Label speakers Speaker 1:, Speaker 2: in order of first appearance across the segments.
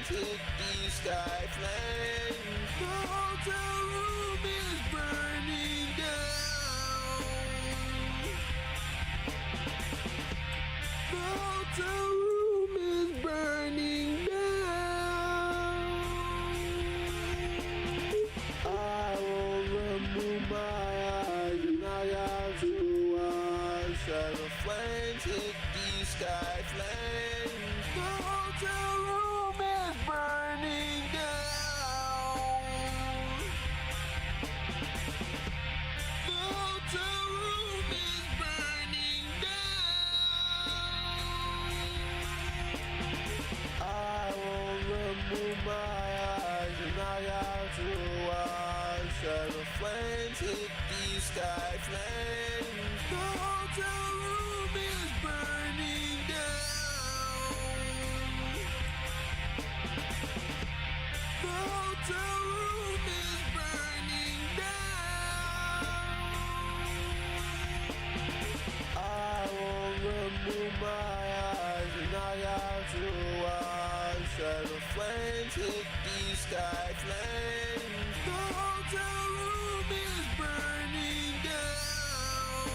Speaker 1: flames hit the sky, flames. The hotel room is burning down. The hotel room is burning down. I won't remove my eyes and I got to watch as the flames hit the sky, flames. The hotel room is burning down. The hotel room is burning down. I won't remove my eyes and I got to watch as the flames hit the sky, flames. The hotel room is burning down. The hotel room is burning down. I won't remove my eyes and I got to watch as the flames hit the sky, flames. The hotel room is burning down.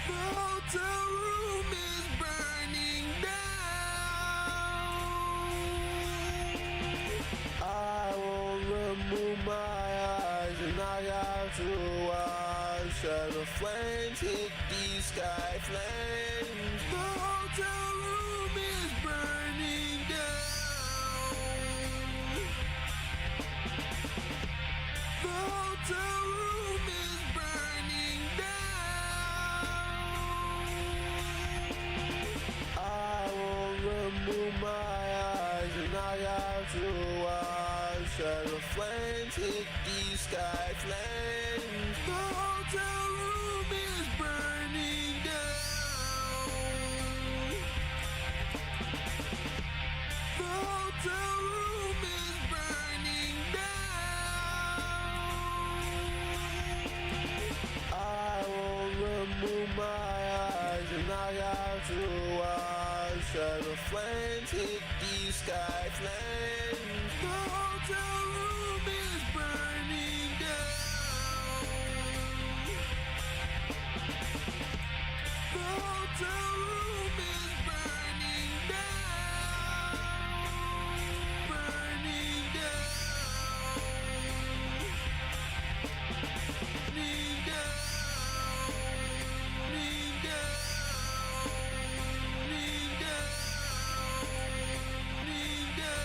Speaker 1: The hotel room is burning down. I won't remove my eyes and I got to watch as the flames hit the sky, flames. The hotel room is burning down. The hotel room is burning down. I won't remove my eyes and I got to watch as the flames hit the sky, flames. The hotel room is burning down. The hotel room is burning down. I won't remove my eyes and I got to watch as the flames hit the sky, flames. The hotel room is burning down. The hotel room is burning down. Burning down. Burning down. Burning down. Burning down. Burning down.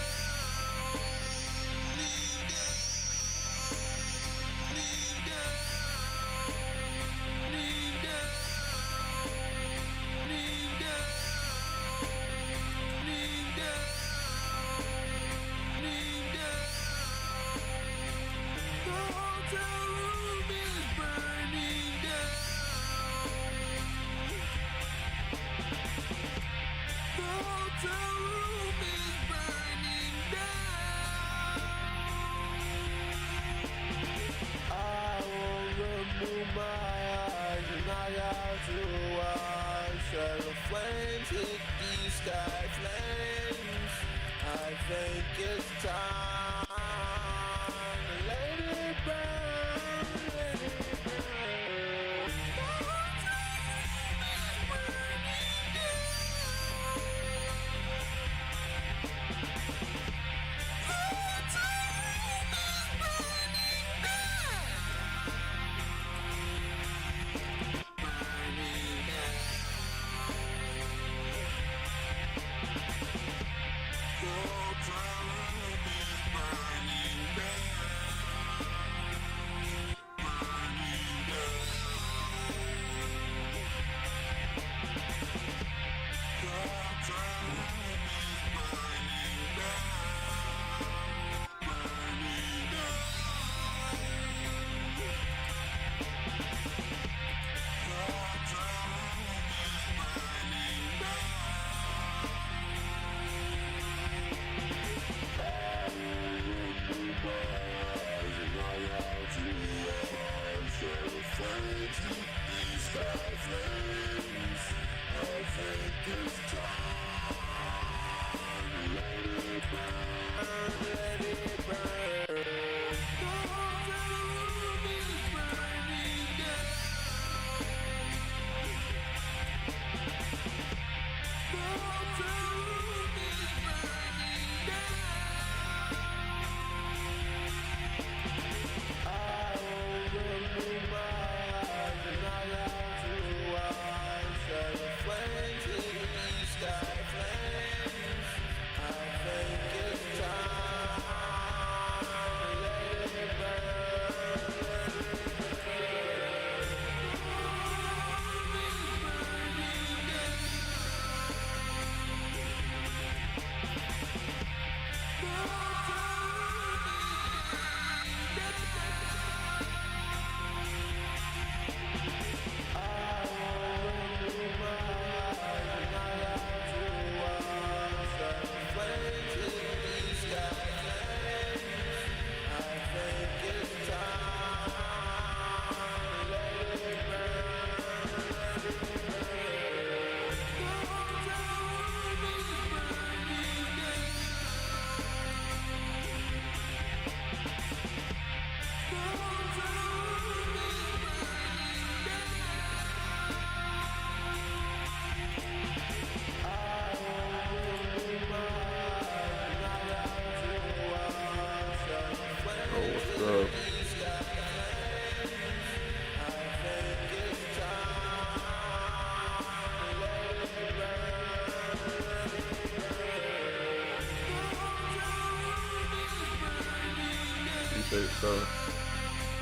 Speaker 1: As the flames hit the sky, flames. I think it's time to let it burn, let it burn. The hotel room is burning down. The hotel room is burning down. Burning down. The hotel room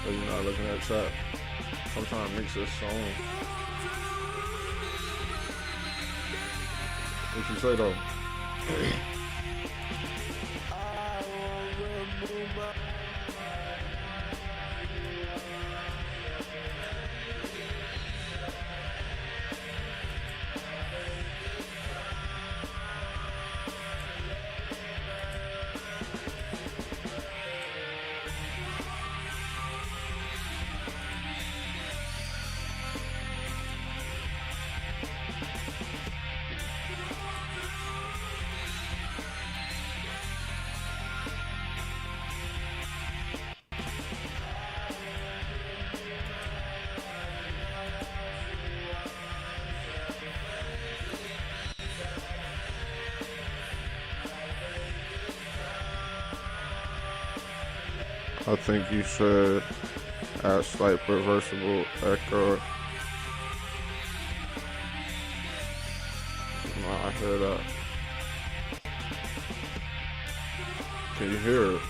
Speaker 2: But you're not looking at chat. Sometimes mix this song. What you say though? I think you should add slight reversible echo. No, I hear that. Can you hear it?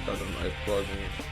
Speaker 2: Got some nice plugins.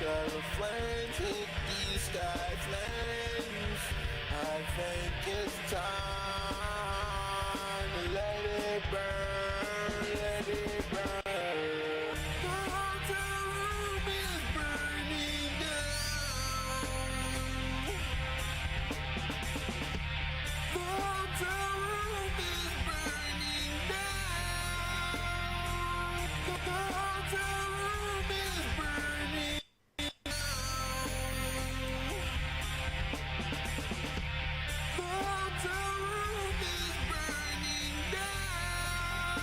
Speaker 1: share the flames, hit the sky flames. I think it's time to let it burn, let it burn. The hotel room is burning down. The hotel room is burning down. The hotel room is burning down. The hotel room is burning down.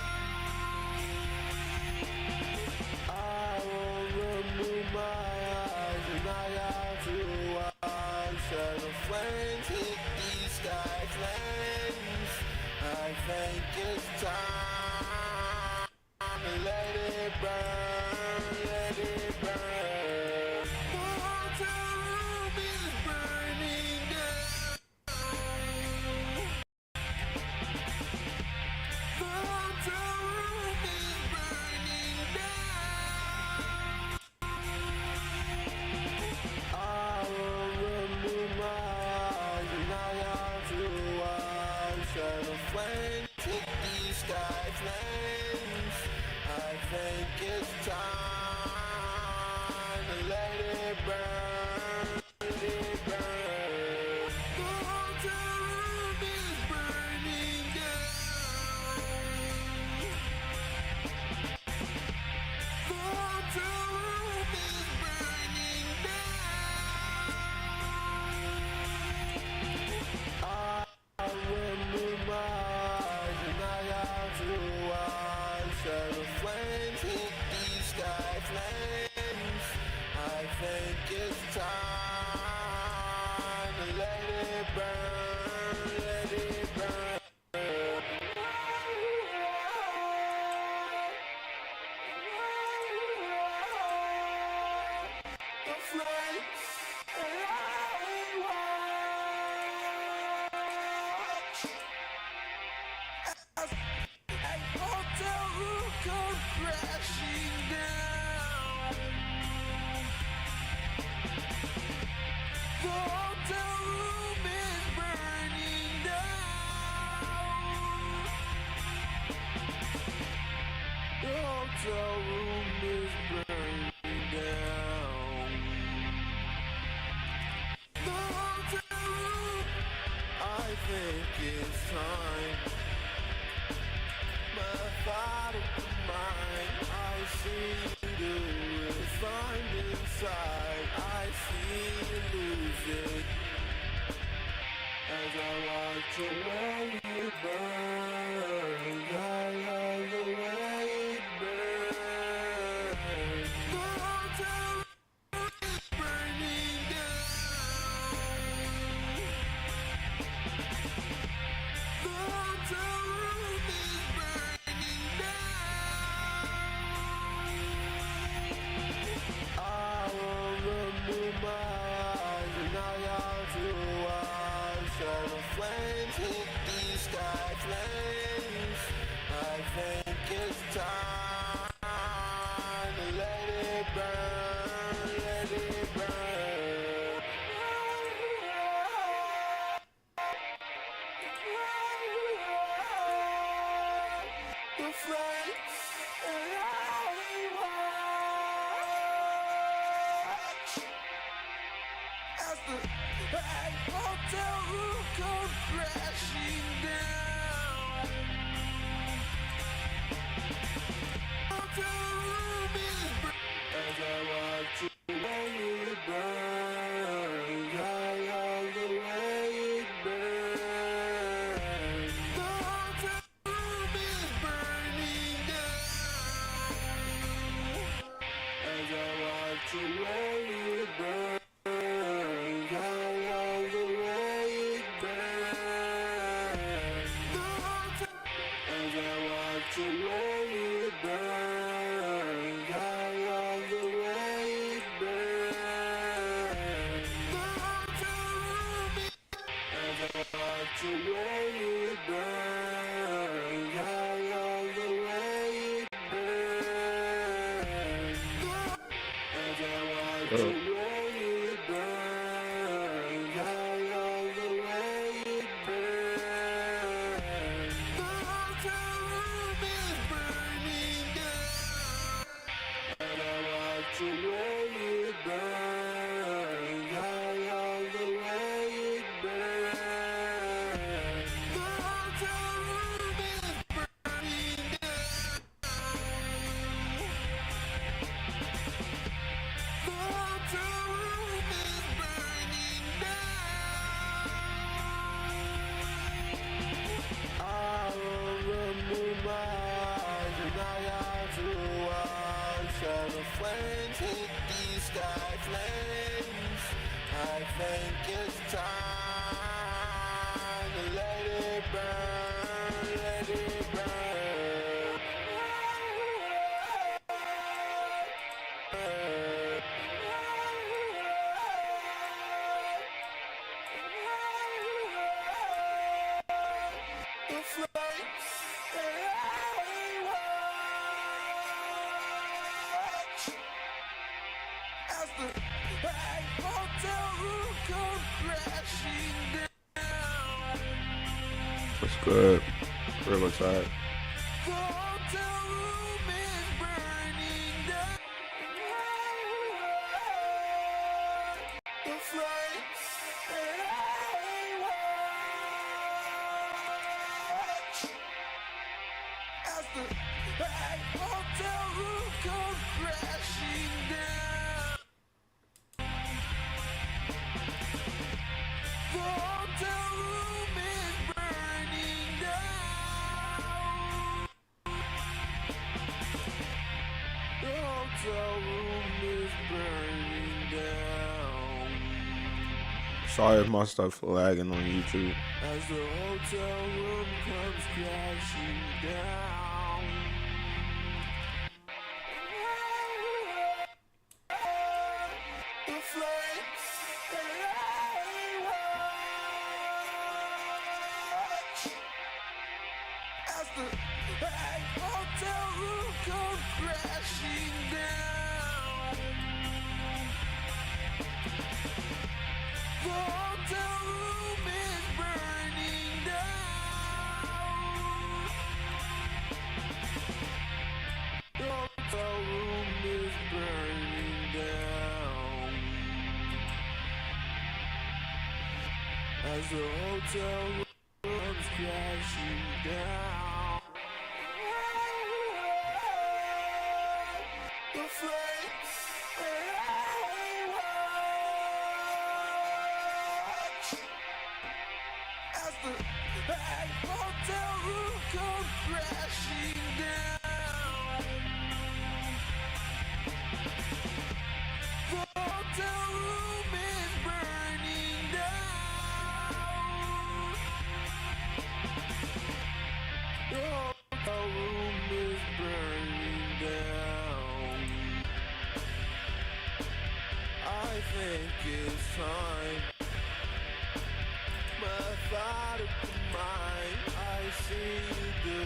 Speaker 1: I won't remove my eyes and I have to watch as the flames hit the sky flames. I think it's time to let it burn, let it burn. The hotel room is burning down. The hotel room is burning down. I will remove my eyes and I have to watch as the flames hit the sky flames. I think it's time to let it burn, let it burn. The hotel room is burning down. The hotel room is burning down. I remove my eyes and I have to watch as the flames hit the sky flames. I think it's time to let it burn, let it burn. The flames, and I watch as a hotel room come crashing down. The hotel room is burning down. The hotel room is burning down. The hotel room, I think it's time. My thought of mine, I see you find inside. I see you lose it as I watch the way it burns. I love the way it burns. The hotel room is burning down. The hotel room is burning down. I will remove my eyes and I have to watch as the flames hit the sky flames. I think it's time to let it burn, let it burn. The flames, and I watch as the hotel room come crashing down. Hotel room is as I watch the way it burns. I love the way it burns. The hotel room is burning down. As I watch the way it burns. I love the way it burns.
Speaker 2: go.
Speaker 1: Flames hit these sky flames. I think it's time to let it burn, let it burn. The flames. As the hotel room comes crashing down.
Speaker 2: What's good? Real excited.
Speaker 1: The hotel room is burning down. The flames. As the hotel room comes crashing down. The hotel room is burning down. The hotel room is burning down.
Speaker 2: Sorry if my stuff's lagging on YouTube.
Speaker 1: As the hotel room comes crashing down. The flames. As the hotel room comes crashing down. The hotel room is burning down. The hotel room is burning down. As the hotel room comes crashing down. The flames. As the hotel room comes crashing down. The hotel room is burning down. The hotel room is burning down. I think it's time. Methodical mind, I see you do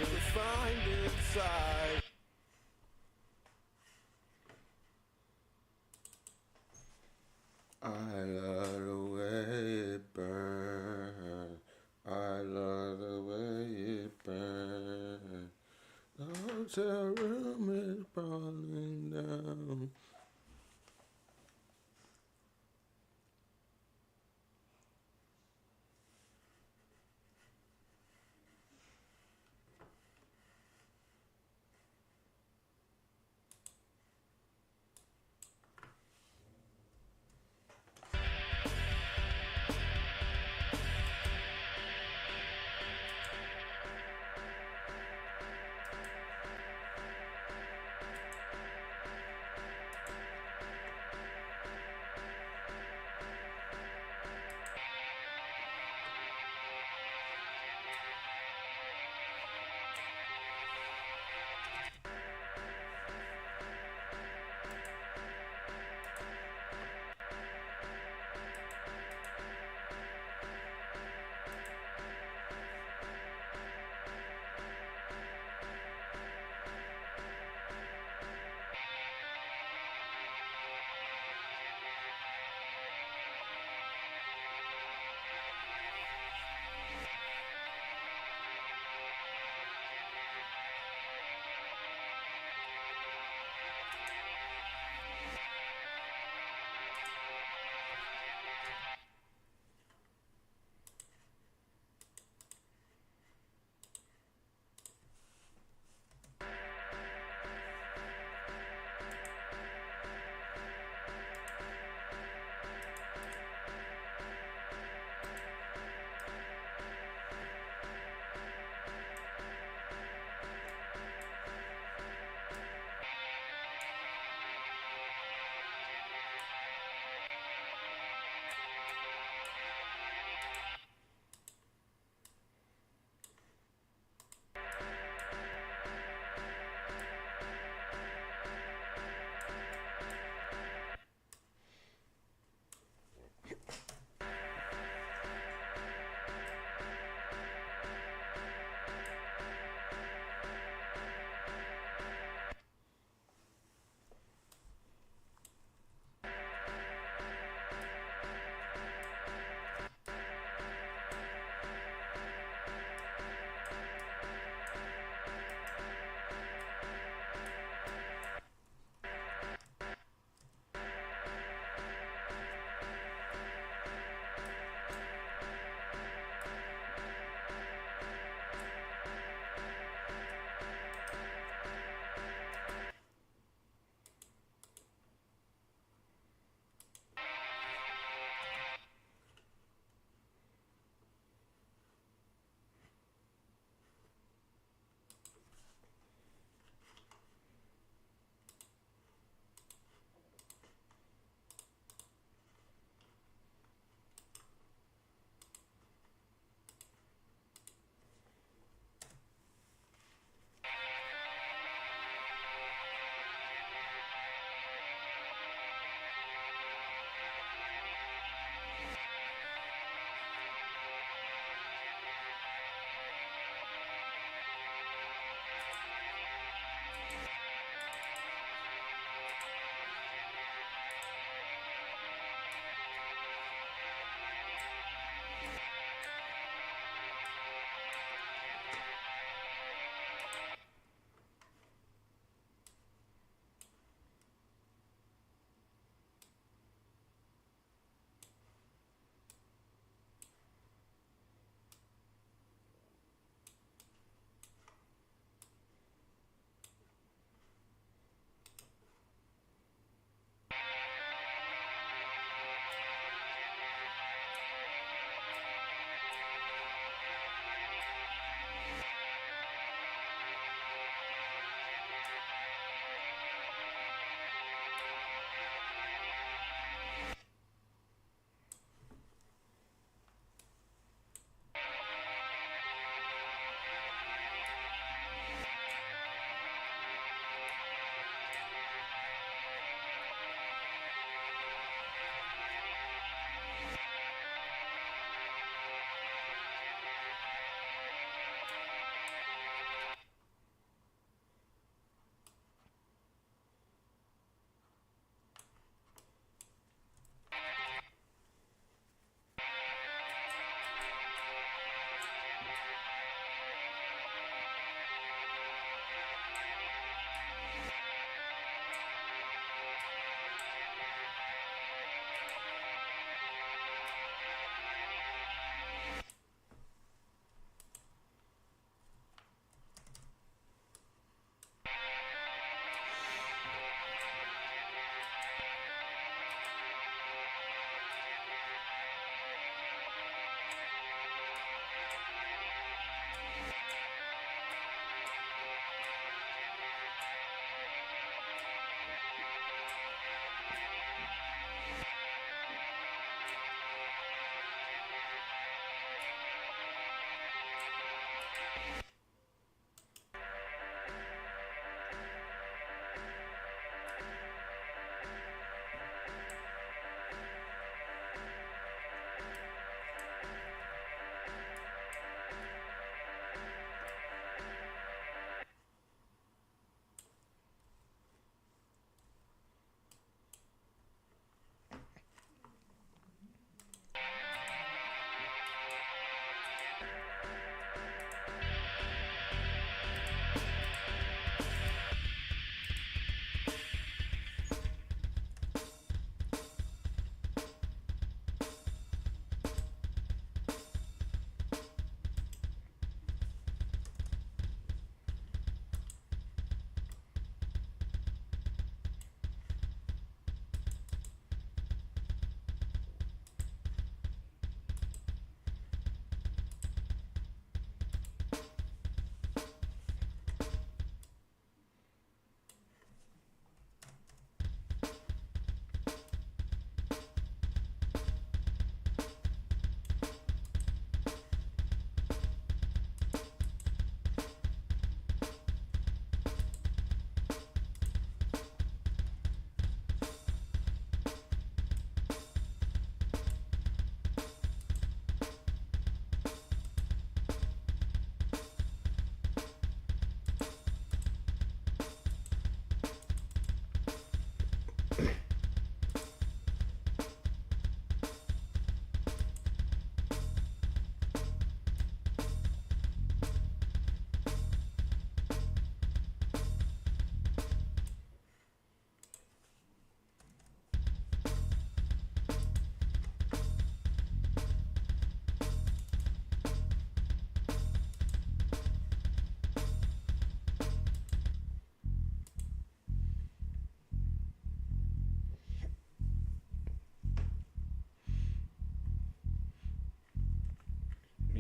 Speaker 1: it. Find inside.
Speaker 2: I love the way it burns. I love the way it burns. The hotel room is burning down.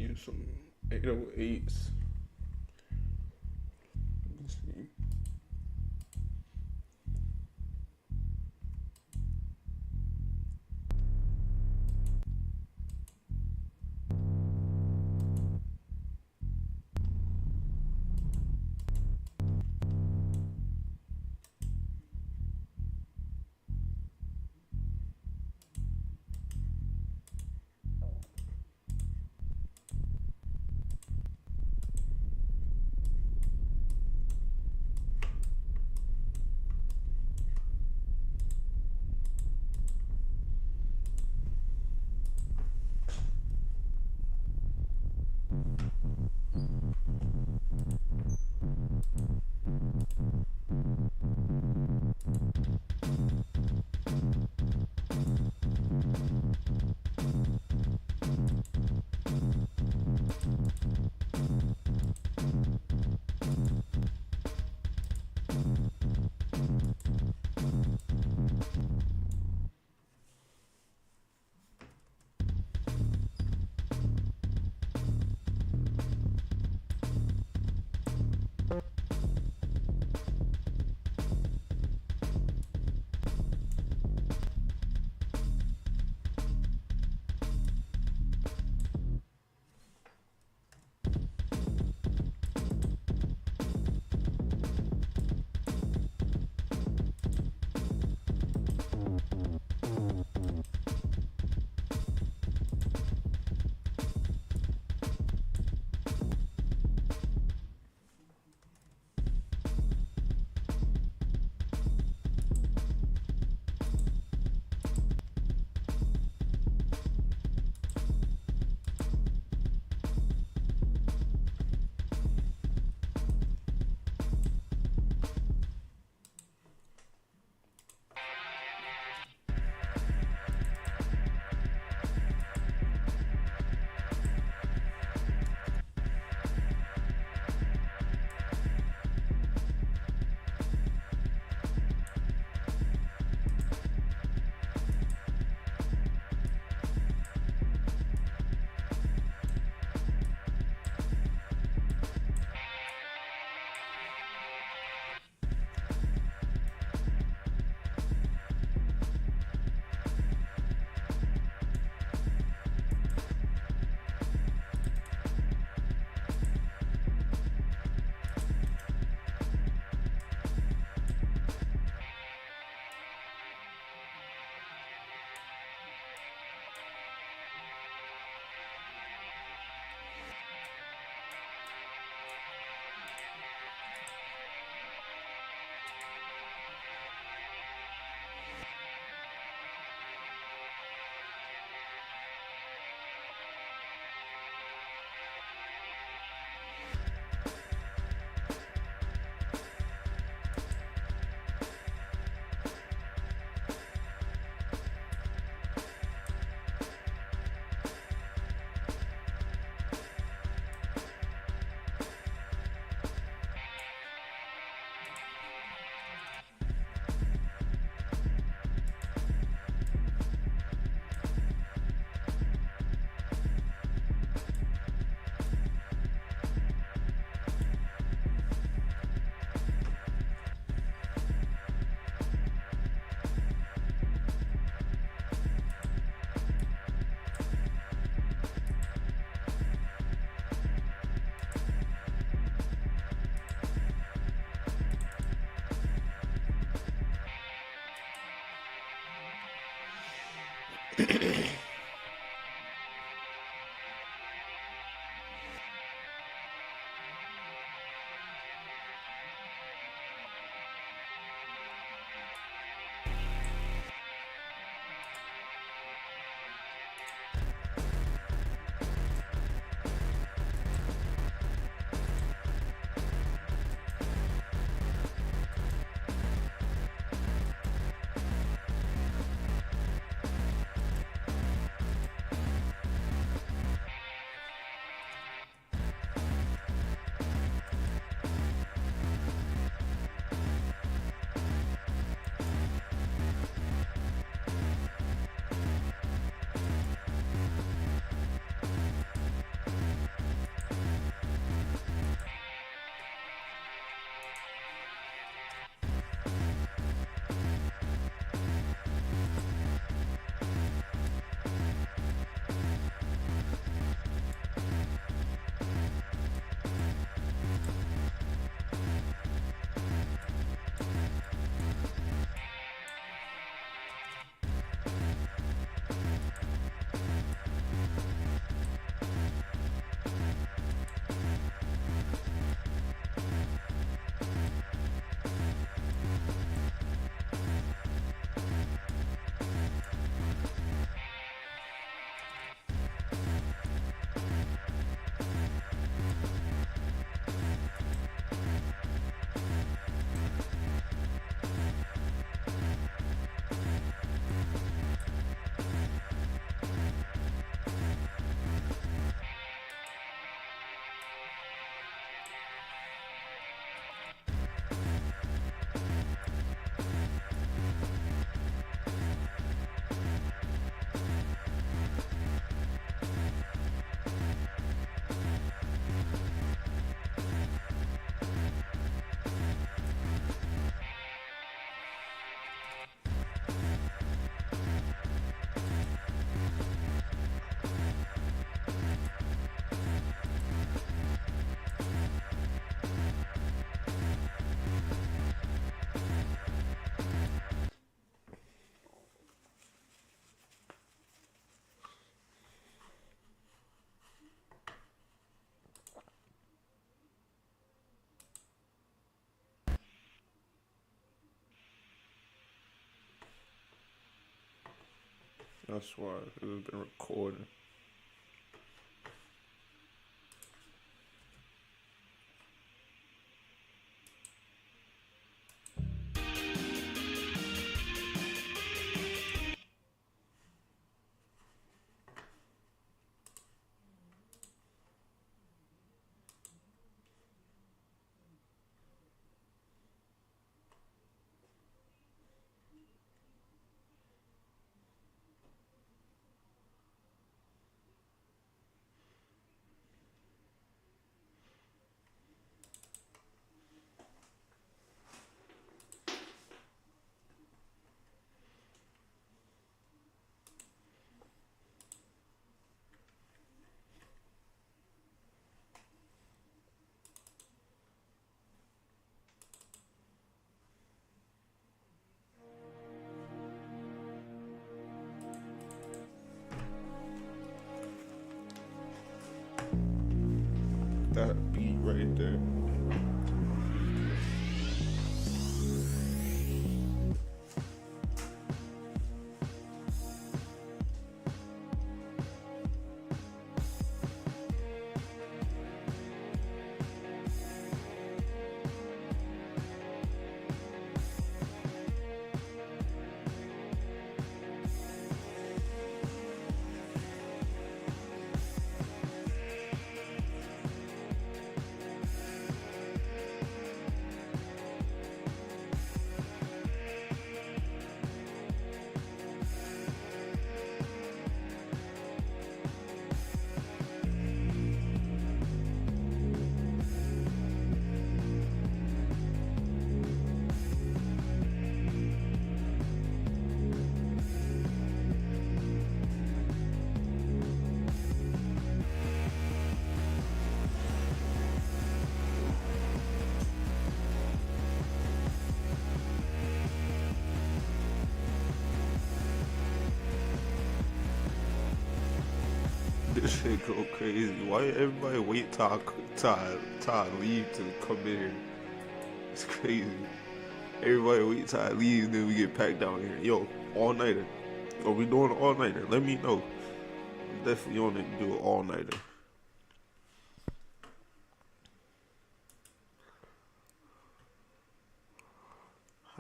Speaker 2: Use some 808s. Let's see. That's why it's been recording. That beat right there. This shit go crazy. Why everybody wait till I leave to come in here? It's crazy. Everybody wait till I leave, then we get packed down here. Yo, all nighter. Are we doing all nighter? Let me know. I'm definitely on it to do it all nighter.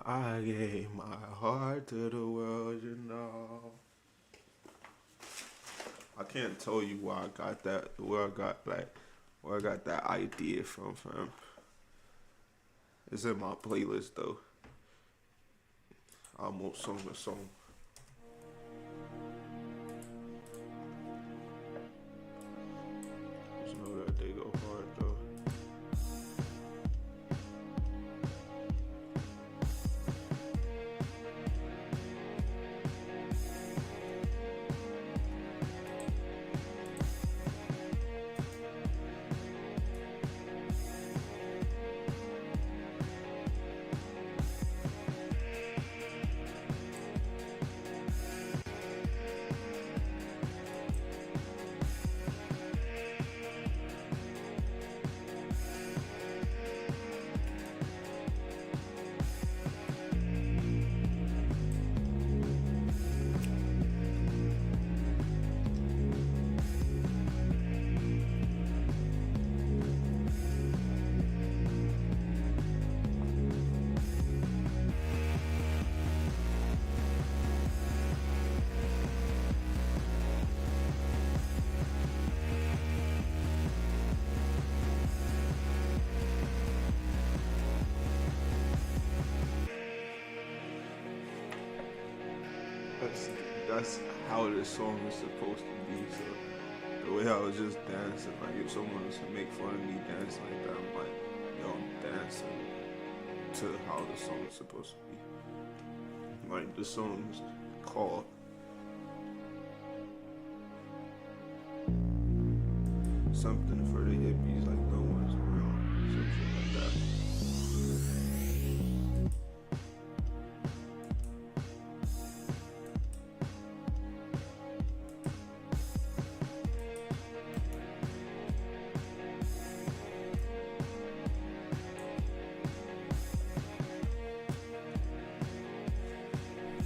Speaker 2: I gave my heart to the world, you know. I can't tell you where I got that, where I got that idea from, fam. It's in my playlist though. I almost sung the song. Just know that they go hard though. That's how this song is supposed to be. So the way I was just dancing, like if someone was to make fun of me dancing like that, I'm like, yo, I'm dancing to how the song is supposed to be. Like the song is called something for the hippies, like no one's around, some shit like that.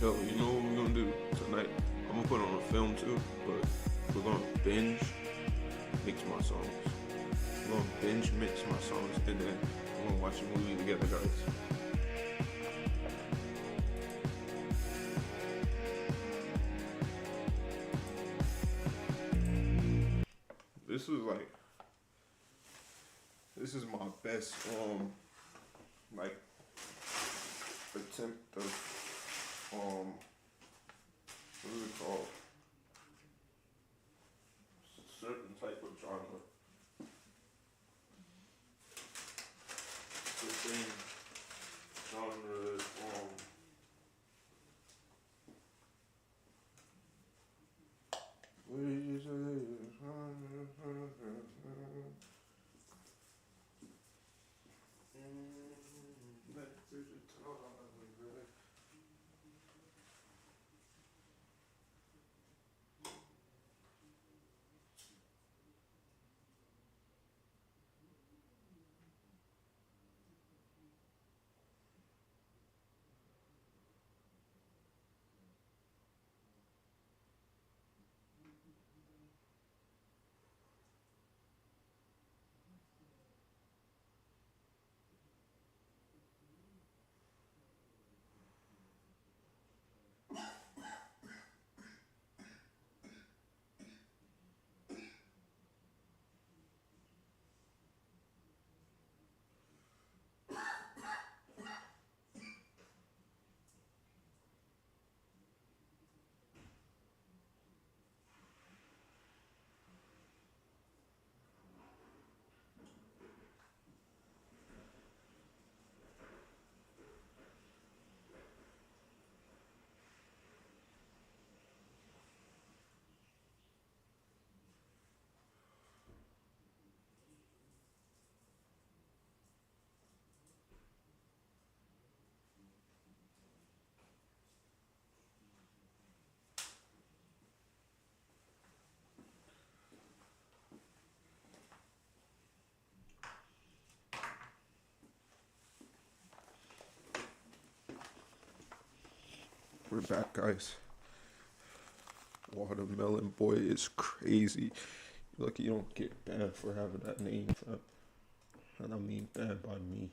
Speaker 2: Yo, you know what we're gonna do tonight? I'm gonna put on a film too, but we're gonna binge mix my songs. We're gonna binge mix my songs, and then we're gonna watch a movie together, guys. This is my best like attempt of what is it called? Certain type of genre. The same genre We're back, guys. Watermelon Boy is crazy. Lucky you don't get banned for having that name, fam. And I mean banned by me.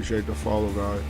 Speaker 2: Appreciate the follow, guys.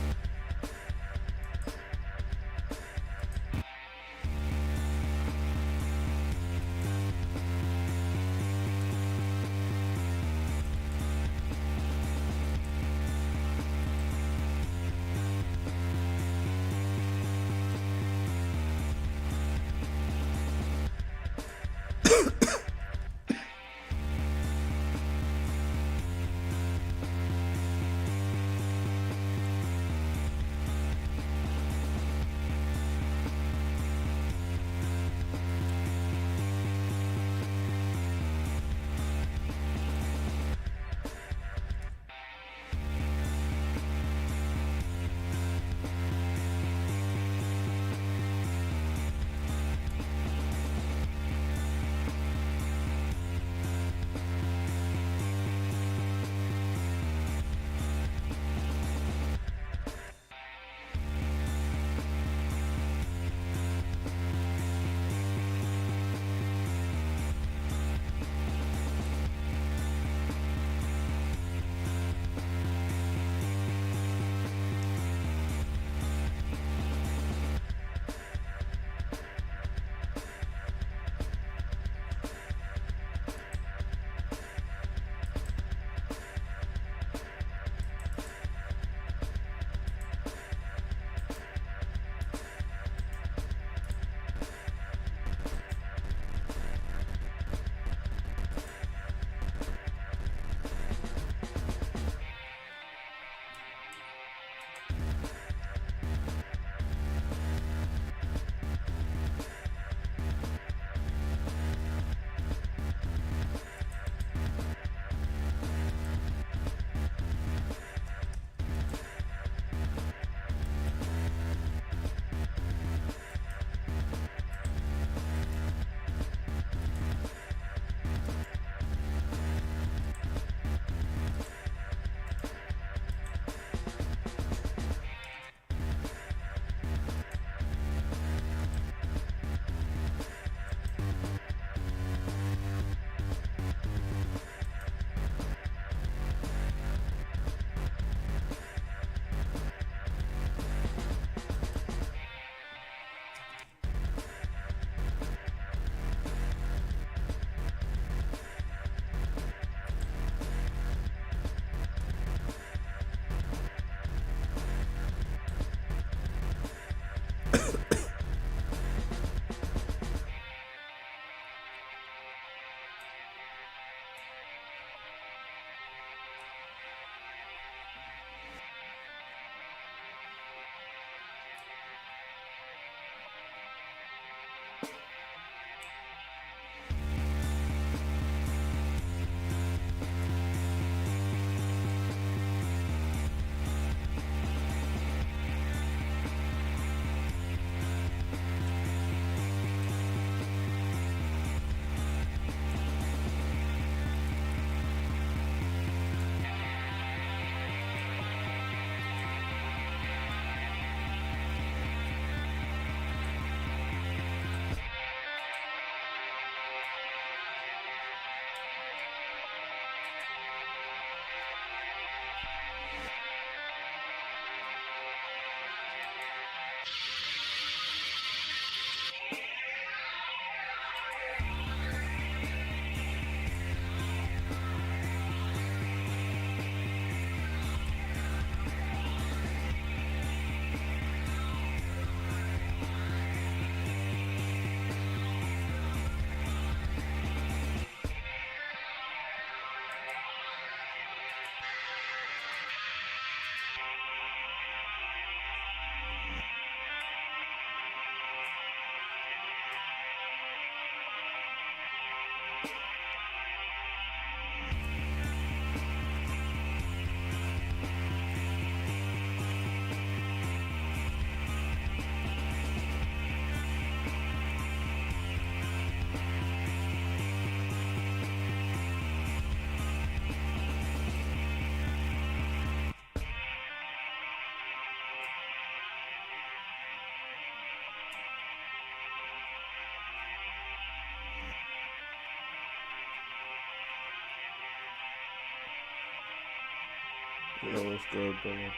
Speaker 2: Yo, what's good, brother?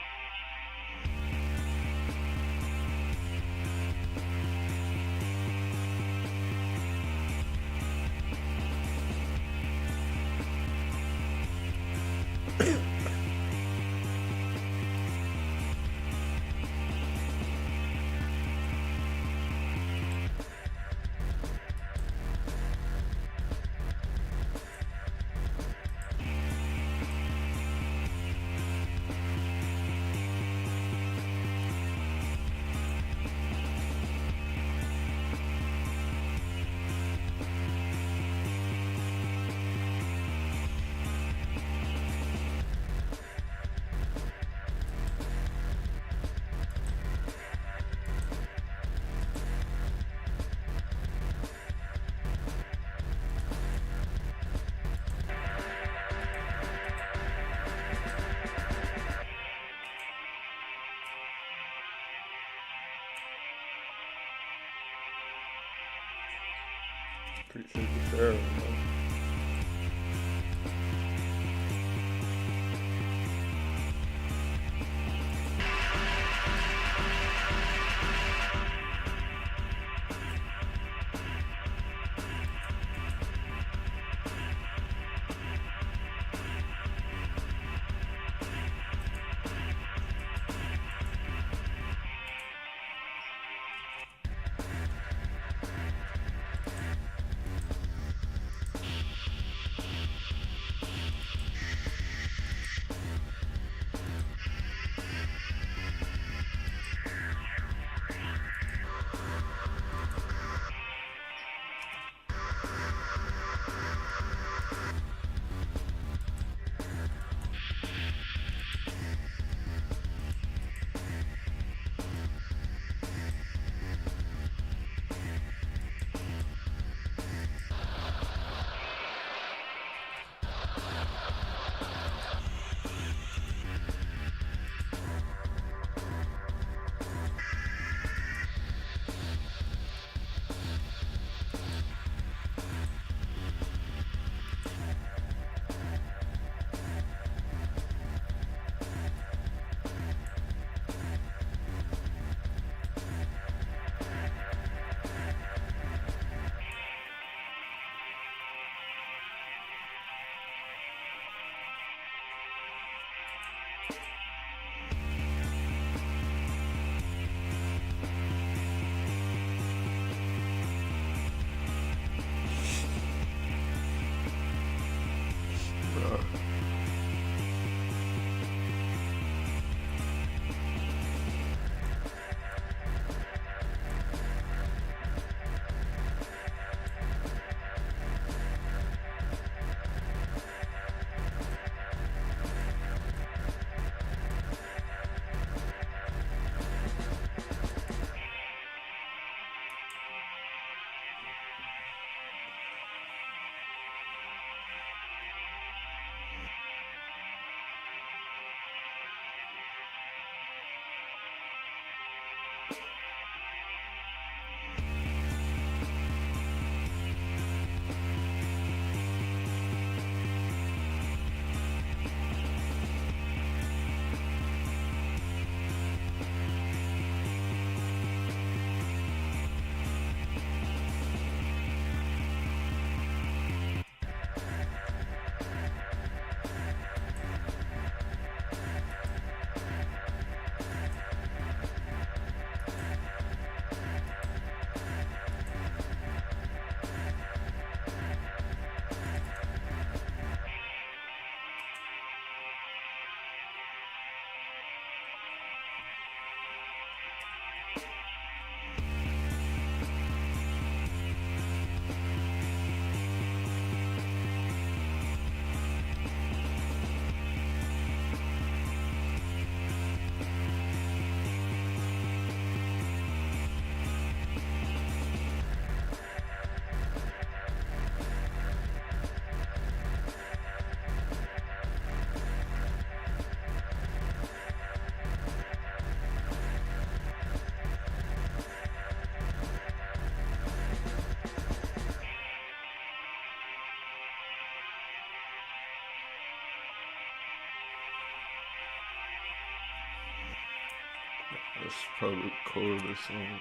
Speaker 2: Appreciate the share, man. That's probably cold or something.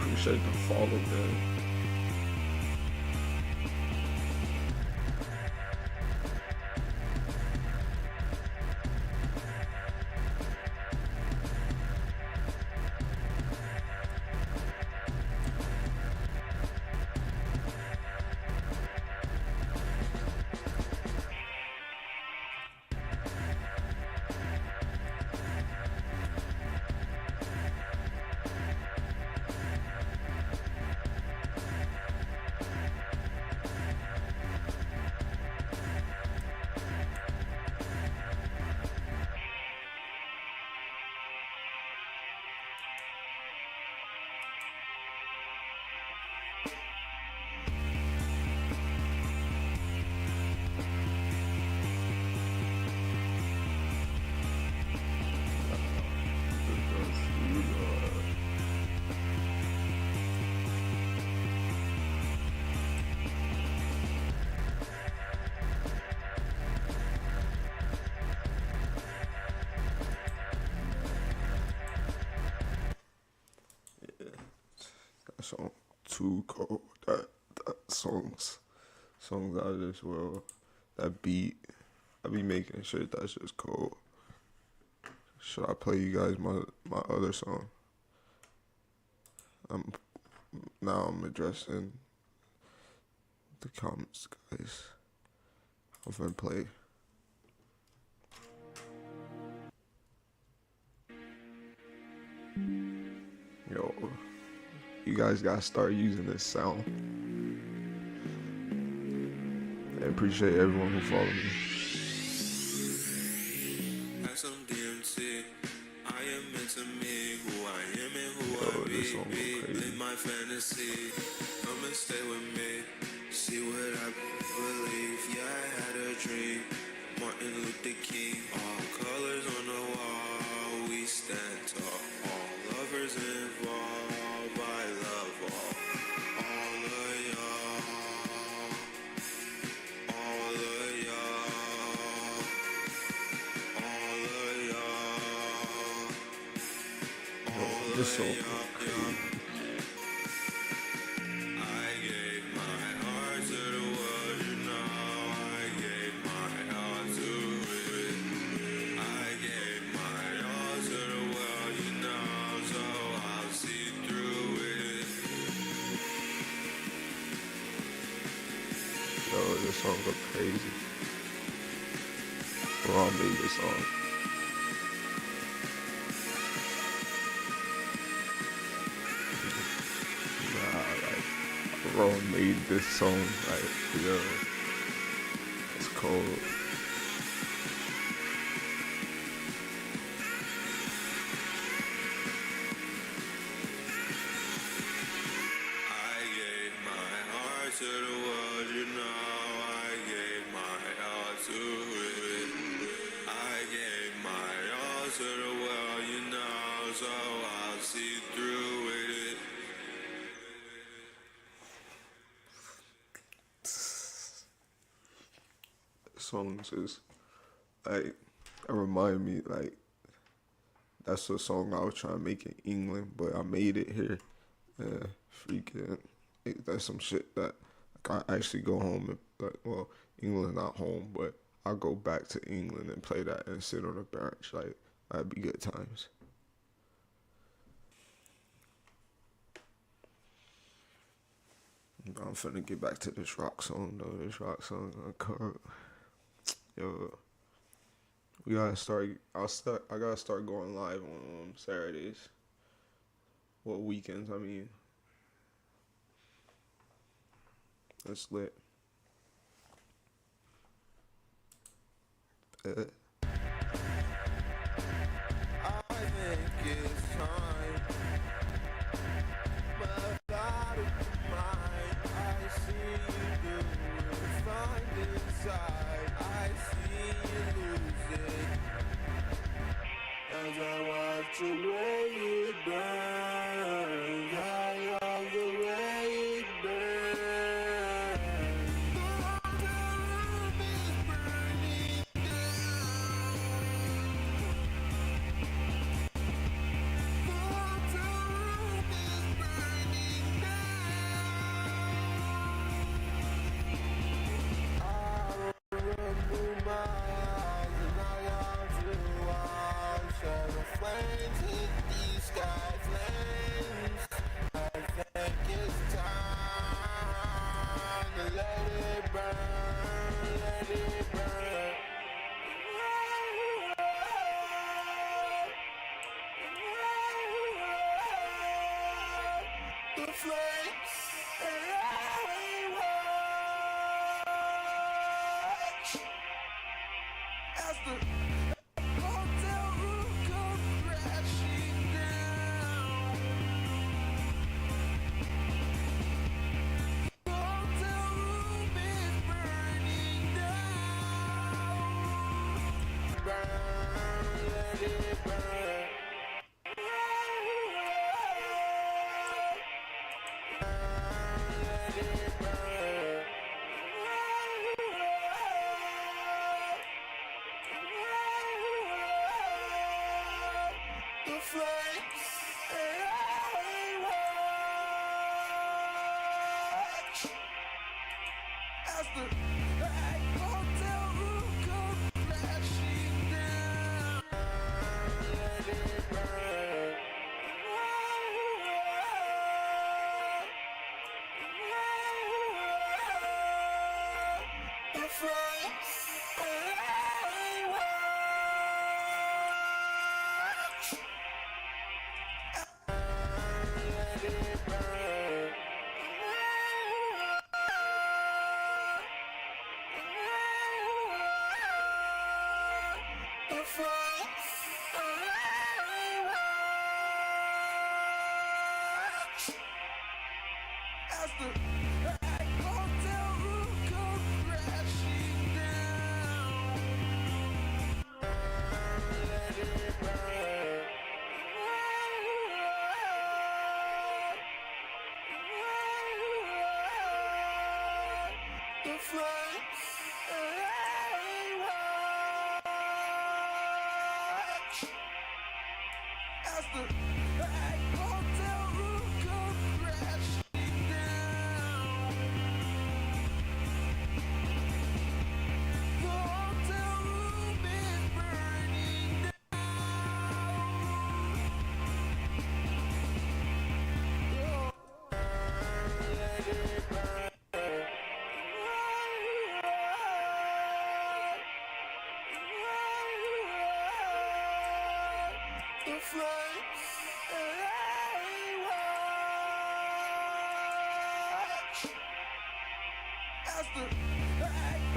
Speaker 2: Appreciate the follow, man. That song too cold. That songs out of this world. That beat, I be making sure that's just cold. Should I play you guys my other song? I'm addressing the comments, guys. I'm gonna play. Yo, you guys gotta start using this sound. I appreciate everyone who followed me. Yo, this song was crazy.
Speaker 1: My fantasy, come and stay with me. See what I believe. Yeah, I had a dream. Martin Luther King. All colors on the wall. We stand tall. All lovers involved. I love all of y'all. All of y'all. All of
Speaker 2: This song is crazy. Yo, this song go crazy. Ron made this song. Ron made this song. Like, yo, it's cold.
Speaker 1: To the world, you know, I gave my all to it. I gave my all to the world, you know, so I'll see through with it.
Speaker 2: Songs is like, it remind me, like, that's the song I was trying to make in England, but I made it here. Freaking, that's some shit that I actually go home and, like, well, England's not home, but I go back to England and play that and sit on the bench. Like, that'd be good times. I'm finna get back to this rock song though. This rock song, yo, we gotta start. I gotta start going live on Saturdays. Well, weekends, I mean. That's lit.
Speaker 1: I think it's time, but out of mind, I see you do it, find inside, I see you lose it, as I watch the way it burns, I love the way it burns. The flames and I watch as the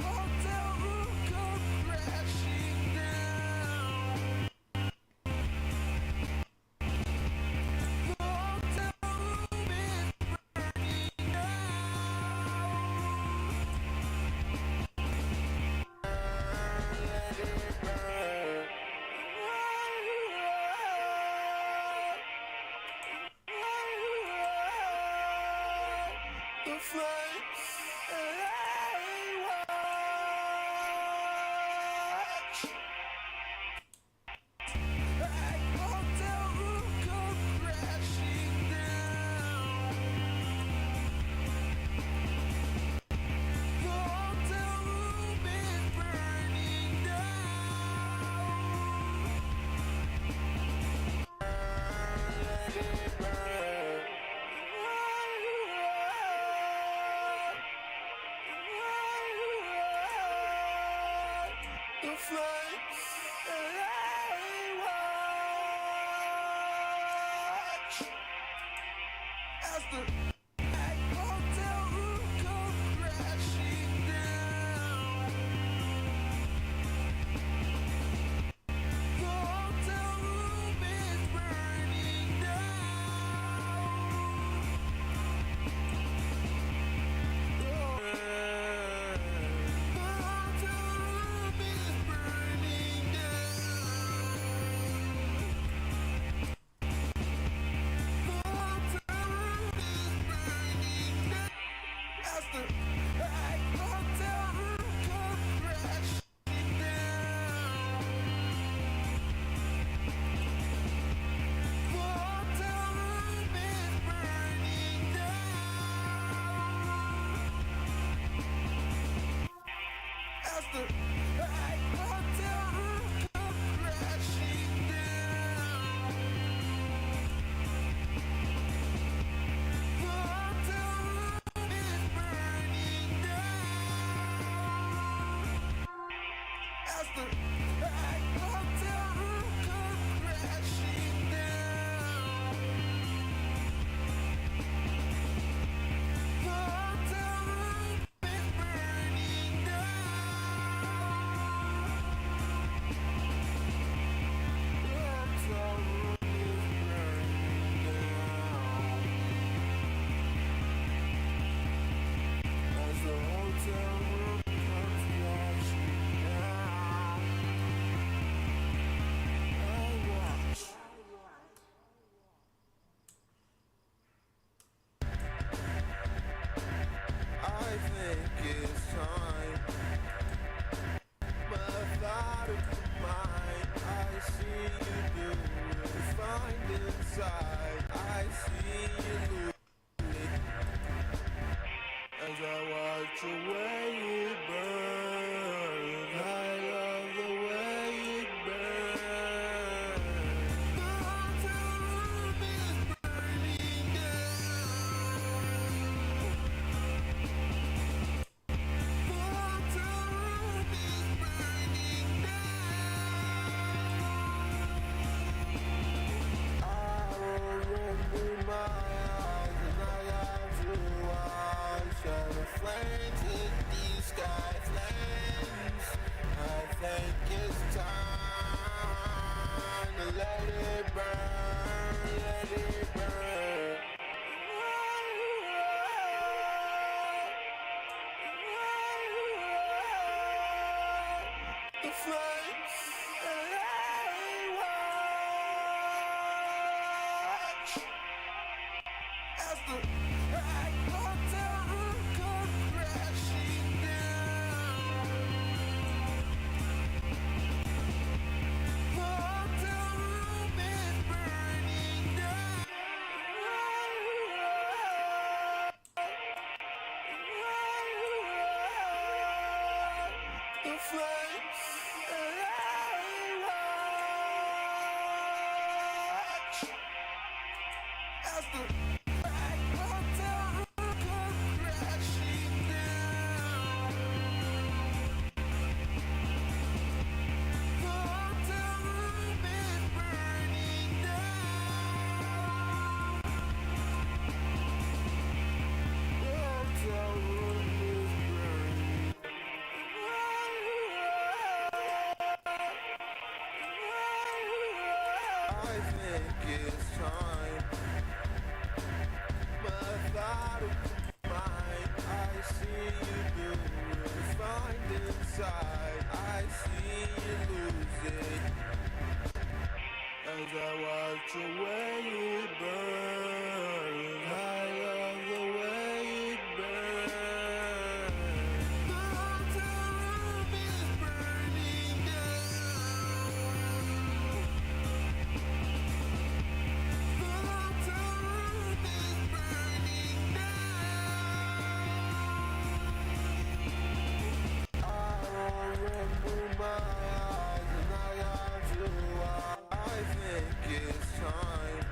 Speaker 1: hotel room come crashing down. The hotel room is burning down. Let it burn. The flames and I watch. Hotel room come crashing down. The hotel room is burning down. Let it burn. The flames and I watch as the hotel room come crashing down. The hotel room is burning down. The hotel room is burning down. The hotel room is burning down. As the hotel room come crashing down. The hotel room is burning down. As the hotel room come crashing down. The hotel room is burning down. As the hotel room come crashing down. The hotel room is burning I think it's time, but I thought of mine. I see you do it, find inside. I see you lose it as I watch the way it burns. I love the way it burns. The hotel room is burning down. The hotel room is burning down. I will remove my eyes and I have to watch as the flames hit these sky flames. I think it's time to let it burn, let it burn. The flames and I watch as the hotel room come crashing down. The hotel room is burning down. The flames and I watch as the hotel room come crashing down. The hotel room is burning I think it's time. Methodical mind, I see you do it. Find inside, I see you lose it. As I watch the way it burns, I love the way it burns. The hotel room is burning down. The hotel room is burning down. I won't remove my eyes and I got to I think it's time.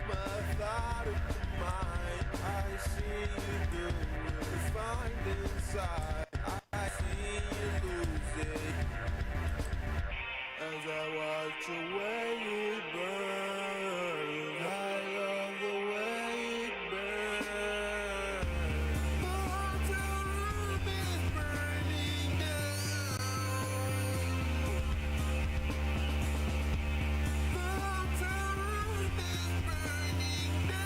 Speaker 1: Methodical mind, I see you do it. Find inside, I see you lose it. As I watch the way it burns, I love the way it burns. The hotel room is burning down. The hotel room is burning down.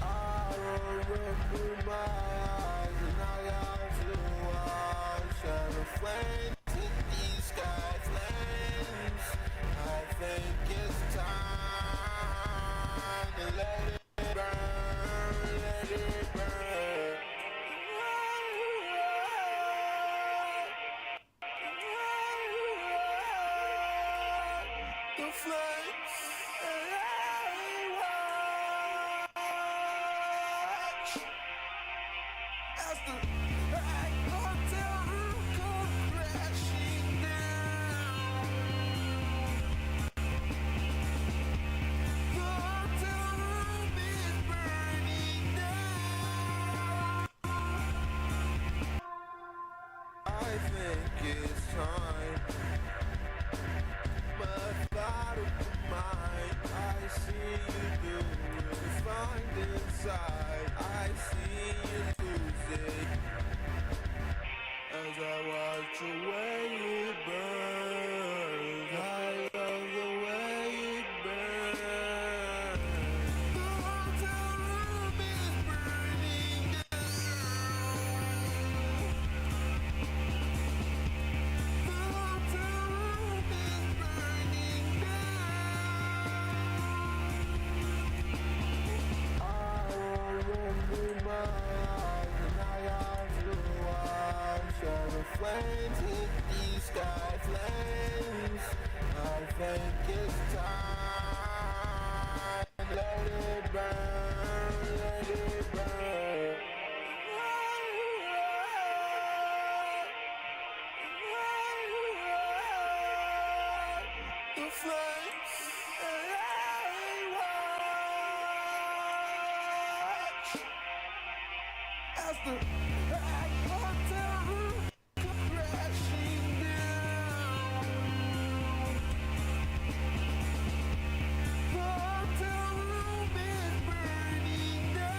Speaker 1: I will remove my eyes and I got to watch and the flames in these sky flames. I think it's time to let it burn, let it burn. The flames and watch as the hotel room comes crashing down. The hotel room is burning down. I think it's time. Methodical mind, I see you do it. Find inside, I see you lose it. As I watch the way it burns, I love the way it burns. The hotel room is burning down. The hotel room is burning down. I will remove my eyes and I got to watch all the flames hit these sky flames. I think it's time. Let it burn, let it burn. The flames and watch as the hotel room comes crashing down. The hotel room is burning down.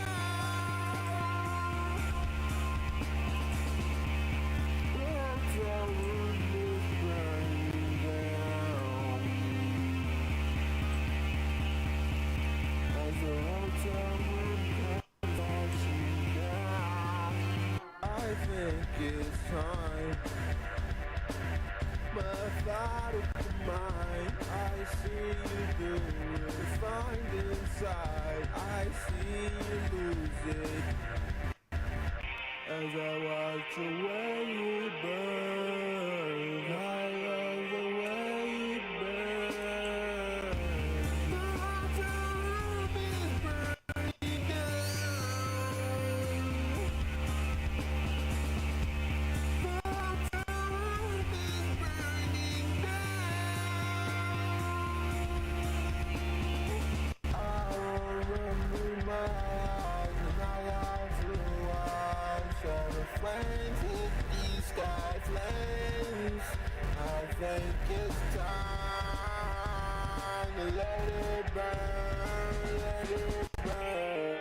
Speaker 1: The hotel room is burning down. As the hotel room comes crashing down. I think it's time. Methodical mind, I see you do it. Find inside, I see you lose it. As I watch the way it burns, I love the way it burns. The hotel room is burning down. The hotel room is burning down. I will remove my eyes and I got to watch all the flames hit these sky flames. I think it's time to let it burn, let it burn.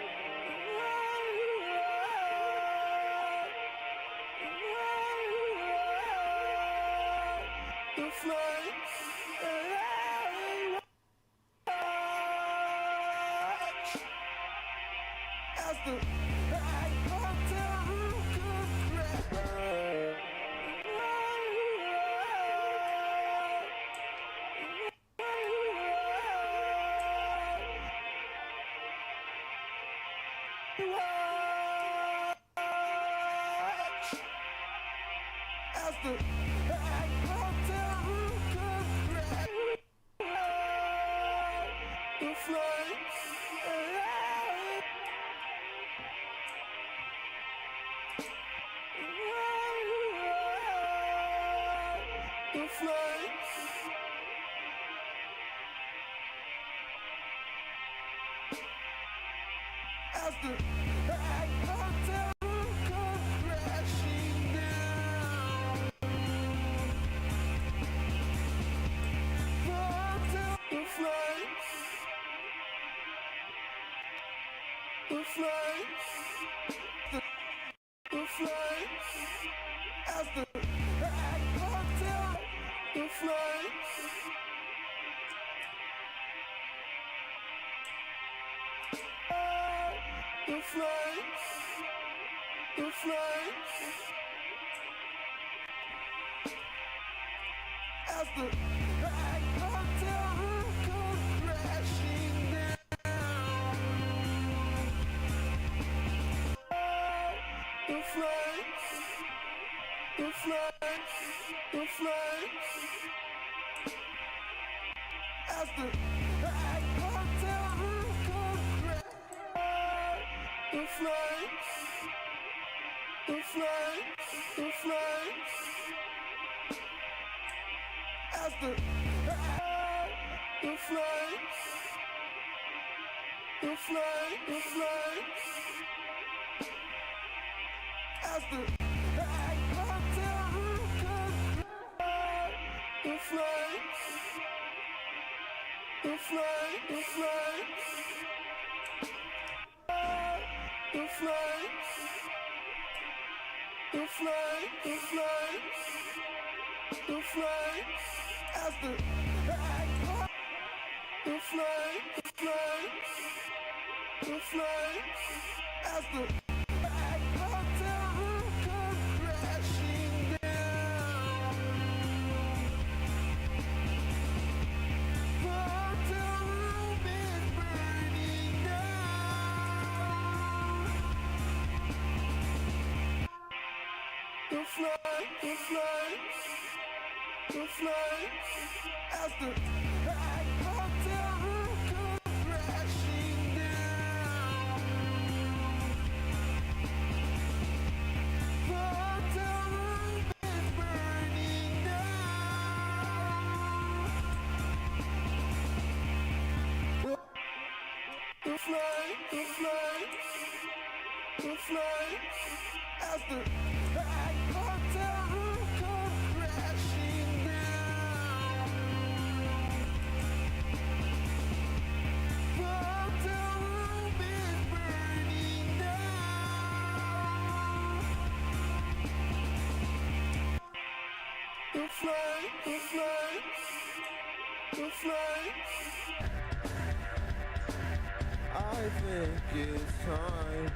Speaker 1: I think it's time.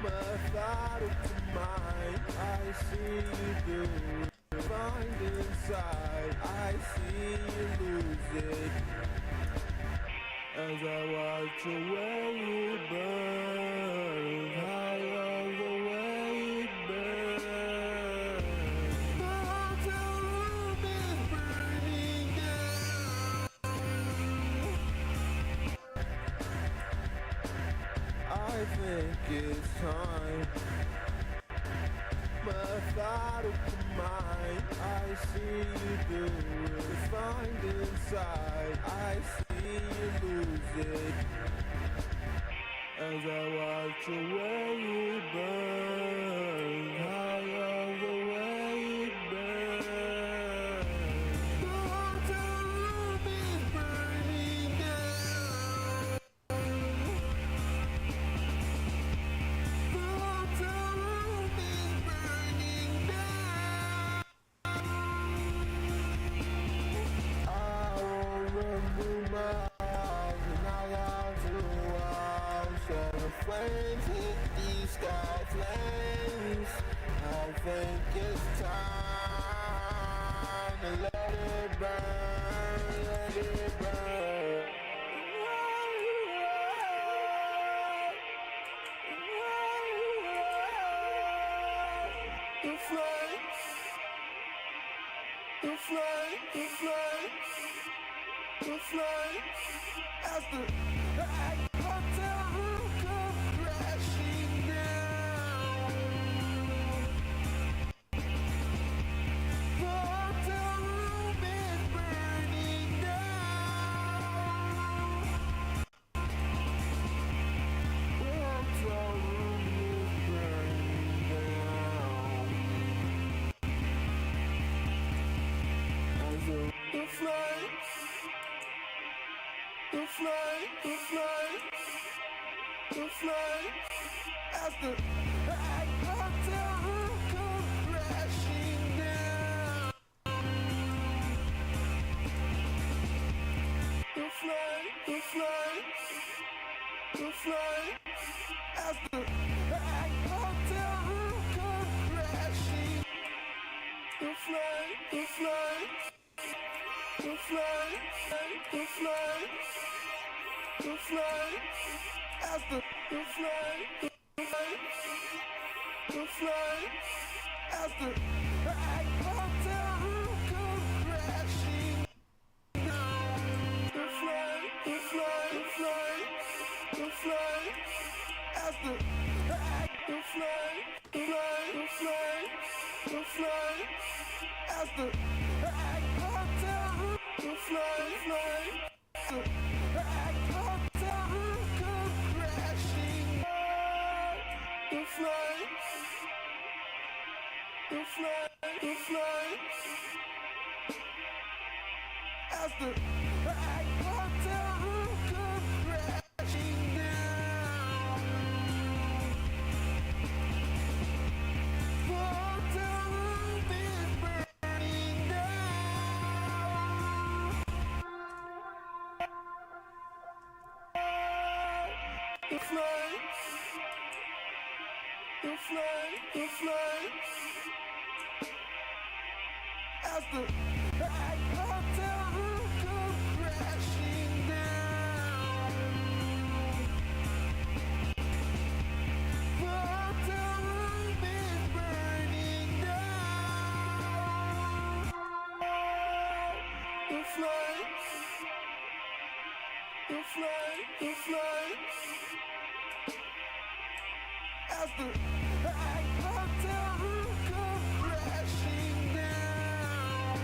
Speaker 1: My thought of mine, I see you do. Find inside, I see you lose it. As I watch the way you burn, I love the way it burns. The hotel room is burning down. I think it's time. My thought of mine, I see you do it. Find inside, I see you lose it. As I watch the way you burn, I love the way it burns. The hotel room is burning down. The hotel room is burning down. move my eyes and I got to watch as the flames hit these sky flames. I think it's time to let it burn, let it burn. The flames, the flames, the flames, the flames, as the hotel room come crashing down. The hotel room is burning down. The hotel room is burning down. As the flames, the flames, the flames, the flames, as the hotel room come crashing down. The flames, the flames, the flames, as the hotel room come crashing. The flames, the flames, the flames, the flames, the flames, as the flames, the flames, the flames, as the hotel room come crashing down. The flames, the flames, the flames, as the flames, the flames, the flames, as the hotel room, the flames, the hotel room come crashing. The flames, the flames, the flames, as the hotel room come crashing down. The hotel room is burning down. The flames, the flames, the flames, as the hotel room come crashing down. The hotel room is burning down. The flames, the flames, the flames, as the hotel room come crashing down.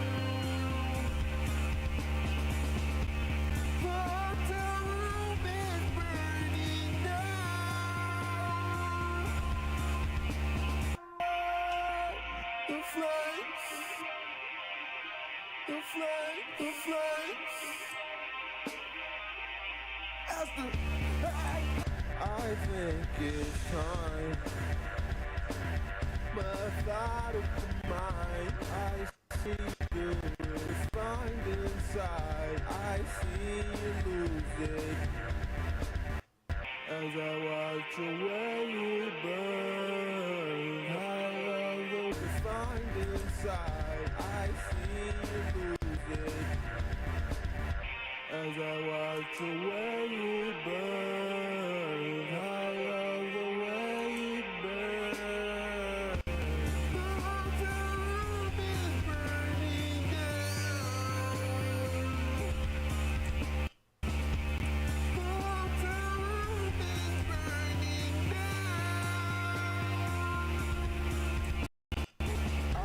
Speaker 1: The hotel room is burning down. The flames, the flames, the flames, as the I think it's time, but out of mind, I see you find inside. I see you lose it as I watch your way you burn. I love the find inside. I see you lose it as I watch your way you burn. I love the way you burn. The hotel room is burning down. The hotel room is burning down. I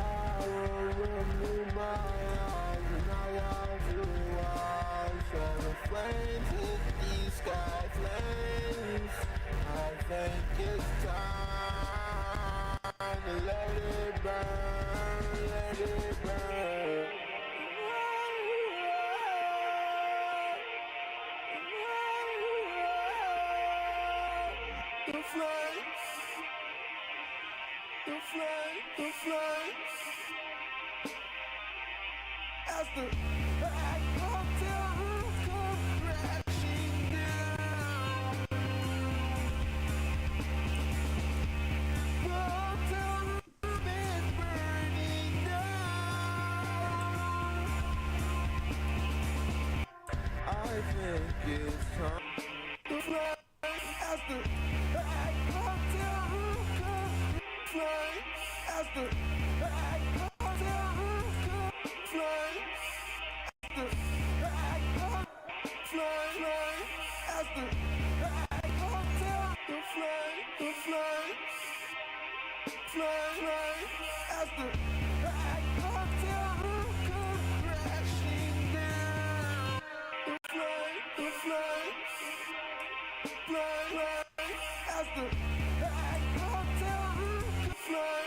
Speaker 1: will remove my eyes and I got to watch as the flames hit these sky flames. I think it's time to let it burn, let it burn. The flames, the flames, the flames, as the hotel room think it's time to fly as the hotel fly as the hotel fly as the fly as the hotel fly as the hotel crashing down. Fly as the hotel fly as the hotel fly as the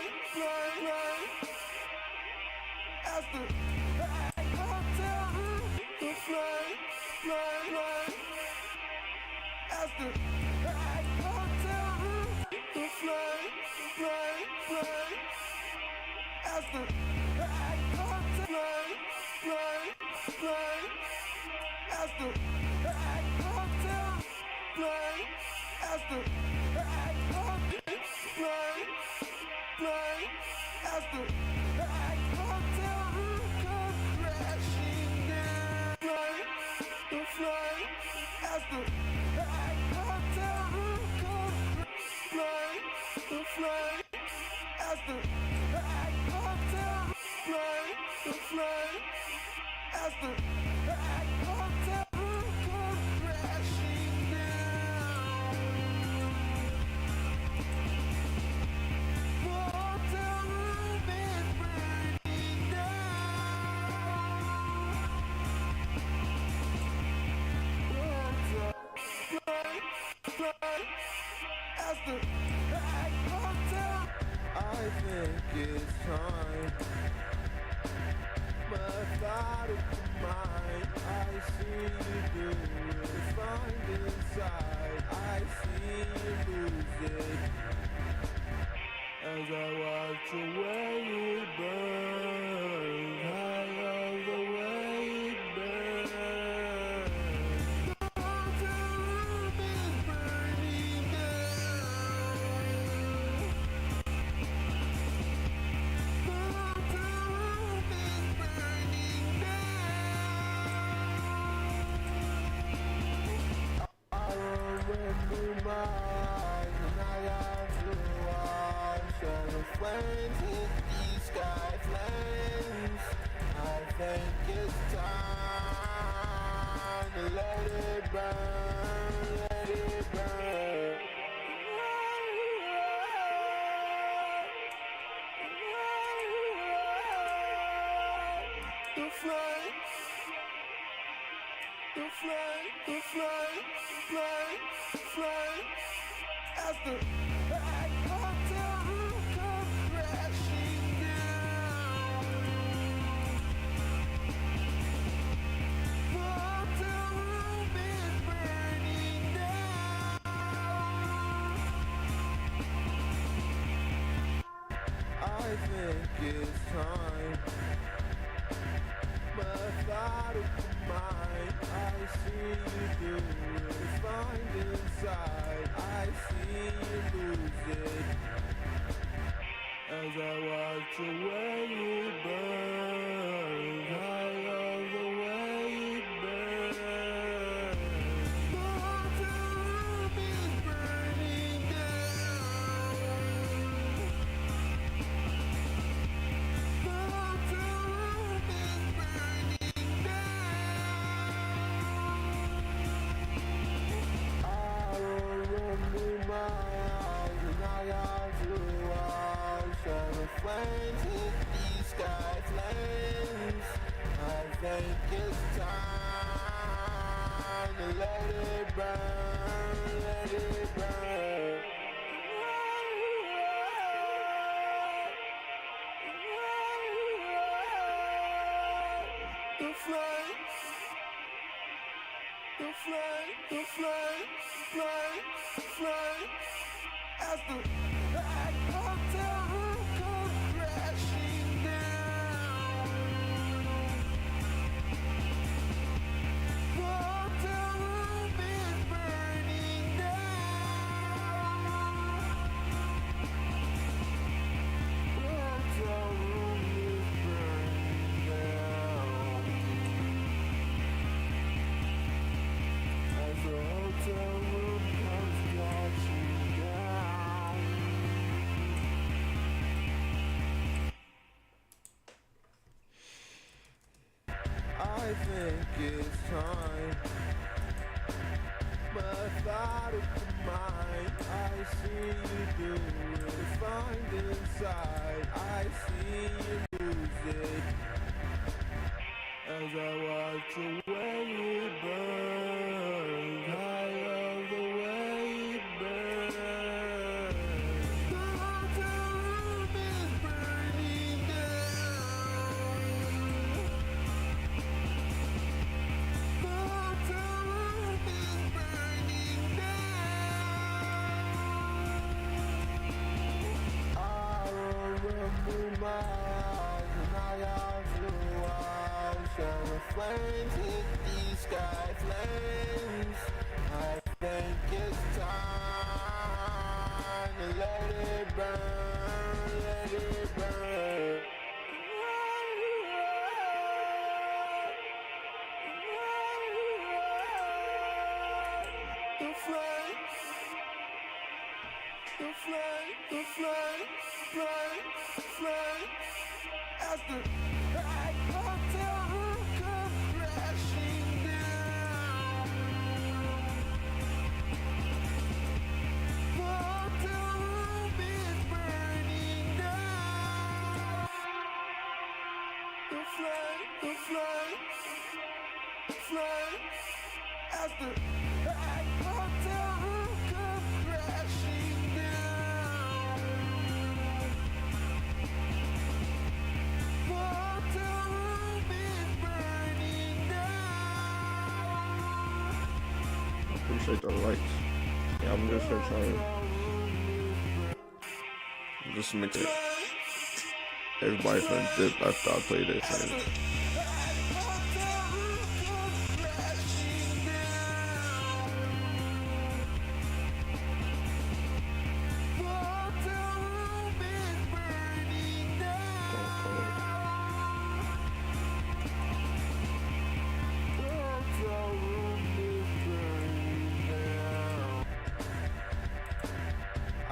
Speaker 1: hotel fly as the hotel as the hotel as the as the hotel crashing down. Fly as the hotel fly as the hotel as the hotel crashing down. Hotel room is burning down. Fly as the hotel. I think it's time. Methodical mind, I see you do it. Find inside, I see you lose it. As I watch the way you burn, I love the way you burn. The hotel room is burning down. The hotel room is burning down. I remember my eyes when I got to watch all the flames hit these sky flames. I think it's time to let it burn, let it burn. The fly as the hotel crashing down. The hotel room is burning down. I think it's time. Methodical mind, I see you do it. Find inside, I see you lose it. As I watch the way you burn, I love the way you burn. The hotel room is burning down. The hotel room is burning down. I remember my eyes when I got to watch all the flames hit these sky flames. I think it's time to let it burn, let it burn. The fly as the hotel crashing down. The hotel room is burning down. The hotel room is burning down. I think it's time. My thought of the mind, I see you do it. Find inside, I see you lose it. As I watch the way it burns, I love the way it burns. The hotel room is burning down. The hotel room is burning down. I remember my eyes and I got blue eyes. And the flames hit the sky flames. I think it's time to let it burn, let it burn. The flames, the flames, the flames, flames, flames. As the hotel room comes crashing down. The hotel room is burning down. The flames, flames. As the hotel room comes crashing down. The hotel room is burning down.
Speaker 2: Appreciate the likes. Yeah, I'm just here trying to just make it. Everybody from dip after I play this. And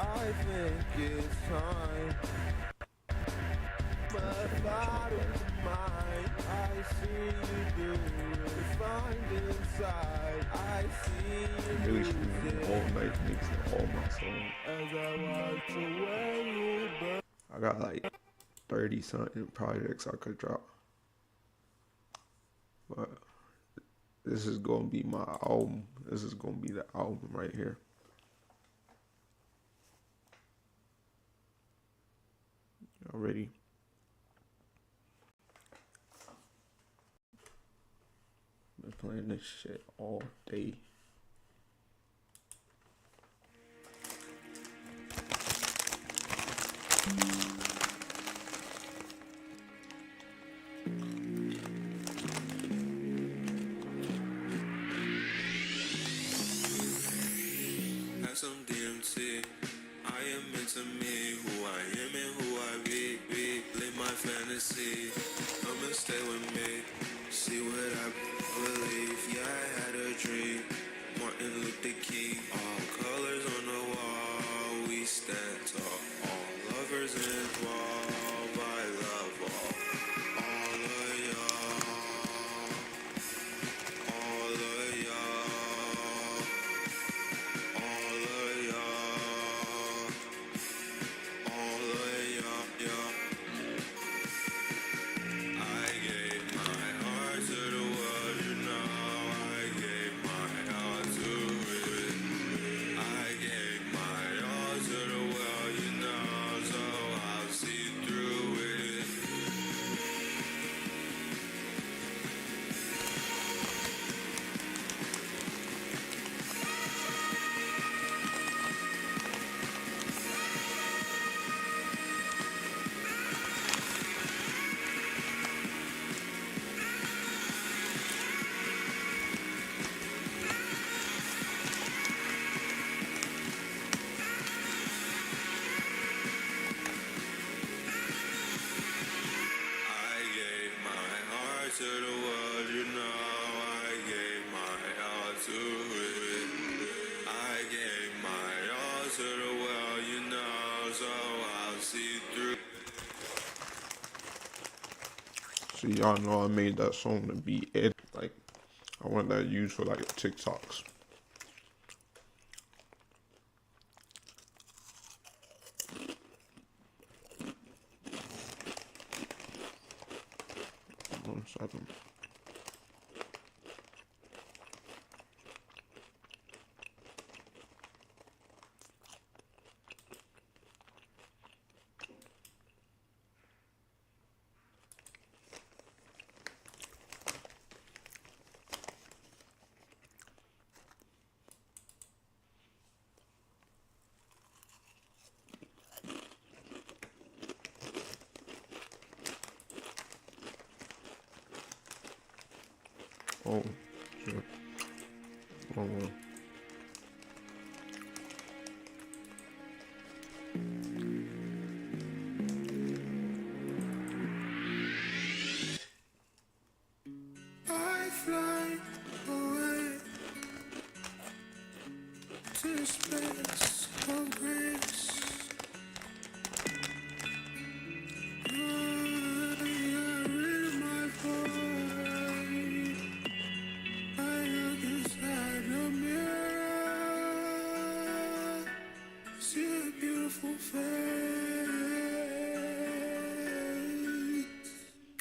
Speaker 1: I think it's time. My thought of mine, I see you do it. Find inside, I see you
Speaker 2: really
Speaker 1: lose
Speaker 2: streaming
Speaker 1: it.
Speaker 2: all night, mixing all my songs.
Speaker 1: As I watch the way you burn.
Speaker 2: I got like 30 something projects I could drop. But this is gonna be my album. This is gonna be the album right here. Y'all ready? Been playing this shit all day.
Speaker 1: Have some DMT. I am into me, who I am and who I be. Live my fantasy. Come and stay with me. See what I believe. Yeah, I had a dream. Martin Luther King. All colors on the wall. We stand tall. All lovers involved. I love all of y'all. All of y'all. All of y'all. All of y'all. I gave my heart to the world, you know. I gave my all to it. I gave my all to the world, you know. So I'll see through it. I gave my heart to the world, you know. I gave my all to it. I gave my all to the world, you know. So I'll see through.
Speaker 2: See, y'all know I made that song to be edited. Like, I want that used for like TikToks. One second. Oh, shit. Wrong one.
Speaker 1: I fly away to space of grace. Get rid of my void. I look inside the mirror, see a beautiful face.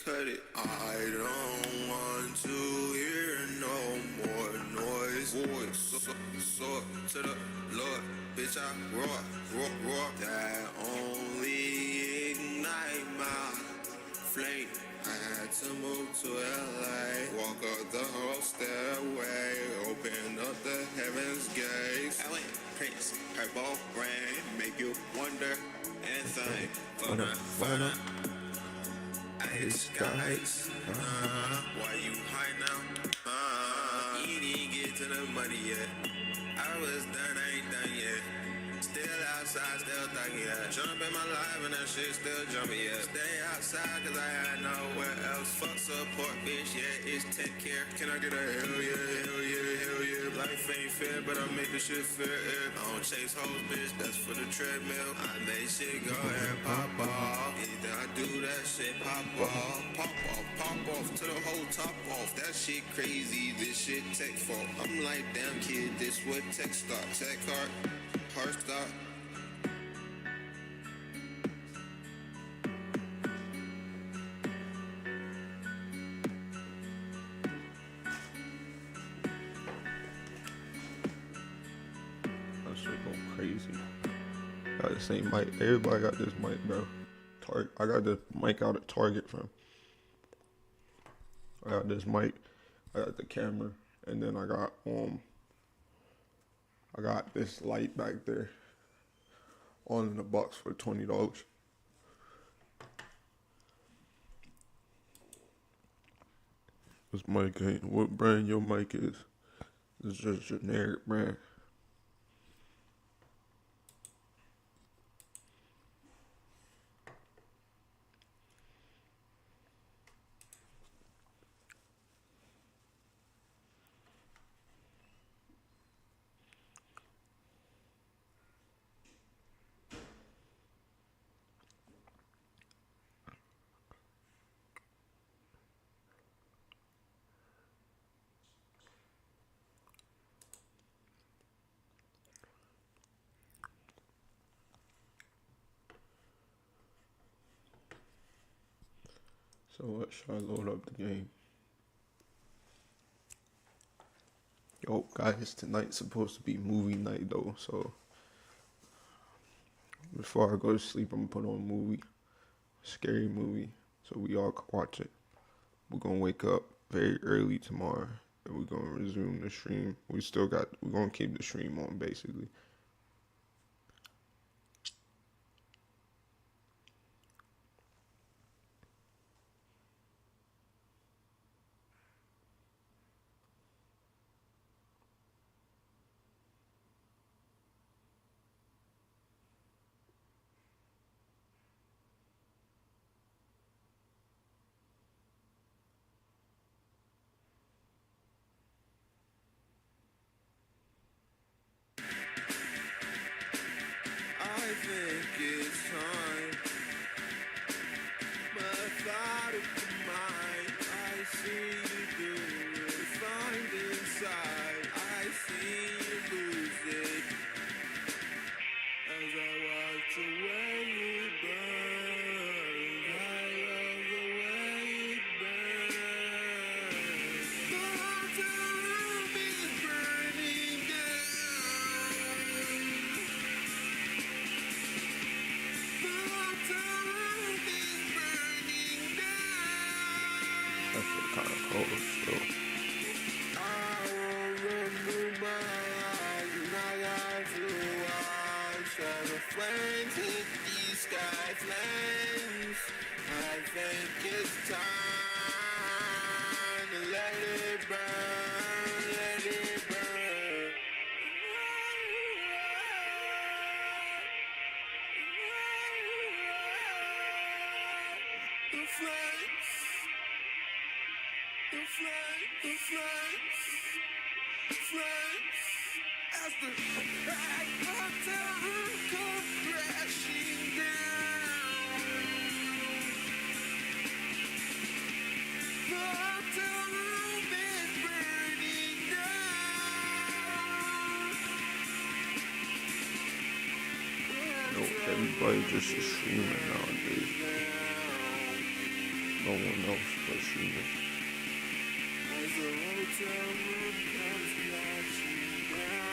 Speaker 1: Cut it. I don't want to hear no more noise. Voice, so to the Lord, bitch, I roar. That only ignite my flame. I had to move to LA, walk up the whole stairway, open up the heaven's gates. I went Prince, purple rain, make you wonder and think. Fun. I hit skies. Why you high now? You didn't get to the money yet. I was done, I ain't done yet. Still outside, still thugging, yeah. Jump in my life and that shit still jumping, yeah. Stay outside cause I had nowhere else. Fuck support, bitch, yeah, it's take care. Can I get a hell yeah? Life ain't fair, but I make the shit fair, yeah. I don't chase hoes, bitch, that's for the treadmill. I make shit go and pop off. Either I do that shit, pop off to the whole top off. That shit crazy, this shit tech fault. I'm like, damn kid, this what tech start. Tech hard stop.
Speaker 2: That shit go crazy. Got the same mic. Everybody got this mic, bro. I got this mic out at Target, fam. I got this mic. I got the camera, and then I got this light back there. All in the box for $20. This mic ain't what brand your mic is. It's just generic brand. So what should I load up the game? Yo, guys, tonight's supposed to be movie night though, so before I go to sleep, I'm gonna put on a movie, scary movie, so we all can watch it. We're gonna wake up very early tomorrow, and we're gonna resume the stream. We're gonna keep the stream on basically. That shit kind of cold still.
Speaker 1: I will remove my eyes and I got to watch as the flames hit these sky flames. I think it's time to let it burn, let it burn. The flames, the flames, the flames, flames. As the back hotel come crashing down, the hotel room is burning down.
Speaker 2: Everybody just is streaming nowadays. No one else but streaming.
Speaker 1: As the hotel room comes crashing down.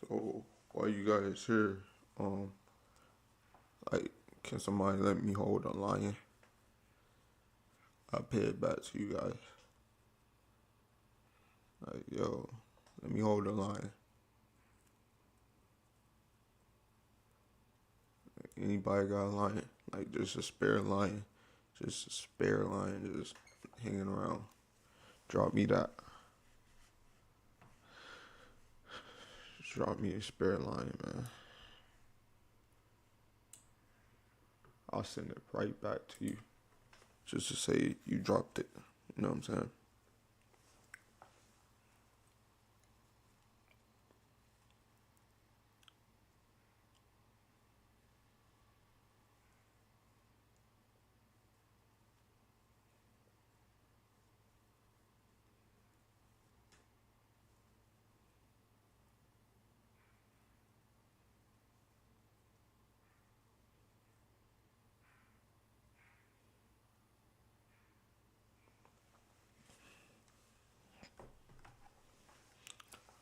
Speaker 2: So while you guys here, like, can somebody let me hold a lion? I'll pay it back to you guys. Like, yo, let me hold a lion. Anybody got a lion? Like, just a spare lion. Just a spare lion just hanging around. Drop me that. Just drop me a spare lion, man. I'll send it right back to you. Just to say you dropped it. You know what I'm saying?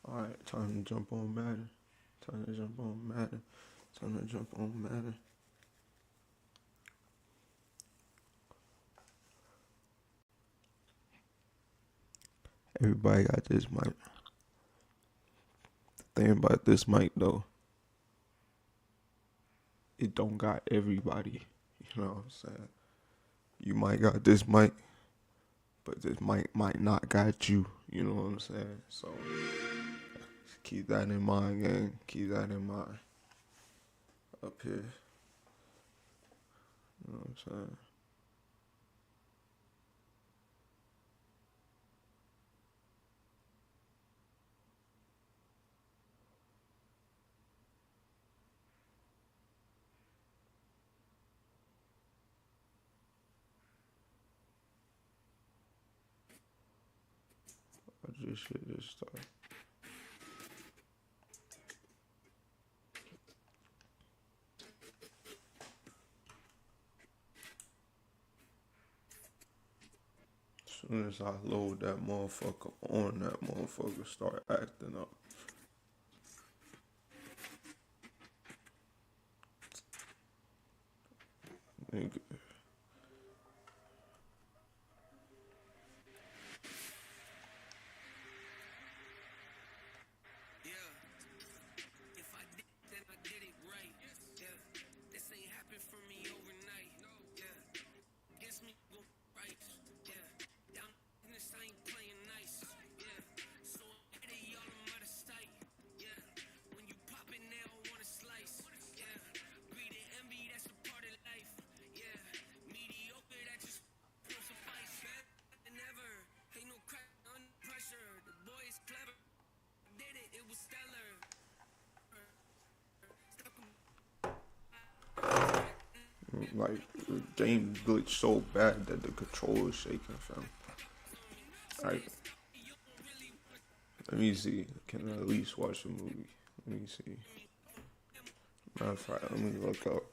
Speaker 2: Alright, time to jump on Madden. Time to jump on Madden. Time to jump on Madden. Everybody got this mic. The thing about this mic though, it don't got everybody. You know what I'm saying? You might got this mic, but this mic might not got you. You know what I'm saying? So keep that in mind, gang. Keep that in mind. Up here. You know what I'm saying? This shit just started. As soon as I load that motherfucker on, that motherfucker start acting up. Nigga. Like, the game glitched so bad that the controller is shaking, fam. Like, let me see. Can I at least watch the movie? Let me see. Matter of fact, let me look up.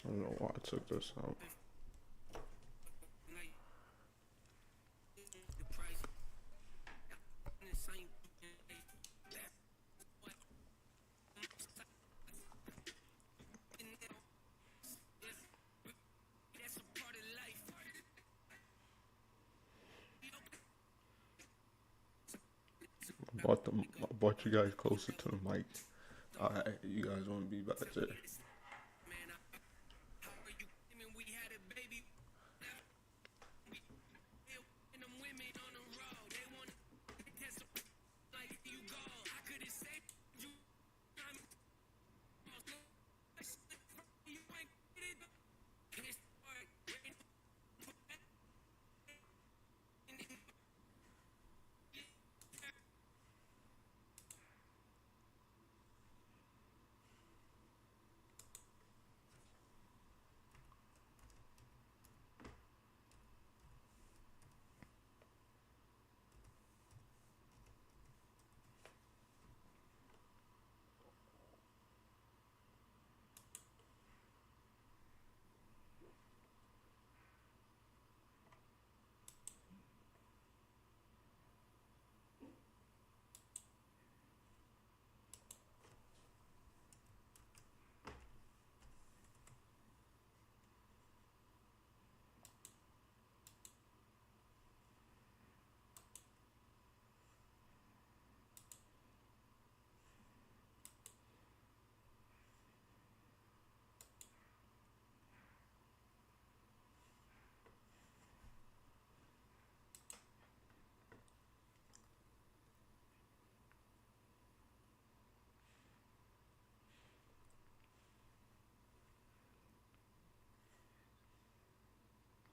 Speaker 2: don't know why I took this out. I brought you guys closer to the mic. Alright, you guys want to be back there.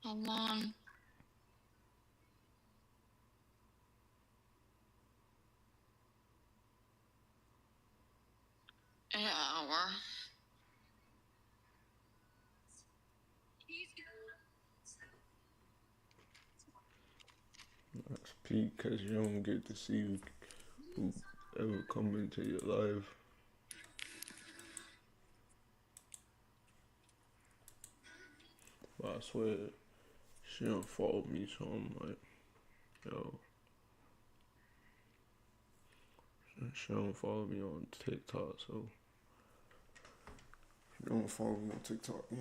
Speaker 3: How long? An hour.
Speaker 2: That's peak because you don't get to see who ever come into your life. But I swear, she don't follow me, so I'm like, yo. She don't follow me on TikTok, so if you don't follow me on TikTok, yeah.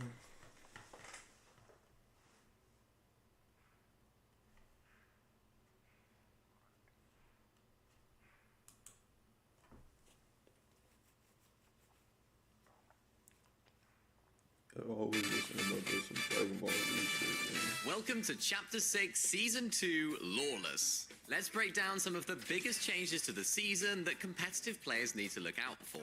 Speaker 2: Always listening about this some Dragon Ball Z shit.
Speaker 4: Welcome to Chapter 6, Season 2, Lawless. Let's break down some of the biggest changes to the season that competitive players need to look out for.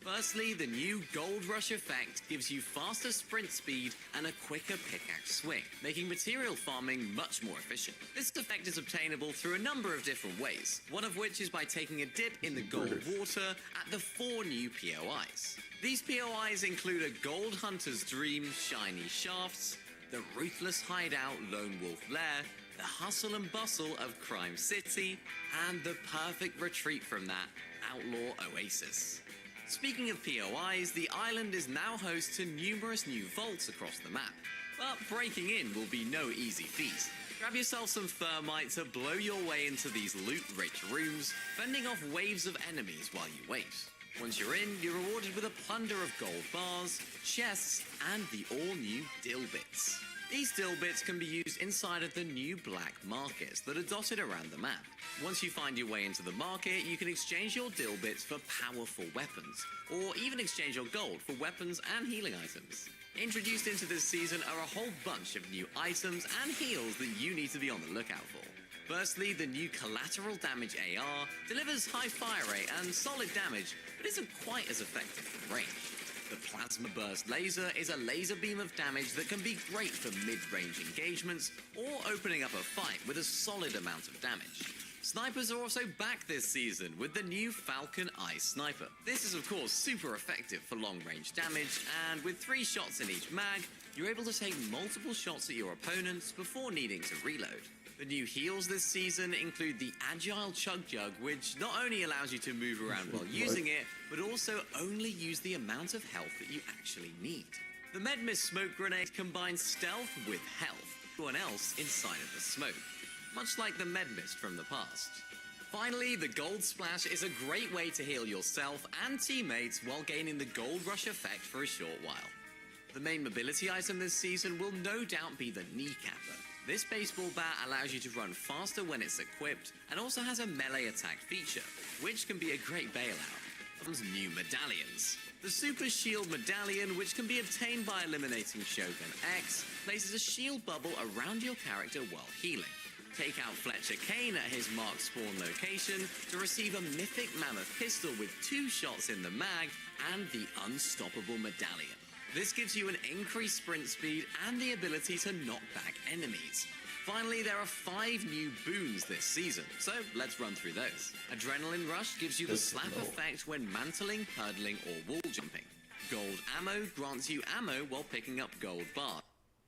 Speaker 4: Firstly, the new Gold Rush effect gives you faster sprint speed and a quicker pickaxe swing, making material farming much more efficient. This effect is obtainable through a number of different ways, one of which is by taking a dip in the gold water at the 4 new POIs. These POIs include a Gold Hunter's Dream Shiny Shafts, the Ruthless Hideout Lone Wolf Lair, the Hustle and Bustle of Crime City, and the perfect retreat from that, Outlaw Oasis. Speaking of POIs, the island is now host to numerous new vaults across the map, but breaking in will be no easy feat. Grab yourself some thermite to blow your way into these loot-rich rooms, fending off waves of enemies while you wait. Once you're in, you're rewarded with a plunder of gold bars, chests, and the all-new dill bits. These dill bits can be used inside of the new black markets that are dotted around the map. Once you find your way into the market, you can exchange your dill bits for powerful weapons, or even exchange your gold for weapons and healing items. Introduced into this season are a whole bunch of new items and heals that you need to be on the lookout for. Firstly, the new Collateral Damage AR delivers high fire rate and solid damage, but isn't quite as effective from range. The Plasma Burst Laser is a laser beam of damage that can be great for mid-range engagements or opening up a fight with a solid amount of damage. Snipers are also back this season with the new Falcon Eye Sniper. This is of course super effective for long-range damage, and with 3 shots in each mag, you're able to take multiple shots at your opponents before needing to reload. The new heals this season include the Agile Chug Jug, which not only allows you to move around while using it, but also only use the amount of health that you actually need. The Medmist smoke grenade combines stealth with health. Everyone else inside of the smoke, much like the Medmist from the past. Finally, the Gold Splash is a great way to heal yourself and teammates while gaining the Gold Rush effect for a short while. The main mobility item this season will no doubt be the Kneecapper. This baseball bat allows you to run faster when it's equipped and also has a melee attack feature, which can be a great bailout. Comes new medallions. The Super Shield Medallion, which can be obtained by eliminating Shogun X, places a shield bubble around your character while healing. Take out Fletcher Kane at his marked spawn location to receive a mythic mammoth pistol with 2 shots in the mag and the Unstoppable Medallion. This gives you an increased sprint speed and the ability to knock back enemies. Finally, there are 5 new boons this season, so let's run through those. Adrenaline Rush gives you the slap effect when mantling, hurdling, or wall jumping. Gold Ammo grants you ammo while picking up gold bars.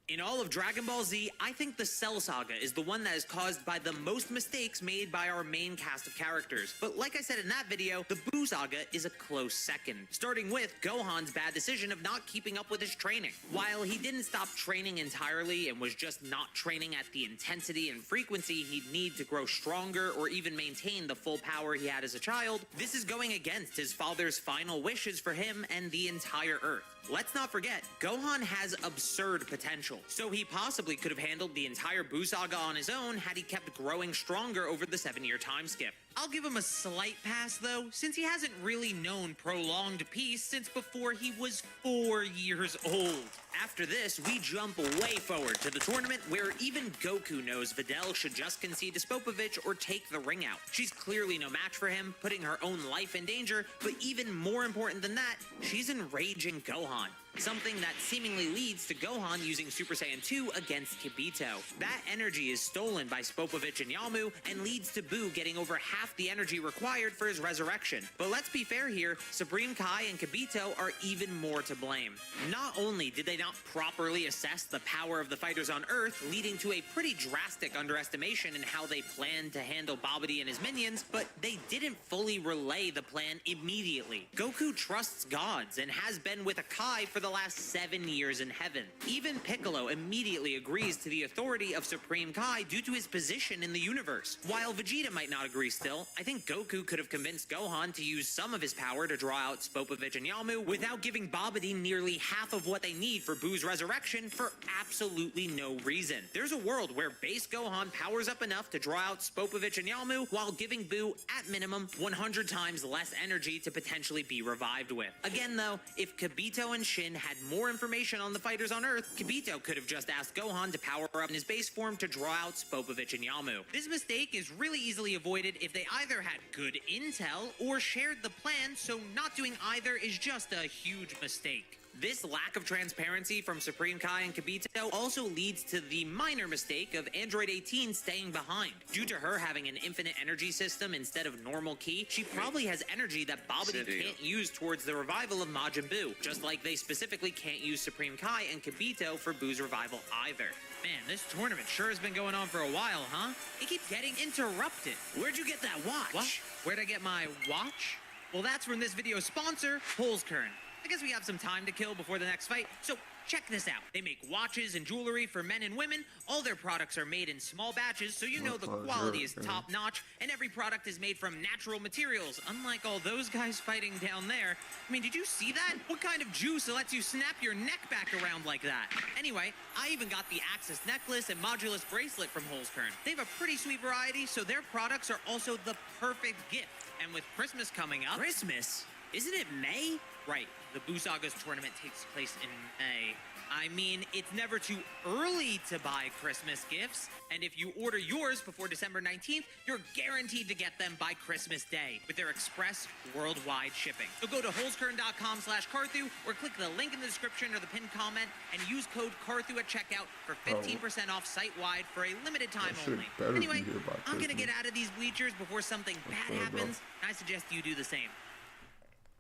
Speaker 5: In all of Dragon Ball Z, I think the Cell Saga is the one that is caused by the most mistakes made by our main cast of characters. But like I said in that video, the Buu Saga is a close second, starting with Gohan's bad decision of not keeping up with his training. While he didn't stop training entirely and was just not training at the intensity and frequency he'd need to grow stronger or even maintain the full power he had as a child, this is going against his father's final wishes for him and the entire Earth. Let's not forget, Gohan has absurd potential, so he possibly could have handled the entire Buu Saga on his own had he kept growing stronger over the 7-year time skip. I'll give him a slight pass though, since he hasn't really known prolonged peace since before he was 4 years old. After this, we jump way forward to the tournament where even Goku knows Videl should just concede to Spopovich or take the ring out. She's clearly no match for him, putting her own life in danger, but even more important than that, she's enraging Gohan. Something that seemingly leads to Gohan using Super Saiyan 2 against Kibito. That energy is stolen by Spopovich and Yamu and leads to Buu getting over half the energy required for his resurrection. But let's be fair here, Supreme Kai and Kibito are even more to blame. Not only did they not properly assess the power of the fighters on Earth, leading to a pretty drastic underestimation in how they planned to handle Babidi and his minions, but they didn't fully relay the plan immediately. Goku trusts gods and has been with a Kai for the last 7 years in heaven. Even Piccolo immediately agrees to the authority of Supreme Kai due to his position in the universe. While Vegeta might not agree still, I think Goku could have convinced Gohan to use some of his power to draw out Spopovich and Yamu without giving Babidi nearly half of what they need for Buu's resurrection for absolutely no reason. There's a world where base Gohan powers up enough to draw out Spopovich and Yamu while giving Buu, at minimum, 100 times less energy to potentially be revived with. Again though, if Kibito and Shin had more information on the fighters on Earth, Kibito could have just asked Gohan to power up in his base form to draw out Spopovich and Yamu. This mistake is really easily avoided if they either had good intel or shared the plan, so not doing either is just a huge mistake. This lack of transparency from Supreme Kai and Kibito also leads to the minor mistake of Android 18 staying behind. Due to her having an infinite energy system instead of normal ki, she probably has energy that Babidi can't use towards the revival of Majin Buu, just like they specifically can't use Supreme Kai and Kibito for Buu's revival either. Man, this tournament sure has been going on for a while, huh? It keeps getting interrupted. Where'd you get that watch? What? Where'd I get my watch? Well, that's from this video's sponsor, Holzkern. I guess we have some time to kill before the next fight, so check this out. They make watches and jewelry for men and women. All their products are made in small batches, so you know the quality is top-notch, and every product is made from natural materials, unlike all those guys fighting down there. I mean, did you see that? What kind of juice lets you snap your neck back around like that? Anyway, I even got the Axis necklace and Modulus bracelet from Holzkern. They have a pretty sweet variety, so their products are also the perfect gift. And with Christmas coming up... Christmas? Isn't it May? Right, the Buu Saga's tournament takes place in May. I mean, it's never too early to buy Christmas gifts, and if you order yours before December 19th, you're guaranteed to get them by Christmas Day with their express worldwide shipping. So go to holzkern.com/Carthu or click the link in the description or the pinned comment and use code Carthu at checkout for 15% off site-wide for a limited time only. Anyway, I'm gonna get out of these bleachers before something bad happens, and I suggest you do the same.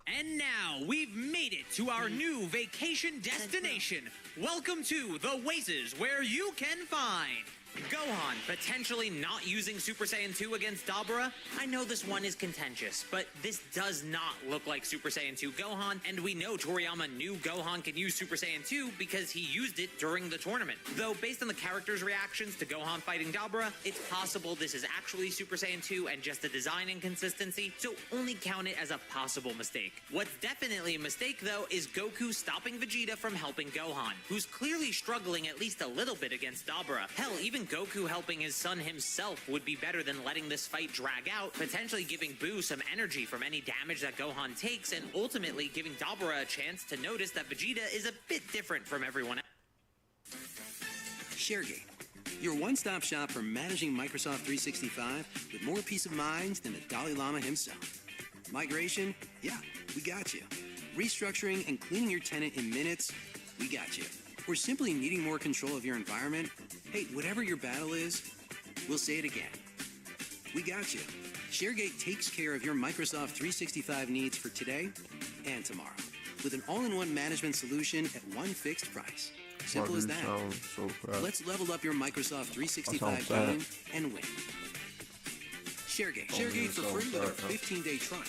Speaker 5: And now, we've made it to our new vacation destination. Welcome to the Oasis, where you can find Gohan potentially not using Super Saiyan 2 against Dabura? I know this one is contentious, but this does not look like Super Saiyan 2 Gohan, and we know Toriyama knew Gohan can use Super Saiyan 2 because he used it during the tournament. Though based on the characters' reactions to Gohan fighting Dabura, it's possible this is actually Super Saiyan 2 and just a design inconsistency, so only count it as a possible mistake. What's definitely a mistake though is Goku stopping Vegeta from helping Gohan, who's clearly struggling at least a little bit against Dabura. Hell, even Goku helping his son himself would be better than letting this fight drag out, potentially giving Buu some energy from any damage that Gohan takes, and ultimately giving Dabura a chance to notice that Vegeta is a bit different from everyone else.
Speaker 6: ShareGate, your one-stop shop for managing Microsoft 365 with more peace of mind than the Dalai Lama himself. Migration? Yeah, we got you. Restructuring and cleaning your tenant in minutes? We got you. Or simply needing more control of your environment? Hey, whatever your battle is, we'll say it again. We got you. ShareGate takes care of your Microsoft 365 needs for today and tomorrow with an all-in-one management solution at one fixed price. Simple as that.
Speaker 2: So
Speaker 6: Let's level up your Microsoft 365 game and win. ShareGate. ShareGate for free with our 15-day trial.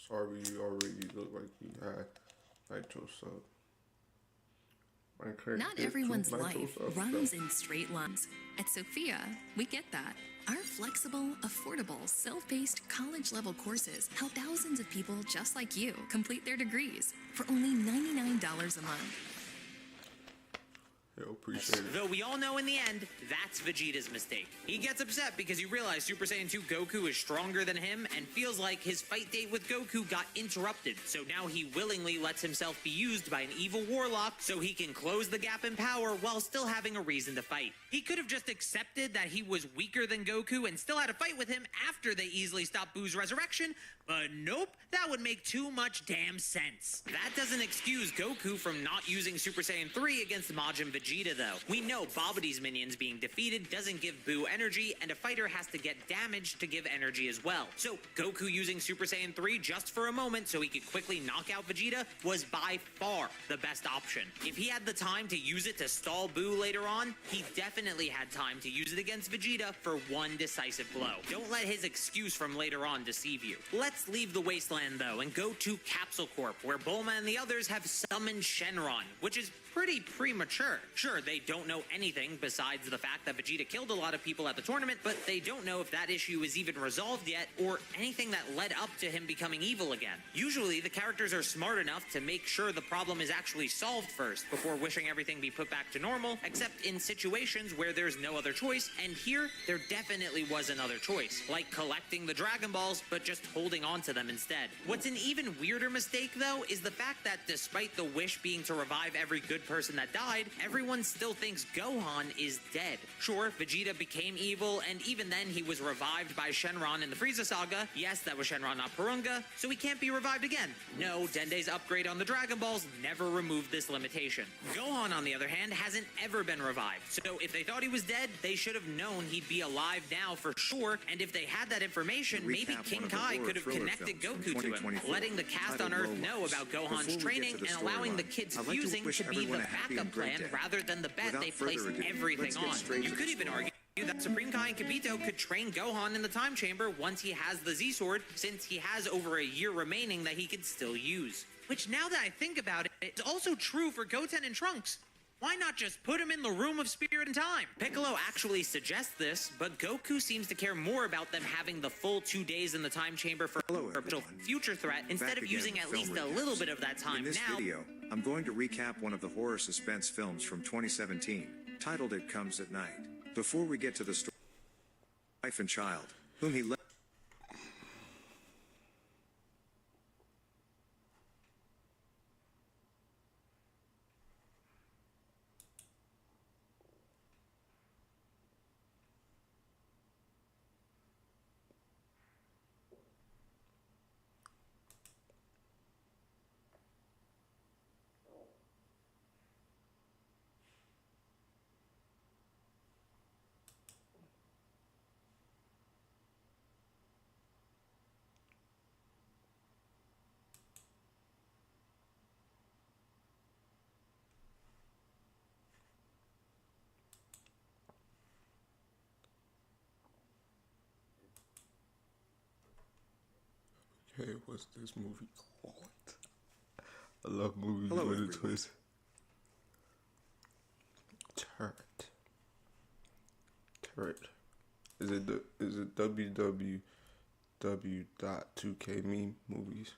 Speaker 2: sorry, you already look like you had nitro sub.
Speaker 7: Not everyone's life runs in straight lines. At Sophia, we get that. Our flexible, affordable, self-paced college-level courses help thousands of people just like you complete their degrees for only $99 a month.
Speaker 2: Yo, appreciate it.
Speaker 5: Though we all know in the end, that's Vegeta's mistake. He gets upset because you realize Super Saiyan 2 Goku is stronger than him and feels like his fight date with Goku got interrupted. So now he willingly lets himself be used by an evil warlock so he can close the gap in power while still having a reason to fight. He could have just accepted that he was weaker than Goku and still had a fight with him after they easily stopped Buu's resurrection, but nope, that would make too much damn sense. That doesn't excuse Goku from not using Super Saiyan 3 against Majin Vegeta though. We know Babidi's minions being defeated doesn't give Buu energy, and a fighter has to get damaged to give energy as well. So Goku using Super Saiyan 3 just for a moment so he could quickly knock out Vegeta was by far the best option. If he had the time to use it to stall Buu later on, he definitely had time to use it against Vegeta for one decisive blow. Don't let his excuse from later on deceive you. Let's leave the wasteland though and go to Capsule Corp, where Bulma and the others have summoned Shenron, which is pretty premature. Sure, they don't know anything besides the fact that Vegeta killed a lot of people at the tournament, but they don't know if that issue is even resolved yet or anything that led up to him becoming evil again. Usually, the characters are smart enough to make sure the problem is actually solved first before wishing everything be put back to normal, except in situations where there's no other choice, and here, there definitely was another choice, like collecting the Dragon Balls, but just holding on to them instead. What's an even weirder mistake, though, is the fact that despite the wish being to revive every good person that died, everyone still thinks Gohan is dead. Sure, Vegeta became evil, and even then he was revived by Shenron in the Frieza saga. Yes, that was Shenron, not Porunga, so he can't be revived again. No, Dende's upgrade on the Dragon Balls never removed this limitation. Gohan, on the other hand, hasn't ever been revived, so if they thought he was dead, they should have known he'd be alive now for sure, and if they had that information, maybe King Kai could have connected Goku to him, letting the cast on Earth know about Gohan's training and allowing the kids fusing to be the backup plan rather than the bet they placed everything on. You could even argue that Supreme Kai and Kibito could train Gohan in the time chamber once he has the Z-Sword, since he has over a year remaining that he could still use. Which, now that I think about it, is also true for Goten and Trunks. Why not just put him in the Room of Spirit and Time? Piccolo actually suggests this, but Goku seems to care more about them having the full 2 days in the time chamber for a future threat instead of using at least a little bit of that time now.
Speaker 8: In this video, I'm going to recap one of the horror suspense films from 2017, titled It Comes at Night. Before we get to the story, wife and child, whom he left.
Speaker 2: Hey, what's this movie called? I love movies
Speaker 8: Hello,
Speaker 2: with a
Speaker 8: everyone.
Speaker 2: twist. Turret. Is it www.2K meme movies?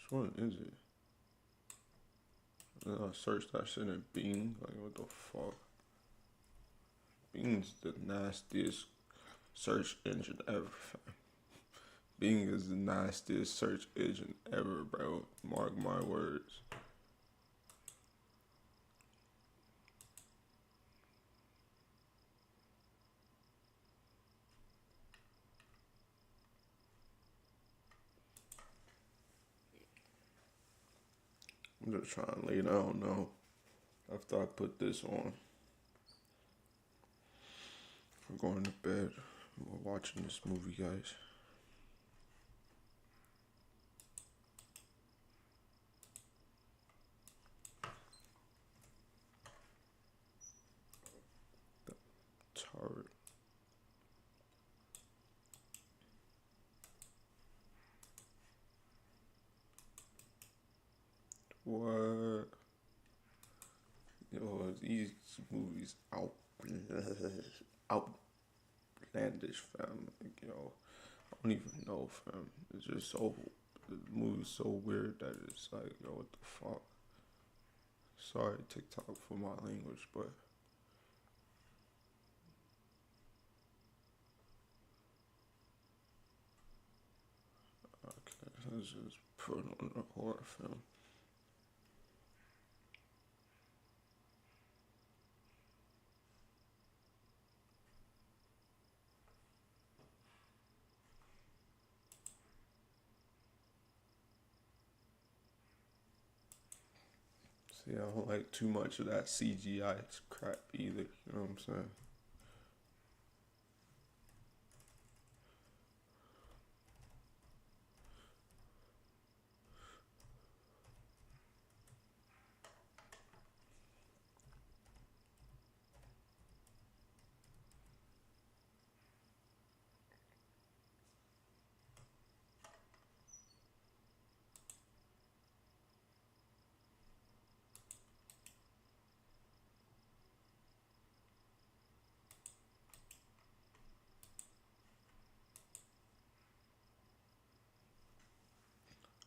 Speaker 2: Which one is it? And then I searched that shit in Bing. Like, what the fuck? Bing's the nastiest search engine ever, fam. Bing is the nastiest search engine ever, bro. Mark my words. I'm just trying to lay down now. After I put this on, we're going to bed. We're watching this movie, guys. Turret. What? Yo, these movies outlandish, fam. Like, yo, I don't even know, fam. It's just so, the movie's so weird that it's like, yo, what the fuck? Sorry, TikTok, for my language, but okay, let's just put on a horror film. See, I don't like too much of that CGI crap either. You know what I'm saying?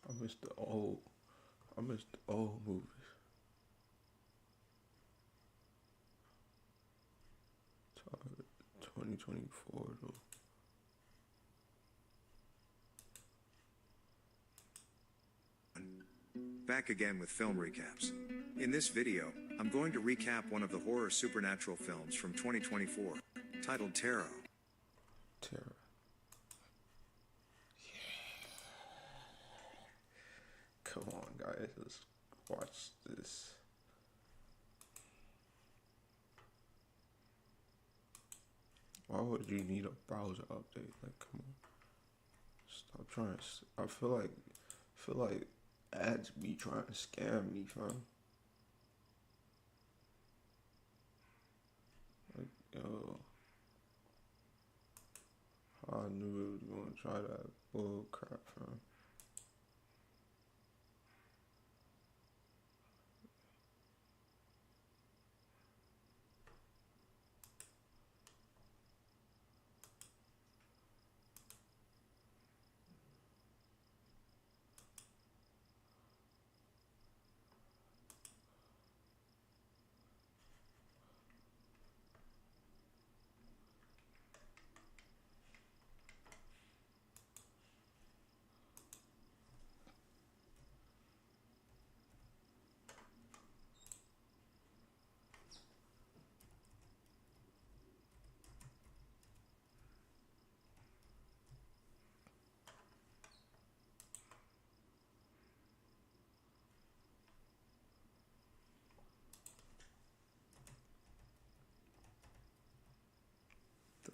Speaker 2: I miss the old movies. Tired 2024 though.
Speaker 8: Back again with film recaps. In this video, I'm going to recap one of the horror supernatural films from 2024, titled Tarot.
Speaker 2: Terror. Come on, guys, let's watch this. Why would you need a browser update? Like, come on, stop trying. I feel like ads be trying to scam me, fam. Like, yo, I knew it was gonna try that bull crap, fam.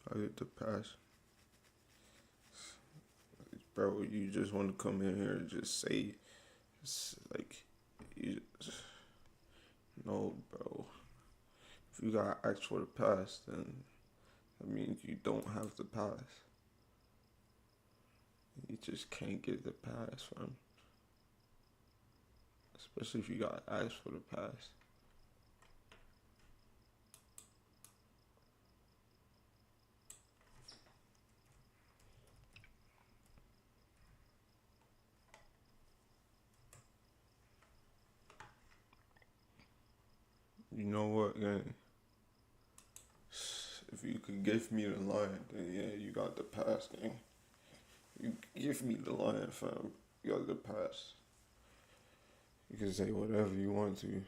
Speaker 2: I get the pass. Bro, you just want to come in here and just say, like, you just, no, bro. If you gotta ask for the pass, then that means you don't have the pass. You just can't get the pass, fam. Especially if you gotta ask for the pass. You know what, gang? If you could give me the line, then yeah, you got the pass, gang. You give me the line, fam. You got the pass. You can say whatever you want to.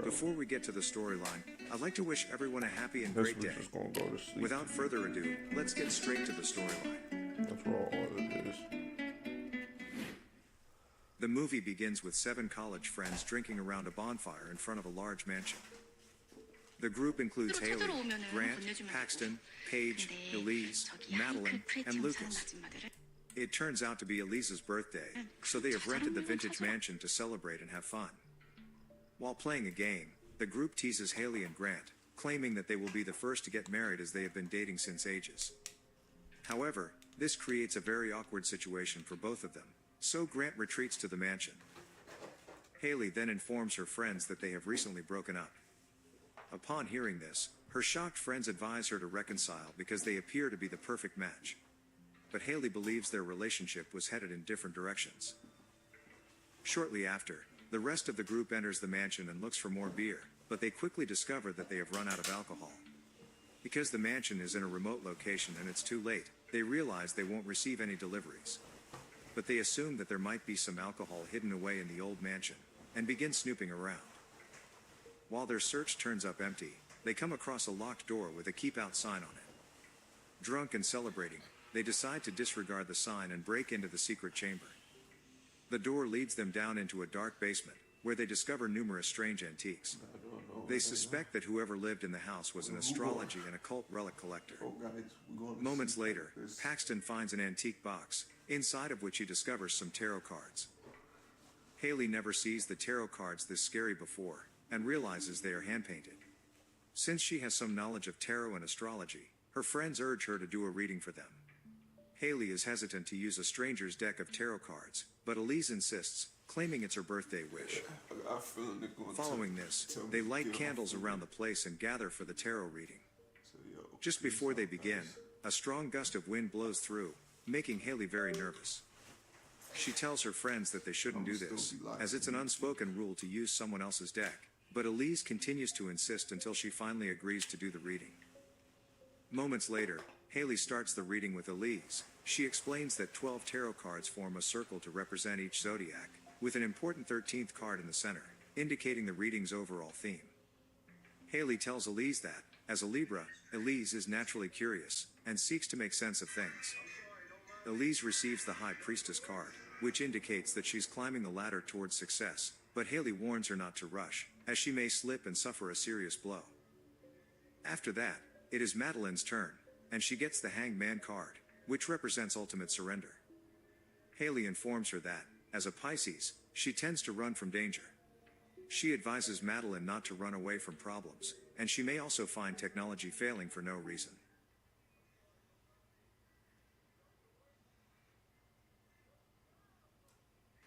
Speaker 8: Before we get to the storyline, I'd like to wish everyone a happy and
Speaker 2: Guess
Speaker 8: great
Speaker 2: we're
Speaker 8: day.
Speaker 2: just gonna go to sleep.
Speaker 8: Without further ado, let's get straight to the storyline.
Speaker 2: That's all it is.
Speaker 8: The movie begins with 7 college friends drinking around a bonfire in front of a large mansion. The group includes Haley, Grant, Paxton, Paige, Elise, Madeline, and Lucas. It turns out to be Elise's birthday, so they have rented the vintage mansion to celebrate and have fun. While playing a game, the group teases Haley and Grant, claiming that they will be the first to get married as they have been dating since ages. However, this creates a very awkward situation for both of them, so Grant retreats to the mansion. Haley then informs her friends that they have recently broken up. Upon hearing this, her shocked friends advise her to reconcile because they appear to be the perfect match. But Haley believes their relationship was headed in different directions. Shortly after, the rest of the group enters the mansion and looks for more beer, but they quickly discover that they have run out of alcohol. Because the mansion is in a remote location and it's too late, they realize they won't receive any deliveries. But they assume that there might be some alcohol hidden away in the old mansion, and begin snooping around. While their search turns up empty, they come across a locked door with a keep out sign on it. Drunk and celebrating, they decide to disregard the sign and break into the secret chamber. The door leads them down into a dark basement, where they discover numerous strange antiques. They suspect that whoever lived in the house was an astrology and occult relic collector. Moments later, Paxton finds an antique box, inside of which he discovers some tarot cards. Haley never sees the tarot cards this scary before, and realizes they are hand-painted. Since she has some knowledge of tarot and astrology, her friends urge her to do a reading for them. Haley is hesitant to use a stranger's deck of tarot cards, but Elise insists, claiming it's her birthday wish. Following this, they light candles around the place and gather for the tarot reading. Just before they begin, a strong gust of wind blows through, making Haley very nervous. She tells her friends that they shouldn't do this, as it's an unspoken rule to use someone else's deck, but Elise continues to insist until she finally agrees to do the reading. Moments later, Haley starts the reading with Elise. She explains that 12 tarot cards form a circle to represent each zodiac, with an important 13th card in the center, indicating the reading's overall theme. Haley tells Elise that, as a Libra, Elise is naturally curious, and seeks to make sense of things. Elise receives the High Priestess card, which indicates that she's climbing the ladder towards success, but Haley warns her not to rush, as she may slip and suffer a serious blow. After that, it is Madeline's turn, and she gets the Hanged Man card, which represents ultimate surrender. Haley informs her that, as a Pisces, she tends to run from danger. She advises Madeline not to run away from problems, and she may also find technology failing for no reason.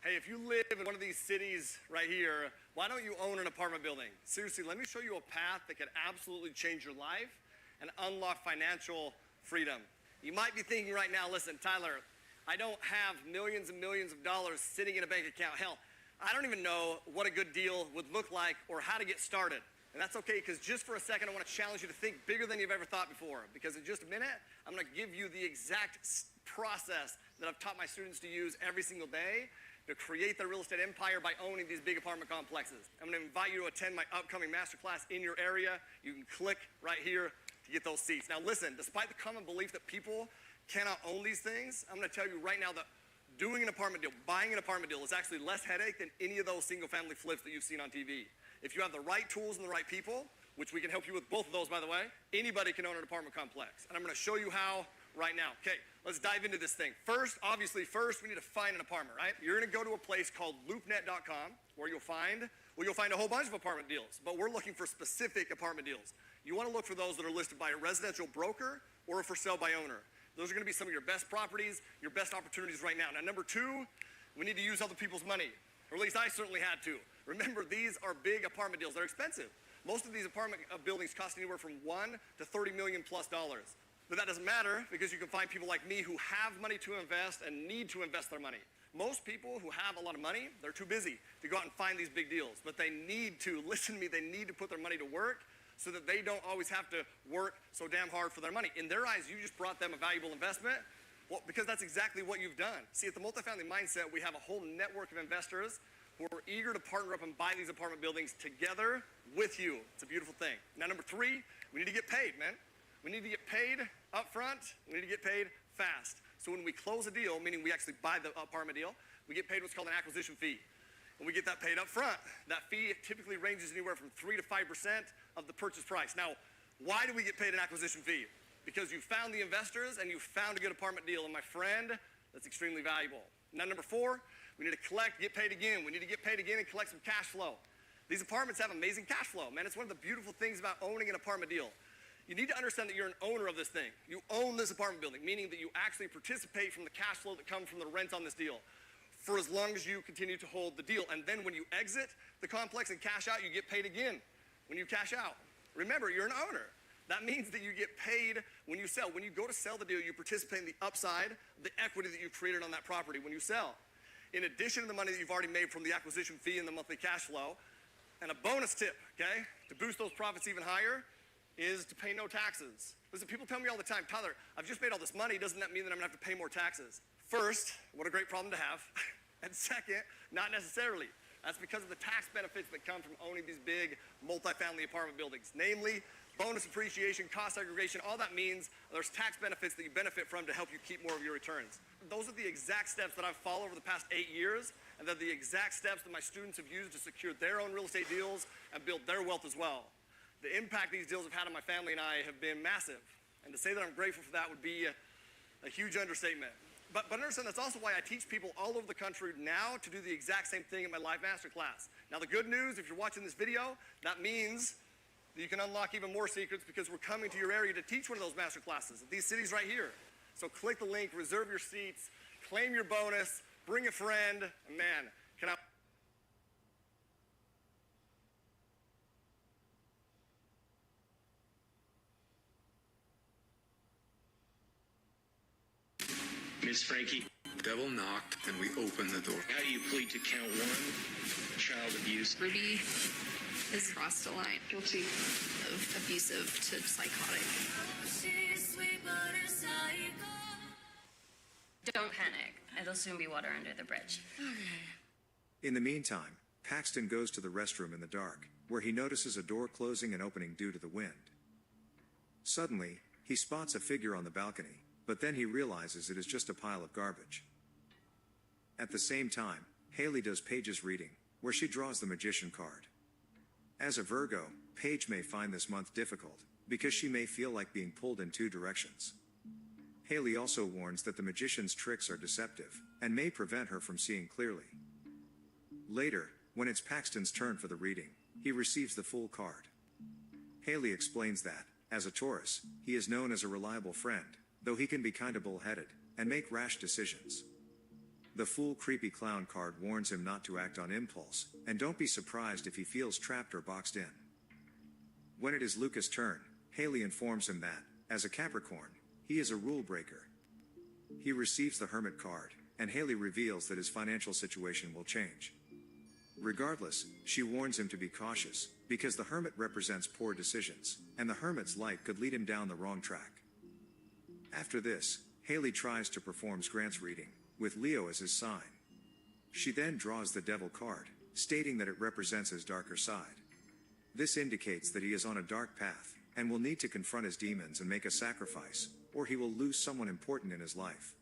Speaker 9: Hey, if you live in one of these cities right here, why don't you own an apartment building? Seriously, let me show you a path that could absolutely change your life and unlock financial freedom. You might be thinking right now, listen, Tyler, I don't have millions and millions of dollars sitting in a bank account. Hell, I don't even know what a good deal would look like or how to get started. And that's okay, because just for a second, I want to challenge you to think bigger than you've ever thought before. Because in just a minute, I'm going to give you the exact process that I've taught my students to use every single day to create their real estate empire by owning these big apartment complexes. I'm going to invite you to attend my upcoming masterclass in your area. You can click right here to get those seats. Now listen, despite the common belief that people cannot own these things, I'm going to tell you right now that doing an apartment deal, buying an apartment deal, is actually less headache than any of those single-family flips that you've seen on TV. If you have the right tools and the right people, which we can help you with both of those, by the way, anybody can own an apartment complex. And I'm going to show you how right now. Okay, let's dive into this thing. First, we need to find an apartment, right? You're going to go to a place called loopnet.com where you'll find a whole bunch of apartment deals, but we're looking for specific apartment deals. You want to look for those that are listed by a residential broker or a for sale by owner. Those are going to be some of your best properties, your best opportunities right now. Now, number two, we need to use other people's money, or at least I certainly had to. Remember, these are big apartment deals. They're expensive. Most of these apartment buildings cost anywhere from $1 to $30 million plus. But that doesn't matter, because you can find people like me who have money to invest and need to invest their money. Most people who have a lot of money, they're too busy to go out and find these big deals. But they need to, listen to me, they need to put their money to work so that they don't always have to work so damn hard for their money. In their eyes, you just brought them a valuable investment. Well, because that's exactly what you've done. See, at the Multifamily Mindset, we have a whole network of investors who are eager to partner up and buy these apartment buildings together with you. It's a beautiful thing. Now, number three, we need to get paid, man. We need to get paid up front. We need to get paid fast. So when we close a deal, meaning we actually buy the apartment deal, we get paid what's called an acquisition fee. And we get that paid up front. That fee typically ranges anywhere from 3 to 5% of the purchase price. Now, why do we get paid an acquisition fee? Because you found the investors and you found a good apartment deal. And my friend, that's extremely valuable. Now, number four, we need to get paid again. We need to get paid again and collect some cash flow. These apartments have amazing cash flow, man. It's one of the beautiful things about owning an apartment deal. You need to understand that you're an owner of this thing. You own this apartment building, meaning that you actually participate from the cash flow that comes from the rent on this deal for as long as you continue to hold the deal. And then when you exit the complex and cash out, you get paid again when you cash out. Remember, you're an owner. That means that you get paid when you sell. When you go to sell the deal, you participate in the upside, the equity that you've created on that property when you sell. In addition to the money that you've already made from the acquisition fee and the monthly cash flow, and a bonus tip, okay, to boost those profits even higher, is to pay no taxes. Listen, people tell me all the time, Tyler, I've just made all this money. Doesn't that mean that I'm gonna have to pay more taxes? First, what a great problem to have. And second, not necessarily. That's because of the tax benefits that come from owning these big multifamily apartment buildings. Namely, bonus appreciation, cost segregation, all that means there's tax benefits that you benefit from to help you keep more of your returns. Those are the exact steps that I've followed over the past 8 years, and they're the exact steps that my students have used to secure their own real estate deals and build their wealth as well. The impact these deals have had on my family and I have been massive. And to say that I'm grateful for that would be a huge understatement. But understand that's also why I teach people all over the country now to do the exact same thing in my live masterclass. Now the good news, if you're watching this video, that means that you can unlock even more secrets because we're coming to your area to teach one of those masterclasses at these cities right here. So click the link, reserve your seats, claim your bonus, bring a friend, and man, can I...
Speaker 10: Miss Frankie.
Speaker 11: Devil knocked and we opened the door.
Speaker 10: How do you plead to count one? Child abuse.
Speaker 7: Ruby has crossed a line. Guilty of abusive to psychotic.
Speaker 12: Don't panic. It'll soon be water under the bridge.
Speaker 8: In the meantime, Paxton goes to the restroom in the dark, where he notices a door closing and opening due to the wind. Suddenly, he spots a figure on the balcony, but then he realizes it is just a pile of garbage. At the same time, Haley does Paige's reading, where she draws the magician card. As a Virgo, Paige may find this month difficult, because she may feel like being pulled in two directions. Haley also warns that the magician's tricks are deceptive, and may prevent her from seeing clearly. Later, when it's Paxton's turn for the reading, he receives the Fool card. Haley explains that, as a Taurus, he is known as a reliable friend, though he can be kinda bullheaded, and make rash decisions. The Fool creepy clown card warns him not to act on impulse, and don't be surprised if he feels trapped or boxed in. When it is Lucas' turn, Haley informs him that, as a Capricorn, he is a rule breaker. He receives the Hermit card, and Haley reveals that his financial situation will change. Regardless, she warns him to be cautious, because the hermit represents poor decisions, and the hermit's light could lead him down the wrong track. After this, Haley tries to perform Grant's reading, with Leo as his sign. She then draws the devil card, stating that it represents his darker side. This indicates that he is on a dark path, and will need to confront his demons and make a sacrifice, or he will lose someone important in his life.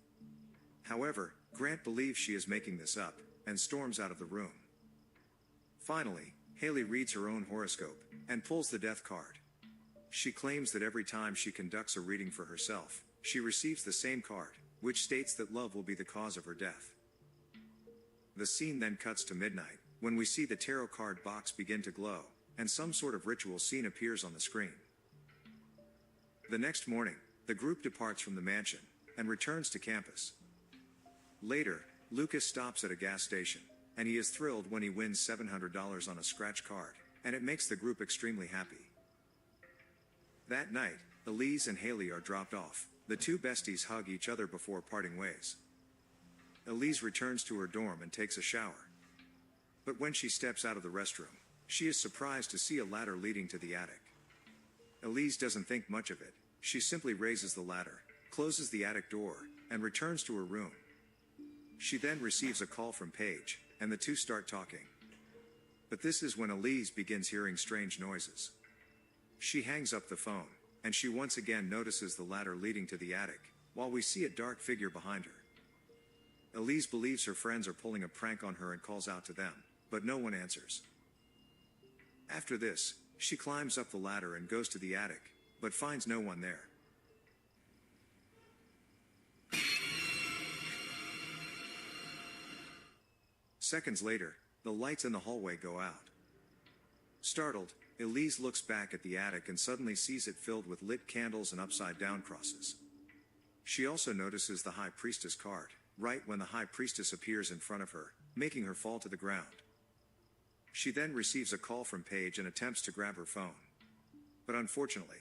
Speaker 8: However, Grant believes she is making this up, and storms out of the room. Finally, Haley reads her own horoscope, and pulls the death card. She claims that every time she conducts a reading for herself, she receives the same card, which states that love will be the cause of her death. The scene then cuts to midnight, when we see the tarot card box begin to glow, and some sort of ritual scene appears on the screen. The next morning, the group departs from the mansion, and returns to campus. Later, Lucas stops at a gas station, and he is thrilled when he wins $700 on a scratch card, and it makes the group extremely happy. That night, Elise and Haley are dropped off. The two besties hug each other before parting ways. Elise returns to her dorm and takes a shower. But when she steps out of the restroom, she is surprised to see a ladder leading to the attic. Elise doesn't think much of it. She simply raises the ladder, closes the attic door, and returns to her room. She then receives a call from Paige, and the two start talking. But this is when Elise begins hearing strange noises. She hangs up the phone, and she once again notices the ladder leading to the attic, while we see a dark figure behind her. Elise believes her friends are pulling a prank on her and calls out to them, but no one answers. After this, she climbs up the ladder and goes to the attic, but finds no one there. Seconds later, the lights in the hallway go out. Startled, Elise looks back at the attic and suddenly sees it filled with lit candles and upside-down crosses. She also notices the High Priestess card, right when the High Priestess appears in front of her, making her fall to the ground. She then receives a call from Paige and attempts to grab her phone. But unfortunately,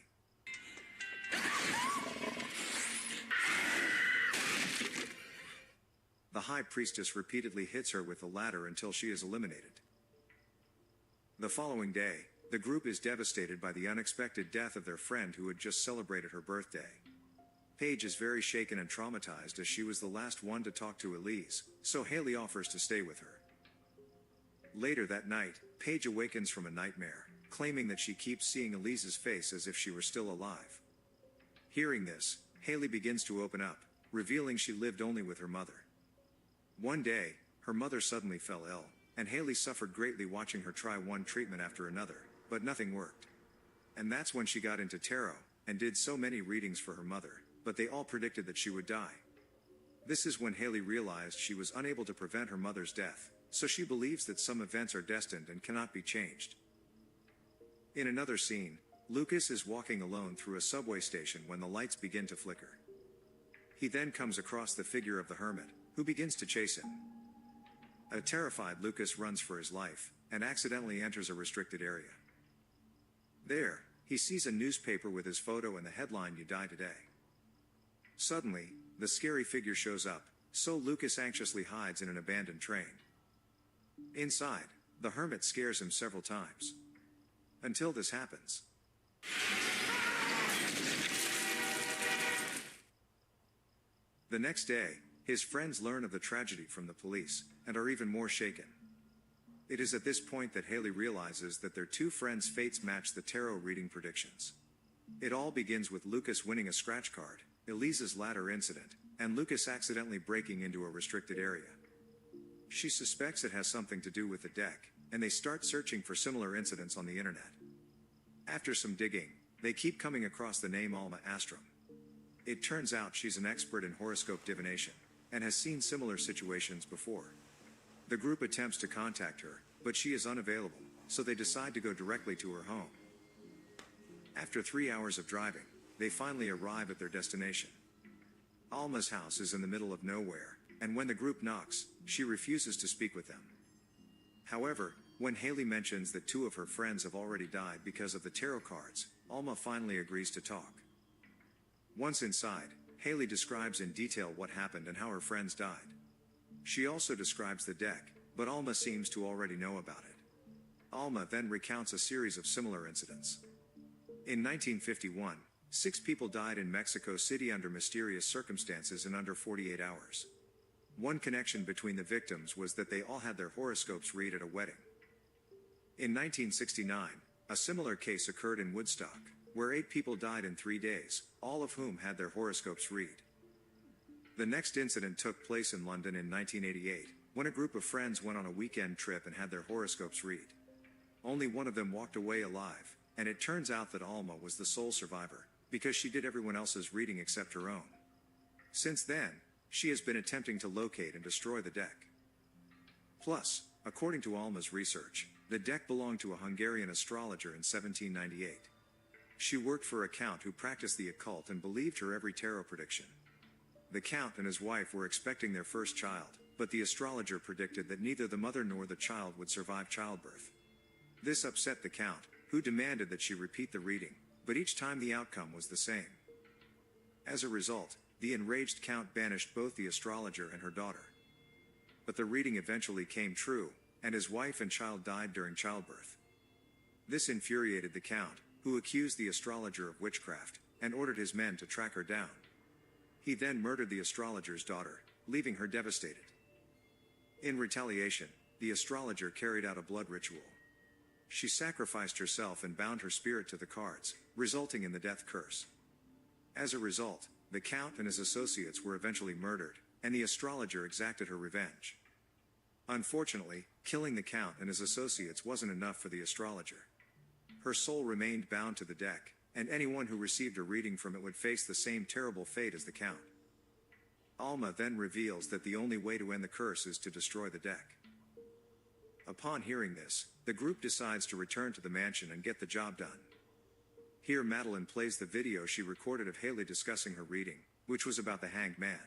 Speaker 8: the High Priestess repeatedly hits her with the ladder until she is eliminated. The following day, the group is devastated by the unexpected death of their friend who had just celebrated her birthday. Paige is very shaken and traumatized as she was the last one to talk to Elise, so Haley offers to stay with her. Later that night, Paige awakens from a nightmare, claiming that she keeps seeing Elise's face as if she were still alive. Hearing this, Haley begins to open up, revealing she lived only with her mother. One day, her mother suddenly fell ill, and Haley suffered greatly watching her try one treatment after another, but nothing worked. And that's when she got into tarot, and did so many readings for her mother, but they all predicted that she would die. This is when Haley realized she was unable to prevent her mother's death, so she believes that some events are destined and cannot be changed. In another scene, Lucas is walking alone through a subway station when the lights begin to flicker. He then comes across the figure of the hermit, who begins to chase him. A terrified Lucas runs for his life, and accidentally enters a restricted area. There, he sees a newspaper with his photo and the headline, "You Die Today." Suddenly, the scary figure shows up, so Lucas anxiously hides in an abandoned train. Inside, the hermit scares him several times. Until this happens. The next day, his friends learn of the tragedy from the police, and are even more shaken. It is at this point that Haley realizes that their two friends' fates match the tarot reading predictions. It all begins with Lucas winning a scratch card, Elise's ladder incident, and Lucas accidentally breaking into a restricted area. She suspects it has something to do with the deck, and they start searching for similar incidents on the internet. After some digging, they keep coming across the name Alma Astrum. It turns out she's an expert in horoscope divination, and has seen similar situations before. The group attempts to contact her, but she is unavailable, so they decide to go directly to her home. After 3 hours of driving, they finally arrive at their destination. Alma's house is in the middle of nowhere, and when the group knocks, she refuses to speak with them. However, when Haley mentions that 2 of her friends have already died because of the tarot cards, Alma finally agrees to talk. Once inside, Haley describes in detail what happened and how her friends died. She also describes the deck, but Alma seems to already know about it. Alma then recounts a series of similar incidents. In 1951, 6 people died in Mexico City under mysterious circumstances in under 48 hours. One connection between the victims was that they all had their horoscopes read at a wedding. In 1969, a similar case occurred in Woodstock, where 8 people died in 3 days, all of whom had their horoscopes read. The next incident took place in London in 1988, when a group of friends went on a weekend trip and had their horoscopes read. Only one of them walked away alive, and it turns out that Alma was the sole survivor, because she did everyone else's reading except her own. Since then, she has been attempting to locate and destroy the deck. Plus, according to Alma's research, the deck belonged to a Hungarian astrologer in 1798. She worked for a count who practiced the occult and believed her every tarot prediction. The count and his wife were expecting their first child, but the astrologer predicted that neither the mother nor the child would survive childbirth. This upset the count, who demanded that she repeat the reading, but each time the outcome was the same. As a result, the enraged count banished both the astrologer and her daughter. But the reading eventually came true, and his wife and child died during childbirth. This infuriated the count, who accused the astrologer of witchcraft, and ordered his men to track her down. He then murdered the astrologer's daughter, leaving her devastated. In retaliation, the astrologer carried out a blood ritual. She sacrificed herself and bound her spirit to the cards, resulting in the death curse. As a result, the count and his associates were eventually murdered, and the astrologer exacted her revenge. Unfortunately, killing the count and his associates wasn't enough for the astrologer. Her soul remained bound to the deck, and anyone who received a reading from it would face the same terrible fate as the count. Alma then reveals that the only way to end the curse is to destroy the deck. Upon hearing this, the group decides to return to the mansion and get the job done. Here Madeline plays the video she recorded of Haley discussing her reading, which was about the hanged man.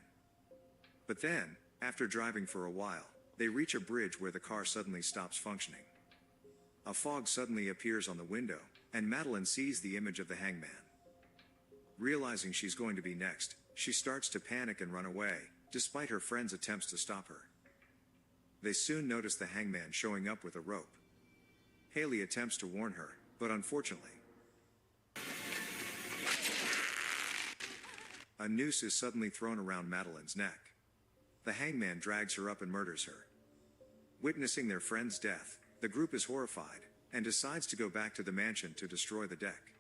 Speaker 8: But then, after driving for a while, they reach a bridge where the car suddenly stops functioning. A fog suddenly appears on the window, and Madeline sees the image of the hangman. Realizing she's going to be next, she starts to panic and run away, despite her friends' attempts to stop her. They soon notice the hangman showing up with a rope. Haley attempts to warn her, but unfortunately, a noose is suddenly thrown around Madeline's neck. The hangman drags her up and murders her. Witnessing their friend's death, the group is horrified, and decides to go back to the mansion to destroy the deck.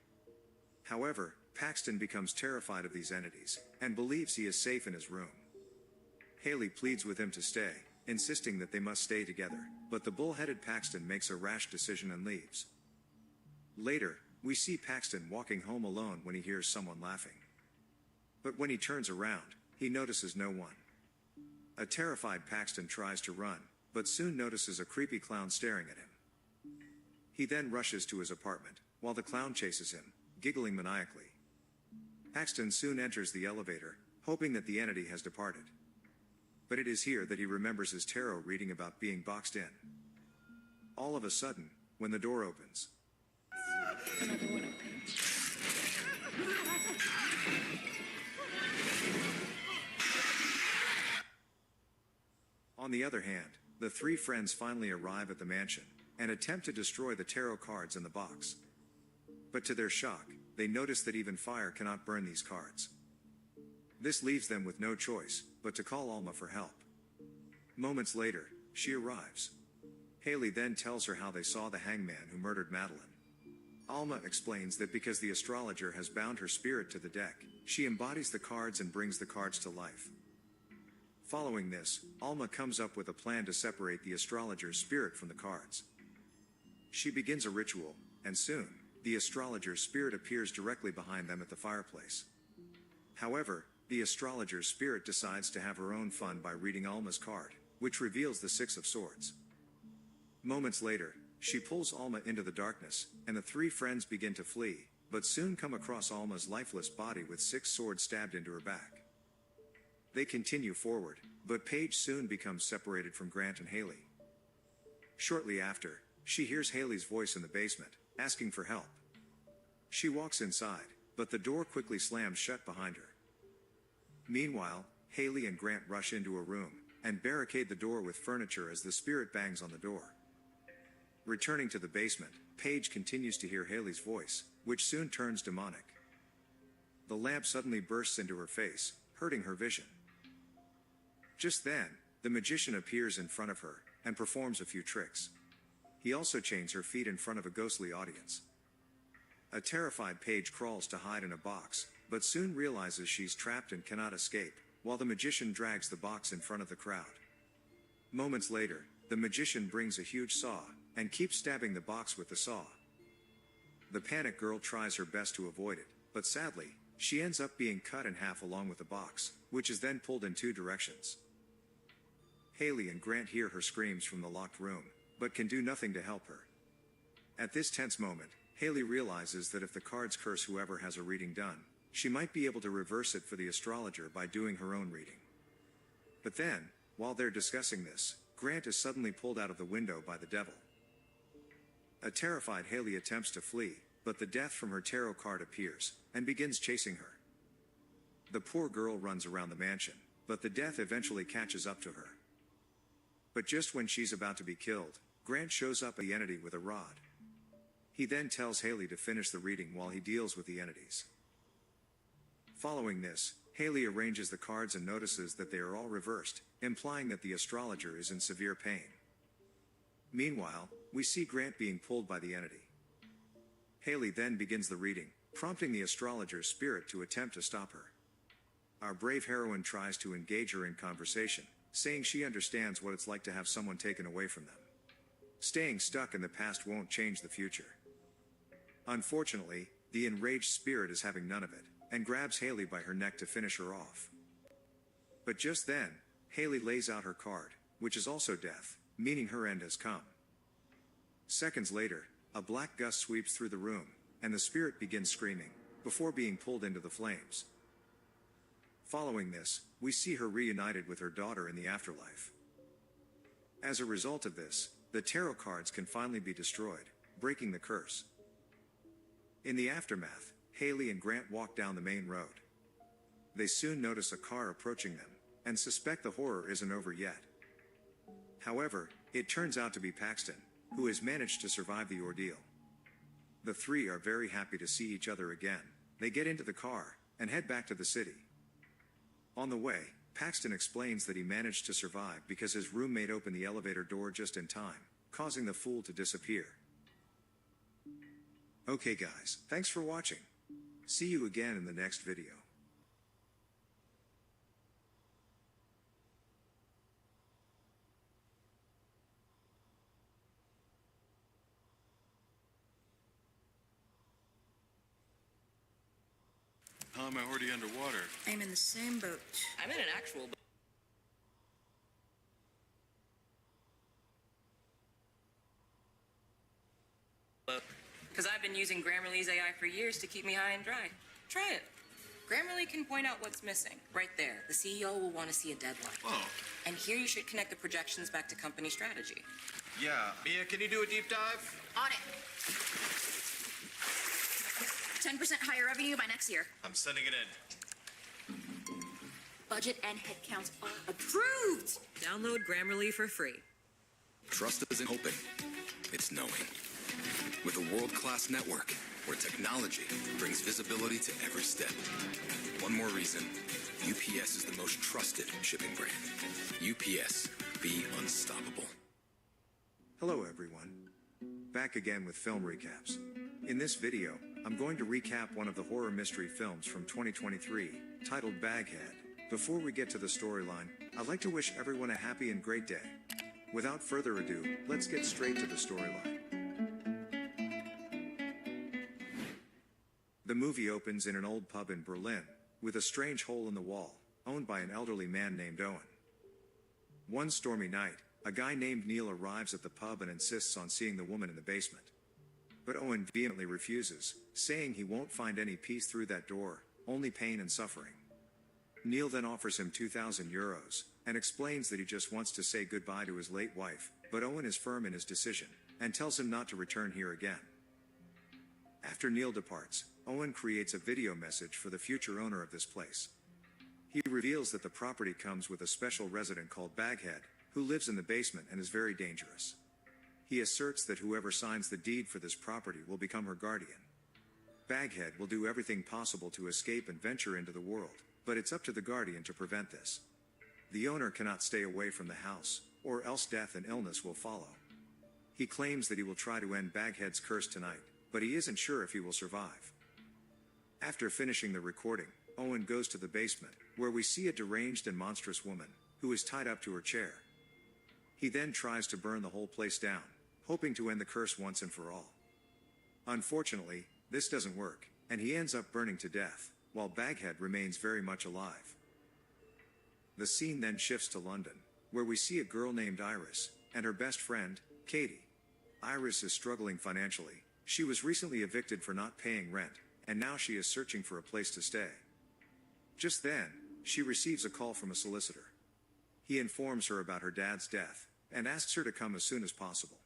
Speaker 8: However, Paxton becomes terrified of these entities, and believes he is safe in his room. Haley pleads with him to stay, insisting that they must stay together, but the bull-headed Paxton makes a rash decision and leaves. Later, we see Paxton walking home alone when he hears someone laughing. But when he turns around, he notices no one. A terrified Paxton tries to run, but soon notices a creepy clown staring at him. He then rushes to his apartment, while the clown chases him, giggling maniacally. Paxton soon enters the elevator, hoping that the entity has departed. But it is here that he remembers his tarot reading about being boxed in. All of a sudden, when the door opens, on the other hand, the three friends finally arrive at the mansion, and attempt to destroy the tarot cards in the box. But to their shock, they notice that even fire cannot burn these cards. This leaves them with no choice, but to call Alma for help. Moments later, she arrives. Haley then tells her how they saw the hangman who murdered Madeline. Alma explains that because the astrologer has bound her spirit to the deck, she embodies the cards and brings the cards to life. Following this, Alma comes up with a plan to separate the astrologer's spirit from the cards. She begins a ritual, and soon, the astrologer's spirit appears directly behind them at the fireplace. However, the astrologer's spirit decides to have her own fun by reading Alma's card, which reveals the Six of Swords. Moments later, she pulls Alma into the darkness, and the three friends begin to flee, but soon come across Alma's lifeless body with 6 swords stabbed into her back. They continue forward, but Paige soon becomes separated from Grant and Haley. Shortly after, she hears Haley's voice in the basement, asking for help. She walks inside, but the door quickly slams shut behind her. Meanwhile, Haley and Grant rush into a room, and barricade the door with furniture as the spirit bangs on the door. Returning to the basement, Paige continues to hear Haley's voice, which soon turns demonic. The lamp suddenly bursts into her face, hurting her vision. Just then, the magician appears in front of her and performs a few tricks. He also chains her feet in front of a ghostly audience. A terrified Paige crawls to hide in a box, but soon realizes she's trapped and cannot escape, while the magician drags the box in front of the crowd. Moments later, the magician brings a huge saw and keeps stabbing the box with the saw. The panicked girl tries her best to avoid it, but sadly, she ends up being cut in half along with the box, which is then pulled in two directions. Haley and Grant hear her screams from the locked room, but can do nothing to help her. At this tense moment, Haley realizes that if the cards curse whoever has a reading done, she might be able to reverse it for the astrologer by doing her own reading. But then, while they're discussing this, Grant is suddenly pulled out of the window by the devil. A terrified Haley attempts to flee, but the death from her tarot card appears and begins chasing her. The poor girl runs around the mansion, but the death eventually catches up to her. But just when she's about to be killed, Grant shows up the entity with a rod. He then tells Haley to finish the reading while he deals with the entities. Following this, Haley arranges the cards and notices that they are all reversed, implying that the astrologer is in severe pain. Meanwhile, we see Grant being pulled by the entity. Haley then begins the reading, prompting the astrologer's spirit to attempt to stop her. Our brave heroine tries to engage her in conversation, saying she understands what it's like to have someone taken away from them. Staying stuck in the past won't change the future. Unfortunately, the enraged spirit is having none of it, and grabs Haley by her neck to finish her off. But just then, Haley lays out her card, which is also death, meaning her end has come. Seconds later, a black gust sweeps through the room, and the spirit begins screaming, before being pulled into the flames. Following this, we see her reunited with her daughter in the afterlife. As a result of this, the tarot cards can finally be destroyed, breaking the curse. In the aftermath, Haley and Grant walk down the main road. They soon notice a car approaching them, and suspect the horror isn't over yet. However, it turns out to be Paxton, who has managed to survive the ordeal. The three are very happy to see each other again. They get into the car, and head back to the city. On the way, Paxton explains that he managed to survive because his roommate opened the elevator door just in time, causing the fool to disappear. Okay guys, thanks for watching. See you again in the next video.
Speaker 13: How am I already underwater?
Speaker 14: I'm in the same boat. I'm in an actual boat. Because I've been using Grammarly's AI for years to keep me high and dry. Try it. Grammarly can point out what's missing. Right there. The CEO will want to see a deadline.
Speaker 13: Oh.
Speaker 14: And here you should connect the projections back to company strategy.
Speaker 13: Yeah. Mia, can you do a deep dive?
Speaker 15: On it. 10% higher revenue by next year.
Speaker 13: I'm sending it in.
Speaker 15: Budget and headcounts are approved.
Speaker 14: Download Grammarly for free.
Speaker 16: Trust isn't hoping, it's knowing. With a world-class network where technology brings visibility to every step. One more reason, UPS is the most trusted shipping brand. UPS, be unstoppable.
Speaker 8: Hello everyone. Back again with film recaps. In this video, I'm going to recap one of the horror mystery films from 2023, titled Baghead. Before we get to the storyline, I'd like to wish everyone a happy and great day. Without further ado, let's get straight to the storyline. The movie opens in an old pub in Berlin, with a strange hole in the wall, owned by an elderly man named Owen. One stormy night, a guy named Neil arrives at the pub and insists on seeing the woman in the basement. But Owen vehemently refuses, saying he won't find any peace through that door, only pain and suffering. Neil then offers him €2,000, and explains that he just wants to say goodbye to his late wife, but Owen is firm in his decision, and tells him not to return here again. After Neil departs, Owen creates a video message for the future owner of this place. He reveals that the property comes with a special resident called Baghead, who lives in the basement and is very dangerous. He asserts that whoever signs the deed for this property will become her guardian. Baghead will do everything possible to escape and venture into the world, but it's up to the guardian to prevent this. The owner cannot stay away from the house, or else death and illness will follow. He claims that he will try to end Baghead's curse tonight, but he isn't sure if he will survive. After finishing the recording, Owen goes to the basement, where we see a deranged and monstrous woman, who is tied up to her chair. He then tries to burn the whole place down, hoping to end the curse once and for all. Unfortunately, this doesn't work, and he ends up burning to death, while Baghead remains very much alive. The scene then shifts to London, where we see a girl named Iris, and her best friend, Katie. Iris is struggling financially. She was recently evicted for not paying rent, and now she is searching for a place to stay. Just then, she receives a call from a solicitor. He informs her about her dad's death, and asks her to come as soon as possible.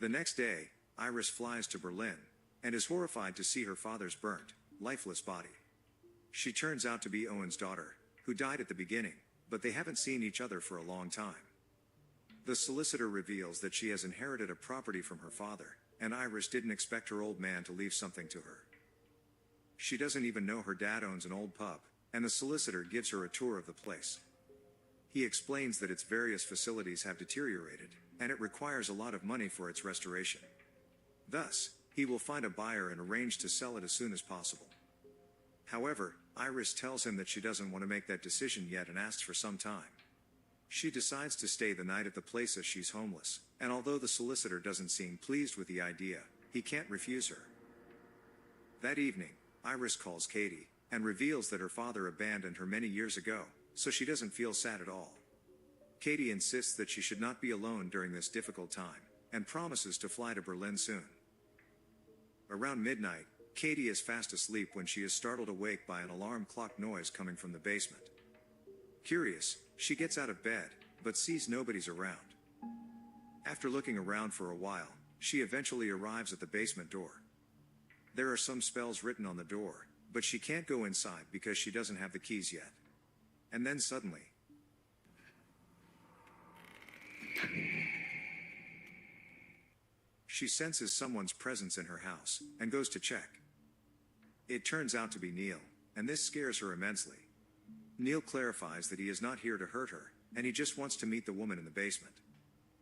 Speaker 8: The next day, Iris flies to Berlin, and is horrified to see her father's burnt, lifeless body. She turns out to be Owen's daughter, who died at the beginning, but they haven't seen each other for a long time. The solicitor reveals that she has inherited a property from her father, and Iris didn't expect her old man to leave something to her. She doesn't even know her dad owns an old pub, and the solicitor gives her a tour of the place. He explains that its various facilities have deteriorated, and it requires a lot of money for its restoration. Thus, he will find a buyer and arrange to sell it as soon as possible. However, Iris tells him that she doesn't want to make that decision yet and asks for some time. She decides to stay the night at the place as she's homeless, and although the solicitor doesn't seem pleased with the idea, he can't refuse her. That evening, Iris calls Katie, and reveals that her father abandoned her many years ago, so she doesn't feel sad at all. Katie insists that she should not be alone during this difficult time, and promises to fly to Berlin soon. Around midnight, Katie is fast asleep when she is startled awake by an alarm clock noise coming from the basement. Curious, she gets out of bed, but sees nobody's around. After looking around for a while, she eventually arrives at the basement door. There are some spells written on the door, but she can't go inside because she doesn't have the keys yet. And then suddenly, she senses someone's presence in her house, and goes to check. It turns out to be Neil, and this scares her immensely. Neil clarifies that he is not here to hurt her, and he just wants to meet the woman in the basement.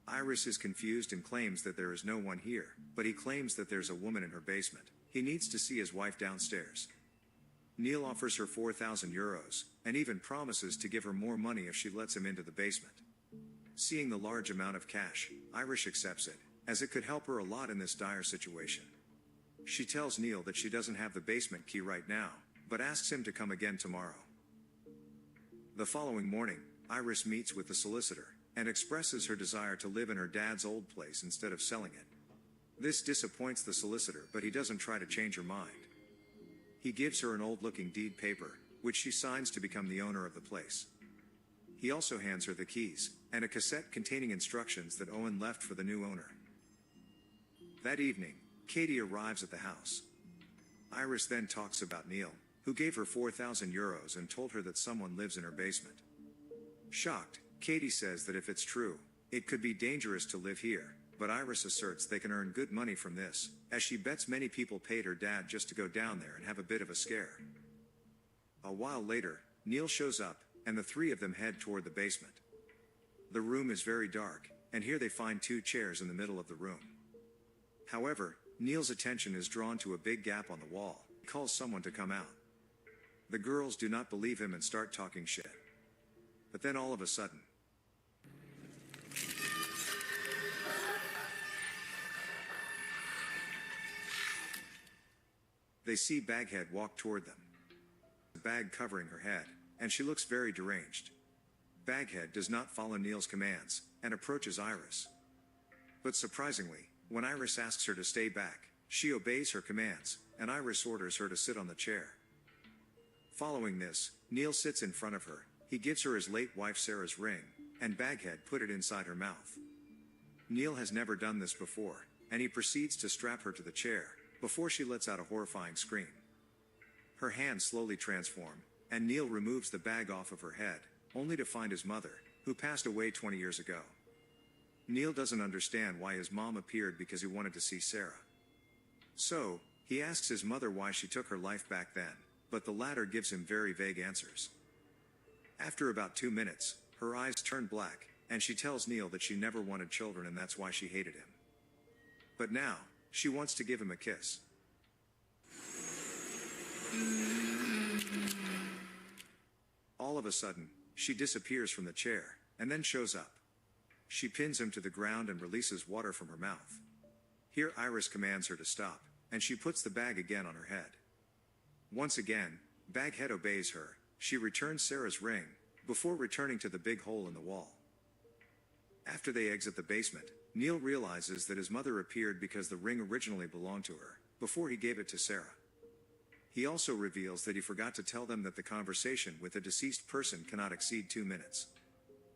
Speaker 8: Iris is confused and claims that there is no one here, but he claims that there's a woman in her basement. He needs to see his wife downstairs. Neil offers her 4,000 euros, and even promises to give her more money if she lets him into the basement. Seeing the large amount of cash, Iris accepts it, as it could help her a lot in this dire situation. She tells Neil that she doesn't have the basement key right now, but asks him to come again tomorrow. The following morning, Iris meets with the solicitor, and expresses her desire to live in her dad's old place instead of selling it. This disappoints the solicitor, but he doesn't try to change her mind. He gives her an old-looking deed paper, which she signs to become the owner of the place. He also hands her the keys, and a cassette containing instructions that Owen left for the new owner. That evening, Katie arrives at the house. Iris then talks about Neil, who gave her 4,000 euros and told her that someone lives in her basement. Shocked, Katie says that if it's true, it could be dangerous to live here, but Iris asserts they can earn good money from this, as she bets many people paid her dad just to go down there and have a bit of a scare. A while later, Neil shows up, and the three of them head toward the basement. The room is very dark, and here they find 2 chairs in the middle of the room. However, Neil's attention is drawn to a big gap on the wall. He calls someone to come out. The girls do not believe him and start talking shit. But then all of a sudden, they see Baghead walk toward them. A bag covering her head, and she looks very deranged. Baghead does not follow Neil's commands, and approaches Iris. But surprisingly, when Iris asks her to stay back, she obeys her commands, and Iris orders her to sit on the chair. Following this, Neil sits in front of her. He gives her his late wife Sarah's ring, and Baghead put it inside her mouth. Neil has never done this before, and he proceeds to strap her to the chair, before she lets out a horrifying scream. Her hands slowly transform, and Neil removes the bag off of her head, only to find his mother, who passed away 20 years ago. Neil doesn't understand why his mom appeared because he wanted to see Sarah. So, he asks his mother why she took her life back then, but the latter gives him very vague answers. After about 2 minutes, her eyes turn black, and she tells Neil that she never wanted children and that's why she hated him. But now, she wants to give him a kiss. All of a sudden, she disappears from the chair, and then shows up. She pins him to the ground and releases water from her mouth. Here Iris commands her to stop, and she puts the bag again on her head. Once again, Baghead obeys her. She returns Sarah's ring, before returning to the big hole in the wall. After they exit the basement, Neil realizes that his mother appeared because the ring originally belonged to her, before he gave it to Sarah. He also reveals that he forgot to tell them that the conversation with a deceased person cannot exceed 2 minutes.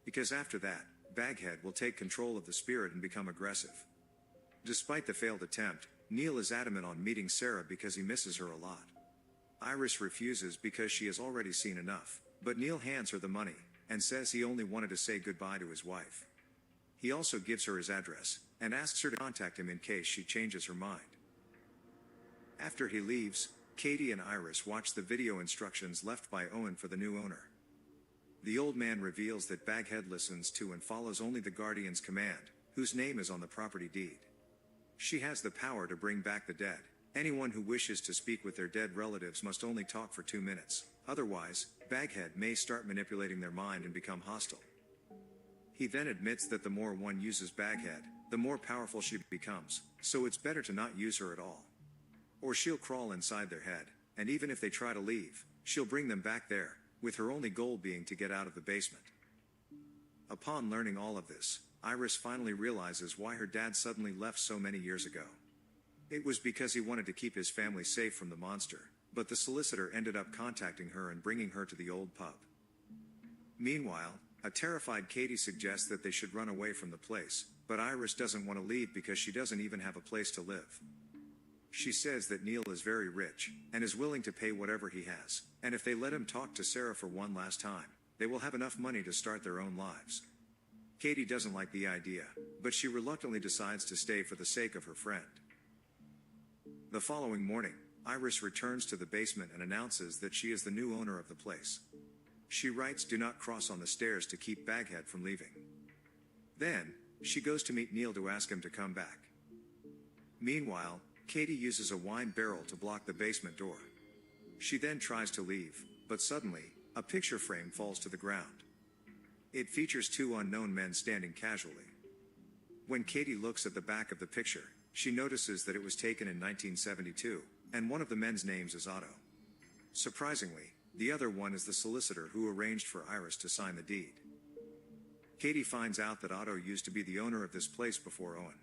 Speaker 8: Because after that, Baghead will take control of the spirit and become aggressive. Despite the failed attempt, Neil is adamant on meeting Sarah because he misses her a lot. Iris refuses because she has already seen enough, but Neil hands her the money, and says he only wanted to say goodbye to his wife. He also gives her his address, and asks her to contact him in case she changes her mind. After he leaves, Katie and Iris watch the video instructions left by Owen for the new owner. The old man reveals that Baghead listens to and follows only the Guardian's command, whose name is on the property deed. She has the power to bring back the dead. Anyone who wishes to speak with their dead relatives must only talk for 2 minutes, otherwise, Baghead may start manipulating their mind and become hostile. He then admits that the more one uses Baghead, the more powerful she becomes, so it's better to not use her at all. Or she'll crawl inside their head, and even if they try to leave, she'll bring them back there, with her only goal being to get out of the basement. Upon learning all of this, Iris finally realizes why her dad suddenly left so many years ago. It was because he wanted to keep his family safe from the monster, but the solicitor ended up contacting her and bringing her to the old pub. Meanwhile, a terrified Katie suggests that they should run away from the place, but Iris doesn't want to leave because she doesn't even have a place to live. She says that Neil is very rich, and is willing to pay whatever he has, and if they let him talk to Sarah for one last time, they will have enough money to start their own lives. Katie doesn't like the idea, but she reluctantly decides to stay for the sake of her friend. The following morning, Iris returns to the basement and announces that she is the new owner of the place. She writes "Do not cross on the stairs" to keep Baghead from leaving. Then, she goes to meet Neil to ask him to come back. Meanwhile, Katie uses a wine barrel to block the basement door. She then tries to leave, but suddenly, a picture frame falls to the ground. It features 2 unknown men standing casually. When Katie looks at the back of the picture, she notices that it was taken in 1972, and one of the men's names is Otto. Surprisingly, the other one is the solicitor who arranged for Iris to sign the deed. Katie finds out that Otto used to be the owner of this place before Owen.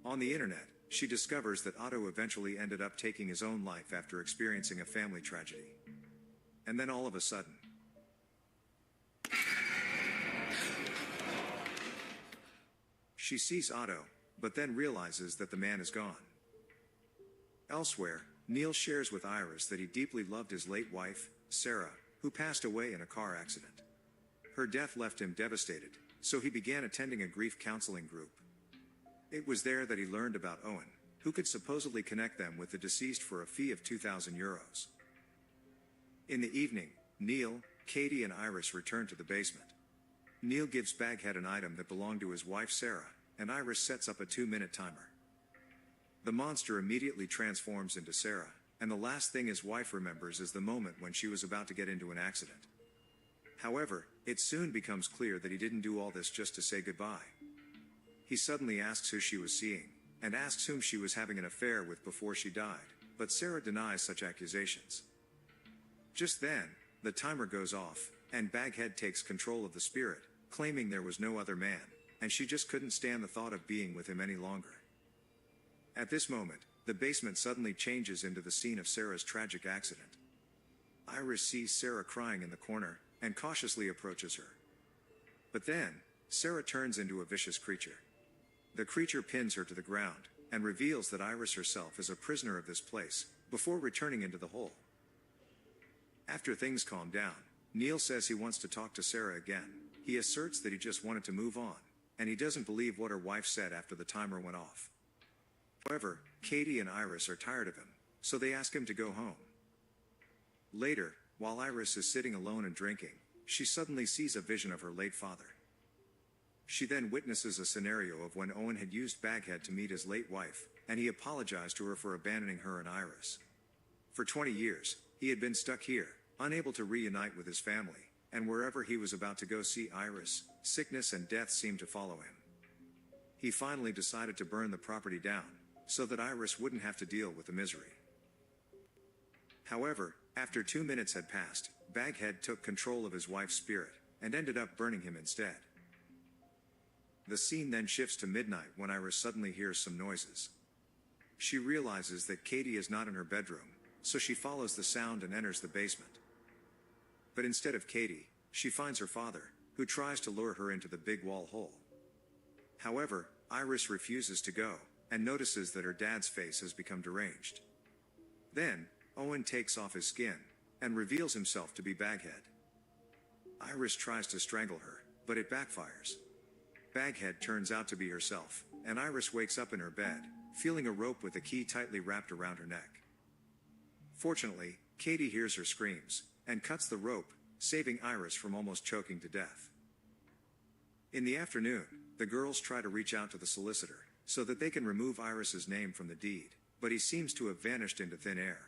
Speaker 8: On the internet, she discovers that Otto eventually ended up taking his own life after experiencing a family tragedy. And then all of a sudden, she sees Otto, but then realizes that the man is gone. Elsewhere, Neil shares with Iris that he deeply loved his late wife, Sarah, who passed away in a car accident. Her death left him devastated, so he began attending a grief counseling group. It was there that he learned about Owen, who could supposedly connect them with the deceased for a fee of €2,000. In the evening, Neil, Katie and Iris return to the basement. Neil gives Baghead an item that belonged to his wife Sarah, and Iris sets up a 2-minute timer. The monster immediately transforms into Sarah, and the last thing his wife remembers is the moment when she was about to get into an accident. However, it soon becomes clear that he didn't do all this just to say goodbye. He suddenly asks who she was seeing, and asks whom she was having an affair with before she died, but Sarah denies such accusations. Just then, the timer goes off, and Baghead takes control of the spirit, claiming there was no other man, and she just couldn't stand the thought of being with him any longer. At this moment, the basement suddenly changes into the scene of Sarah's tragic accident. Iris sees Sarah crying in the corner, and cautiously approaches her. But then, Sarah turns into a vicious creature. The creature pins her to the ground, and reveals that Iris herself is a prisoner of this place, before returning into the hole. After things calm down, Neil says he wants to talk to Sarah again. He asserts that he just wanted to move on, and he doesn't believe what her wife said after the timer went off. However, Katie and Iris are tired of him, so they ask him to go home. Later, while Iris is sitting alone and drinking, she suddenly sees a vision of her late father. She then witnesses a scenario of when Owen had used Baghead to meet his late wife, and he apologized to her for abandoning her and Iris. For 20 years, he had been stuck here, unable to reunite with his family, and wherever he was about to go see Iris, sickness and death seemed to follow him. He finally decided to burn the property down, so that Iris wouldn't have to deal with the misery. However, after 2 minutes had passed, Baghead took control of his wife's spirit, and ended up burning him instead. The scene then shifts to midnight when Iris suddenly hears some noises. She realizes that Katie is not in her bedroom, so she follows the sound and enters the basement. But instead of Katie, she finds her father, who tries to lure her into the big wall hole. However, Iris refuses to go, and notices that her dad's face has become deranged. Then, Owen takes off his skin, and reveals himself to be Baghead. Iris tries to strangle her, but it backfires. Baghead turns out to be herself, and Iris wakes up in her bed, feeling a rope with a key tightly wrapped around her neck. Fortunately, Katie hears her screams, and cuts the rope, saving Iris from almost choking to death. In the afternoon, the girls try to reach out to the solicitor, so that they can remove Iris's name from the deed, but he seems to have vanished into thin air.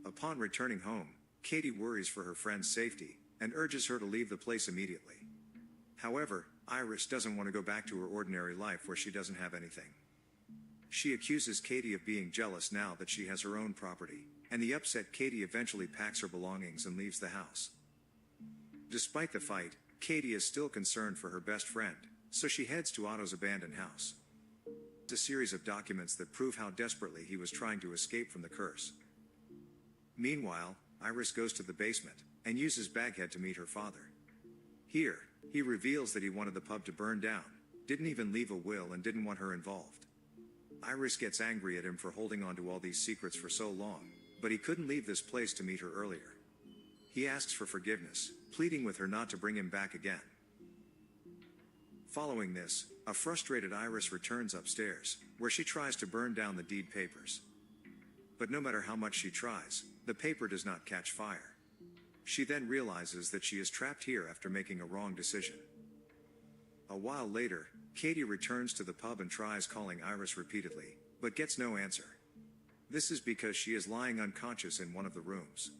Speaker 8: Upon returning home, Katie worries for her friend's safety, and urges her to leave the place immediately. However, Iris doesn't want to go back to her ordinary life where she doesn't have anything. She accuses Katie of being jealous now that she has her own property, and the upset Katie eventually packs her belongings and leaves the house. Despite the fight, Katie is still concerned for her best friend, so she heads to Otto's abandoned house. It's a series of documents that prove how desperately he was trying to escape from the curse. Meanwhile, Iris goes to the basement, and uses Baghead to meet her father. Here, he reveals that he wanted the pub to burn down, didn't even leave a will and didn't want her involved. Iris gets angry at him for holding on to all these secrets for so long, but he couldn't leave this place to meet her earlier. He asks for forgiveness, pleading with her not to bring him back again. Following this, a frustrated Iris returns upstairs, where she tries to burn down the deed papers. But no matter how much she tries, the paper does not catch fire. She then realizes that she is trapped here after making a wrong decision. A while later, Katie returns to the pub and tries calling Iris repeatedly, but gets no answer. This is because she is lying unconscious in one of the rooms.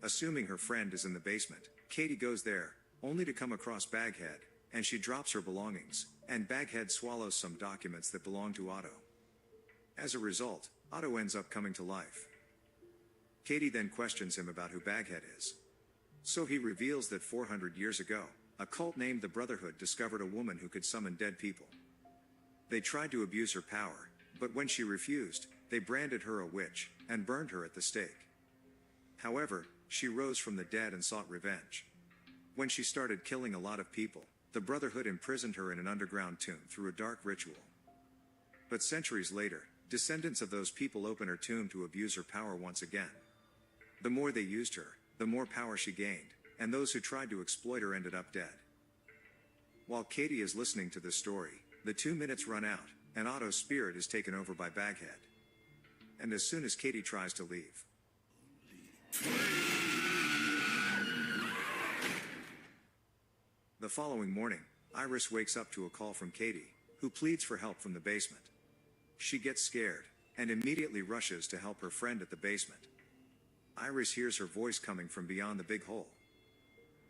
Speaker 8: Assuming her friend is in the basement, Katie goes there, only to come across Baghead, and she drops her belongings, and Baghead swallows some documents that belong to Otto. As a result, Otto ends up coming to life. Katie then questions him about who Baghead is. So he reveals that 400 years ago, a cult named the Brotherhood discovered a woman who could summon dead people. They tried to abuse her power, but when she refused, they branded her a witch, and burned her at the stake. However, she rose from the dead and sought revenge. When she started killing a lot of people, the Brotherhood imprisoned her in an underground tomb through a dark ritual. But centuries later, descendants of those people opened her tomb to abuse her power once again. The more they used her, the more power she gained, and those who tried to exploit her ended up dead. While Katie is listening to this story, the 2 minutes run out, and Otto's spirit is taken over by Baghead. And as soon as Katie tries to leave, the following morning, Iris wakes up to a call from Katie, who pleads for help from the basement. She gets scared, and immediately rushes to help her friend at the basement. Iris hears her voice coming from beyond the big hole.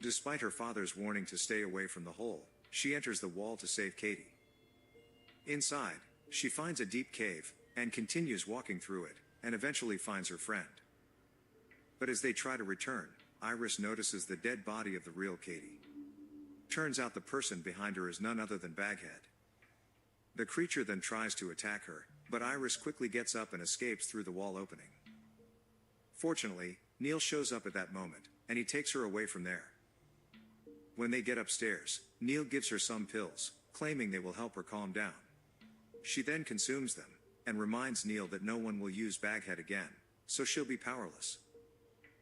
Speaker 8: Despite her father's warning to stay away from the hole, she enters the wall to save Katie. Inside, she finds a deep cave, and continues walking through it, and eventually finds her friend. But as they try to return, Iris notices the dead body of the real Katie. Turns out the person behind her is none other than Baghead. The creature then tries to attack her, but Iris quickly gets up and escapes through the wall opening. Fortunately, Neil shows up at that moment, and he takes her away from there. When they get upstairs, Neil gives her some pills, claiming they will help her calm down. She then consumes them, and reminds Neil that no one will use Baghead again, so she'll be powerless.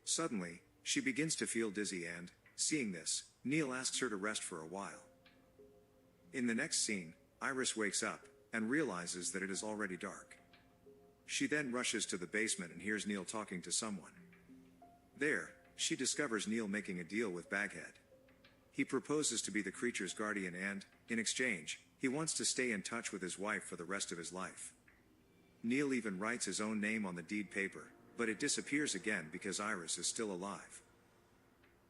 Speaker 8: Suddenly, she begins to feel dizzy and, seeing this, Neil asks her to rest for a while. In the next scene, Iris wakes up and realizes that it is already dark. She then rushes to the basement and hears Neil talking to someone. There, she discovers Neil making a deal with Baghead. He proposes to be the creature's guardian and, in exchange, he wants to stay in touch with his wife for the rest of his life. Neil even writes his own name on the deed paper, but it disappears again because Iris is still alive.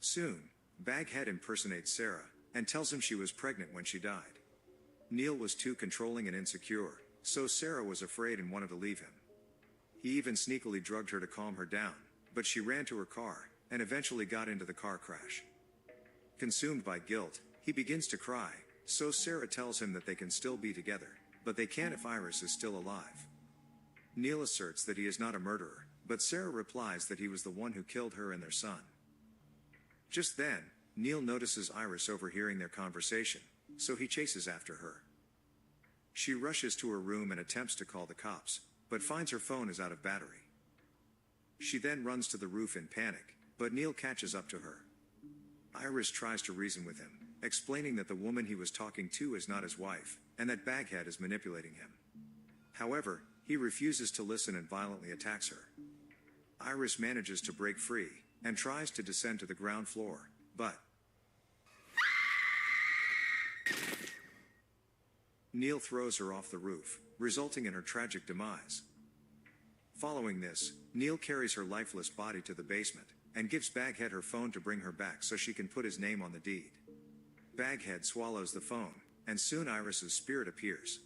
Speaker 8: Soon, Baghead impersonates Sarah and tells him she was pregnant when she died. Neil was too controlling and insecure, so Sarah was afraid and wanted to leave him. He even sneakily drugged her to calm her down, but she ran to her car and eventually got into the car crash. Consumed by guilt, he begins to cry, so Sarah tells him that they can still be together, but they can't if Iris is still alive. Neil asserts that he is not a murderer, but Sarah replies that he was the one who killed her and their son. Just then, Neil notices Iris overhearing their conversation, so he chases after her. She rushes to her room and attempts to call the cops, but finds her phone is out of battery. She then runs to the roof in panic, but Neil catches up to her. Iris tries to reason with him, explaining that the woman he was talking to is not his wife, and that Baghead is manipulating him. However, he refuses to listen and violently attacks her. Iris manages to break free, and tries to descend to the ground floor, but Neil throws her off the roof, resulting in her tragic demise. Following this, Neil carries her lifeless body to the basement, and gives Baghead her phone to bring her back so she can put his name on the deed. Baghead swallows the phone, and soon Iris's spirit appears.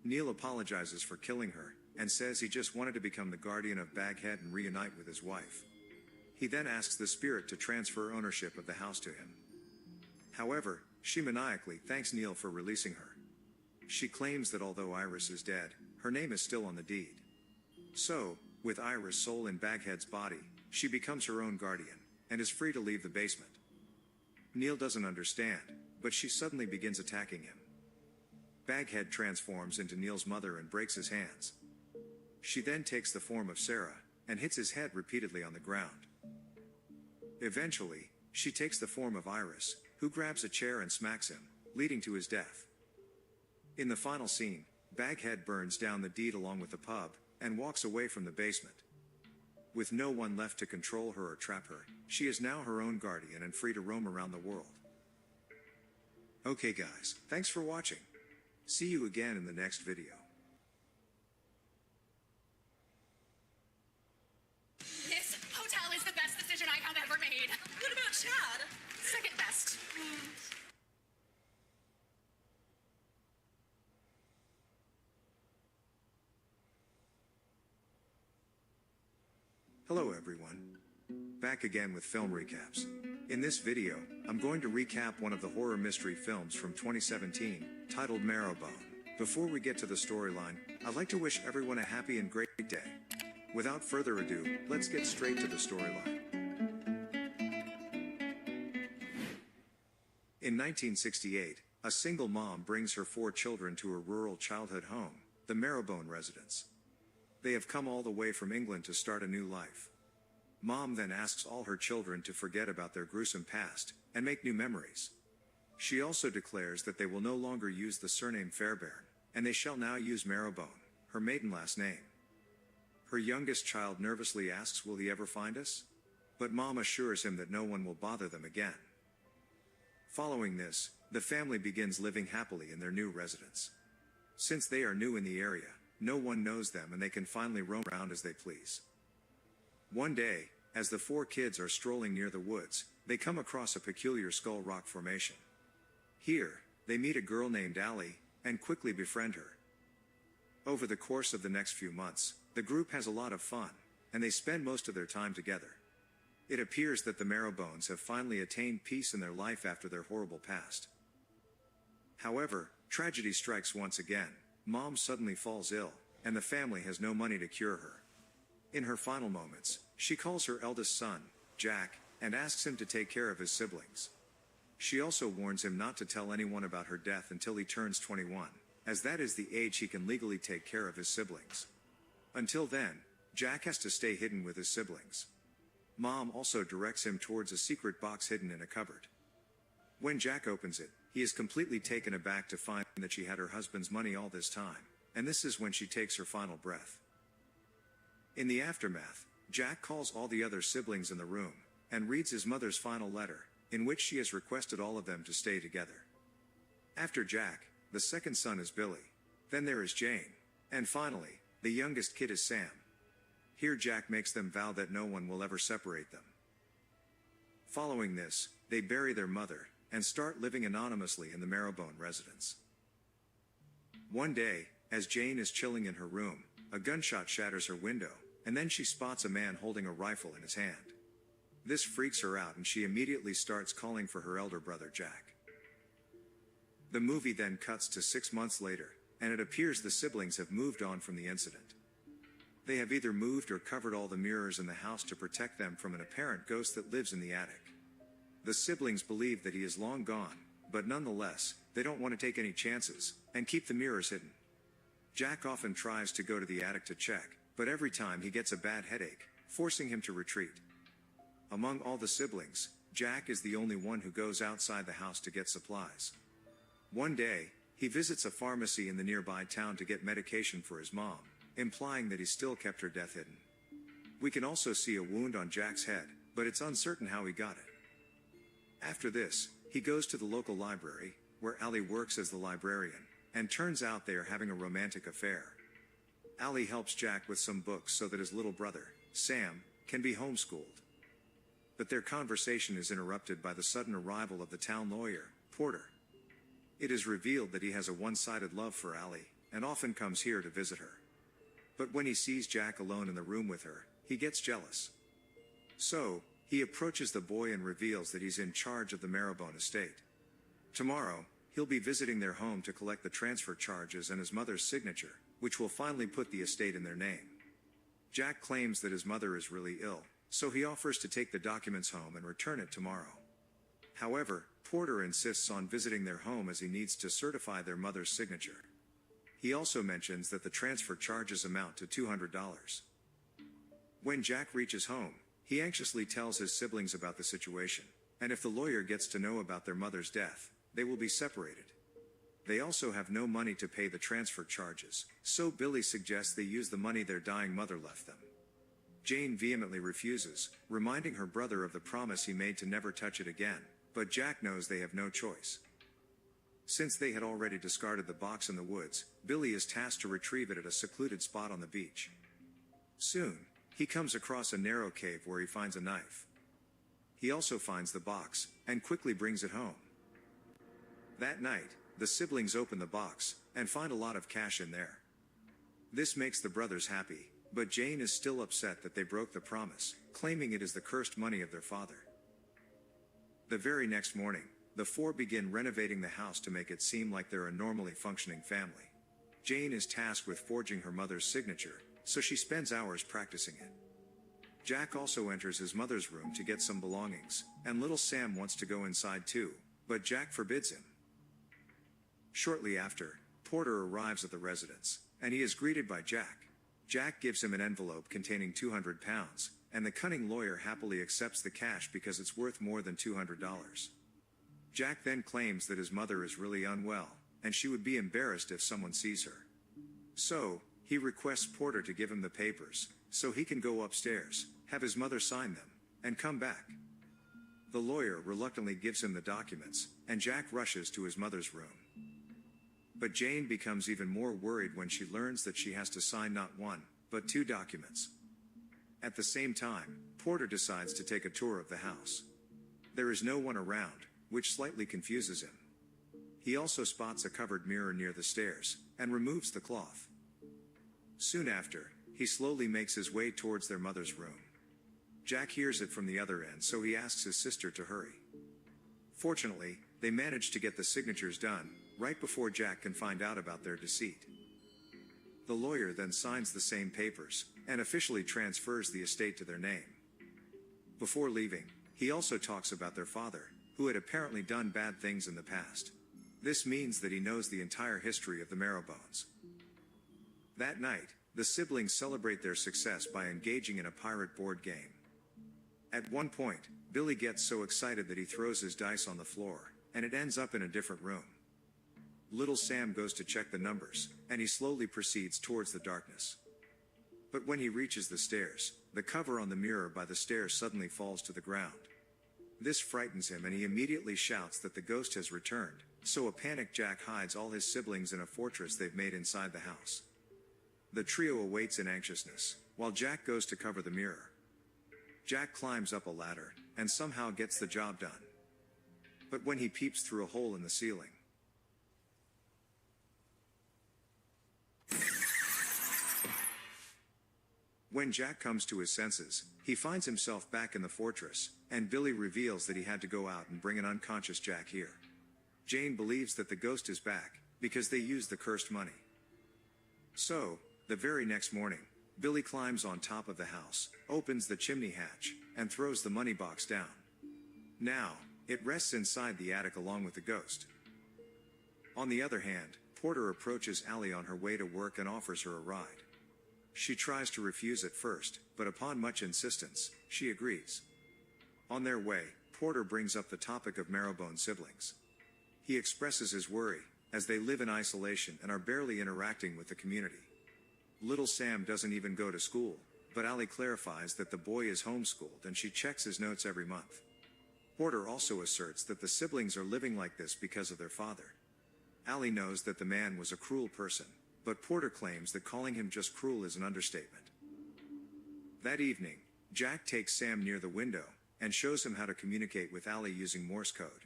Speaker 8: Neil apologizes for killing her, and says he just wanted to become the guardian of Baghead and reunite with his wife. He then asks the spirit to transfer ownership of the house to him. However, she maniacally thanks Neil for releasing her. She claims that although Iris is dead, her name is still on the deed. So, with Iris' soul in Baghead's body, she becomes her own guardian, and is free to leave the basement. Neil doesn't understand, but she suddenly begins attacking him. Baghead transforms into Neil's mother and breaks his hands. She then takes the form of Sarah, and hits his head repeatedly on the ground. Eventually, she takes the form of Iris, who grabs a chair and smacks him, leading to his death. In the final scene, Baghead burns down the deed along with the pub, and walks away from the basement. With no one left to control her or trap her, she is now her own guardian and free to roam around the world. Okay guys, thanks for watching. See you again in the next video.
Speaker 15: This hotel is the best decision I have ever made. What about Chad? Second best.
Speaker 8: Hello everyone. Back again with film recaps. In this video, I'm going to recap one of the horror mystery films from 2017, titled Marrowbone. Before we get to the storyline, I'd like to wish everyone a happy and great day. Without further ado, let's get straight to the storyline. In 1968, a single mom brings her 4 children to her rural childhood home, the Marrowbone residence. They have come all the way from England to start a new life. Mom then asks all her children to forget about their gruesome past and make new memories. She also declares that they will no longer use the surname Fairbairn, and they shall now use Marrowbone, her maiden last name. Her youngest child nervously asks, will he ever find us? But Mom assures him that no one will bother them again. Following this, the family begins living happily in their new residence. Since they are new in the area, no one knows them and they can finally roam around as they please. One day, as the 4 kids are strolling near the woods, they come across a peculiar skull rock formation. Here, they meet a girl named Allie, and quickly befriend her. Over the course of the next few months, the group has a lot of fun, and they spend most of their time together. It appears that the Marrowbones have finally attained peace in their life after their horrible past. However, tragedy strikes once again. Mom suddenly falls ill, and the family has no money to cure her. In her final moments, she calls her eldest son, Jack, and asks him to take care of his siblings. She also warns him not to tell anyone about her death until he turns 21, as that is the age he can legally take care of his siblings. Until then, Jack has to stay hidden with his siblings. Mom also directs him towards a secret box hidden in a cupboard. When Jack opens it, he is completely taken aback to find that she had her husband's money all this time, and this is when she takes her final breath. In the aftermath, Jack calls all the other siblings in the room, and reads his mother's final letter, in which she has requested all of them to stay together. After Jack, the second son is Billy. Then there is Jane. And finally, the youngest kid is Sam. Here Jack makes them vow that no one will ever separate them. Following this, they bury their mother, and start living anonymously in the Marrowbone residence. One day, as Jane is chilling in her room, a gunshot shatters her window, and then she spots a man holding a rifle in his hand. This freaks her out and she immediately starts calling for her elder brother Jack. The movie then cuts to 6 months later, and it appears the siblings have moved on from the incident. They have either moved or covered all the mirrors in the house to protect them from an apparent ghost that lives in the attic. The siblings believe that he is long gone, but nonetheless, they don't want to take any chances, and keep the mirrors hidden. Jack often tries to go to the attic to check, but every time he gets a bad headache, forcing him to retreat. Among all the siblings, Jack is the only one who goes outside the house to get supplies. One day, he visits a pharmacy in the nearby town to get medication for his mom, implying that he still kept her death hidden. We can also see a wound on Jack's head, but it's uncertain how he got it. After this, he goes to the local library, where Allie works as the librarian, and turns out they are having a romantic affair. Allie helps Jack with some books so that his little brother, Sam, can be homeschooled. But their conversation is interrupted by the sudden arrival of the town lawyer, Porter. It is revealed that he has a one-sided love for Allie, and often comes here to visit her. But when he sees Jack alone in the room with her, he gets jealous. So, he approaches the boy and reveals that he's in charge of the Marrowbone estate. Tomorrow, he'll be visiting their home to collect the transfer charges and his mother's signature, which will finally put the estate in their name. Jack claims that his mother is really ill, so he offers to take the documents home and return it tomorrow. However, Porter insists on visiting their home as he needs to certify their mother's signature. He also mentions that the transfer charges amount to $200. When Jack reaches home, he anxiously tells his siblings about the situation, and if the lawyer gets to know about their mother's death, they will be separated. They also have no money to pay the transfer charges, so Billy suggests they use the money their dying mother left them. Jane vehemently refuses, reminding her brother of the promise he made to never touch it again, but Jack knows they have no choice. Since they had already discarded the box in the woods, Billy is tasked to retrieve it at a secluded spot on the beach. Soon, he comes across a narrow cave where he finds a knife. He also finds the box, and quickly brings it home. That night, the siblings open the box, and find a lot of cash in there. This makes the brothers happy, but Jane is still upset that they broke the promise, claiming it is the cursed money of their father. The very next morning, the four begin renovating the house to make it seem like they're a normally functioning family. Jane is tasked with forging her mother's signature, so she spends hours practicing it. Jack also enters his mother's room to get some belongings, and little Sam wants to go inside too, but Jack forbids him. Shortly after, Porter arrives at the residence, and he is greeted by Jack. Jack gives him an envelope containing £200, and the cunning lawyer happily accepts the cash because it's worth more than $200. Jack then claims that his mother is really unwell, and she would be embarrassed if someone sees her. So, he requests Porter to give him the papers, so he can go upstairs, have his mother sign them, and come back. The lawyer reluctantly gives him the documents, and Jack rushes to his mother's room. But Jane becomes even more worried when she learns that she has to sign not one, but 2 documents. At the same time, Porter decides to take a tour of the house. There is no one around, which slightly confuses him. He also spots a covered mirror near the stairs, and removes the cloth. Soon after, he slowly makes his way towards their mother's room. Jack hears it from the other end, so he asks his sister to hurry. Fortunately, they manage to get the signatures done, right before Jack can find out about their deceit. The lawyer then signs the same papers, and officially transfers the estate to their name. Before leaving, he also talks about their father, who had apparently done bad things in the past. This means that he knows the entire history of the Marrowbones. That night, the siblings celebrate their success by engaging in a pirate board game. At one point, Billy gets so excited that he throws his dice on the floor, and it ends up in a different room. Little Sam goes to check the numbers, and he slowly proceeds towards the darkness. But when he reaches the stairs, the cover on the mirror by the stairs suddenly falls to the ground. This frightens him and he immediately shouts that the ghost has returned, so a panicked Jack hides all his siblings in a fortress they've made inside the house. The trio awaits in anxiousness, while Jack goes to cover the mirror. Jack climbs up a ladder, and somehow gets the job done. But when he peeps through a hole in the ceiling, when Jack comes to his senses, he finds himself back in the fortress, and Billy reveals that he had to go out and bring an unconscious Jack here. Jane believes that the ghost is back, because they used the cursed money. So, the very next morning, Billy climbs on top of the house, opens the chimney hatch, and throws the money box down. Now, it rests inside the attic along with the ghost. On the other hand, Porter approaches Allie on her way to work and offers her a ride. She tries to refuse at first, but upon much insistence, she agrees. On their way, Porter brings up the topic of Marrowbone siblings. He expresses his worry, as they live in isolation and are barely interacting with the community. Little Sam doesn't even go to school, but Allie clarifies that the boy is homeschooled and she checks his notes every month. Porter also asserts that the siblings are living like this because of their father. Allie knows that the man was a cruel person, but Porter claims that calling him just cruel is an understatement. That evening, Jack takes Sam near the window and shows him how to communicate with Allie using Morse code.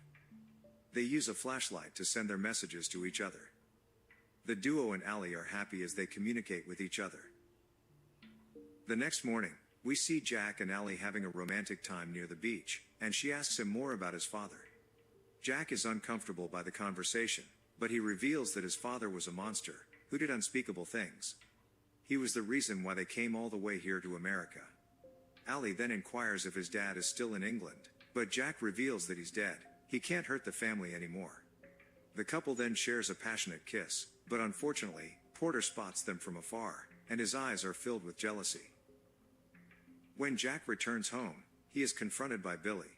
Speaker 8: They use a flashlight to send their messages to each other. The duo and Allie are happy as they communicate with each other. The next morning, we see Jack and Allie having a romantic time near the beach, and she asks him more about his father. Jack is uncomfortable by the conversation, but he reveals that his father was a monster who did unspeakable things. He was the reason why they came all the way here to America. Allie then inquires if his dad is still in England, but Jack reveals that he's dead. He can't hurt the family anymore. The couple then shares a passionate kiss, but unfortunately, Porter spots them from afar, and his eyes are filled with jealousy. When Jack returns home, he is confronted by Billy.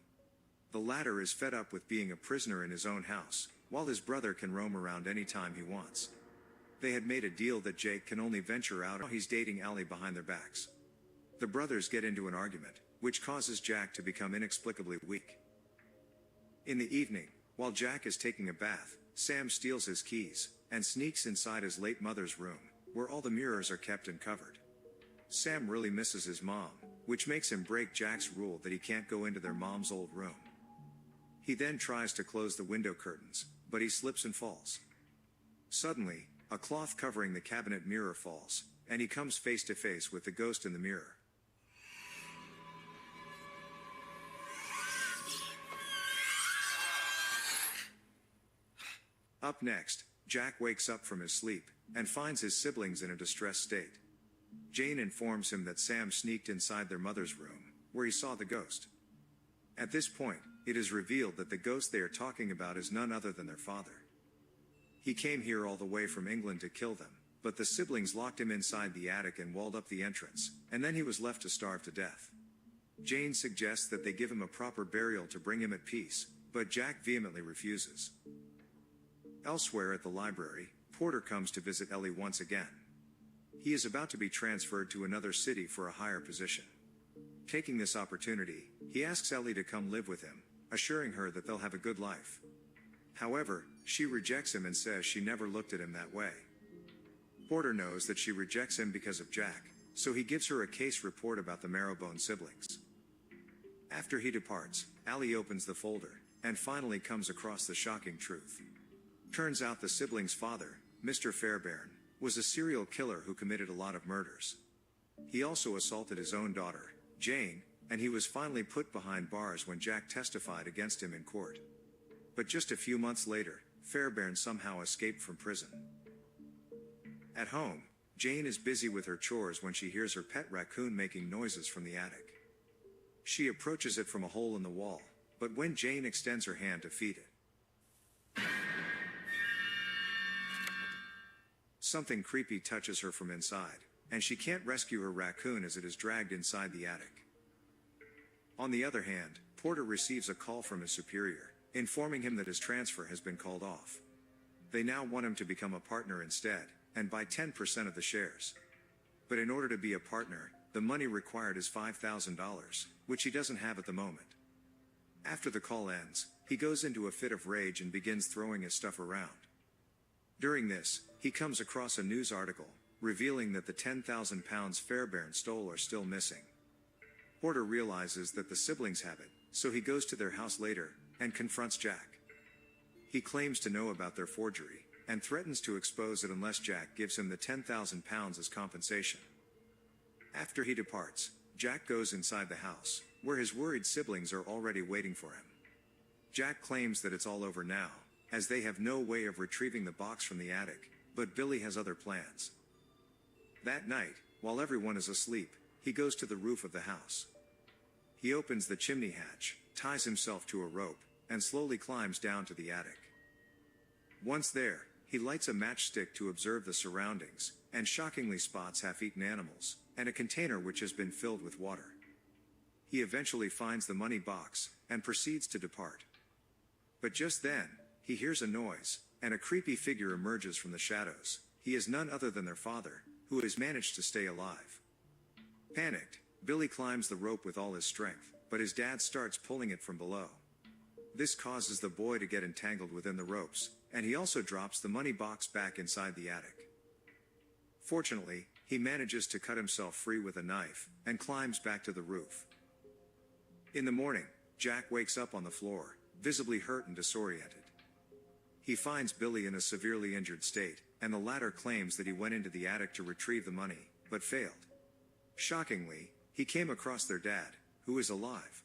Speaker 8: The latter is fed up with being a prisoner in his own house, while his brother can roam around any time he wants. They had made a deal that Jake can only venture out. Now he's dating Allie behind their backs. The brothers get into an argument, which causes Jack to become inexplicably weak. In the evening, while Jack is taking a bath, Sam steals his keys and sneaks inside his late mother's room, where all the mirrors are kept and covered. Sam really misses his mom, which makes him break Jack's rule that he can't go into their mom's old room. He then tries to close the window curtains, but he slips and falls. Suddenly, a cloth covering the cabinet mirror falls, and he comes face to face with the ghost in the mirror. Up next, Jack wakes up from his sleep, and finds his siblings in a distressed state. Jane informs him that Sam sneaked inside their mother's room, where he saw the ghost. At this point, it is revealed that the ghost they are talking about is none other than their father. He came here all the way from England to kill them, but the siblings locked him inside the attic and walled up the entrance, and then he was left to starve to death. Jane suggests that they give him a proper burial to bring him at peace, but Jack vehemently refuses. Elsewhere at the library, Porter comes to visit Ellie once again. He is about to be transferred to another city for a higher position. Taking this opportunity, he asks Ellie to come live with him, assuring her that they'll have a good life. However, she rejects him and says she never looked at him that way. Porter knows that she rejects him because of Jack, so he gives her a case report about the Marrowbone siblings. After he departs, Allie opens the folder, and finally comes across the shocking truth. Turns out the siblings' father, Mr. Fairbairn, was a serial killer who committed a lot of murders. He also assaulted his own daughter, Jane, and he was finally put behind bars when Jack testified against him in court. But just a few months later, Fairbairn somehow escaped from prison. At home, Jane is busy with her chores when she hears her pet raccoon making noises from the attic. She approaches it from a hole in the wall, but when Jane extends her hand to feed it, something creepy touches her from inside, and she can't rescue her raccoon as it is dragged inside the attic. On the other hand, Porter receives a call from his superior, informing him that his transfer has been called off. They now want him to become a partner instead, and buy 10% of the shares. But in order to be a partner, the money required is $5,000, which he doesn't have at the moment. After the call ends, he goes into a fit of rage and begins throwing his stuff around. During this, he comes across a news article, revealing that the 10,000 pounds Fairbairn stole are still missing. Porter realizes that the siblings have it, so he goes to their house later, and confronts Jack. He claims to know about their forgery, and threatens to expose it unless Jack gives him the 10,000 pounds as compensation. After he departs, Jack goes inside the house, where his worried siblings are already waiting for him. Jack claims that it's all over now, as they have no way of retrieving the box from the attic, but Billy has other plans. That night, while everyone is asleep, he goes to the roof of the house. He opens the chimney hatch, ties himself to a rope, and slowly climbs down to the attic. Once there, he lights a matchstick to observe the surroundings, and shockingly spots half-eaten animals, and a container which has been filled with water. He eventually finds the money box, and proceeds to depart. But just then, he hears a noise, and a creepy figure emerges from the shadows. He is none other than their father, who has managed to stay alive. Panicked, Billy climbs the rope with all his strength, but his dad starts pulling it from below. This causes the boy to get entangled within the ropes, and he also drops the money box back inside the attic. Fortunately, he manages to cut himself free with a knife, and climbs back to the roof. In the morning, Jack wakes up on the floor, visibly hurt and disoriented. He finds Billy in a severely injured state, and the latter claims that he went into the attic to retrieve the money, but failed. Shockingly, he came across their dad, who is alive.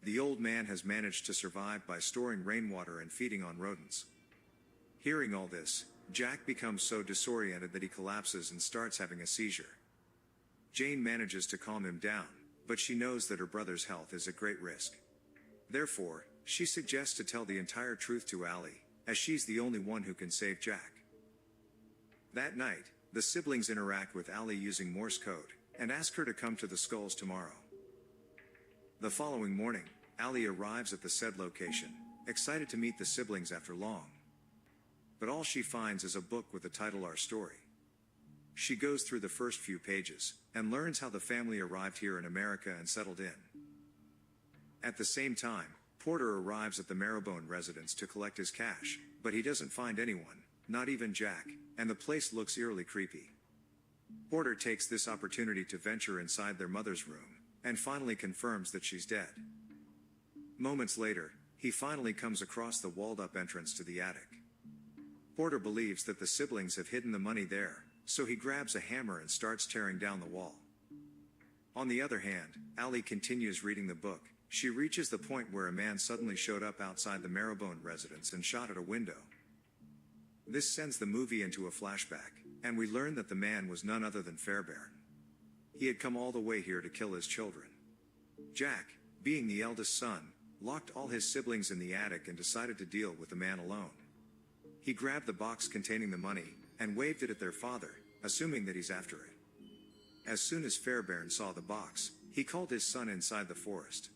Speaker 8: The old man has managed to survive by storing rainwater and feeding on rodents. Hearing all this, Jack becomes so disoriented that he collapses and starts having a seizure. Jane manages to calm him down, but she knows that her brother's health is at great risk. Therefore, she suggests to tell the entire truth to Allie, as she's the only one who can save Jack. That night, the siblings interact with Allie using Morse code, and ask her to come to the skulls tomorrow. The following morning, Allie arrives at the said location, excited to meet the siblings after long. But all she finds is a book with the title Our Story. She goes through the first few pages, and learns how the family arrived here in America and settled in. At the same time, Porter arrives at the Marrowbone residence to collect his cash, but he doesn't find anyone, not even Jack, and the place looks eerily creepy. Porter takes this opportunity to venture inside their mother's room, and finally confirms that she's dead. Moments later, he finally comes across the walled-up entrance to the attic. Porter believes that the siblings have hidden the money there, so he grabs a hammer and starts tearing down the wall. On the other hand, Allie continues reading the book. She reaches the point where a man suddenly showed up outside the Marrowbone residence and shot at a window. This sends the movie into a flashback, and we learn that the man was none other than Fairbairn. He had come all the way here to kill his children. Jack, being the eldest son, locked all his siblings in the attic and decided to deal with the man alone. He grabbed the box containing the money, and waved it at their father, assuming that he's after it. As soon as Fairbairn saw the box, he called his son inside the forest.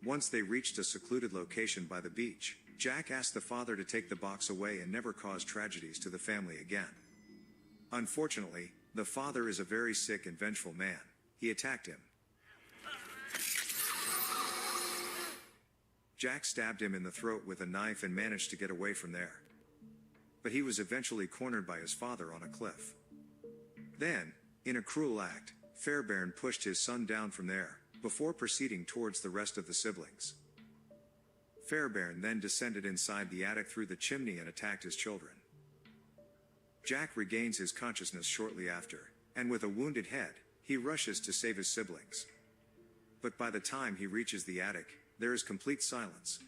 Speaker 8: Once they reached a secluded location by the beach, Jack asked the father to take the box away and never cause tragedies to the family again. Unfortunately, the father is a very sick and vengeful man. He attacked him. Jack stabbed him in the throat with a knife and managed to get away from there. But he was eventually cornered by his father on a cliff. Then, in a cruel act, Fairbairn pushed his son down from there, before proceeding towards the rest of the siblings. Fairbairn then descended inside the attic through the chimney and attacked his children. Jack regains his consciousness shortly after, and with a wounded head, he rushes to save his siblings. But by the time he reaches the attic, there is complete silence.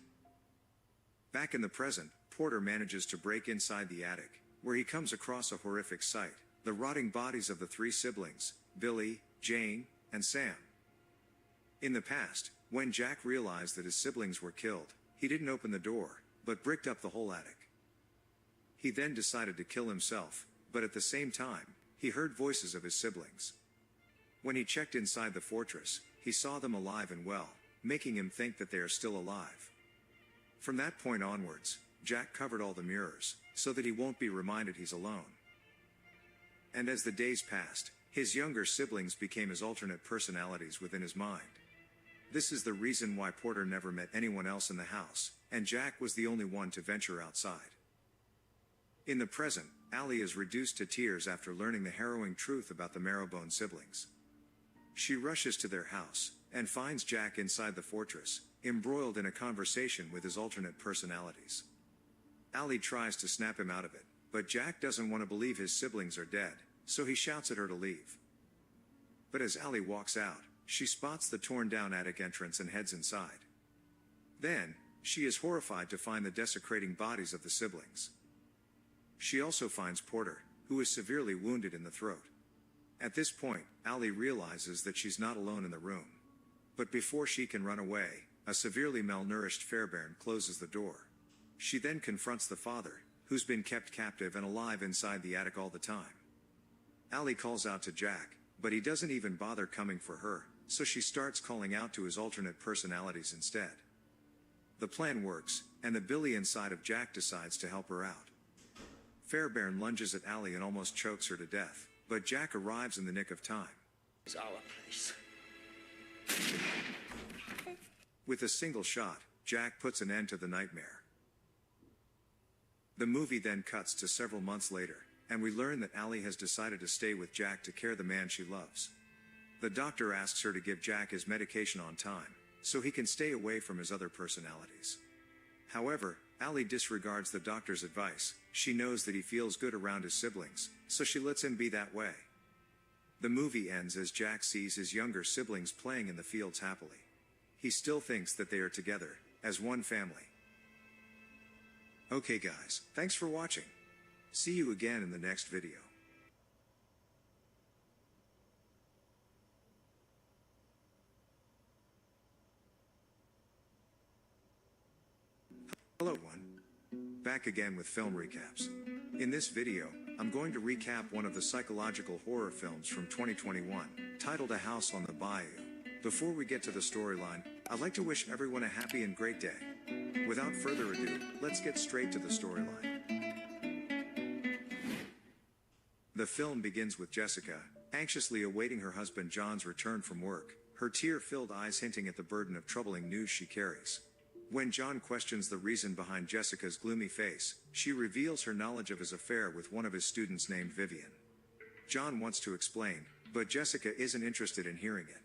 Speaker 8: Back in the present, Porter manages to break inside the attic, where he comes across a horrific sight: the rotting bodies of the three siblings, Billy, Jane, and Sam. In the past, when Jack realized that his siblings were killed, he didn't open the door, but bricked up the whole attic. He then decided to kill himself, but at the same time, he heard voices of his siblings. When he checked inside the fortress, he saw them alive and well, making him think that they are still alive. From that point onwards, Jack covered all the mirrors, so that he won't be reminded he's alone. And as the days passed, his younger siblings became his alternate personalities within his mind. This is the reason why Porter never met anyone else in the house, and Jack was the only one to venture outside. In the present, Allie is reduced to tears after learning the harrowing truth about the Marrowbone siblings. She rushes to their house, and finds Jack inside the fortress, embroiled in a conversation with his alternate personalities. Allie tries to snap him out of it, but Jack doesn't want to believe his siblings are dead, so he shouts at her to leave. But as Allie walks out, she spots the torn-down attic entrance and heads inside. Then, she is horrified to find the desecrating bodies of the siblings. She also finds Porter, who is severely wounded in the throat. At this point, Allie realizes that she's not alone in the room. But before she can run away, a severely malnourished Fairbairn closes the door. She then confronts the father, who's been kept captive and alive inside the attic all the time. Allie calls out to Jack, but he doesn't even bother coming for her, so she starts calling out to his alternate personalities instead. The plan works, and the Billy inside of Jack decides to help her out. Fairbairn lunges at Allie and almost chokes her to death, but Jack arrives in the nick of time.
Speaker 17: It's our place.
Speaker 8: With a single shot, Jack puts an end to the nightmare. The movie then cuts to several months later, and we learn that Allie has decided to stay with Jack to care the man she loves. The doctor asks her to give Jack his medication on time, so he can stay away from his other personalities. However, Allie disregards the doctor's advice. She knows that he feels good around his siblings, so she lets him be that way. The movie ends as Jack sees his younger siblings playing in the fields happily. He still thinks that they are together, as one family. Okay guys, thanks for watching. See you again in the next video. Hello everyone. Back again with film recaps. In this video, I'm going to recap one of the psychological horror films from 2021, titled A House on the Bayou. Before we get to the storyline, I'd like to wish everyone a happy and great day. Without further ado, let's get straight to the storyline. The film begins with Jessica, anxiously awaiting her husband John's return from work, her tear-filled eyes hinting at the burden of troubling news she carries. When John questions the reason behind Jessica's gloomy face, she reveals her knowledge of his affair with one of his students named Vivian. John wants to explain, but Jessica isn't interested in hearing it.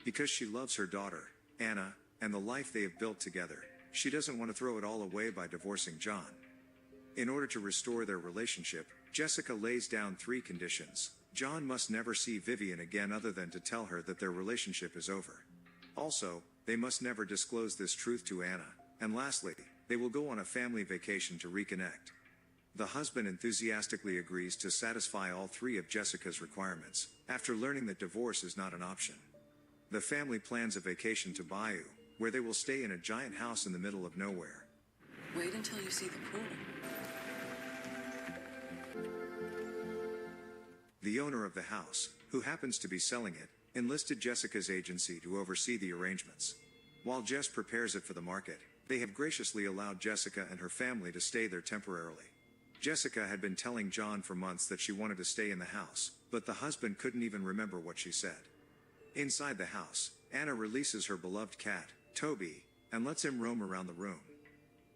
Speaker 8: Because she loves her daughter, Anna, and the life they have built together, she doesn't want to throw it all away by divorcing John. In order to restore their relationship, Jessica lays down 3 conditions. John must never see Vivian again other than to tell her that their relationship is over. Also, they must never disclose this truth to Anna. And lastly, they will go on a family vacation to reconnect. The husband enthusiastically agrees to satisfy all 3 of Jessica's requirements, after learning that divorce is not an option. The family plans a vacation to Bayou, where they will stay in a giant house in the middle of nowhere.
Speaker 14: Wait until you see the pool.
Speaker 8: The owner of the house, who happens to be selling it, enlisted Jessica's agency to oversee the arrangements. While Jess prepares it for the market, they have graciously allowed Jessica and her family to stay there temporarily. Jessica had been telling John for months that she wanted to stay in the house, but the husband couldn't even remember what she said. Inside the house, Anna releases her beloved cat, Toby, and lets him roam around the room.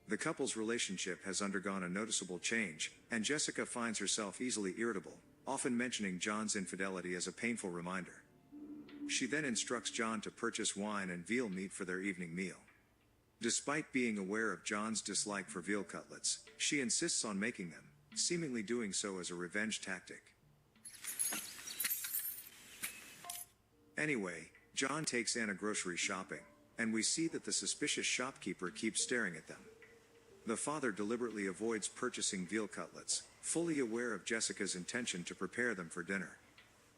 Speaker 8: The couple's relationship has undergone a noticeable change, and Jessica finds herself easily irritable, often mentioning John's infidelity as a painful reminder. She then instructs John to purchase wine and veal meat for their evening meal. Despite being aware of John's dislike for veal cutlets, she insists on making them, seemingly doing so as a revenge tactic. Anyway, John takes Anna grocery shopping, and we see that the suspicious shopkeeper keeps staring at them. The father deliberately avoids purchasing veal cutlets, fully aware of Jessica's intention to prepare them for dinner.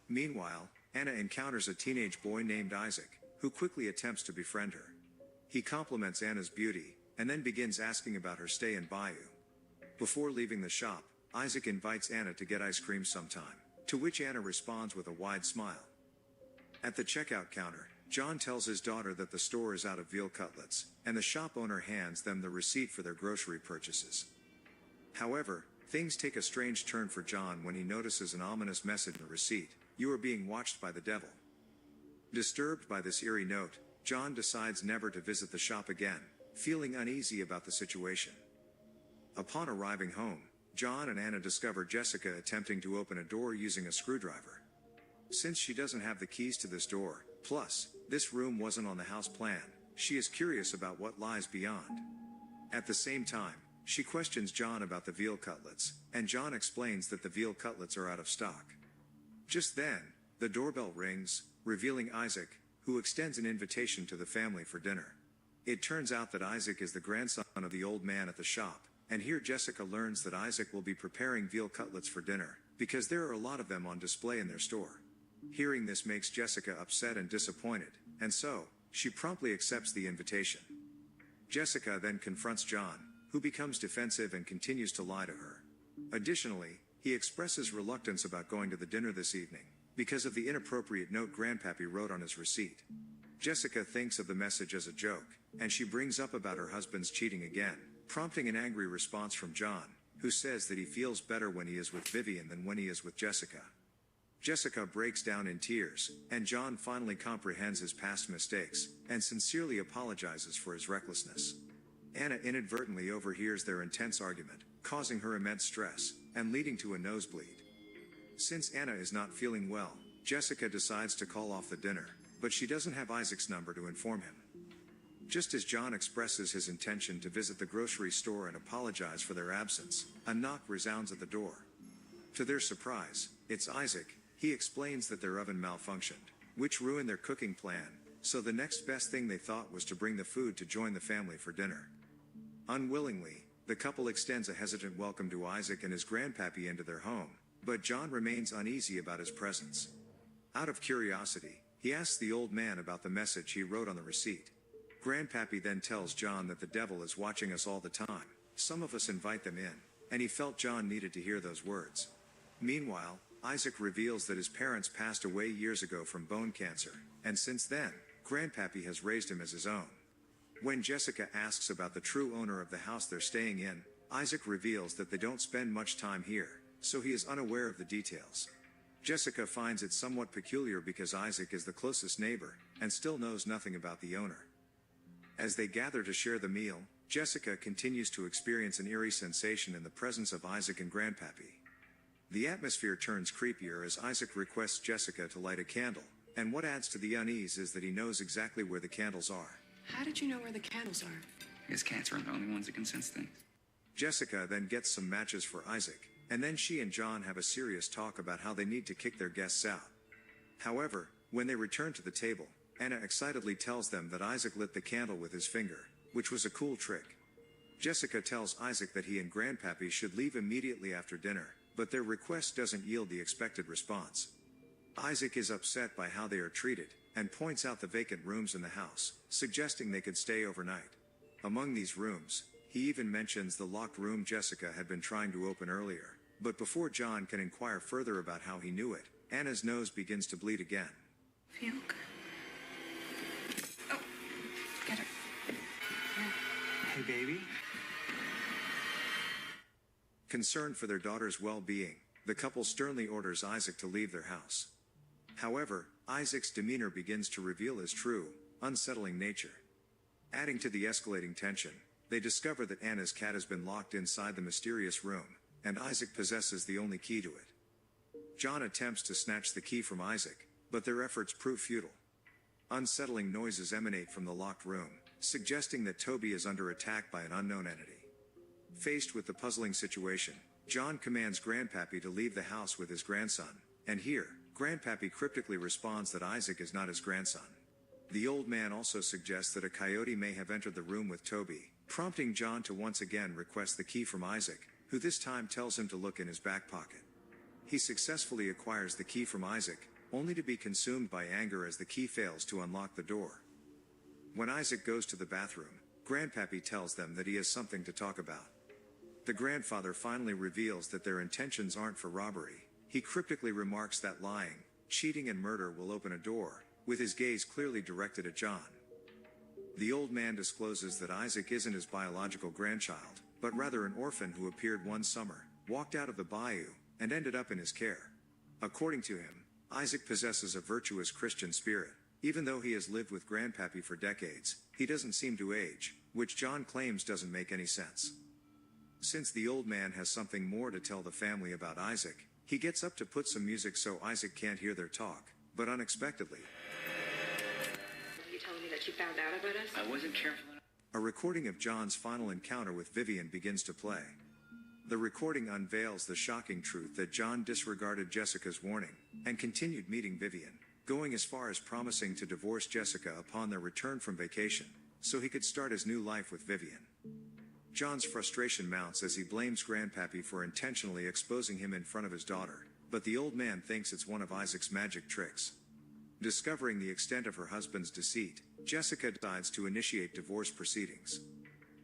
Speaker 8: Meanwhile, Anna encounters a teenage boy named Isaac, who quickly attempts to befriend her. He compliments Anna's beauty, and then begins asking about her stay in Bayou. Before leaving the shop, Isaac invites Anna to get ice cream sometime, to which Anna responds with a wide smile. At the checkout counter, John tells his daughter that the store is out of veal cutlets, and the shop owner hands them the receipt for their grocery purchases. However, things take a strange turn for John when he notices an ominous message in the receipt: "You are being watched by the devil." Disturbed by this eerie note, John decides never to visit the shop again, feeling uneasy about the situation. Upon arriving home, John and Anna discover Jessica attempting to open a door using a screwdriver. Since she doesn't have the keys to this door, plus, this room wasn't on the house plan, she is curious about what lies beyond. At the same time, she questions John about the veal cutlets, and John explains that the veal cutlets are out of stock. Just then, the doorbell rings, revealing Isaac, who extends an invitation to the family for dinner. It turns out that Isaac is the grandson of the old man at the shop, and here Jessica learns that Isaac will be preparing veal cutlets for dinner, because there are a lot of them on display in their store. Hearing this makes Jessica upset and disappointed, and so, she promptly accepts the invitation. Jessica then confronts John, who becomes defensive and continues to lie to her. Additionally, he expresses reluctance about going to the dinner this evening, because of the inappropriate note Grandpappy wrote on his receipt. Jessica thinks of the message as a joke, and she brings up about her husband's cheating again, prompting an angry response from John, who says that he feels better when he is with Vivian than when he is with Jessica. Jessica breaks down in tears, and John finally comprehends his past mistakes, and sincerely apologizes for his recklessness. Anna inadvertently overhears their intense argument, causing her immense stress, and leading to a nosebleed. Since Anna is not feeling well, Jessica decides to call off the dinner, but she doesn't have Isaac's number to inform him. Just as John expresses his intention to visit the grocery store and apologize for their absence, a knock resounds at the door. To their surprise, it's Isaac. He explains that their oven malfunctioned, which ruined their cooking plan, so the next best thing they thought was to bring the food to join the family for dinner. Unwillingly, the couple extends a hesitant welcome to Isaac and his grandpappy into their home, but John remains uneasy about his presence. Out of curiosity, he asks the old man about the message he wrote on the receipt. Grandpappy then tells John that the devil is watching us all the time. Some of us invite them in, and he felt John needed to hear those words. Meanwhile, Isaac reveals that his parents passed away years ago from bone cancer, and since then, Grandpappy has raised him as his own. When Jessica asks about the true owner of the house they're staying in, Isaac reveals that they don't spend much time here, so he is unaware of the details. Jessica finds it somewhat peculiar because Isaac is the closest neighbor, and still knows nothing about the owner. As they gather to share the meal, Jessica continues to experience an eerie sensation in the presence of Isaac and Grandpappy. The atmosphere turns creepier as Isaac requests Jessica to light a candle, and what adds to the unease is that he knows exactly where the candles are.
Speaker 17: How did you know where the candles are?
Speaker 18: I guess cats aren't the only ones that can sense things.
Speaker 8: Jessica then gets some matches for Isaac, and then she and John have a serious talk about how they need to kick their guests out. However, when they return to the table, Anna excitedly tells them that Isaac lit the candle with his finger, which was a cool trick. Jessica tells Isaac that he and Grandpappy should leave immediately after dinner, but their request doesn't yield the expected response. Isaac is upset by how they are treated, and points out the vacant rooms in the house, suggesting they could stay overnight. Among these rooms, he even mentions the locked room Jessica had been trying to open earlier, but before John can inquire further about how he knew it, Anna's nose begins to bleed again.
Speaker 17: Feel good. Oh, get her.
Speaker 18: Hey, baby.
Speaker 8: Concerned for their daughter's well-being, the couple sternly orders Isaac to leave their house. However, Isaac's demeanor begins to reveal his true, unsettling nature. Adding to the escalating tension, they discover that Anna's cat has been locked inside the mysterious room, and Isaac possesses the only key to it. John attempts to snatch the key from Isaac, but their efforts prove futile. Unsettling noises emanate from the locked room, suggesting that Toby is under attack by an unknown entity. Faced with the puzzling situation, John commands Grandpappy to leave the house with his grandson, and here, Grandpappy cryptically responds that Isaac is not his grandson. The old man also suggests that a coyote may have entered the room with Toby, prompting John to once again request the key from Isaac, who this time tells him to look in his back pocket. He successfully acquires the key from Isaac, only to be consumed by anger as the key fails to unlock the door. When Isaac goes to the bathroom, Grandpappy tells them that he has something to talk about. The grandfather finally reveals that their intentions aren't for robbery. He cryptically remarks that lying, cheating and murder will open a door, with his gaze clearly directed at John. The old man discloses that Isaac isn't his biological grandchild, but rather an orphan who appeared one summer, walked out of the bayou, and ended up in his care. According to him, Isaac possesses a virtuous Christian spirit. Even though he has lived with Grandpappy for decades, he doesn't seem to age, which John claims doesn't make any sense. Since the old man has something more to tell the family about Isaac, he gets up to put some music so Isaac can't hear their talk, but unexpectedly,
Speaker 17: Are you telling me that you found out about us?
Speaker 10: I wasn't careful enough.
Speaker 8: a recording of John's final encounter with Vivian begins to play. The recording unveils the shocking truth that John disregarded Jessica's warning and continued meeting Vivian, going as far as promising to divorce Jessica upon their return from vacation, so he could start his new life with Vivian. John's frustration mounts as he blames Grandpappy for intentionally exposing him in front of his daughter, but the old man thinks it's one of Isaac's magic tricks. Discovering the extent of her husband's deceit, Jessica decides to initiate divorce proceedings.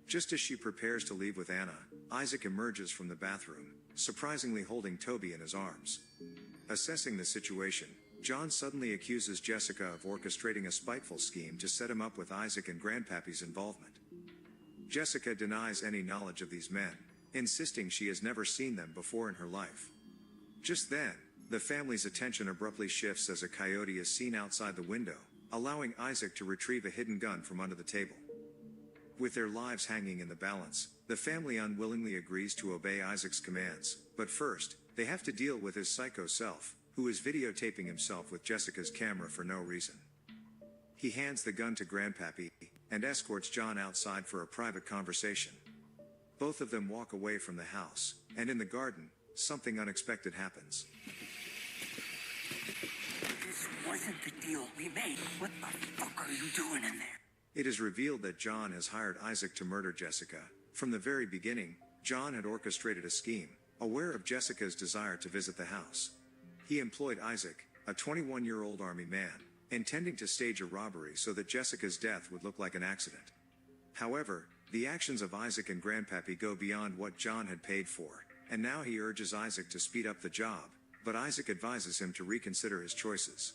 Speaker 8: Just as she prepares to leave with Anna, Isaac emerges from the bathroom, surprisingly holding Toby in his arms. Assessing the situation, John suddenly accuses Jessica of orchestrating a spiteful scheme to set him up with Isaac and Grandpappy's involvement. Jessica denies any knowledge of these men, insisting she has never seen them before in her life. Just then, the family's attention abruptly shifts as a coyote is seen outside the window, allowing Isaac to retrieve a hidden gun from under the table. With their lives hanging in the balance, the family unwillingly agrees to obey Isaac's commands, but first, they have to deal with his psycho self, who is videotaping himself with Jessica's camera for no reason. He hands the gun to Grandpappy and escorts John outside for a private conversation. Both of them walk away from the house, and in the garden, something unexpected happens.
Speaker 19: This wasn't the deal we made. What the fuck are you doing in there?
Speaker 8: It is revealed that John has hired Isaac to murder Jessica. From the very beginning, John had orchestrated a scheme, aware of Jessica's desire to visit the house. He employed Isaac, a 21-year-old army man, intending to stage a robbery so that Jessica's death would look like an accident. However, the actions of Isaac and Grandpappy go beyond what John had paid for, and now he urges Isaac to speed up the job, but Isaac advises him to reconsider his choices.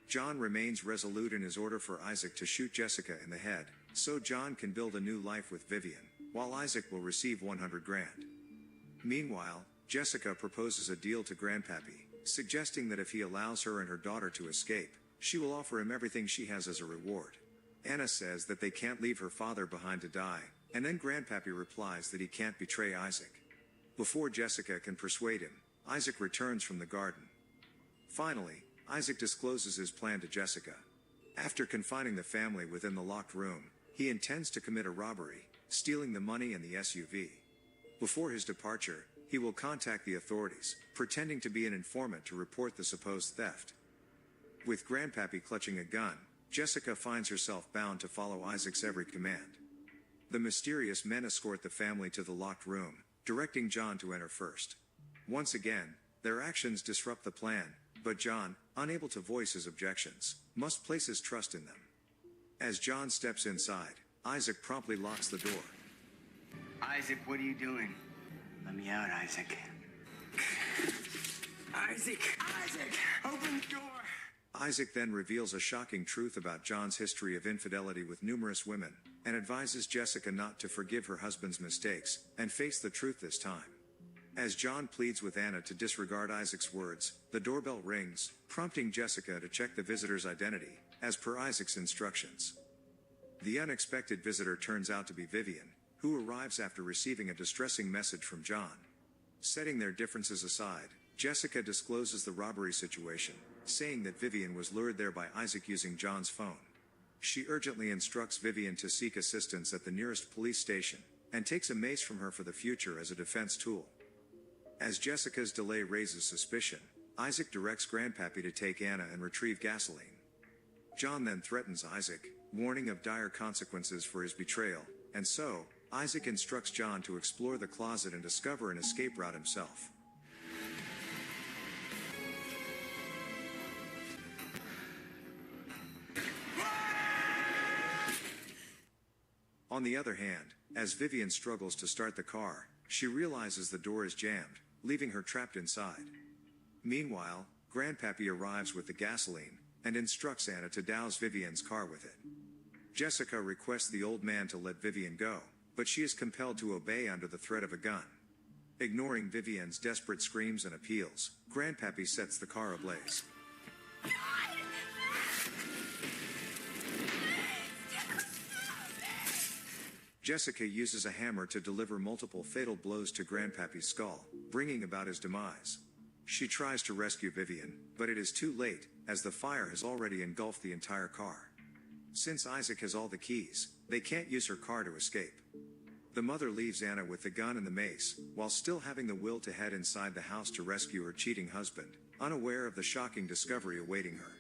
Speaker 8: John remains resolute in his order for Isaac to shoot Jessica in the head, so John can build a new life with Vivian, while Isaac will receive 100 grand. Meanwhile, Jessica proposes a deal to Grandpappy, suggesting that if he allows her and her daughter to escape, she will offer him everything she has as a reward. Anna says that they can't leave her father behind to die, and then Grandpappy replies that he can't betray Isaac. Before Jessica can persuade him, Isaac returns from the garden. Finally, Isaac discloses his plan to Jessica. After confining the family within the locked room, he intends to commit a robbery, stealing the money and the SUV. Before his departure, he will contact the authorities, pretending to be an informant to report the supposed theft. With Grandpappy clutching a gun, Jessica finds herself bound to follow Isaac's every command. The mysterious men escort the family to the locked room, directing John to enter first. Once again, their actions disrupt the plan, but John, unable to voice his objections, must place his trust in them. As John steps inside, Isaac promptly locks the door.
Speaker 19: Isaac, what are you doing? Let me out, Isaac. Isaac! Isaac! Open the door!
Speaker 8: Isaac then reveals a shocking truth about John's history of infidelity with numerous women, and advises Jessica not to forgive her husband's mistakes, and face the truth this time. As John pleads with Anna to disregard Isaac's words, the doorbell rings, prompting Jessica to check the visitor's identity, as per Isaac's instructions. The unexpected visitor turns out to be Vivian, who arrives after receiving a distressing message from John. Setting their differences aside, Jessica discloses the robbery situation, saying that Vivian was lured there by Isaac using John's phone. She urgently instructs Vivian to seek assistance at the nearest police station, and takes a mace from her for the future as a defense tool. As Jessica's delay raises suspicion, Isaac directs Grandpappy to take Anna and retrieve gasoline. John then threatens Isaac, warning of dire consequences for his betrayal, and so, Isaac instructs John to explore the closet and discover an escape route himself. On the other hand, as Vivian struggles to start the car, she realizes the door is jammed, leaving her trapped inside. Meanwhile, Grandpappy arrives with the gasoline, and instructs Anna to douse Vivian's car with it. Jessica requests the old man to let Vivian go, but she is compelled to obey under the threat of a gun. Ignoring Vivian's desperate screams and appeals, Grandpappy sets the car ablaze. Jessica uses a hammer to deliver multiple fatal blows to Grandpappy's skull, bringing about his demise. She tries to rescue Vivian, but it is too late, as the fire has already engulfed the entire car. Since Isaac has all the keys, they can't use her car to escape. The mother leaves Anna with the gun and the mace, while still having the will to head inside the house to rescue her cheating husband, unaware of the shocking discovery awaiting her.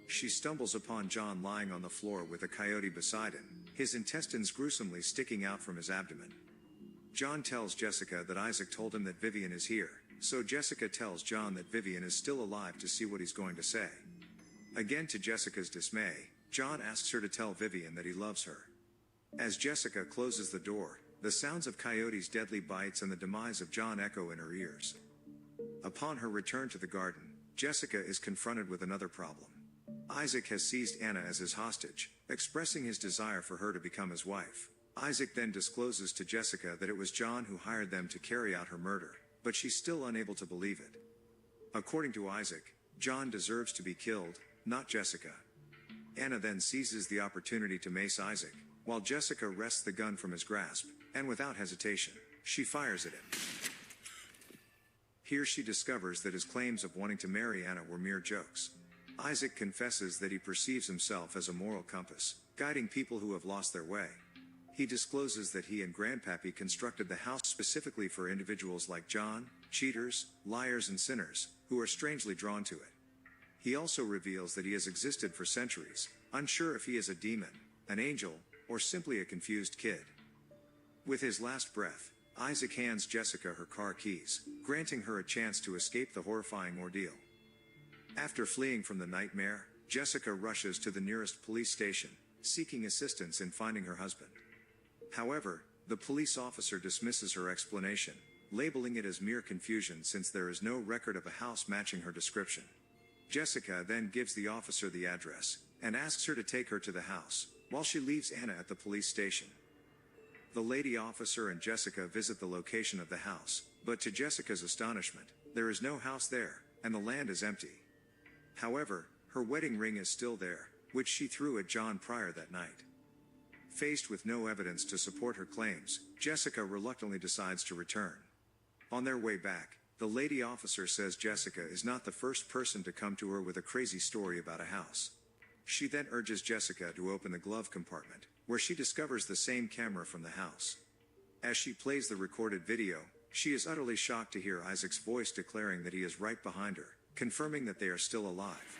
Speaker 8: She stumbles upon John lying on the floor with a coyote beside him, his intestines gruesomely sticking out from his abdomen. John tells Jessica that Isaac told him that Vivian is here, so Jessica tells John that Vivian is still alive to see what he's going to say. Again, to Jessica's dismay, John asks her to tell Vivian that he loves her. As Jessica closes the door, the sounds of Coyote's deadly bites and the demise of John echo in her ears. Upon her return to the garden, Jessica is confronted with another problem. Isaac has seized Anna as his hostage, expressing his desire for her to become his wife. Isaac then discloses to Jessica that it was John who hired them to carry out her murder, but she's still unable to believe it. According to Isaac, John deserves to be killed, not Jessica. Anna then seizes the opportunity to mace Isaac, while Jessica wrests the gun from his grasp, and without hesitation, she fires at him. Here she discovers that his claims of wanting to marry Anna were mere jokes. Isaac confesses that he perceives himself as a moral compass, guiding people who have lost their way. He discloses that he and Grandpappy constructed the house specifically for individuals like John, cheaters, liars and sinners, who are strangely drawn to it. He also reveals that he has existed for centuries, unsure if he is a demon, an angel, or simply a confused kid. With his last breath, Isaac hands Jessica her car keys, granting her a chance to escape the horrifying ordeal. After fleeing from the nightmare, Jessica rushes to the nearest police station, seeking assistance in finding her husband. However, the police officer dismisses her explanation, labeling it as mere confusion since there is no record of a house matching her description. Jessica then gives the officer the address, and asks her to take her to the house, while she leaves Anna at the police station. The lady officer and Jessica visit the location of the house, but to Jessica's astonishment, there is no house there, and the land is empty. However, her wedding ring is still there, which she threw at John Pryor that night. Faced with no evidence to support her claims, Jessica reluctantly decides to return. On their way back, the lady officer says Jessica is not the first person to come to her with a crazy story about a house. She then urges Jessica to open the glove compartment, where she discovers the same camera from the house. As she plays the recorded video, she is utterly shocked to hear Isaac's voice declaring that he is right behind her, confirming that they are still alive.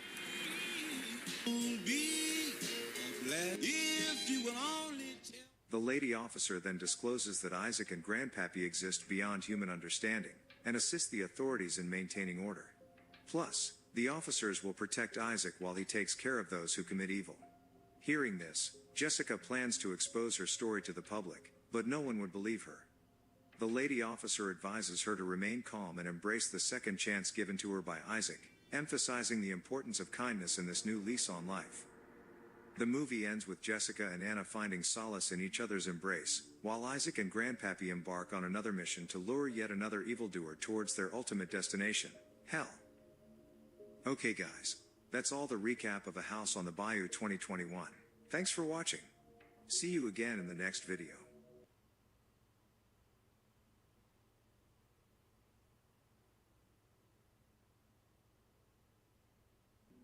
Speaker 8: The lady officer then discloses that Isaac and Grandpappy exist beyond human understanding, and assist the authorities in maintaining order. Plus, the officers will protect Isaac while he takes care of those who commit evil. Hearing this, Jessica plans to expose her story to the public, but no one would believe her. The lady officer advises her to remain calm and embrace the second chance given to her by Isaac, emphasizing the importance of kindness in this new lease on life. The movie ends with Jessica and Anna finding solace in each other's embrace, while Isaac and Grandpappy embark on another mission to lure yet another evildoer towards their ultimate destination, hell. Okay guys, that's all the recap of A House on the Bayou 2021. Thanks for watching. See you again in the next video.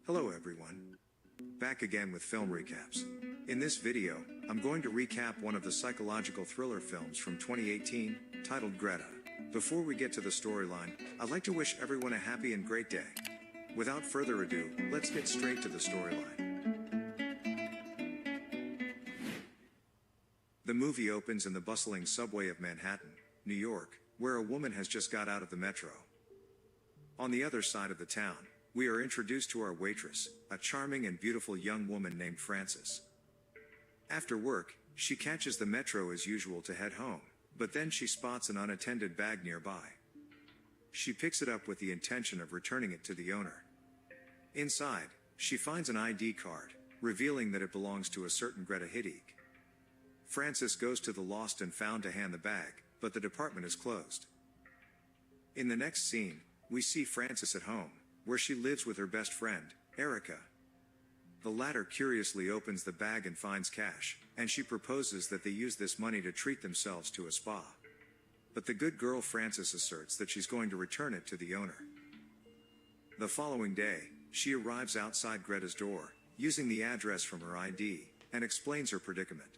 Speaker 8: Hello everyone. Back again with film recaps. In this video, I'm going to recap one of the psychological thriller films from 2018, titled Greta. Before we get to the storyline, I'd like to wish everyone a happy and great day. Without further ado, let's get straight to the storyline. The movie opens in the bustling subway of Manhattan, New York, where a woman has just got out of the metro. On the other side of the town, we are introduced to our waitress, a charming and beautiful young woman named Frances. After work, she catches the metro as usual to head home, but then she spots an unattended bag nearby. She picks it up with the intention of returning it to the owner. Inside, she finds an ID card, revealing that it belongs to a certain Greta Hiddig. Frances goes to the Lost and Found to hand the bag, but the department is closed. In the next scene, we see Frances at home, where she lives with her best friend, Erica. The latter curiously opens the bag and finds cash, and she proposes that they use this money to treat themselves to a spa. But the good girl Frances asserts that she's going to return it to the owner. The following day, she arrives outside Greta's door, using the address from her ID, and explains her predicament.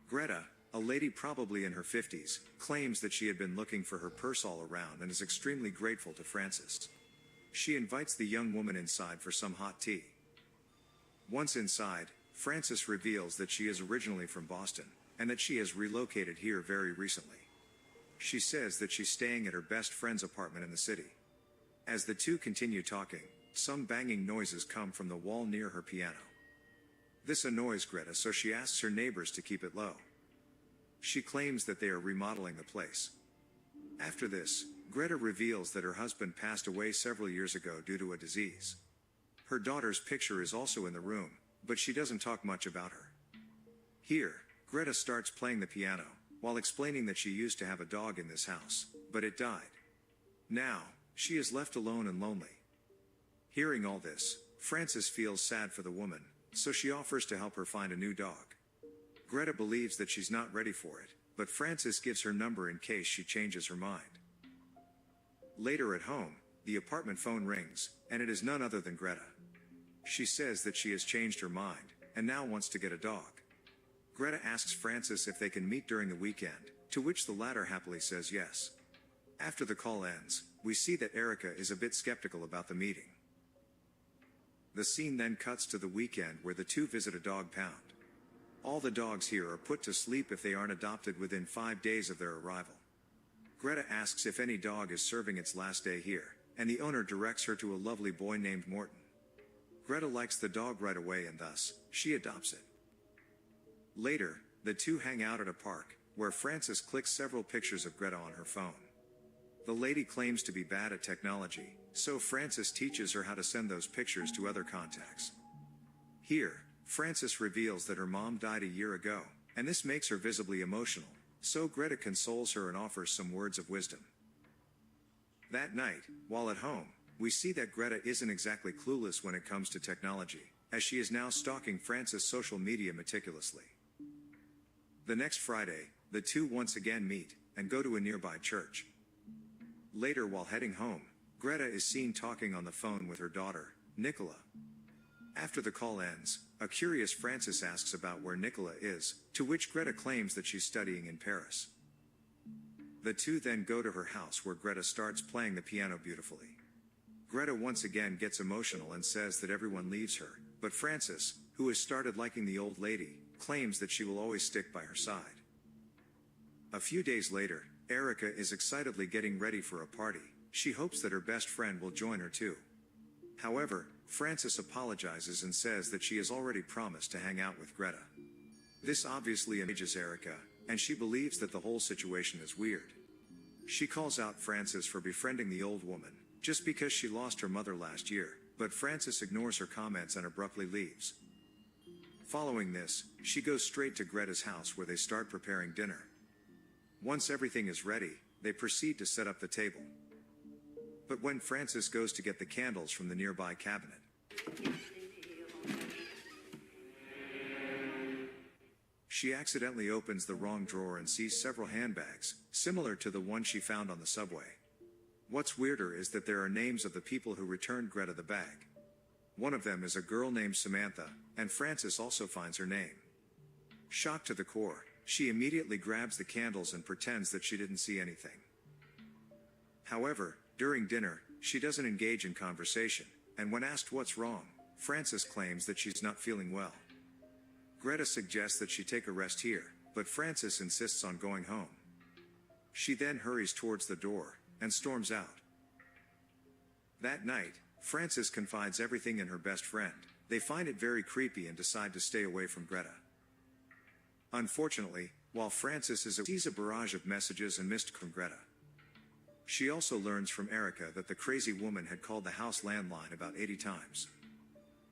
Speaker 8: Greta, a lady probably in her 50s, claims that she had been looking for her purse all around and is extremely grateful to Frances. She invites the young woman inside for some hot tea. Once inside, Frances reveals that she is originally from Boston, and that she has relocated here very recently. She says that she's staying at her best friend's apartment in the city. As the two continue talking, some banging noises come from the wall near her piano. This annoys Greta, so she asks her neighbors to keep it low. She claims that they are remodeling the place. After this, Greta reveals that her husband passed away several years ago due to a disease. Her daughter's picture is also in the room, but she doesn't talk much about her. Here, Greta starts playing the piano, while explaining that she used to have a dog in this house, but it died. Now, she is left alone and lonely. Hearing all this, Frances feels sad for the woman, so she offers to help her find a new dog. Greta believes that she's not ready for it, but Frances gives her number in case she changes her mind. Later at home, the apartment phone rings, and it is none other than Greta. She says that she has changed her mind, and now wants to get a dog. Greta asks Frances if they can meet during the weekend, to which the latter happily says yes. After the call ends, we see that Erica is a bit skeptical about the meeting. The scene then cuts to the weekend where the two visit a dog pound. All the dogs here are put to sleep if they aren't adopted within 5 days of their arrival. Greta asks if any dog is serving its last day here, and the owner directs her to a lovely boy named Morton. Greta likes the dog right away and thus, she adopts it. Later, the two hang out at a park, where Frances clicks several pictures of Greta on her phone. The lady claims to be bad at technology, so Frances teaches her how to send those pictures to other contacts. Here, Frances reveals that her mom died a year ago, and this makes her visibly emotional, so Greta consoles her and offers some words of wisdom. That night, while at home, we see that Greta isn't exactly clueless when it comes to technology, as she is now stalking Frances' social media meticulously. The next Friday, the two once again meet, and go to a nearby church. Later, while heading home, Greta is seen talking on the phone with her daughter, Nicola. After the call ends, a curious Frances asks about where Nicola is, to which Greta claims that she's studying in Paris. The two then go to her house where Greta starts playing the piano beautifully. Greta once again gets emotional and says that everyone leaves her, but Frances, who has started liking the old lady, claims that she will always stick by her side. A few days later, Erica is excitedly getting ready for a party. She hopes that her best friend will join her too. However, Frances apologizes and says that she has already promised to hang out with Greta. This obviously enrages Erica, and she believes that the whole situation is weird. She calls out Frances for befriending the old woman, just because she lost her mother last year, but Frances ignores her comments and abruptly leaves. Following this, she goes straight to Greta's house where they start preparing dinner. Once everything is ready, they proceed to set up the table. But when Frances goes to get the candles from the nearby cabinet, she accidentally opens the wrong drawer and sees several handbags, similar to the one she found on the subway. What's weirder is that there are names of the people who returned Greta the bag. One of them is a girl named Samantha, and Frances also finds her name. Shocked to the core, she immediately grabs the candles and pretends that she didn't see anything. However, during dinner, she doesn't engage in conversation, and when asked what's wrong, Frances claims that she's not feeling well. Greta suggests that she take a rest here, but Frances insists on going home. She then hurries towards the door, and storms out. That night, Frances confides everything in her best friend. They find it very creepy and decide to stay away from Greta. Unfortunately, while Frances sees a barrage of messages and missed from Greta. She also learns from Erica that the crazy woman had called the house landline about 80 times.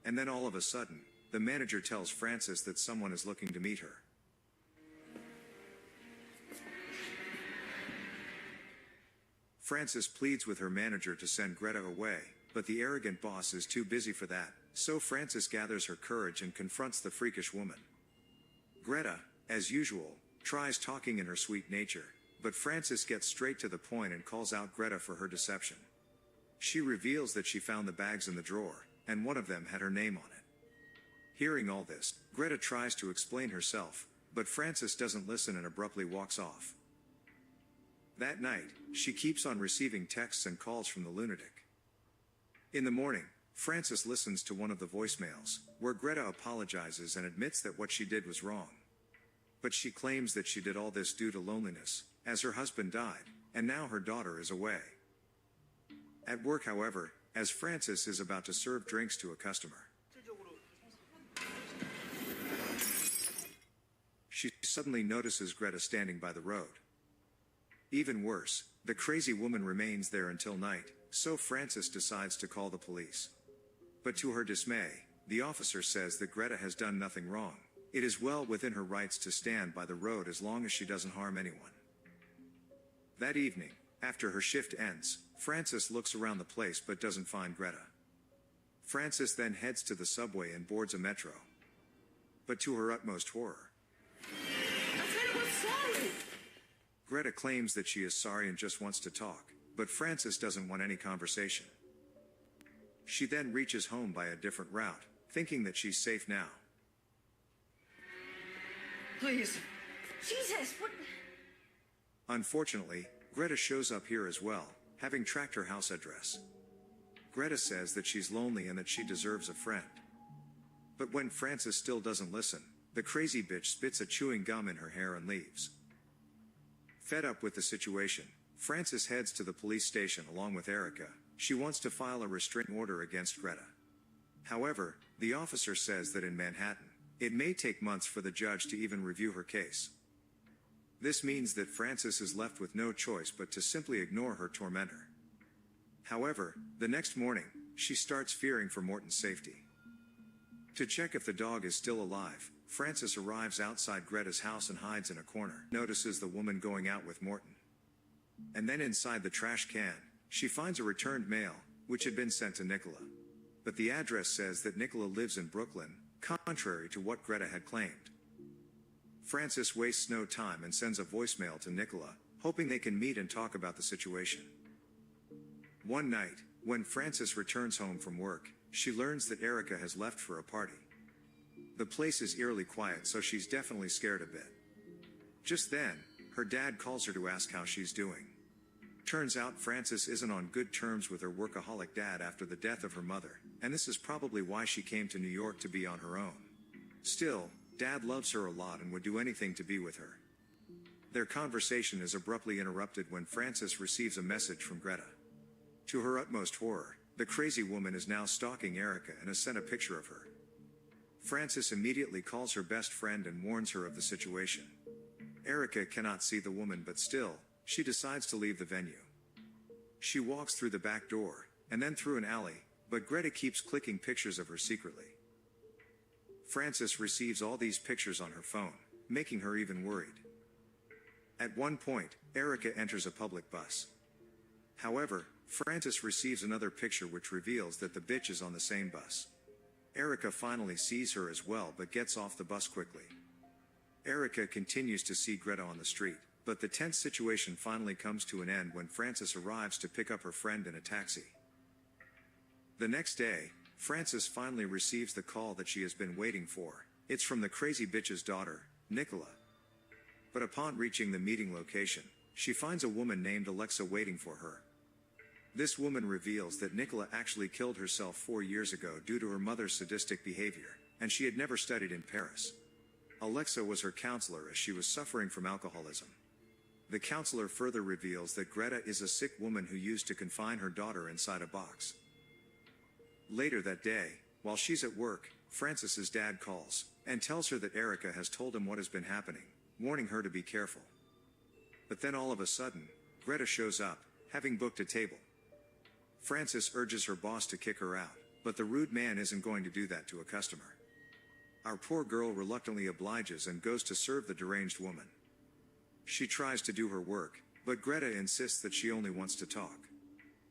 Speaker 8: And then all of a sudden, the manager tells Frances that someone is looking to meet her. Frances pleads with her manager to send Greta away, but the arrogant boss is too busy for that, so Frances gathers her courage and confronts the freakish woman. Greta, as usual, tries talking in her sweet nature, but Frances gets straight to the point and calls out Greta for her deception. She reveals that she found the bags in the drawer, and one of them had her name on it. Hearing all this, Greta tries to explain herself, but Frances doesn't listen and abruptly walks off. That night, she keeps on receiving texts and calls from the lunatic. In the morning, Frances listens to one of the voicemails, where Greta apologizes and admits that what she did was wrong. But she claims that she did all this due to loneliness, as her husband died, and now her daughter is away. At work, however, as Frances is about to serve drinks to a customer, she suddenly notices Greta standing by the road. Even worse, the crazy woman remains there until night, so Frances decides to call the police. But to her dismay, the officer says that Greta has done nothing wrong. It is well within her rights to stand by the road as long as she doesn't harm anyone. That evening, after her shift ends, Frances looks around the place but doesn't find Greta. Frances then heads to the subway and boards a metro. But to her utmost horror, Greta claims that she is sorry and just wants to talk, but Frances doesn't want any conversation. She then reaches home by a different route, thinking that she's safe now.
Speaker 19: Please. Jesus, what?
Speaker 8: Unfortunately, Greta shows up here as well, having tracked her house address. Greta says that she's lonely and that she deserves a friend. But when Frances still doesn't listen, the crazy bitch spits a chewing gum in her hair and leaves. Fed up with the situation, Frances heads to the police station along with Erica. She wants to file a restraining order against Greta. However, the officer says that in Manhattan, it may take months for the judge to even review her case. This means that Frances is left with no choice but to simply ignore her tormentor. However, the next morning, she starts fearing for Morton's safety. To check if the dog is still alive, Frances arrives outside Greta's house and hides in a corner. Notices the woman going out with Morton. And then inside the trash can, she finds a returned mail, which had been sent to Nicola. But the address says that Nicola lives in Brooklyn, contrary to what Greta had claimed. Frances wastes no time and sends a voicemail to Nicola, hoping they can meet and talk about the situation. One night, when Frances returns home from work, she learns that Erica has left for a party. The place is eerily quiet, so she's definitely scared a bit. Just then, her dad calls her to ask how she's doing. Turns out Frances isn't on good terms with her workaholic dad after the death of her mother, and this is probably why she came to New York to be on her own. Still, Dad loves her a lot and would do anything to be with her. Their conversation is abruptly interrupted when Frances receives a message from Greta. To her utmost horror, the crazy woman is now stalking Erica and has sent a picture of her. Frances immediately calls her best friend and warns her of the situation. Erica cannot see the woman, but still, she decides to leave the venue. She walks through the back door, and then through an alley, but Greta keeps clicking pictures of her secretly. Frances receives all these pictures on her phone, making her even worried. At one point, Erica enters a public bus. However, Frances receives another picture which reveals that the bitch is on the same bus. Erica finally sees her as well but gets off the bus quickly. Erica continues to see Greta on the street, but the tense situation finally comes to an end when Frances arrives to pick up her friend in a taxi. The next day, Frances finally receives the call that she has been waiting for. It's from the crazy bitch's daughter, Nicola. But upon reaching the meeting location, she finds a woman named Alexa waiting for her. This woman reveals that Nicola actually killed herself 4 years ago due to her mother's sadistic behavior, and she had never studied in Paris. Alexa was her counselor as she was suffering from alcoholism. The counselor further reveals that Greta is a sick woman who used to confine her daughter inside a box. Later that day, while she's at work, Frances's dad calls and tells her that Erica has told him what has been happening, warning her to be careful. But then all of a sudden, Greta shows up, having booked a table. Frances urges her boss to kick her out, but the rude man isn't going to do that to a customer. Our poor girl reluctantly obliges and goes to serve the deranged woman. She tries to do her work, but Greta insists that she only wants to talk.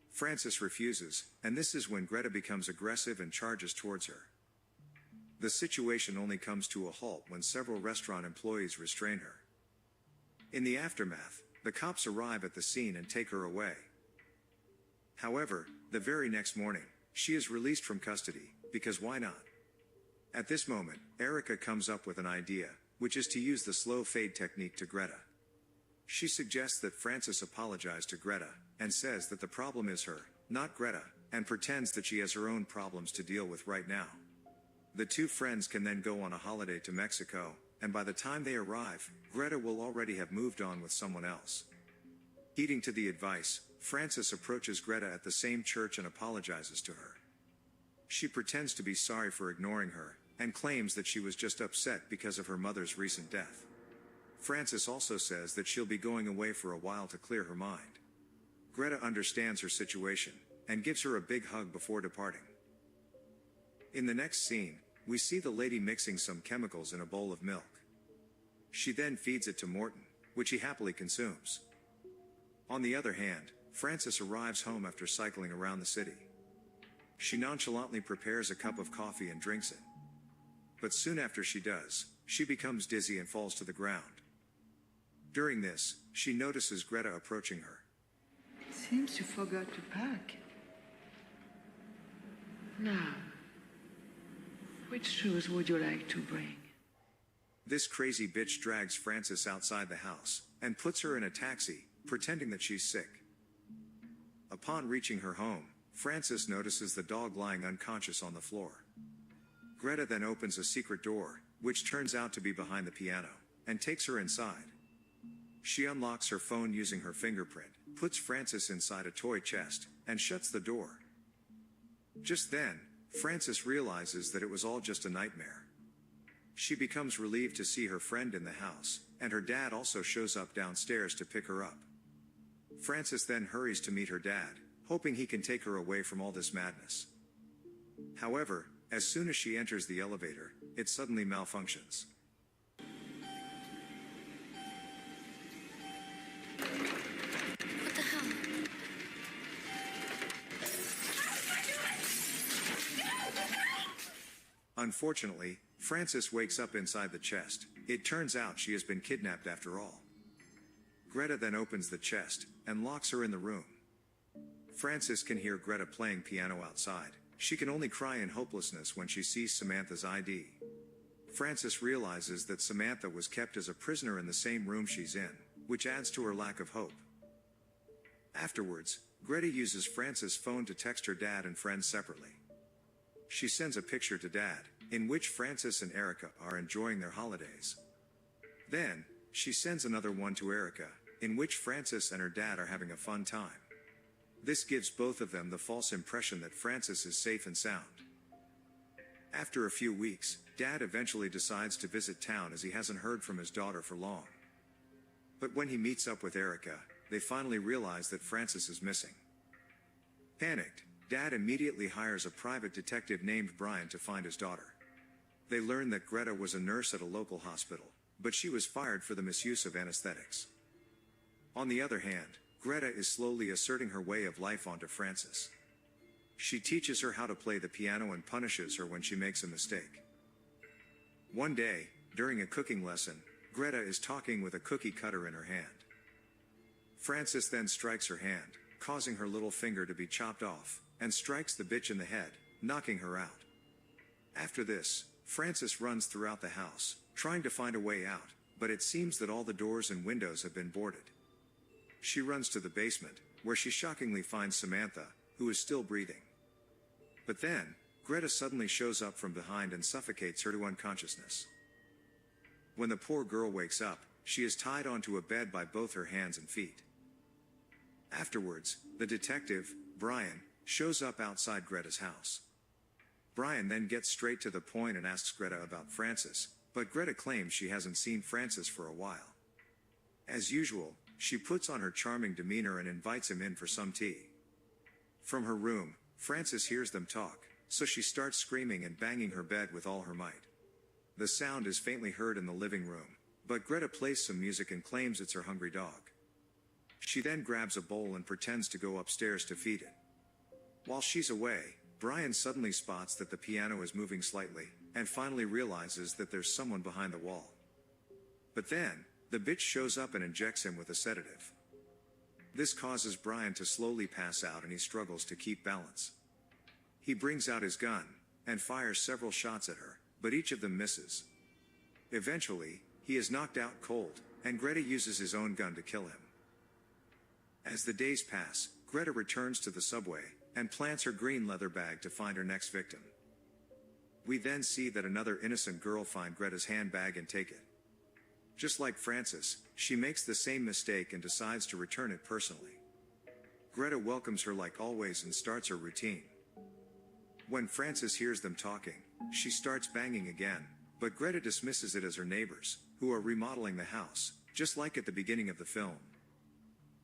Speaker 8: Frances refuses, and this is when Greta becomes aggressive and charges towards her. The situation only comes to a halt when several restaurant employees restrain her. In the aftermath, the cops arrive at the scene and take her away. However, the very next morning, she is released from custody, because why not? At this moment, Erica comes up with an idea, which is to use the slow fade technique to Greta. She suggests that Frances apologize to Greta, and says that the problem is her, not Greta, and pretends that she has her own problems to deal with right now. The two friends can then go on a holiday to Mexico, and by the time they arrive, Greta will already have moved on with someone else. Heeding to the advice, Frances approaches Greta at the same church and apologizes to her. She pretends to be sorry for ignoring her, and claims that she was just upset because of her mother's recent death. Frances also says that she'll be going away for a while to clear her mind. Greta understands her situation, and gives her a big hug before departing. In the next scene, we see the lady mixing some chemicals in a bowl of milk. She then feeds it to Morton, which he happily consumes. On the other hand, Frances arrives home after cycling around the city. She nonchalantly prepares a cup of coffee and drinks it. But soon after she does, she becomes dizzy and falls to the ground. During this, she notices Greta approaching her.
Speaker 20: Seems you forgot to pack. Now, which shoes would you like to bring?
Speaker 8: This crazy bitch drags Frances outside the house, and puts her in a taxi, pretending that she's sick. Upon reaching her home, Frances notices the dog lying unconscious on the floor. Greta then opens a secret door, which turns out to be behind the piano, and takes her inside. She unlocks her phone using her fingerprint, puts Frances inside a toy chest, and shuts the door. Just then, Frances realizes that it was all just a nightmare. She becomes relieved to see her friend in the house, and her dad also shows up downstairs to pick her up. Frances then hurries to meet her dad, hoping he can take her away from all this madness. However, as soon as she enters the elevator, it suddenly malfunctions.
Speaker 7: What the hell?
Speaker 8: Unfortunately, Frances wakes up inside the chest. It turns out she has been kidnapped after all. Greta then opens the chest, and locks her in the room. Frances can hear Greta playing piano outside. She can only cry in hopelessness when she sees Samantha's ID. Frances realizes that Samantha was kept as a prisoner in the same room she's in, which adds to her lack of hope. Afterwards, Greta uses Frances' phone to text her dad and friends separately. She sends a picture to Dad, in which Frances and Erica are enjoying their holidays. Then, she sends another one to Erica, in which Frances and her dad are having a fun time. This gives both of them the false impression that Frances is safe and sound. After a few weeks, Dad eventually decides to visit town as he hasn't heard from his daughter for long. But when he meets up with Erica, they finally realize that Frances is missing. Panicked, Dad immediately hires a private detective named Brian to find his daughter. They learn that Greta was a nurse at a local hospital, but she was fired for the misuse of anesthetics. On the other hand, Greta is slowly asserting her way of life onto Frances. She teaches her how to play the piano and punishes her when she makes a mistake. One day, during a cooking lesson, Greta is talking with a cookie cutter in her hand. Frances then strikes her hand, causing her little finger to be chopped off, and strikes the bitch in the head, knocking her out. After this, Frances runs throughout the house, trying to find a way out, but it seems that all the doors and windows have been boarded. She runs to the basement, where she shockingly finds Samantha, who is still breathing. But then, Greta suddenly shows up from behind and suffocates her to unconsciousness. When the poor girl wakes up, she is tied onto a bed by both her hands and feet. Afterwards, the detective, Brian, shows up outside Greta's house. Brian then gets straight to the point and asks Greta about Frances, but Greta claims she hasn't seen Frances for a while. As usual, she puts on her charming demeanor and invites him in for some tea. From her room, Frances hears them talk, so she starts screaming and banging her bed with all her might. The sound is faintly heard in the living room, but Greta plays some music and claims it's her hungry dog. She then grabs a bowl and pretends to go upstairs to feed it. While she's away, Brian suddenly spots that the piano is moving slightly, and finally realizes that there's someone behind the wall. But then, the bitch shows up and injects him with a sedative. This causes Brian to slowly pass out and he struggles to keep balance. He brings out his gun, and fires several shots at her, but each of them misses. Eventually, he is knocked out cold, and Greta uses his own gun to kill him. As the days pass, Greta returns to the subway, and plants her green leather bag to find her next victim. We then see that another innocent girl find Greta's handbag and take it. Just like Frances, she makes the same mistake and decides to return it personally. Greta welcomes her like always and starts her routine. When Frances hears them talking, she starts banging again, but Greta dismisses it as her neighbors, who are remodeling the house, just like at the beginning of the film.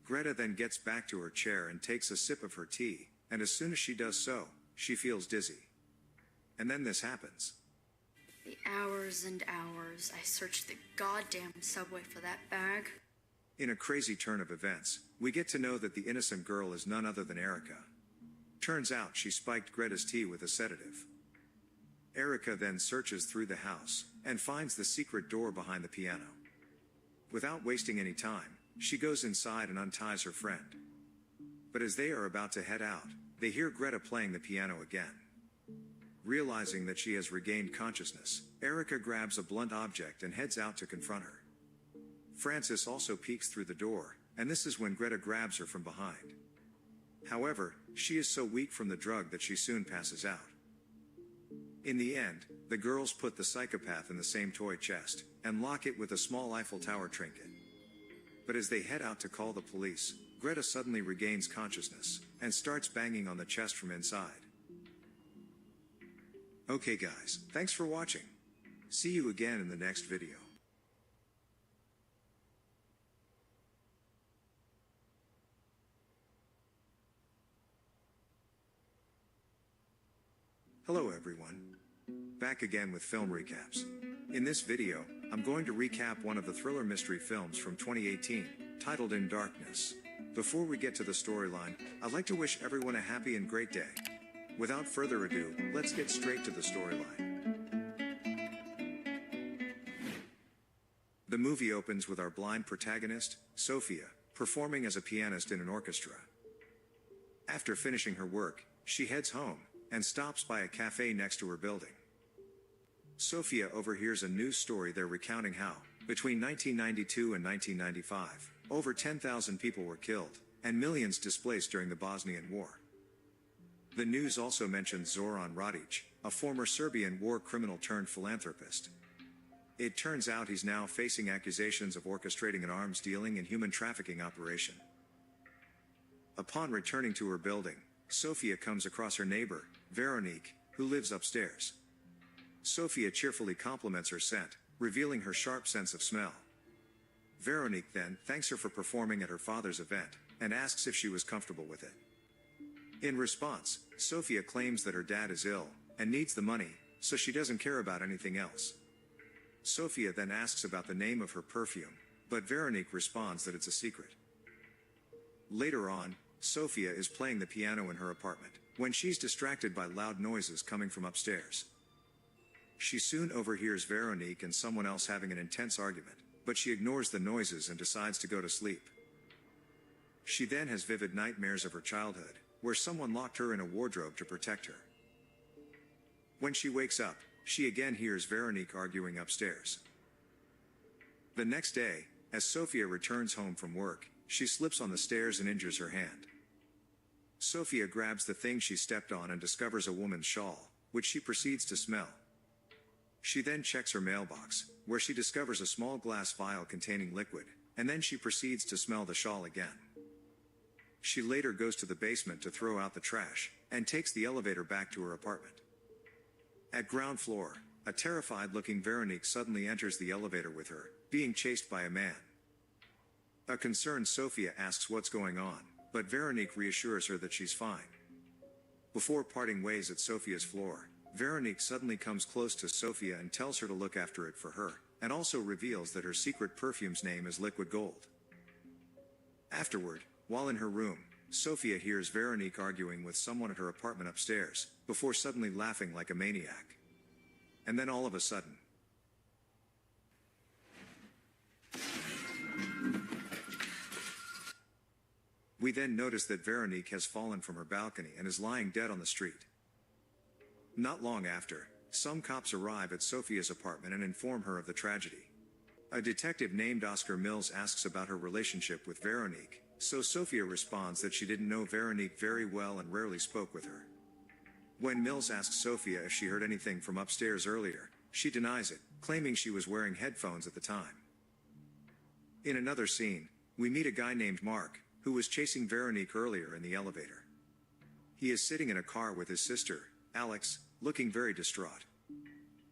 Speaker 8: Greta then gets back to her chair and takes a sip of her tea, and as soon as she does so, she feels dizzy. And then this happens.
Speaker 21: The hours and hours I searched the goddamn subway for that bag.
Speaker 8: In a crazy turn of events, we get to know that the innocent girl is none other than Erica. Turns out she spiked Greta's tea with a sedative. Erica then searches through the house, and finds the secret door behind the piano. Without wasting any time, she goes inside and unties her friend. But as they are about to head out, they hear Greta playing the piano again. Realizing that she has regained consciousness, Erica grabs a blunt object and heads out to confront her. Frances also peeks through the door, and this is when Greta grabs her from behind. However, she is so weak from the drug that she soon passes out. In the end, the girls put the psychopath in the same toy chest, and lock it with a small Eiffel Tower trinket. But as they head out to call the police, Greta suddenly regains consciousness, and starts banging on the chest from inside. Okay guys, thanks for watching. See you again in the next video. Hello everyone. Back again with film recaps. In this video, I'm going to recap one of the thriller mystery films from 2018, titled In Darkness. Before we get to the storyline, I'd like to wish everyone a happy and great day. Without further ado, let's get straight to the storyline. The movie opens with our blind protagonist, Sophia, performing as a pianist in an orchestra. After finishing her work, she heads home, and stops by a cafe next to her building. Sophia overhears a news story there recounting how, between 1992 and 1995, over 10,000 people were killed, and millions displaced during the Bosnian War. The news also mentions Zoran Radic, a former Serbian war criminal turned philanthropist. It turns out he's now facing accusations of orchestrating an arms dealing and human trafficking operation. Upon returning to her building, Sophia comes across her neighbor, Veronique, who lives upstairs. Sophia cheerfully compliments her scent, revealing her sharp sense of smell. Veronique then thanks her for performing at her father's event, and asks if she was comfortable with it. In response, Sophia claims that her dad is ill, and needs the money, so she doesn't care about anything else. Sophia then asks about the name of her perfume, but Veronique responds that it's a secret. Later on, Sophia is playing the piano in her apartment, when she's distracted by loud noises coming from upstairs. She soon overhears Veronique and someone else having an intense argument, but she ignores the noises and decides to go to sleep. She then has vivid nightmares of her childhood, where someone locked her in a wardrobe to protect her. When she wakes up, she again hears Veronique arguing upstairs. The next day, as Sophia returns home from work, she slips on the stairs and injures her hand. Sophia grabs the thing she stepped on and discovers a woman's shawl, which she proceeds to smell. She then checks her mailbox, where she discovers a small glass vial containing liquid, and then she proceeds to smell the shawl again. She later goes to the basement to throw out the trash, and takes the elevator back to her apartment. At ground floor, a terrified-looking Veronique suddenly enters the elevator with her, being chased by a man. A concerned Sophia asks what's going on, but Veronique reassures her that she's fine. Before parting ways at Sophia's floor, Veronique suddenly comes close to Sophia and tells her to look after it for her, and also reveals that her secret perfume's name is Liquid Gold. Afterward, while in her room, Sophia hears Veronique arguing with someone at her apartment upstairs, before suddenly laughing like a maniac. And then all of a sudden, we then notice that Veronique has fallen from her balcony and is lying dead on the street. Not long after, some cops arrive at Sophia's apartment and inform her of the tragedy. A detective named Oscar Mills asks about her relationship with Veronique, so Sophia responds that she didn't know Veronique very well and rarely spoke with her. When Mills asks Sophia if she heard anything from upstairs earlier, she denies it, claiming she was wearing headphones at the time. In another scene, we meet a guy named Mark, who was chasing Veronique earlier in the elevator. He is sitting in a car with his sister, Alex, looking very distraught.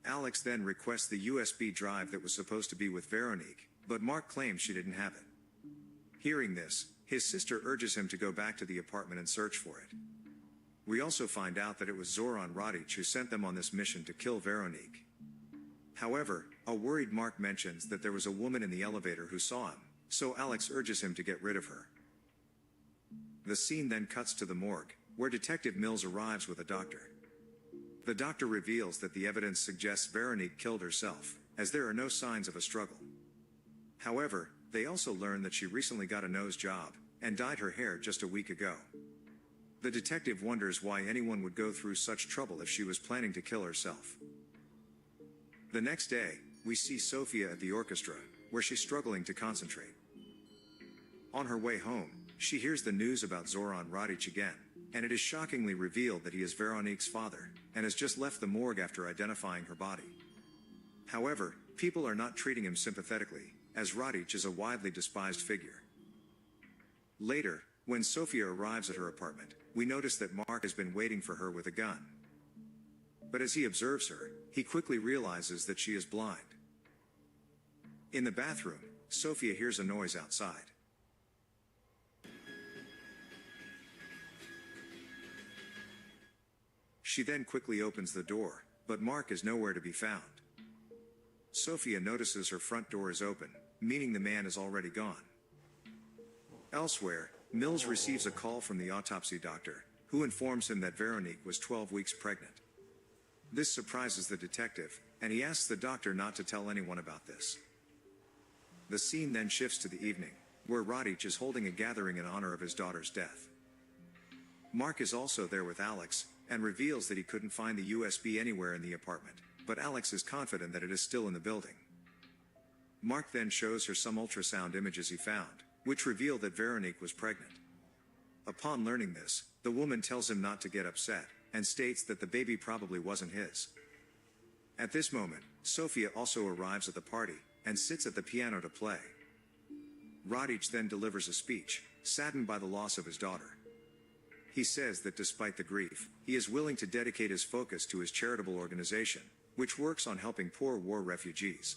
Speaker 8: Alex then requests the USB drive that was supposed to be with Veronique, but Mark claims she didn't have it. Hearing this, his sister urges him to go back to the apartment and search for it. We also find out that it was Zoran Radic who sent them on this mission to kill Veronique. However, a worried Mark mentions that there was a woman in the elevator who saw him, so Alex urges him to get rid of her. The scene then cuts to the morgue, where Detective Mills arrives with a doctor. The doctor reveals that the evidence suggests Veronique killed herself, as there are no signs of a struggle. However, they also learn that she recently got a nose job, and dyed her hair just a week ago. The detective wonders why anyone would go through such trouble if she was planning to kill herself. The next day, we see Sophia at the orchestra, where she's struggling to concentrate. On her way home, she hears the news about Zoran Radic again, and it is shockingly revealed that he is Veronique's father, and has just left the morgue after identifying her body. However, people are not treating him sympathetically, as Radic is a widely despised figure. Later, when Sophia arrives at her apartment, we notice that Mark has been waiting for her with a gun. But as he observes her, he quickly realizes that she is blind. In the bathroom, Sophia hears a noise outside. She then quickly opens the door, but Mark is nowhere to be found. Sophia notices her front door is open, meaning the man is already gone. Elsewhere, Mills receives a call from the autopsy doctor, who informs him that Veronique was 12 weeks pregnant. This surprises the detective, and he asks the doctor not to tell anyone about this. The scene then shifts to the evening, where Radic is holding a gathering in honor of his daughter's death. Mark is also there with Alex, and reveals that he couldn't find the USB anywhere in the apartment, but Alex is confident that it is still in the building. Mark then shows her some ultrasound images he found, which reveal that Veronique was pregnant. Upon learning this, the woman tells him not to get upset, and states that the baby probably wasn't his. At this moment, Sophia also arrives at the party, and sits at the piano to play. Radic then delivers a speech, saddened by the loss of his daughter. He says that despite the grief, he is willing to dedicate his focus to his charitable organization, which works on helping poor war refugees.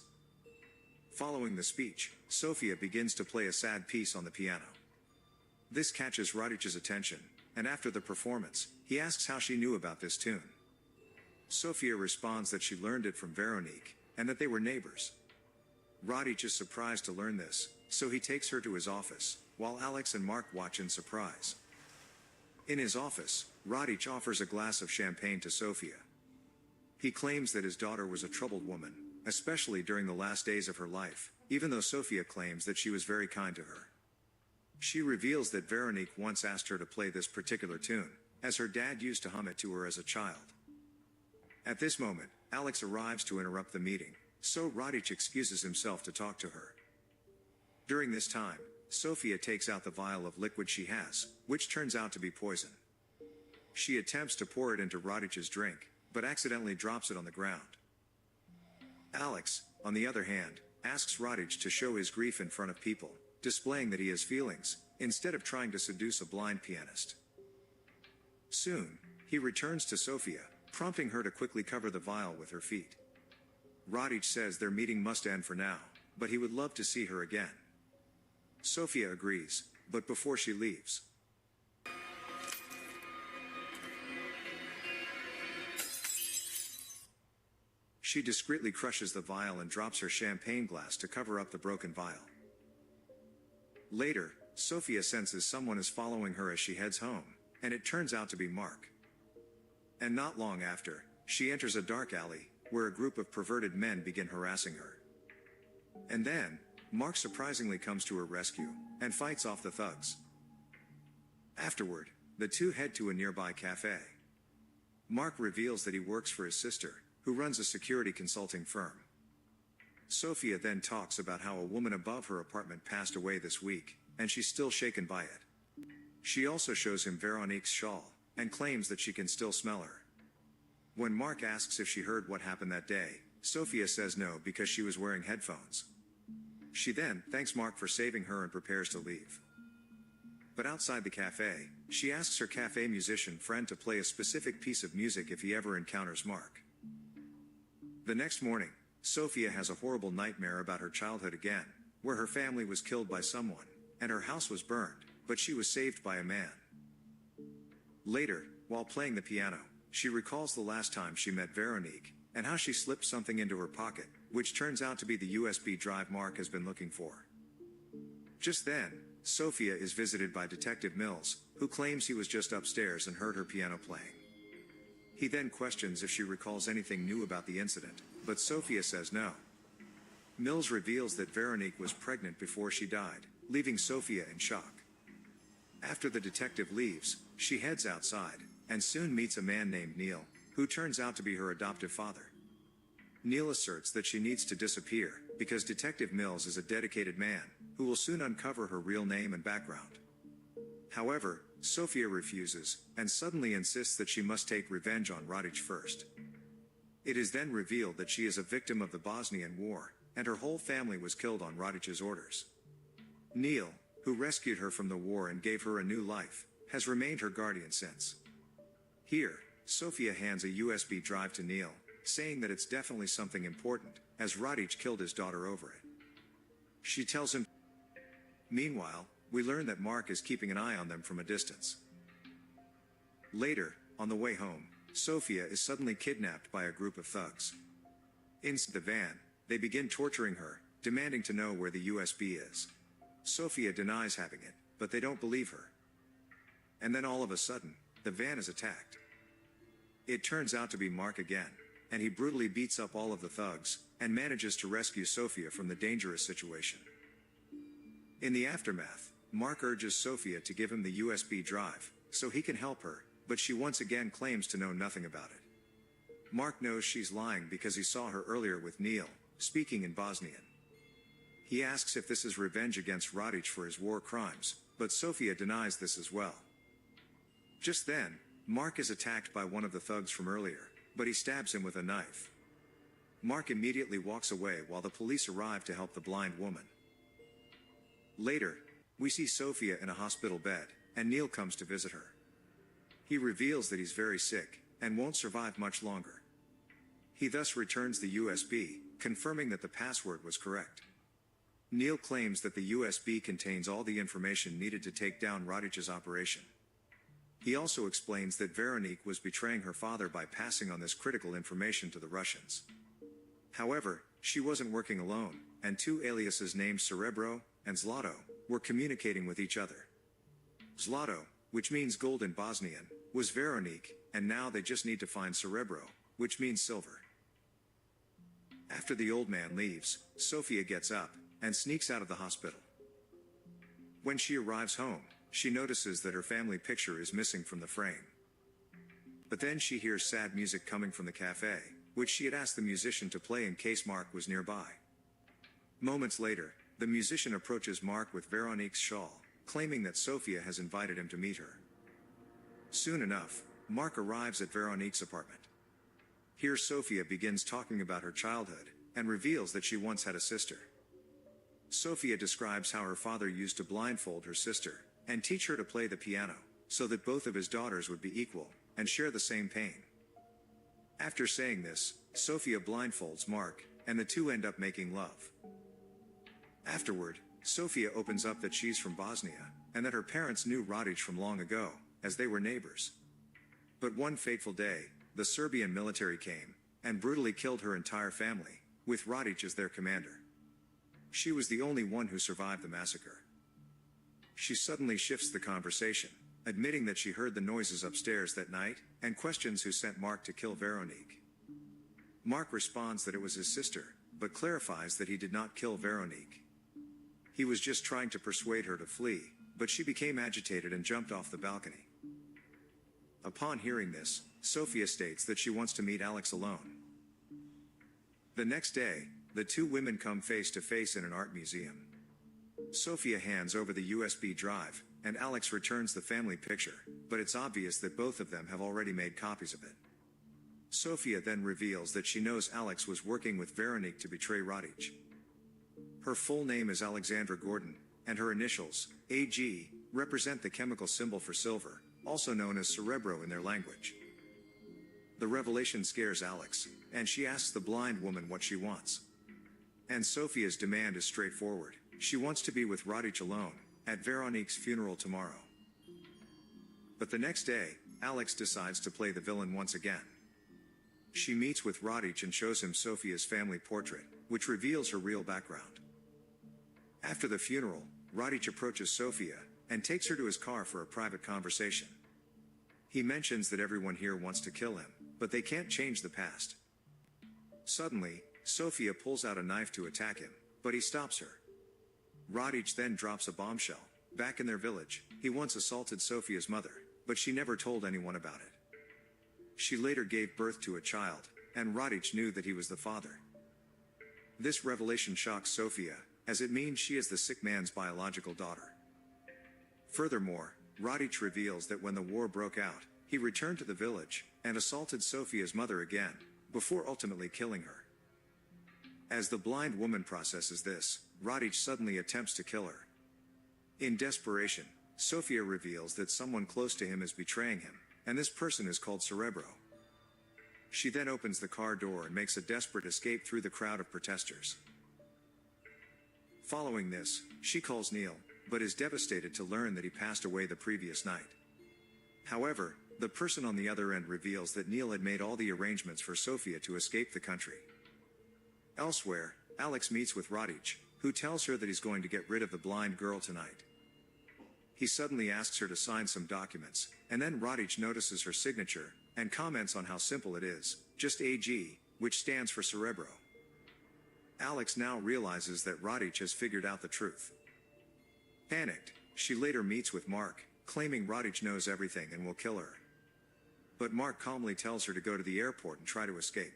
Speaker 8: Following the speech, Sophia begins to play a sad piece on the piano. This catches Radic's attention, and after the performance, he asks how she knew about this tune. Sophia responds that she learned it from Veronique, and that they were neighbors. Radic is surprised to learn this, so he takes her to his office, while Alex and Mark watch in surprise. In his office, Radic offers a glass of champagne to Sophia. He claims that his daughter was a troubled woman, especially during the last days of her life, even though Sophia claims that she was very kind to her. She reveals that Veronique once asked her to play this particular tune, as her dad used to hum it to her as a child. At this moment, Alex arrives to interrupt the meeting, so Radic excuses himself to talk to her. During this time, Sophia takes out the vial of liquid she has, which turns out to be poison. She attempts to pour it into Radic's drink, but accidentally drops it on the ground. Alex, on the other hand, asks Radic to show his grief in front of people, displaying that he has feelings, instead of trying to seduce a blind pianist. Soon, he returns to Sophia, prompting her to quickly cover the vial with her feet. Radic says their meeting must end for now, but he would love to see her again. Sophia agrees, but before she leaves, she discreetly crushes the vial and drops her champagne glass to cover up the broken vial. Later, Sophia senses someone is following her as she heads home, and it turns out to be Mark. And not long after, she enters a dark alley, where a group of perverted men begin harassing her. And then, Mark surprisingly comes to her rescue, and fights off the thugs. Afterward, the two head to a nearby cafe. Mark reveals that he works for his sister, who runs a security consulting firm. Sophia then talks about how a woman above her apartment passed away this week, and she's still shaken by it. She also shows him Veronique's shawl, and claims that she can still smell her. When Mark asks if she heard what happened that day, Sophia says no because she was wearing headphones. She then thanks Mark for saving her and prepares to leave. But outside the cafe, she asks her cafe musician friend to play a specific piece of music if he ever encounters Mark. The next morning, Sophia has a horrible nightmare about her childhood again, where her family was killed by someone, and her house was burned, but she was saved by a man. Later, while playing the piano, she recalls the last time she met Veronique, and how she slipped something into her pocket, which turns out to be the USB drive Mark has been looking for. Just then, Sophia is visited by Detective Mills, who claims he was just upstairs and heard her piano playing. He then questions if she recalls anything new about the incident, but Sophia says no. Mills reveals that Veronique was pregnant before she died, leaving Sophia in shock. After the detective leaves, she heads outside, and soon meets a man named Neil, who turns out to be her adoptive father. Neil asserts that she needs to disappear, because Detective Mills is a dedicated man, who will soon uncover her real name and background. However, Sophia refuses, and suddenly insists that she must take revenge on Radic first. It is then revealed that she is a victim of the Bosnian War, and her whole family was killed on Radic's orders. Neil, who rescued her from the war and gave her a new life, has remained her guardian since. Here, Sophia hands a USB drive to Neil, saying that it's definitely something important, as Radic killed his daughter over it. She tells him. Meanwhile, we learn that Mark is keeping an eye on them from a distance. Later, on the way home, Sophia is suddenly kidnapped by a group of thugs. In the van, they begin torturing her, demanding to know where the USB is. Sophia denies having it, but they don't believe her. And then all of a sudden, the van is attacked. It turns out to be Mark again, and he brutally beats up all of the thugs, and manages to rescue Sophia from the dangerous situation. In the aftermath, Mark urges Sophia to give him the USB drive, so he can help her, but she once again claims to know nothing about it. Mark knows she's lying because he saw her earlier with Neil, speaking in Bosnian. He asks if this is revenge against Radic for his war crimes, but Sophia denies this as well. Just then, Mark is attacked by one of the thugs from earlier, but he stabs him with a knife. Mark immediately walks away while the police arrive to help the blind woman. Later, we see Sophia in a hospital bed, and Neil comes to visit her. He reveals that he's very sick, and won't survive much longer. He thus returns the USB, confirming that the password was correct. Neil claims that the USB contains all the information needed to take down Radic's operation. He also explains that Veronique was betraying her father by passing on this critical information to the Russians. However, she wasn't working alone, and two aliases named Cerebro and Zlato were communicating with each other. Zlato, which means gold in Bosnian, was Veronique, and now they just need to find Cerebro, which means silver. After the old man leaves, Sophia gets up and sneaks out of the hospital. When she arrives home, she notices that her family picture is missing from the frame. But then she hears sad music coming from the cafe, which she had asked the musician to play in case Mark was nearby. Moments later, the musician approaches Mark with Veronique's shawl, claiming that Sophia has invited him to meet her. Soon enough, Mark arrives at Veronique's apartment. Here Sophia begins talking about her childhood, and reveals that she once had a sister. Sophia describes how her father used to blindfold her sister, and teach her to play the piano, so that both of his daughters would be equal, and share the same pain. After saying this, Sophia blindfolds Mark, and the two end up making love. Afterward, Sophia opens up that she's from Bosnia, and that her parents knew Radic from long ago, as they were neighbors. But one fateful day, the Serbian military came, and brutally killed her entire family, with Radic as their commander. She was the only one who survived the massacre. She suddenly shifts the conversation, admitting that she heard the noises upstairs that night, and questions who sent Mark to kill Veronique. Mark responds that it was his sister, but clarifies that he did not kill Veronique. He was just trying to persuade her to flee, but she became agitated and jumped off the balcony. Upon hearing this, Sophia states that she wants to meet Alex alone. The next day, the two women come face to face in an art museum. Sophia hands over the USB drive, and Alex returns the family picture, but it's obvious that both of them have already made copies of it. Sophia then reveals that she knows Alex was working with Veronique to betray Radic. Her full name is Alexandra Gordon, and her initials, AG, represent the chemical symbol for silver, also known as cerebro in their language. The revelation scares Alex, and she asks the blind woman what she wants. And Sophia's demand is straightforward. She wants to be with Radic alone, at Veronique's funeral tomorrow. But the next day, Alex decides to play the villain once again. She meets with Radic and shows him Sophia's family portrait, which reveals her real background. After the funeral, Radic approaches Sophia, and takes her to his car for a private conversation. He mentions that everyone here wants to kill him, but they can't change the past. Suddenly, Sophia pulls out a knife to attack him, but he stops her. Radic then drops a bombshell. Back in their village, he once assaulted Sophia's mother, but she never told anyone about it. She later gave birth to a child, and Radic knew that he was the father. This revelation shocks Sophia, as it means she is the sick man's biological daughter. Furthermore, Radic reveals that when the war broke out, he returned to the village, and assaulted Sophia's mother again, before ultimately killing her. As the blind woman processes this, Radic suddenly attempts to kill her. In desperation, Sophia reveals that someone close to him is betraying him, and this person is called Cerebro. She then opens the car door and makes a desperate escape through the crowd of protesters. Following this, she calls Neil, but is devastated to learn that he passed away the previous night. However, the person on the other end reveals that Neil had made all the arrangements for Sophia to escape the country. Elsewhere, Alex meets with Radic, who tells her that he's going to get rid of the blind girl tonight. He suddenly asks her to sign some documents, and then Radic notices her signature, and comments on how simple it is, just AG, which stands for Cerebro. Alex now realizes that Radic has figured out the truth. Panicked, she later meets with Mark, claiming Radic knows everything and will kill her. But Mark calmly tells her to go to the airport and try to escape.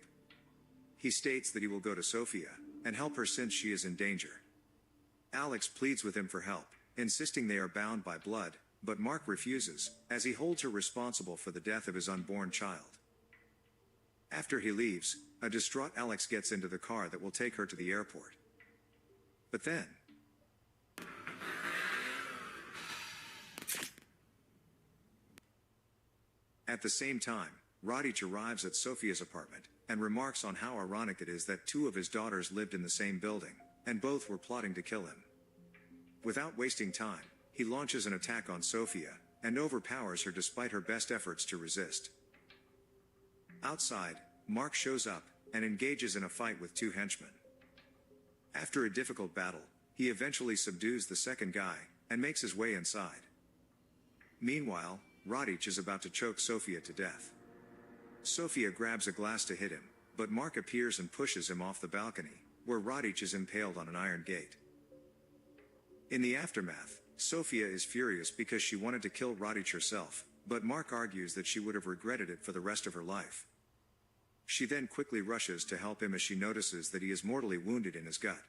Speaker 8: He states that he will go to Sophia, and help her since she is in danger. Alex pleads with him for help, insisting they are bound by blood, but Mark refuses, as he holds her responsible for the death of his unborn child. After he leaves, a distraught Alex gets into the car that will take her to the airport. But then, at the same time, Radic arrives at Sophia's apartment, and remarks on how ironic it is that two of his daughters lived in the same building, and both were plotting to kill him. Without wasting time, he launches an attack on Sophia, and overpowers her despite her best efforts to resist. Outside, Mark shows up, and engages in a fight with two henchmen. After a difficult battle, he eventually subdues the second guy, and makes his way inside. Meanwhile, Radic is about to choke Sophia to death. Sophia grabs a glass to hit him, but Mark appears and pushes him off the balcony, where Radic is impaled on an iron gate. In the aftermath, Sophia is furious because she wanted to kill Radic herself, but Mark argues that she would have regretted it for the rest of her life. She then quickly rushes to help him as she notices that he is mortally wounded in his gut.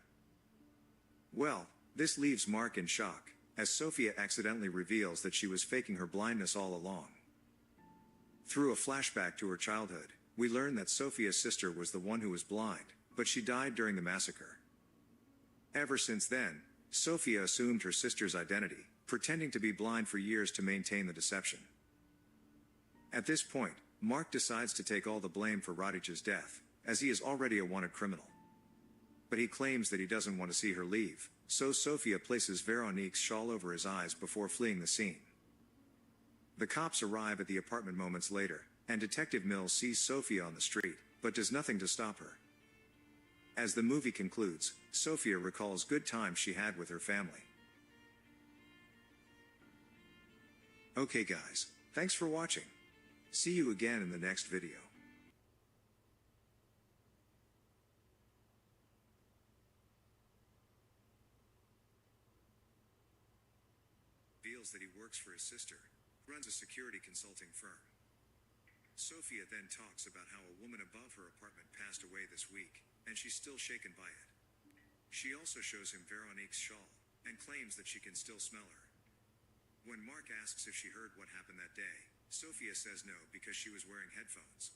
Speaker 8: Well, this leaves Mark in shock, as Sophia accidentally reveals that she was faking her blindness all along. Through a flashback to her childhood, we learn that Sophia's sister was the one who was blind, but she died during the massacre. Ever since then, Sophia assumed her sister's identity, pretending to be blind for years to maintain the deception. At this point, Mark decides to take all the blame for Radic's death, as he is already a wanted criminal. But he claims that he doesn't want to see her leave, so Sophia places Veronique's shawl over his eyes before fleeing the scene. The cops arrive at the apartment moments later, and Detective Mills sees Sophia on the street, but does nothing to stop her. As the movie concludes, Sophia recalls good times she had with her family. Okay guys, thanks for watching. See you again in the next video. Reveals that he works for his sister, who runs a security consulting firm. Sophia then talks about how a woman above her apartment passed away this week, and she's still shaken by it. She also shows him Veronique's shawl, and claims that she can still smell her. When Mark asks if she heard what happened that day, Sophia says no because she was wearing headphones.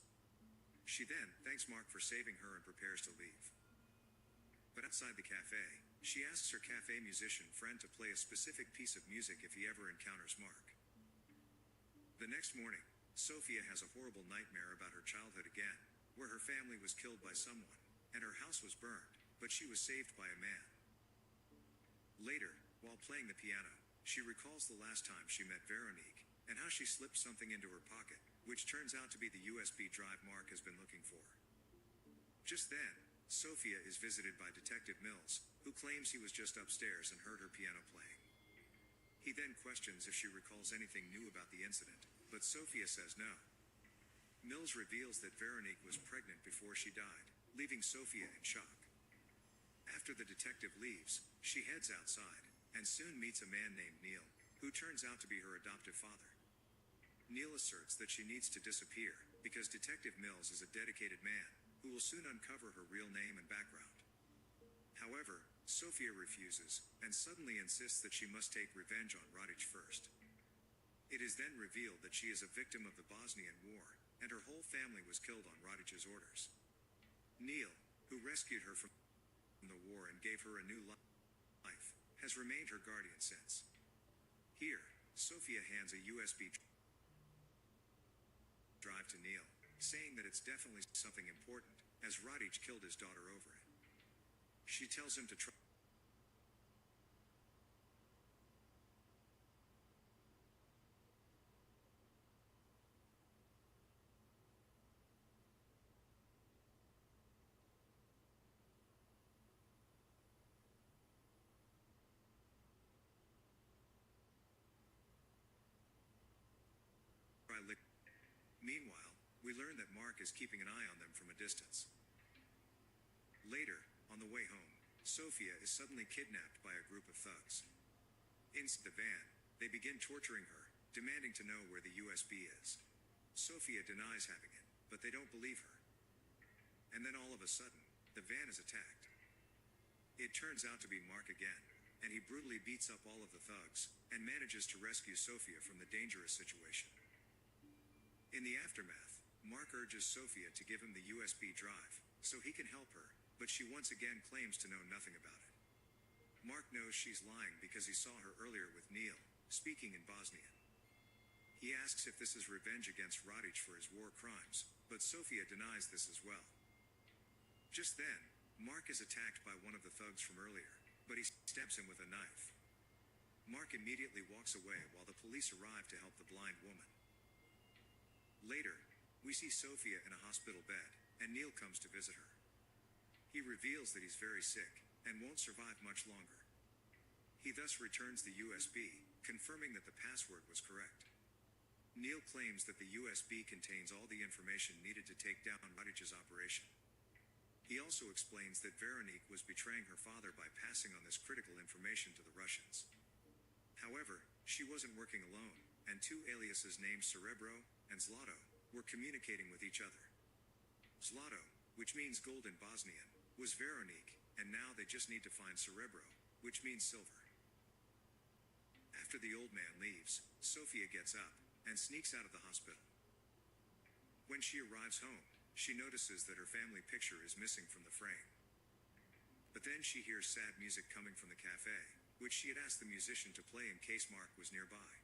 Speaker 8: She then thanks Mark for saving her and prepares to leave. But outside the cafe, she asks her cafe musician friend to play a specific piece of music if he ever encounters Mark. The next morning, Sophia has a horrible nightmare about her childhood again, where her family was killed by someone, and her house was burned, but she was saved by a man. Later, while playing the piano, she recalls the last time she met Veronique, and how she slipped something into her pocket, which turns out to be the USB drive Mark has been looking for. Just then, Sophia is visited by Detective Mills, who claims he was just upstairs and heard her piano playing. He then questions if she recalls anything new about the incident, but Sophia says no. Mills reveals that Veronique was pregnant before she died, leaving Sophia in shock. After the detective leaves, she heads outside, and soon meets a man named Neil, who turns out to be her adoptive father. Neil asserts that she needs to disappear, because Detective Mills is a dedicated man, who will soon uncover her real name and background. However, Sophia refuses, and suddenly insists that she must take revenge on Radic first. It is then revealed that she is a victim of the Bosnian War, and her whole family was killed on Radic's orders. Neil, who rescued her from the war and gave her a new life, has remained her guardian since. Here, Sophia hands a USB drive to Neil, saying that it's definitely something important, as Radic killed his daughter over it. She tells him to try Meanwhile, we learn that Mark is keeping an eye on them from a distance. Later, on the way home, Sophia is suddenly kidnapped by a group of thugs. Inside the van, they begin torturing her, demanding to know where the USB is. Sophia denies having it, but they don't believe her. And then all of a sudden, the van is attacked. It turns out to be Mark again, and he brutally beats up all of the thugs, and manages to rescue Sophia from the dangerous situation. In the aftermath, Mark urges Sophia to give him the USB drive, so he can help her, but she once again claims to know nothing about it. Mark knows she's lying because he saw her earlier with Neil, speaking in Bosnian. He asks if this is revenge against Radic for his war crimes, but Sophia denies this as well. Just then, Mark is attacked by one of the thugs from earlier, but he stabs him with a knife. Mark immediately walks away while the police arrive to help the blind woman. Later, we see Sophia in a hospital bed, and Neil comes to visit her. He reveals that he's very sick, and won't survive much longer. He thus returns the USB, confirming that the password was correct. Neil claims that the USB contains all the information needed to take down Radic's operation. He also explains that Veronique was betraying her father by passing on this critical information to the Russians. However, she wasn't working alone, and two aliases named Cerebro and Zlato were communicating with each other. Zlato, which means gold in Bosnian, was Veronique, and now they just need to find Cerebro, which means silver. After the old man leaves, Sophia gets up and sneaks out of the hospital. When she arrives home, she notices that her family picture is missing from the frame. But then she hears sad music coming from the cafe, which she had asked the musician to play in case Mark was nearby.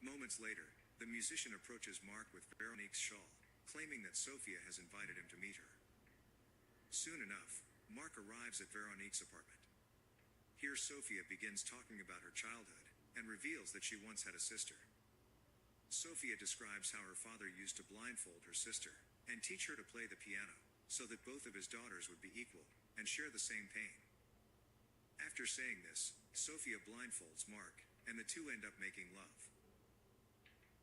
Speaker 8: Moments later, the musician approaches Mark with Veronique's shawl, claiming that Sophia has invited him to meet her. Soon enough, Mark arrives at Veronique's apartment. Here Sophia begins talking about her childhood, and reveals that she once had a sister. Sophia describes how her father used to blindfold her sister, and teach her to play the piano, so that both of his daughters would be equal and share the same pain. After saying this, Sophia blindfolds Mark, and the two end up making love.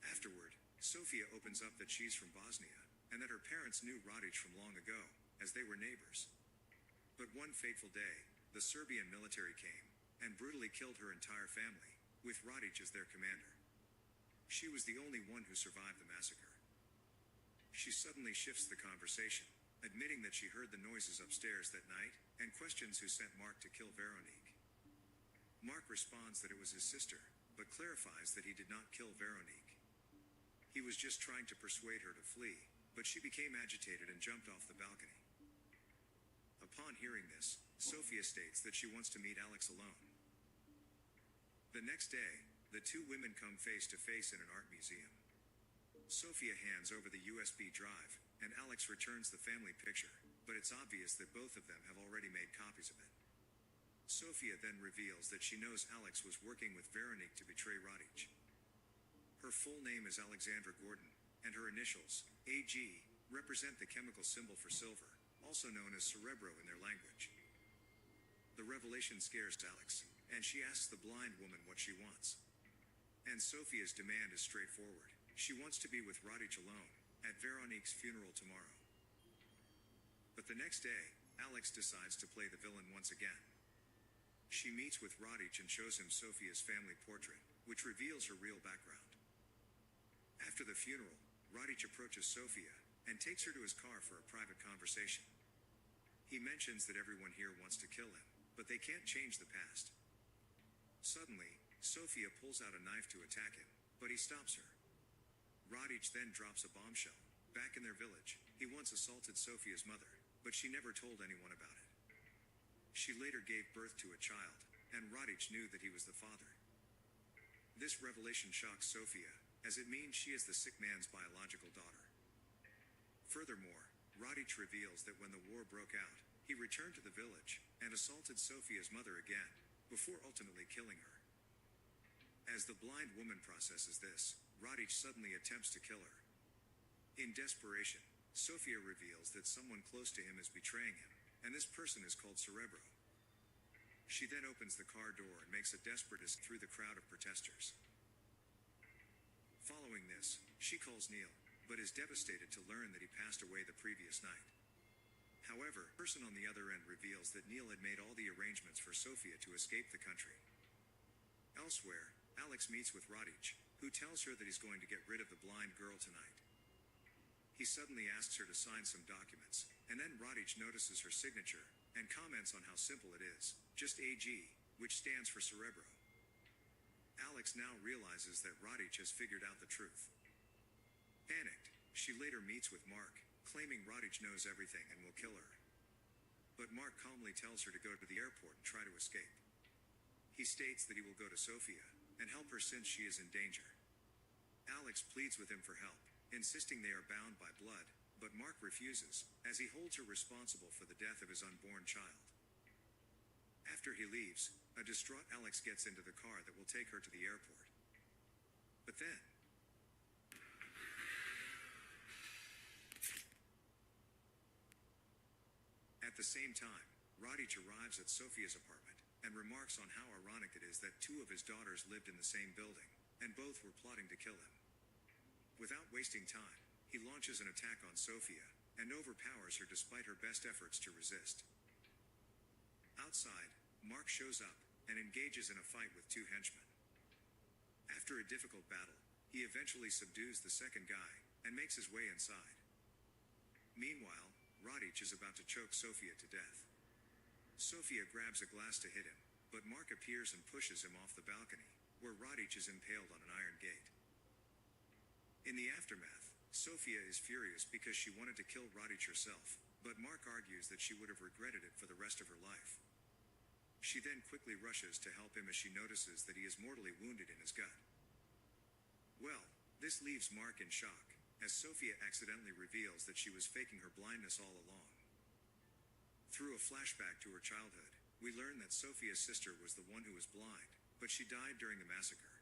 Speaker 8: Afterward, Sophia opens up that she's from Bosnia, and that her parents knew Radic from long ago, as they were neighbors. But one fateful day, the Serbian military came, and brutally killed her entire family, with Radic as their commander. She was the only one who survived the massacre. She suddenly shifts the conversation, admitting that she heard the noises upstairs that night, and questions who sent Mark to kill Veronique. Mark responds that it was his sister, but clarifies that he did not kill Veronique. He was just trying to persuade her to flee, but she became agitated and jumped off the balcony. Upon hearing this, Sophia states that she wants to meet Alex alone. The next day, the two women come face to face in an art museum. Sophia hands over the USB drive, and Alex returns the family picture, but it's obvious that both of them have already made copies of it. Sophia then reveals that she knows Alex was working with Veronique to betray Radic. Her full name is Alexandra Gordon, and her initials, AG, represent the chemical symbol for silver, also known as cerebro in their language. The revelation scares Alex, and she asks the blind woman what she wants. And Sophia's demand is straightforward. She wants to be with Radic alone, at Veronique's funeral tomorrow. But the next day, Alex decides to play the villain once again. She meets with Radic and shows him Sophia's family portrait, which reveals her real background. After the funeral, Radic approaches Sophia, and takes her to his car for a private conversation. He mentions that everyone here wants to kill him, but they can't change the past. Suddenly, Sophia pulls out a knife to attack him, but he stops her. Radic then drops a bombshell. Back in their village, he once assaulted Sophia's mother, but she never told anyone about it. She later gave birth to a child, and Radic knew that he was the father. This revelation shocks Sophia, as it means she is the sick man's biological daughter. Furthermore, Radic reveals that when the war broke out, he returned to the village and assaulted Sophia's mother again, before ultimately killing her. As the blind woman processes this, Radic suddenly attempts to kill her. In desperation, Sophia reveals that someone close to him is betraying him, and this person is called Cerebro. She then opens the car door and makes a desperate escape through the crowd of protesters. Following this, she calls Neil, but is devastated to learn that he passed away the previous night. However, the person on the other end reveals that Neil had made all the arrangements for Sophia to escape the country. Elsewhere, Alex meets with Radic, who tells her that he's going to get rid of the blind girl tonight. He suddenly asks her to sign some documents, and then Radic notices her signature, and comments on how simple it is, just AG, which stands for Cerebro. Alex now realizes that Radic has figured out the truth. Panicked, she later meets with Mark, claiming Radic knows everything and will kill her. But Mark calmly tells her to go to the airport and try to escape. He states that he will go to Sophia, and help her since she is in danger. Alex pleads with him for help, insisting they are bound by blood, but Mark refuses, as he holds her responsible for the death of his unborn child. After he leaves, a distraught Alex gets into the car that will take her to the airport. But then, at the same time, Radic arrives at Sophia's apartment, and remarks on how ironic it is that two of his daughters lived in the same building, and both were plotting to kill him. Without wasting time, he launches an attack on Sophia, and overpowers her despite her best efforts to resist. Outside, Mark shows up, and engages in a fight with two henchmen. After a difficult battle, he eventually subdues the second guy, and makes his way inside. Meanwhile, Radic is about to choke Sophia to death. Sophia grabs a glass to hit him, but Mark appears and pushes him off the balcony, where Radic is impaled on an iron gate. In the aftermath, Sophia is furious because she wanted to kill Radic herself, but Mark argues that she would have regretted it for the rest of her life. She then quickly rushes to help him as she notices that he is mortally wounded in his gut. Well, this leaves Mark in shock, as Sophia accidentally reveals that she was faking her blindness all along. Through a flashback to her childhood, we learn that Sophia's sister was the one who was blind, but she died during the massacre.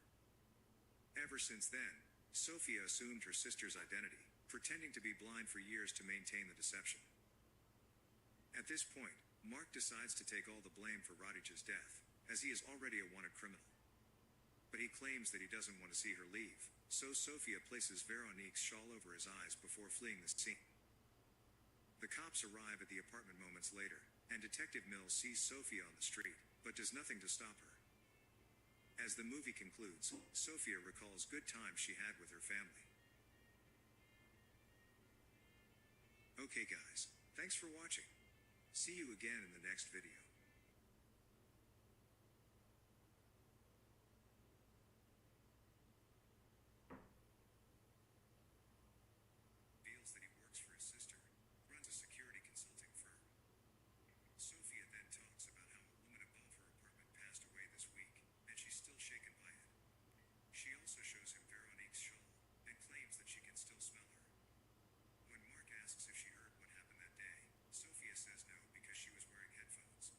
Speaker 8: Ever since then, Sophia assumed her sister's identity, pretending to be blind for years to maintain the deception. At this point, Mark decides to take all the blame for Radij's death, as he is already a wanted criminal. But he claims that he doesn't want to see her leave, so Sofia places Veronique's shawl over his eyes before fleeing the scene. The cops arrive at the apartment moments later, and Detective Mills sees Sofia on the street, but does nothing to stop her. As the movie concludes, Sofia recalls good times she had with her family. Okay guys, thanks for watching. See you again in the next video. Reveals that he works for his sister, runs a security consulting firm. Sofia then talks about how a woman above her apartment passed away this week, and she's still shaken by it. She also shows him Veronique's shawl, and claims that she can still smell her. When Mark asks if she heard what happened that day, Sofia says no because she was wearing headphones.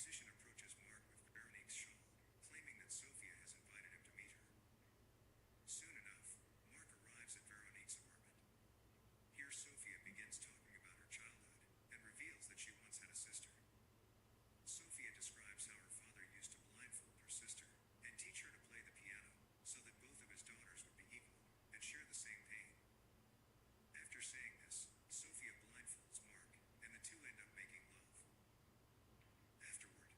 Speaker 8: musician approaches Mark with Veronique's shawl, claiming that Sophia has invited him to meet her. Soon enough, Mark arrives at Veronique's apartment. Here, Sophia begins talking about her childhood and reveals that she once had a sister. Sophia describes how her father used to blindfold her sister and teach her to play the piano so that both of his daughters would be equal and share the same pain. After saying this, Sophia blindfolds Mark, and the two end up making love. Afterward,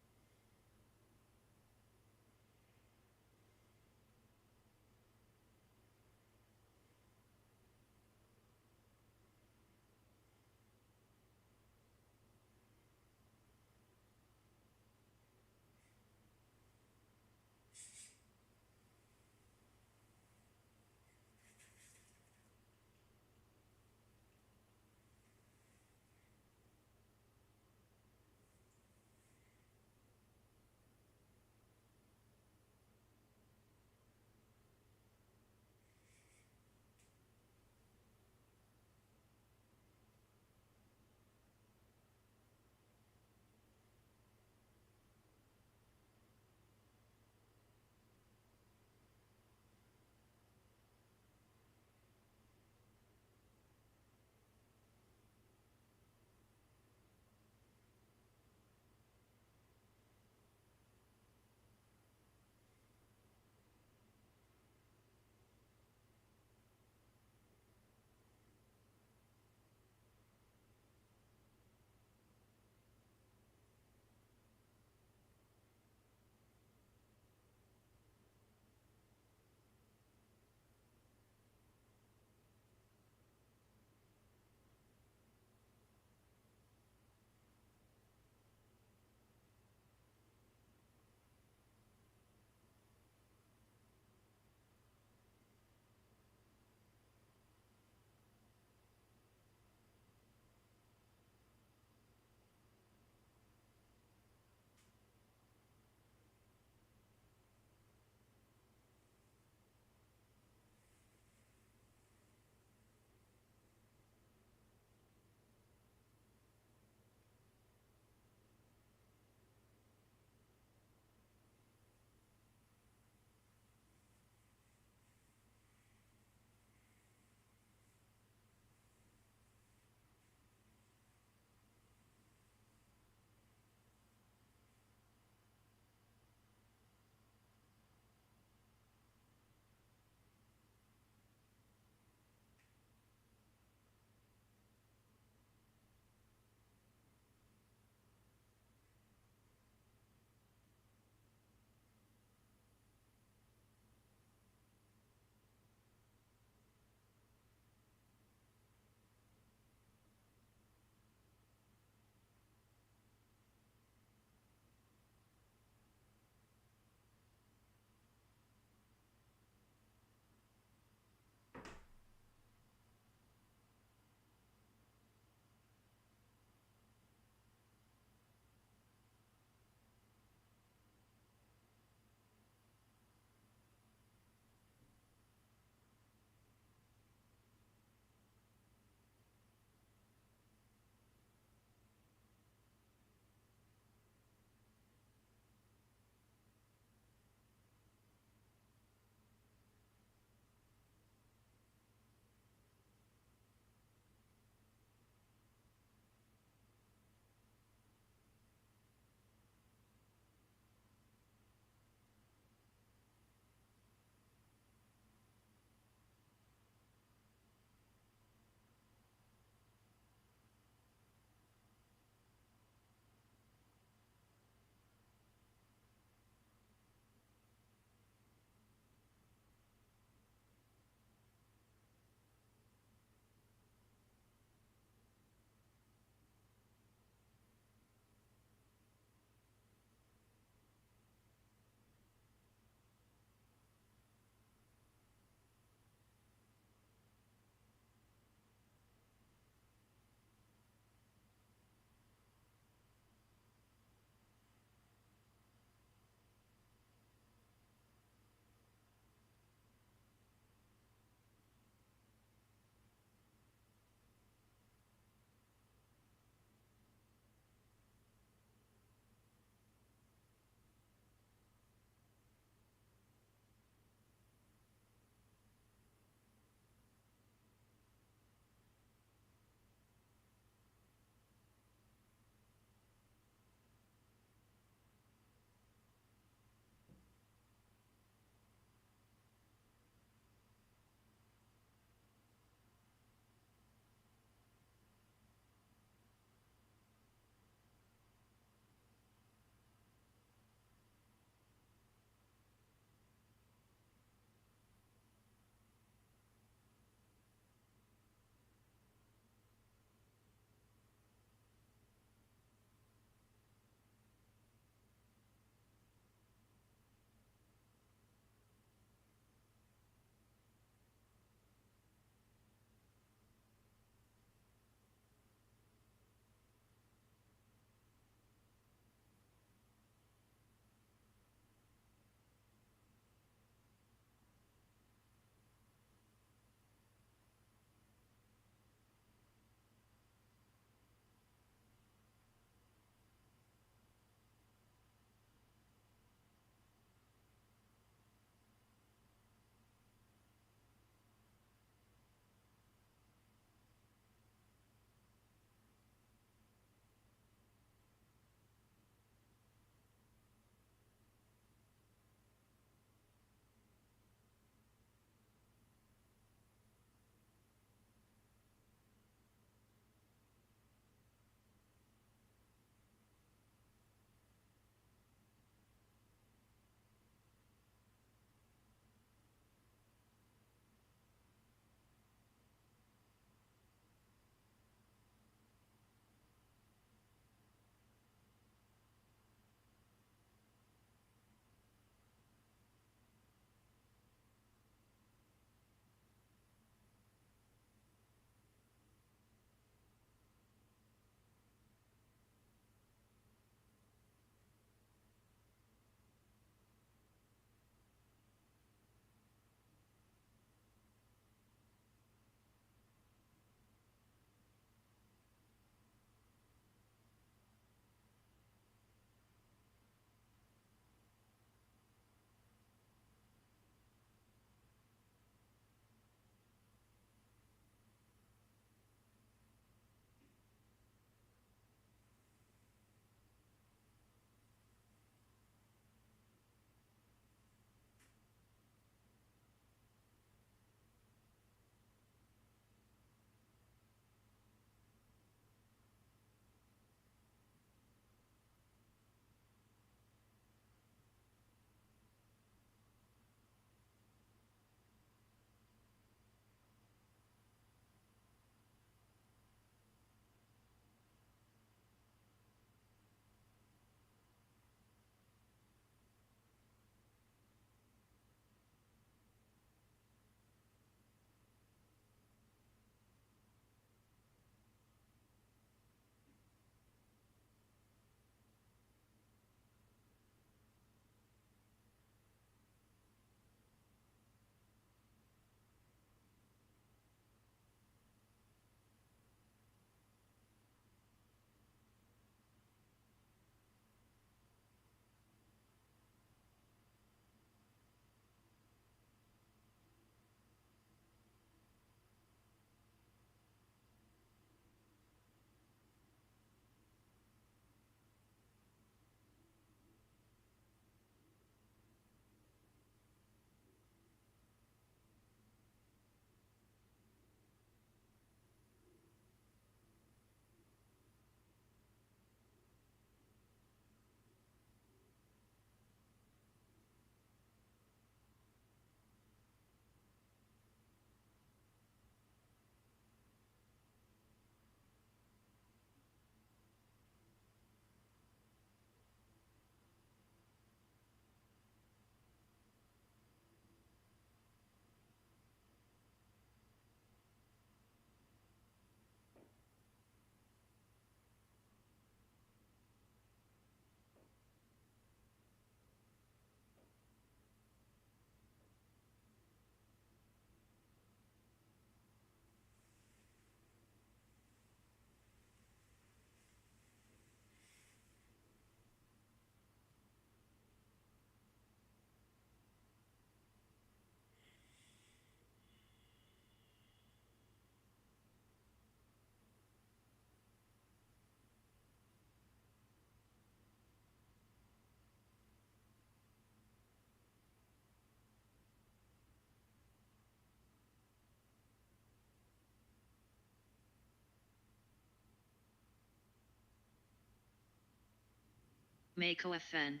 Speaker 1: Mako FN.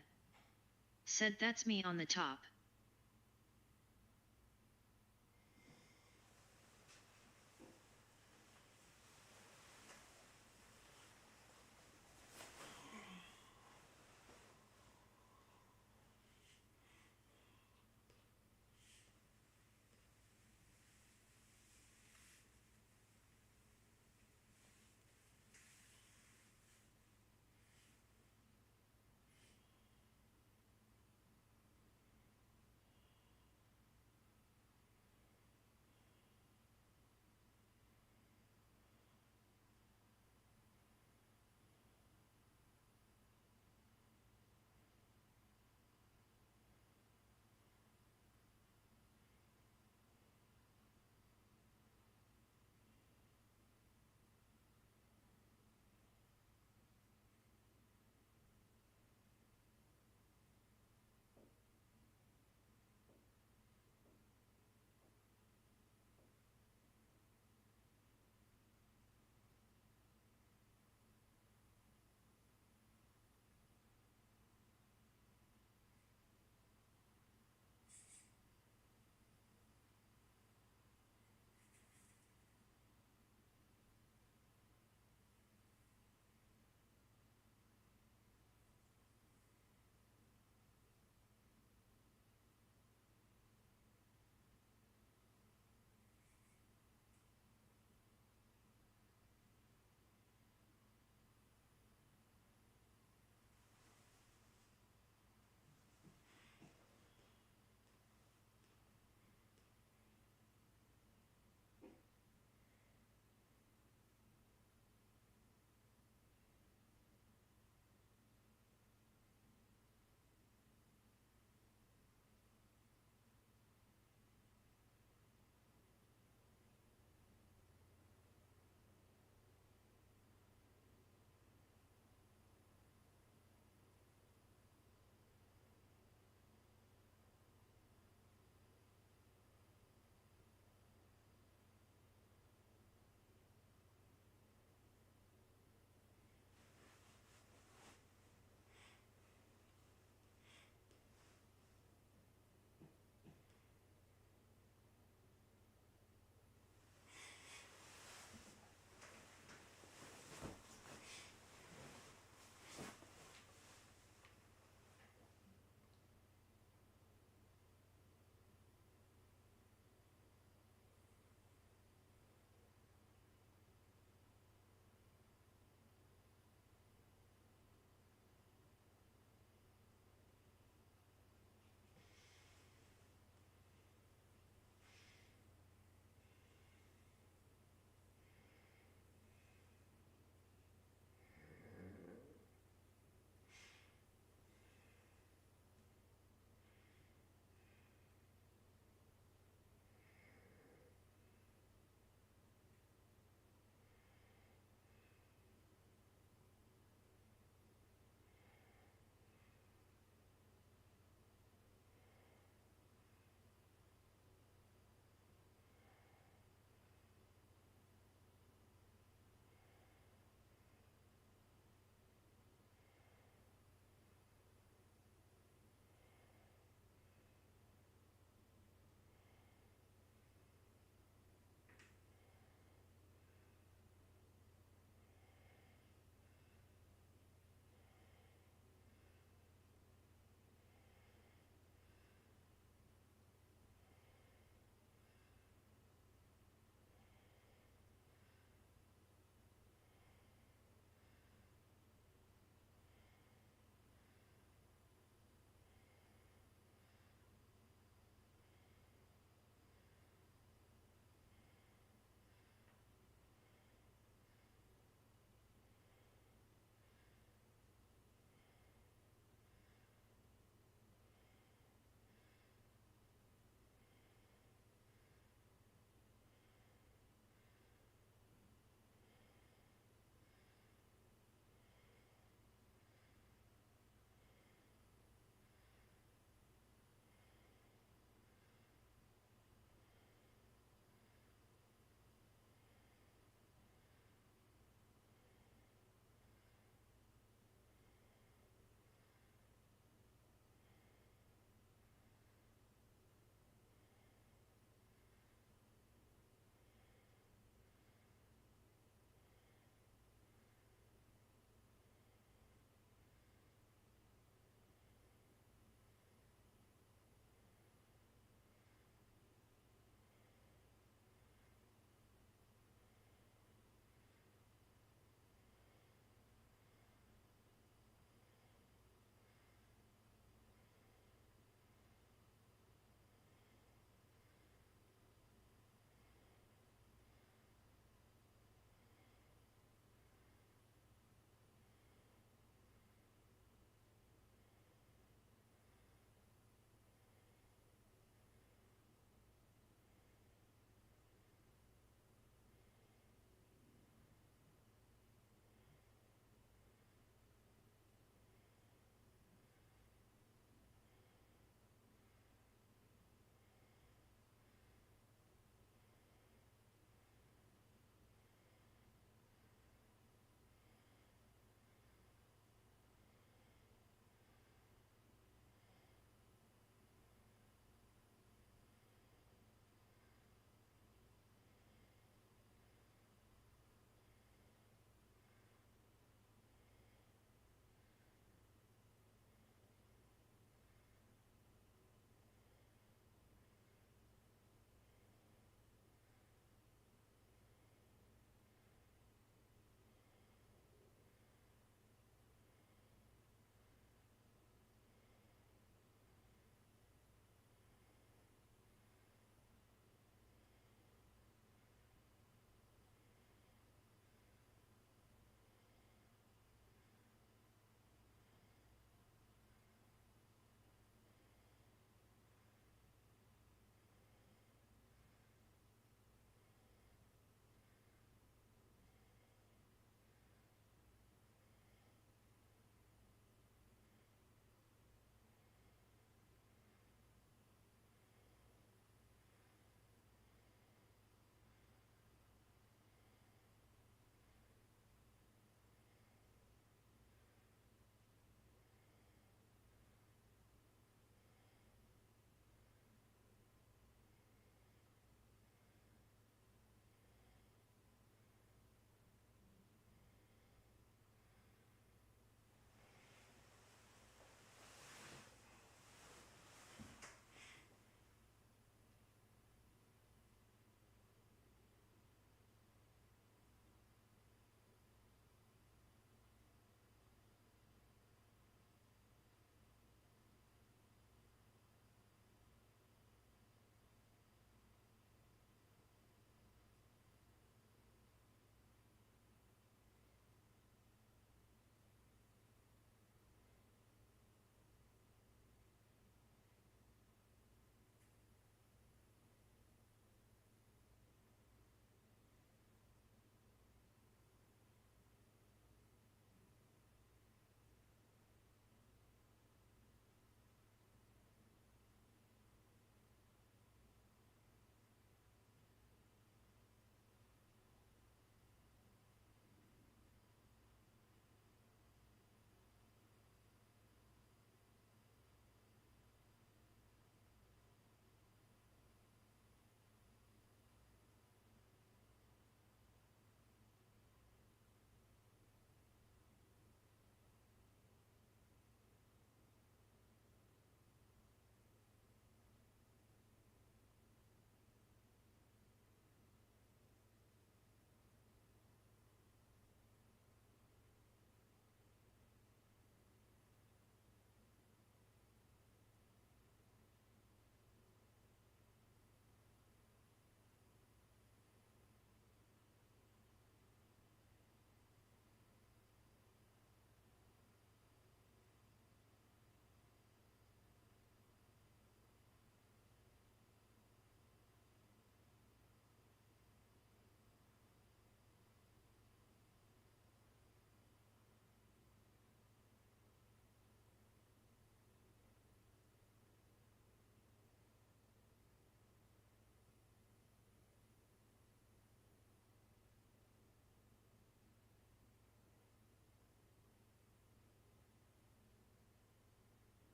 Speaker 1: Said that's me on the top.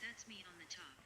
Speaker 1: That's me on the top.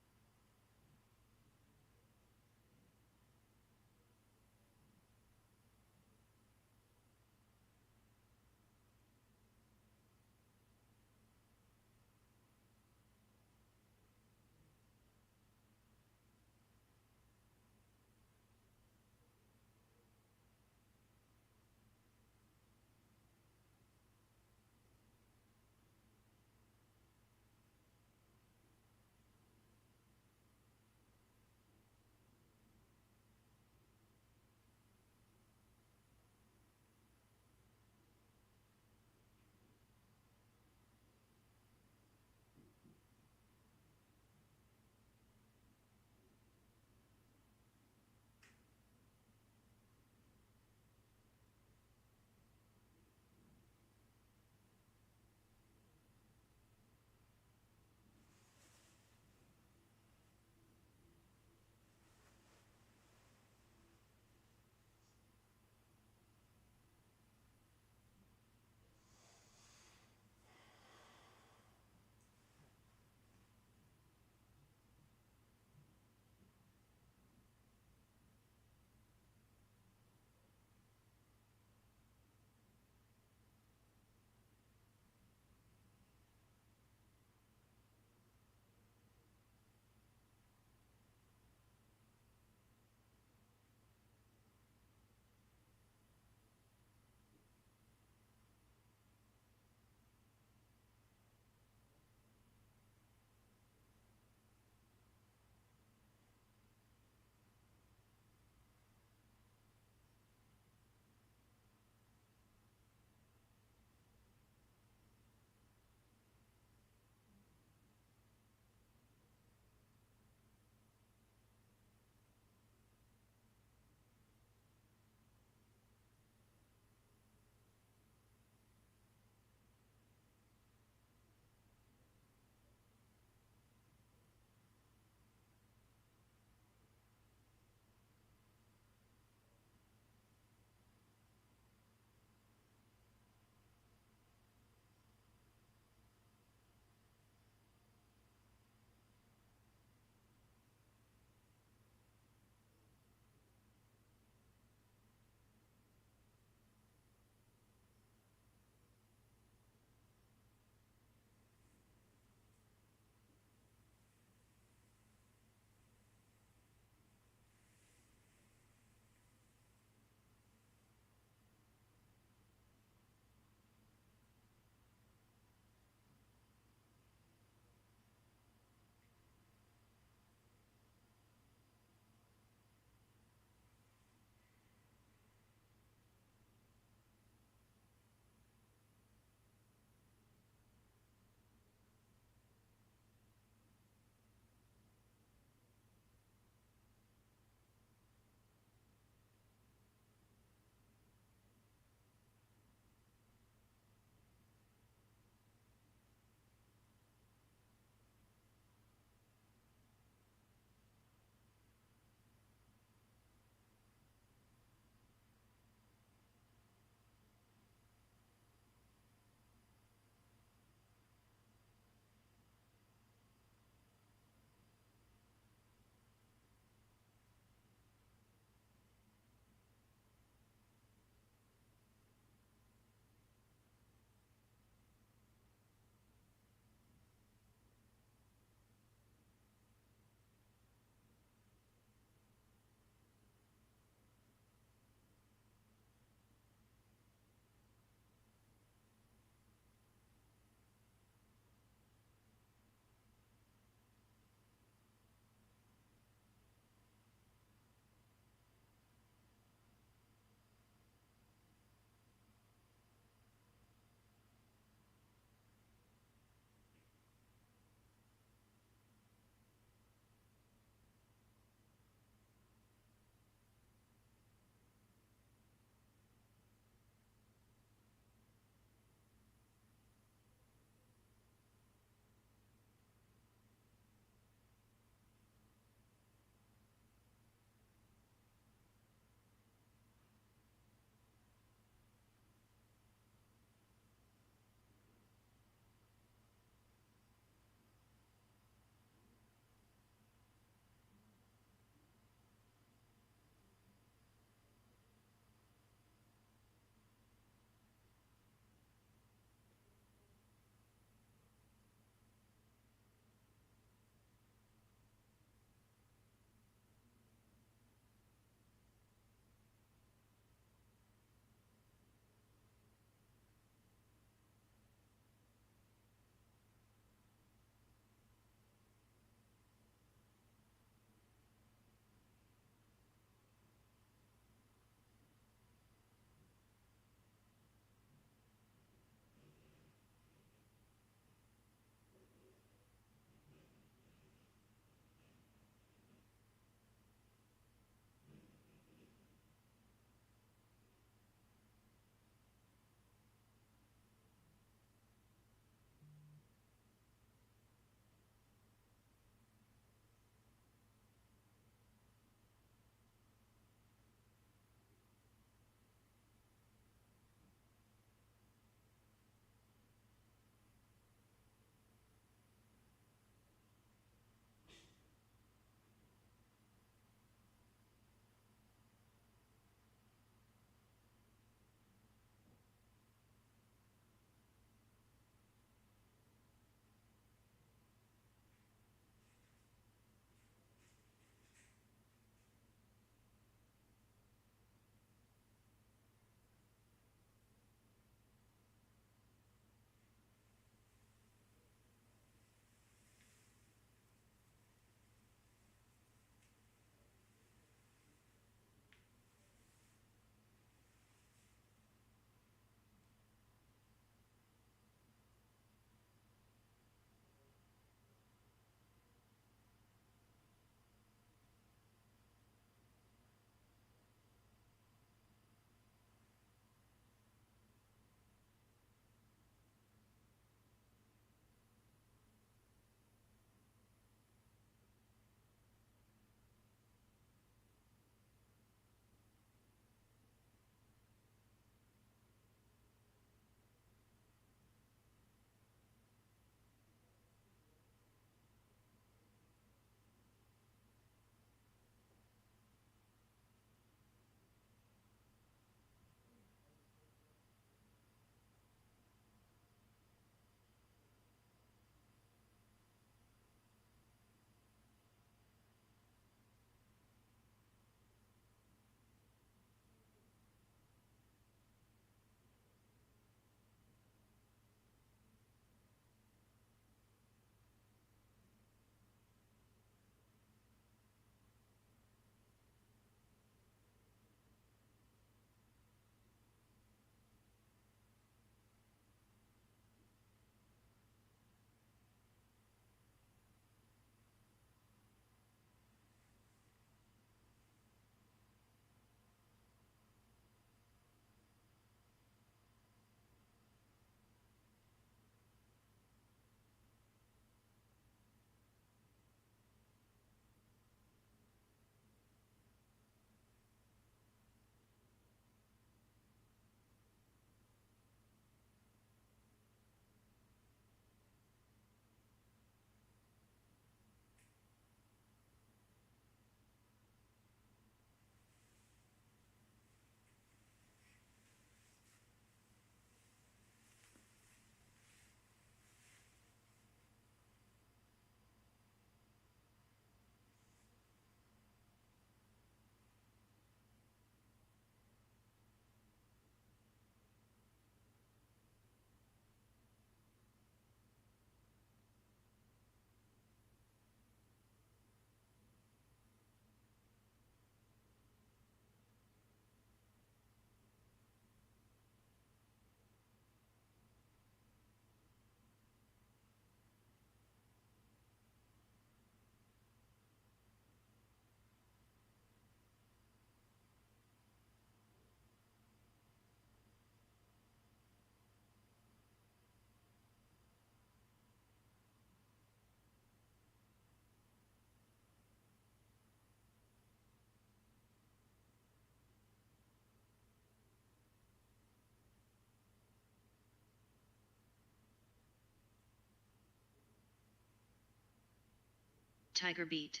Speaker 1: Tiger Beat.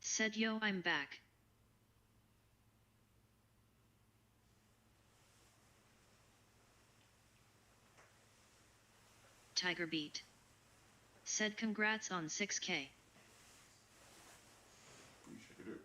Speaker 1: Said yo, I'm back. Tiger Beat. Said congrats on 6K.
Speaker 2: Appreciate it.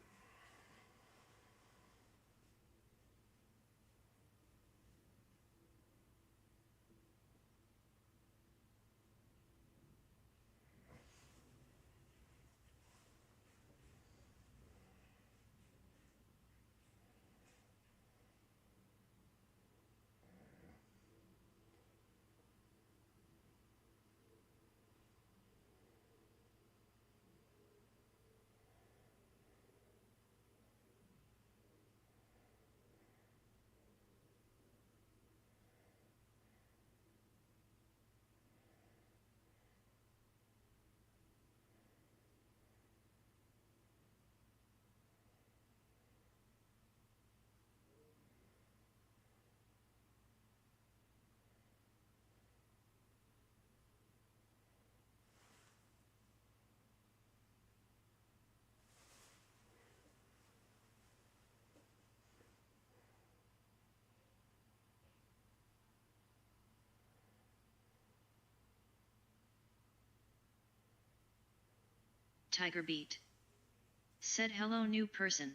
Speaker 1: Tiger Beat. Said hello new person.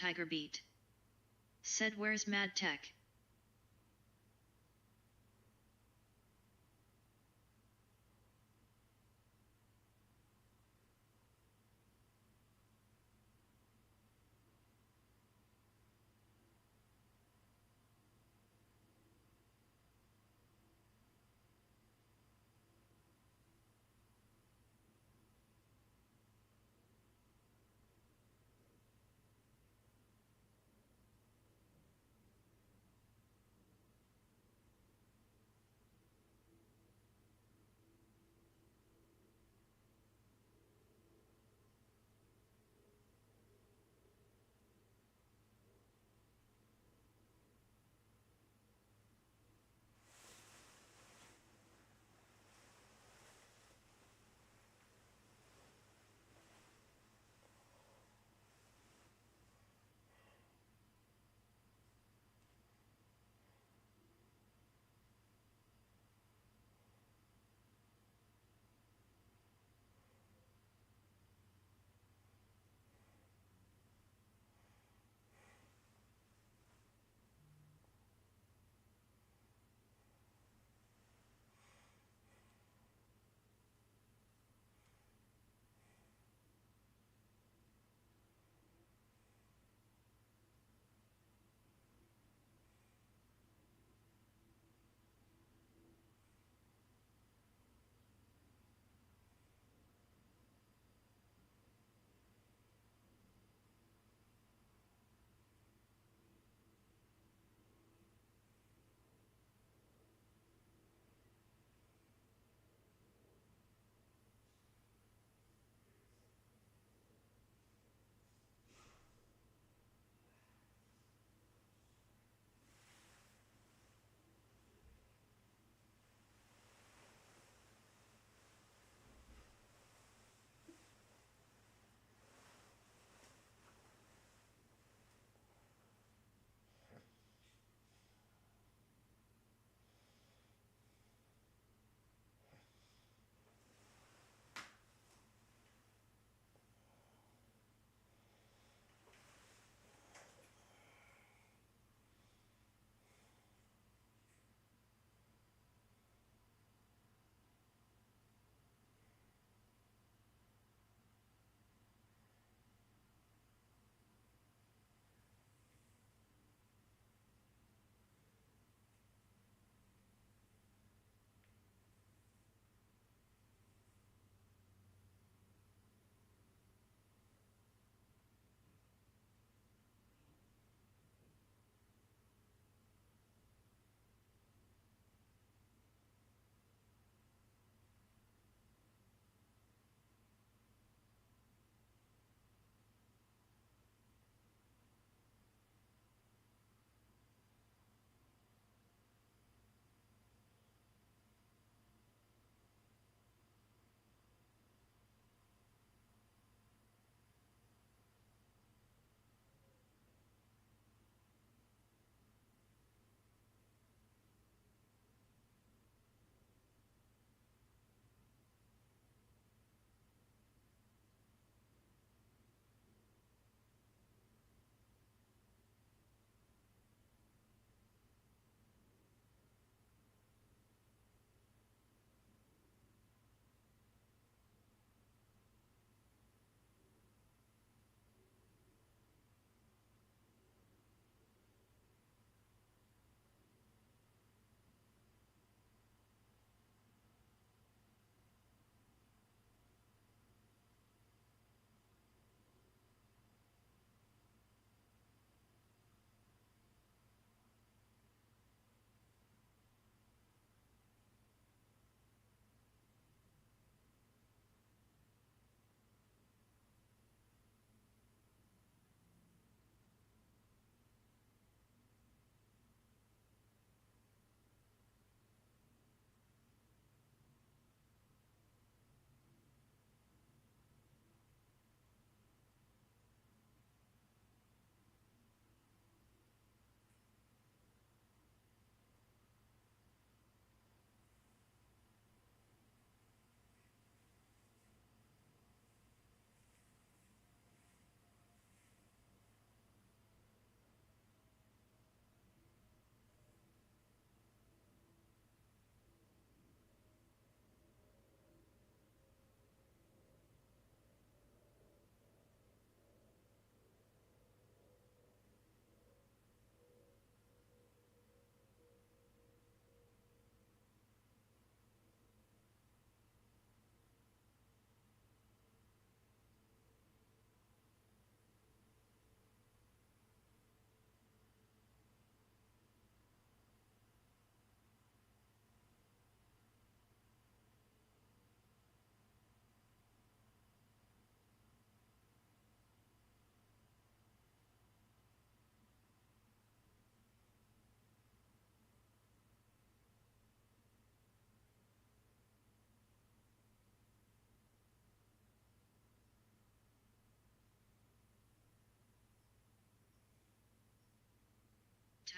Speaker 1: Tiger Beat. Said where's Mad Tech?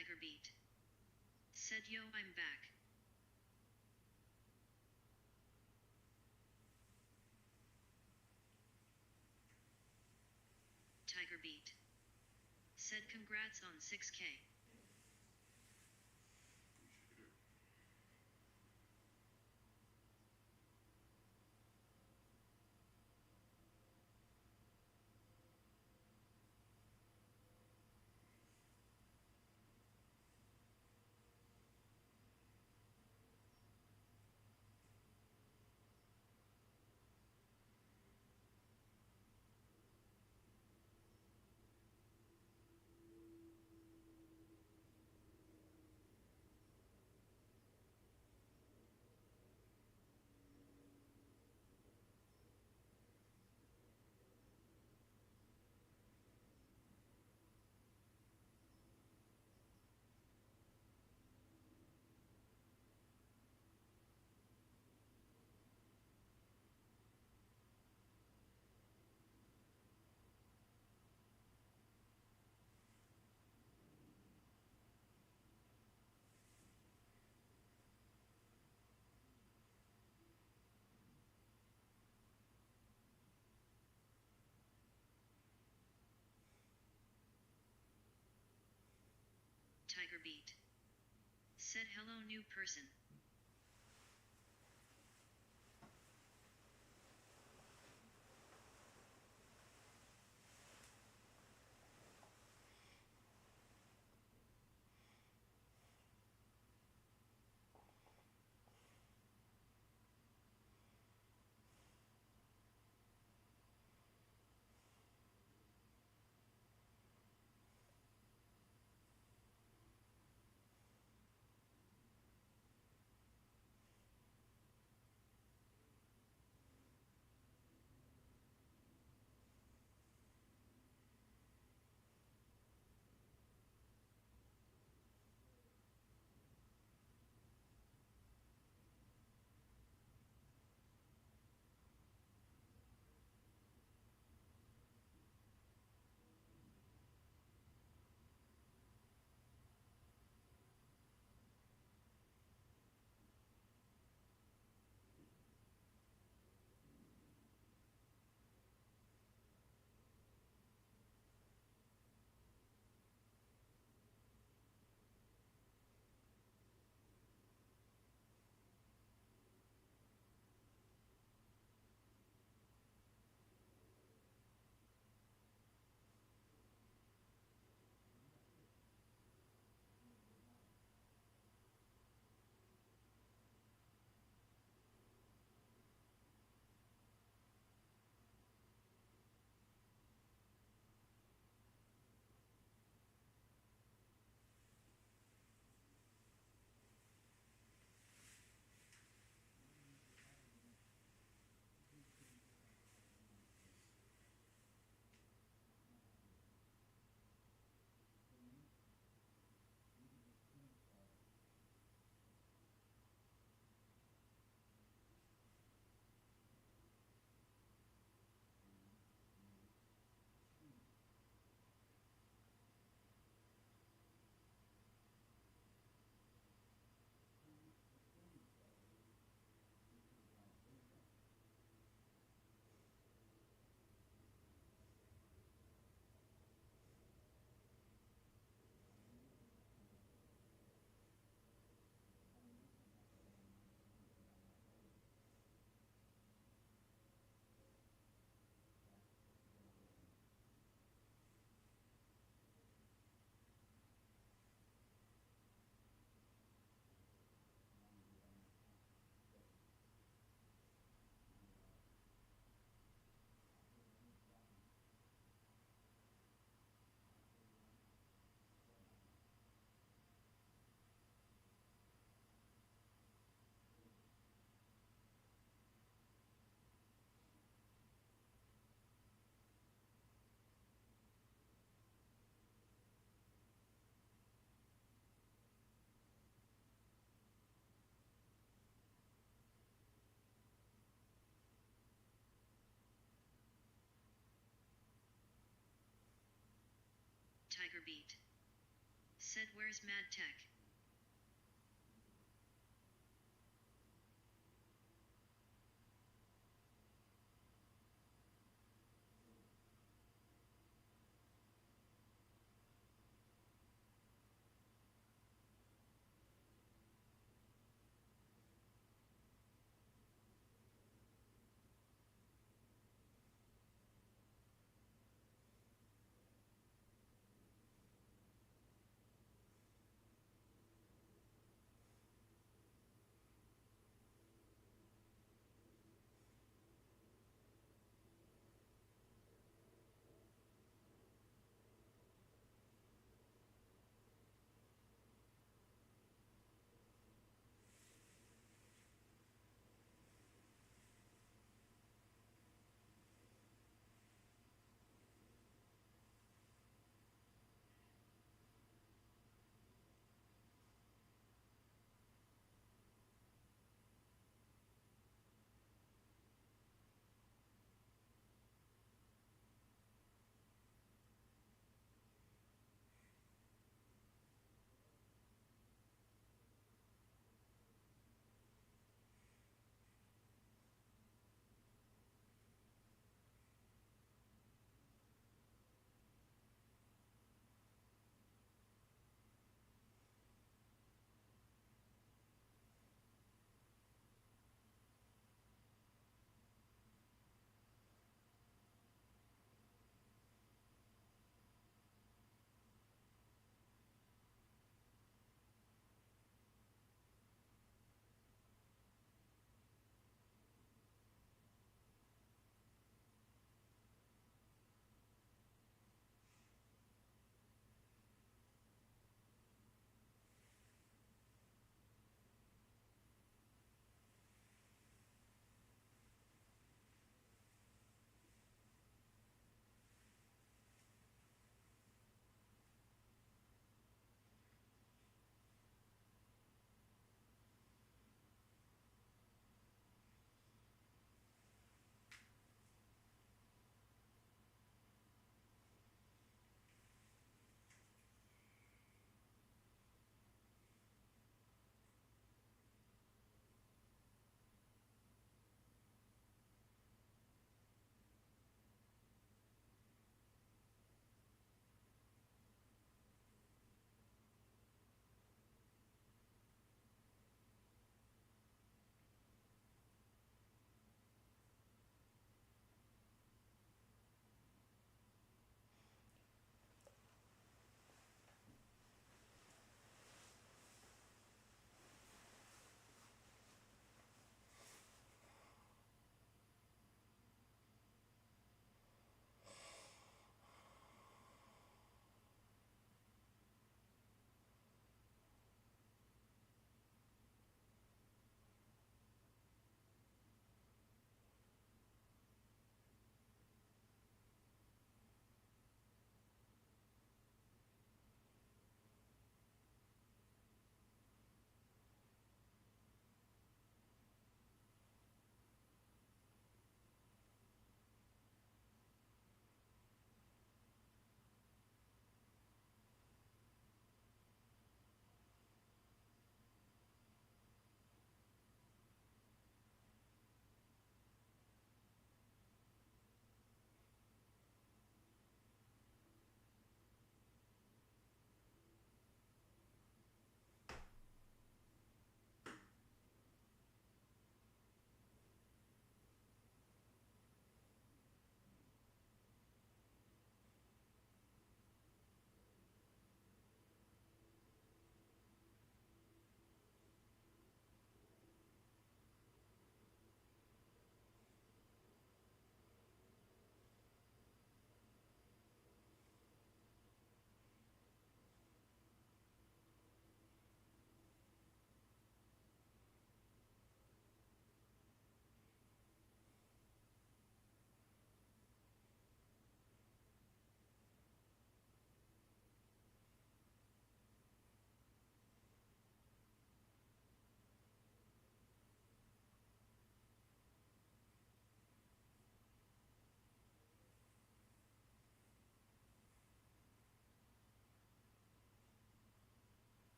Speaker 1: Tiger Beat. Said yo, I'm back. Tiger Beat. Said congrats on 6K. Tiger Beat. Said hello new person. Tiger Beat. Said where's Mad Tech?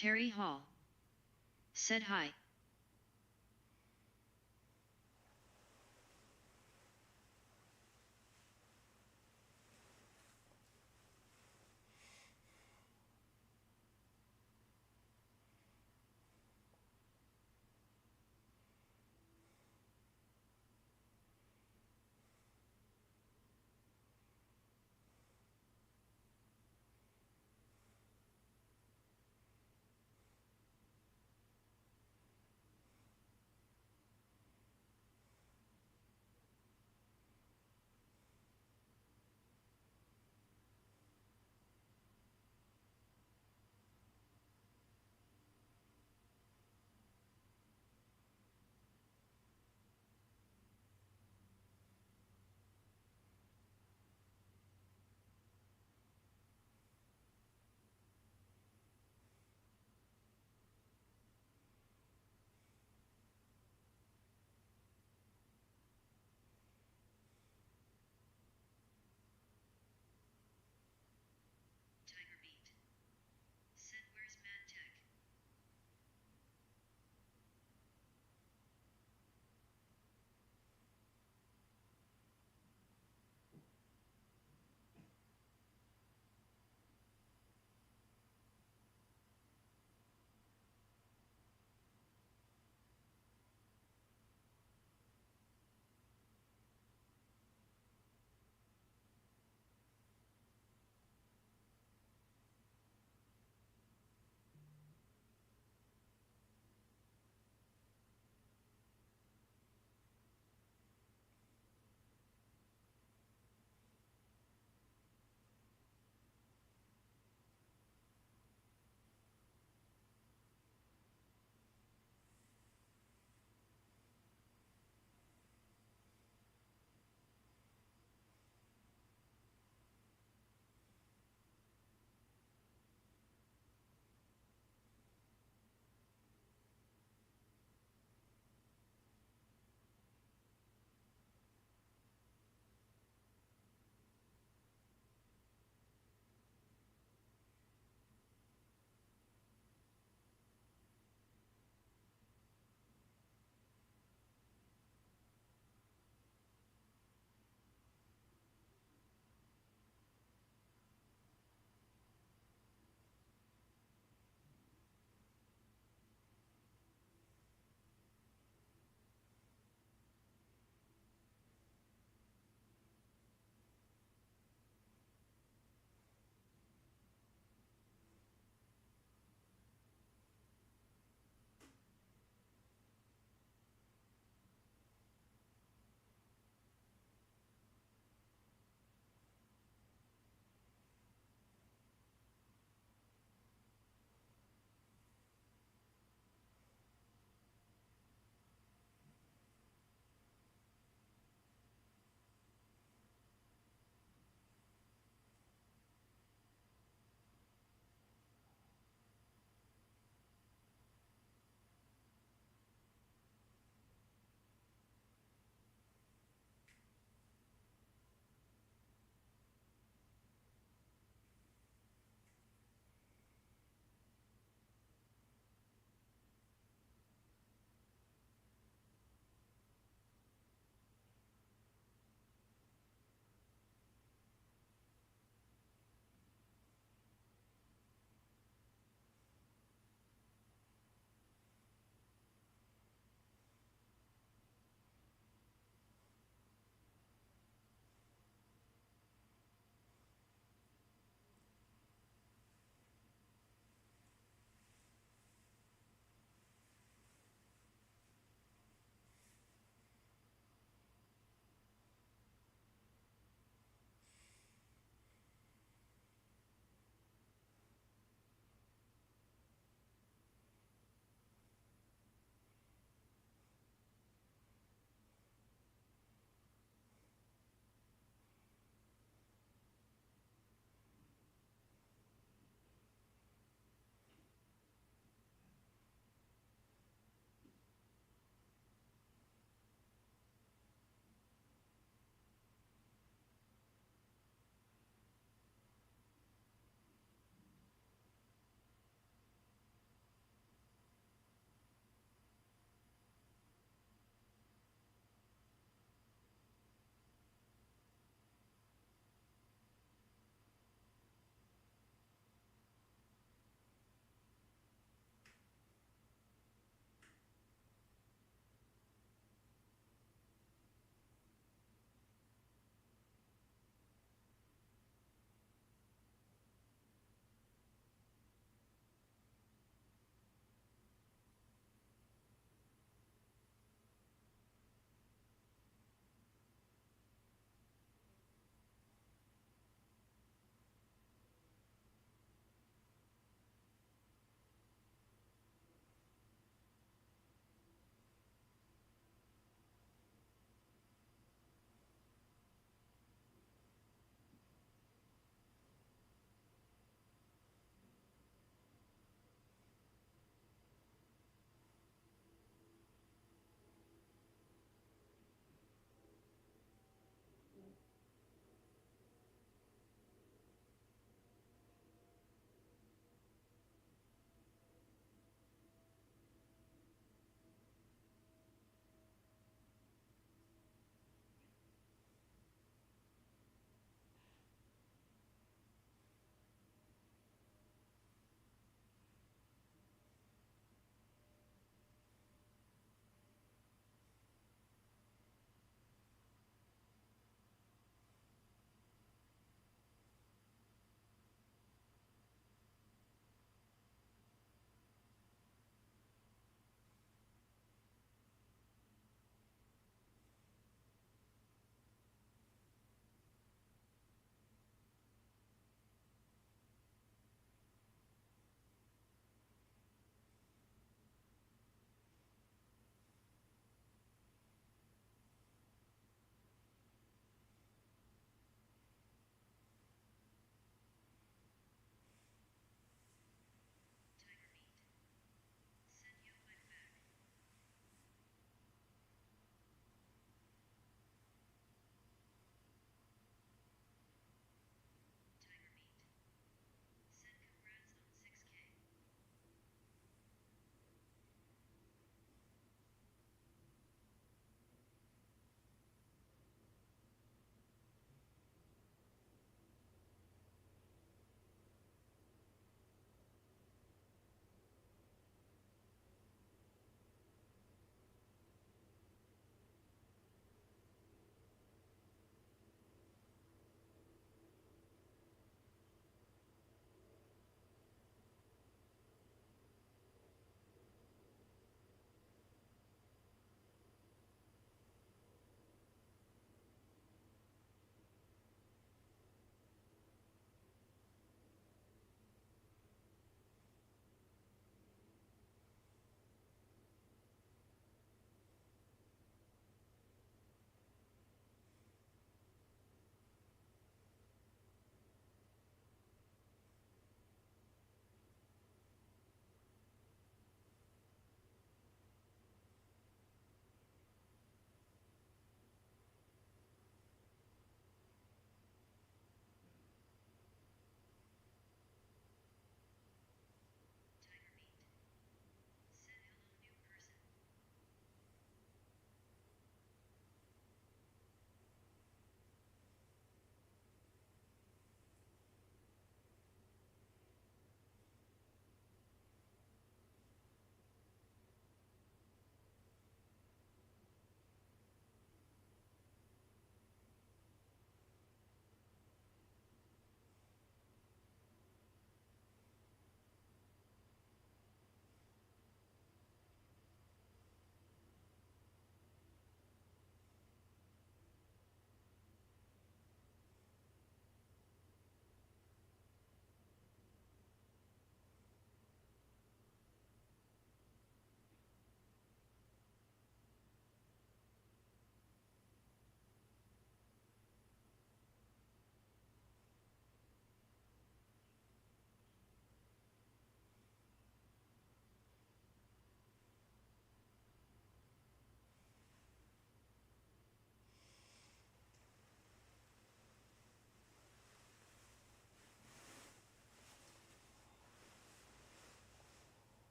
Speaker 1: Terry Hall said hi.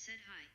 Speaker 1: Said hi.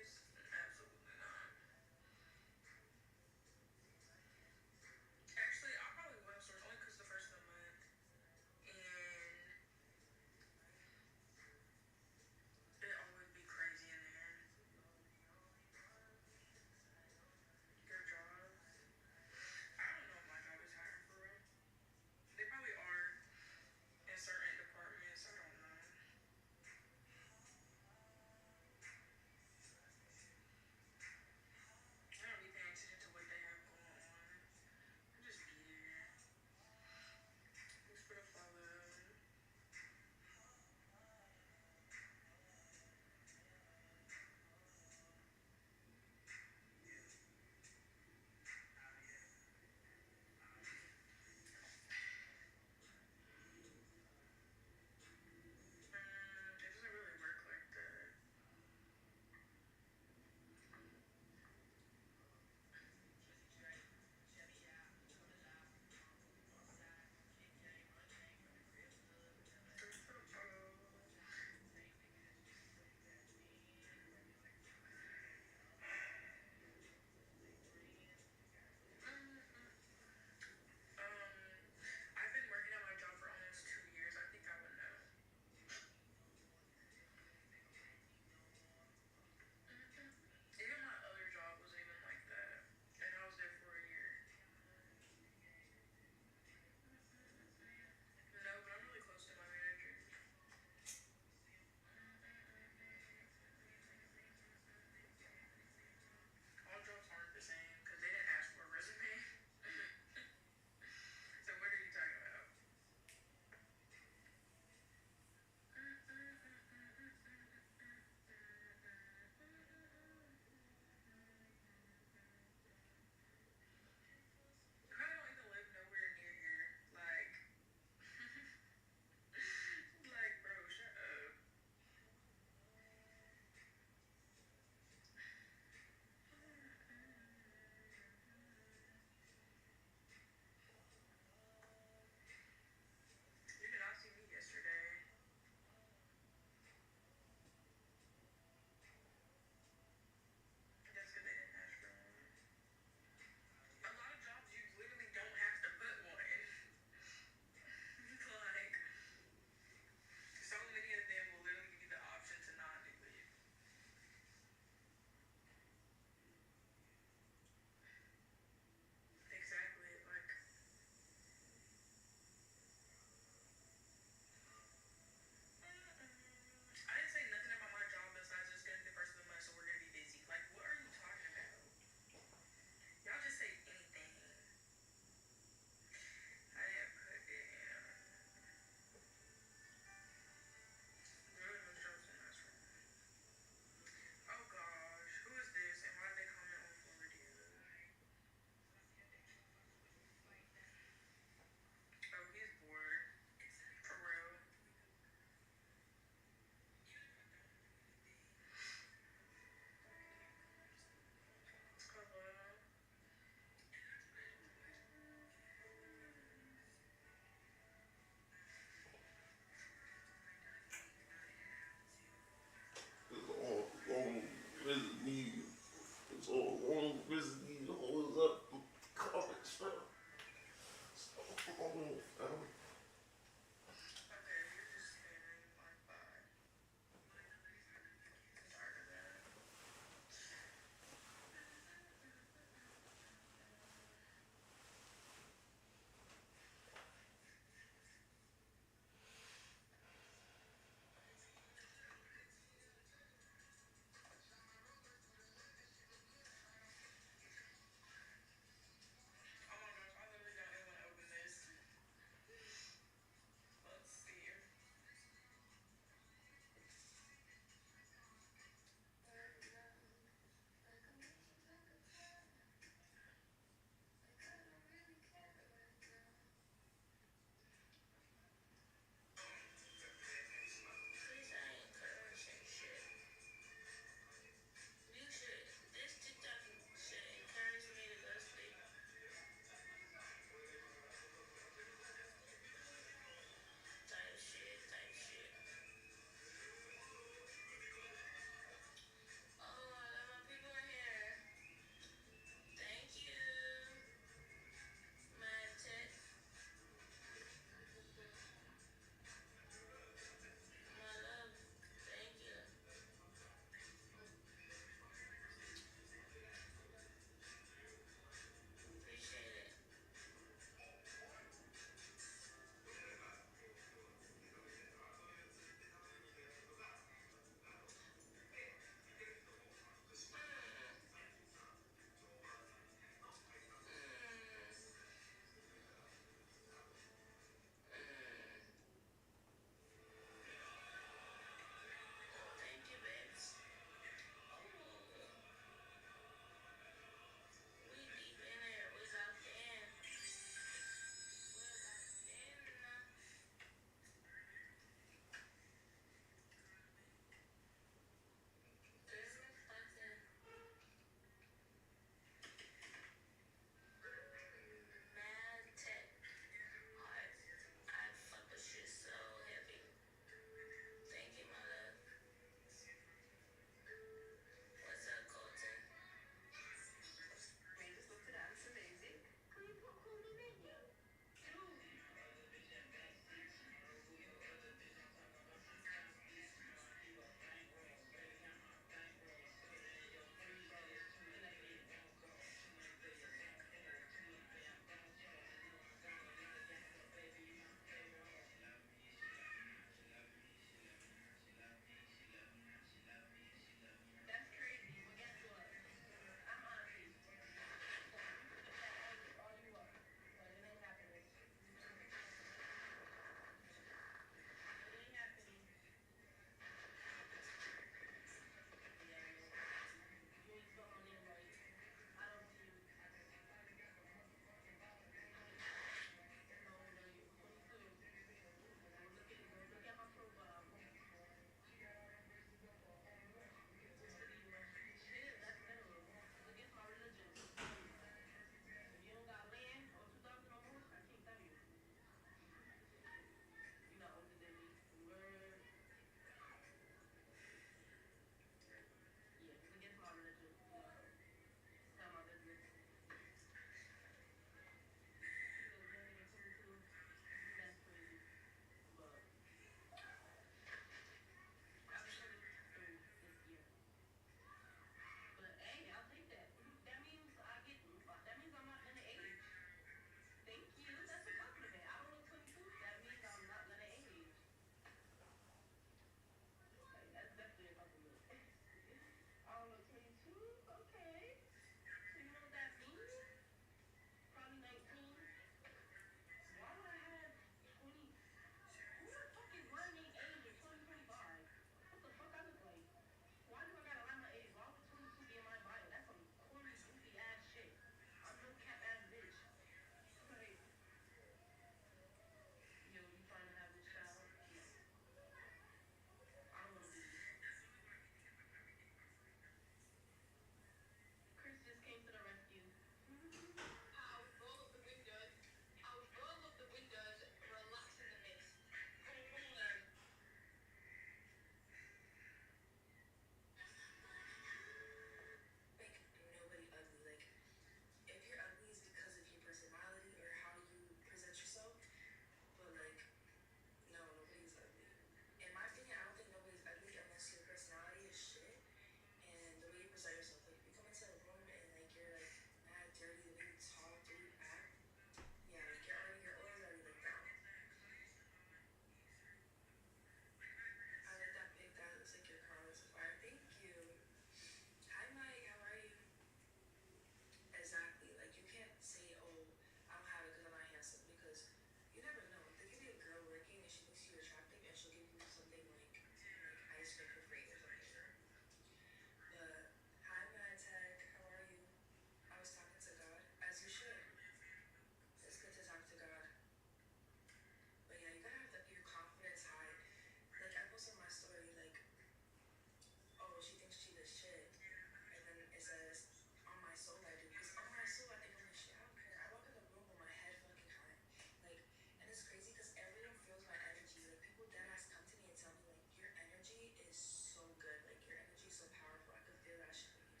Speaker 3: so powerful. I could feel that shit leave.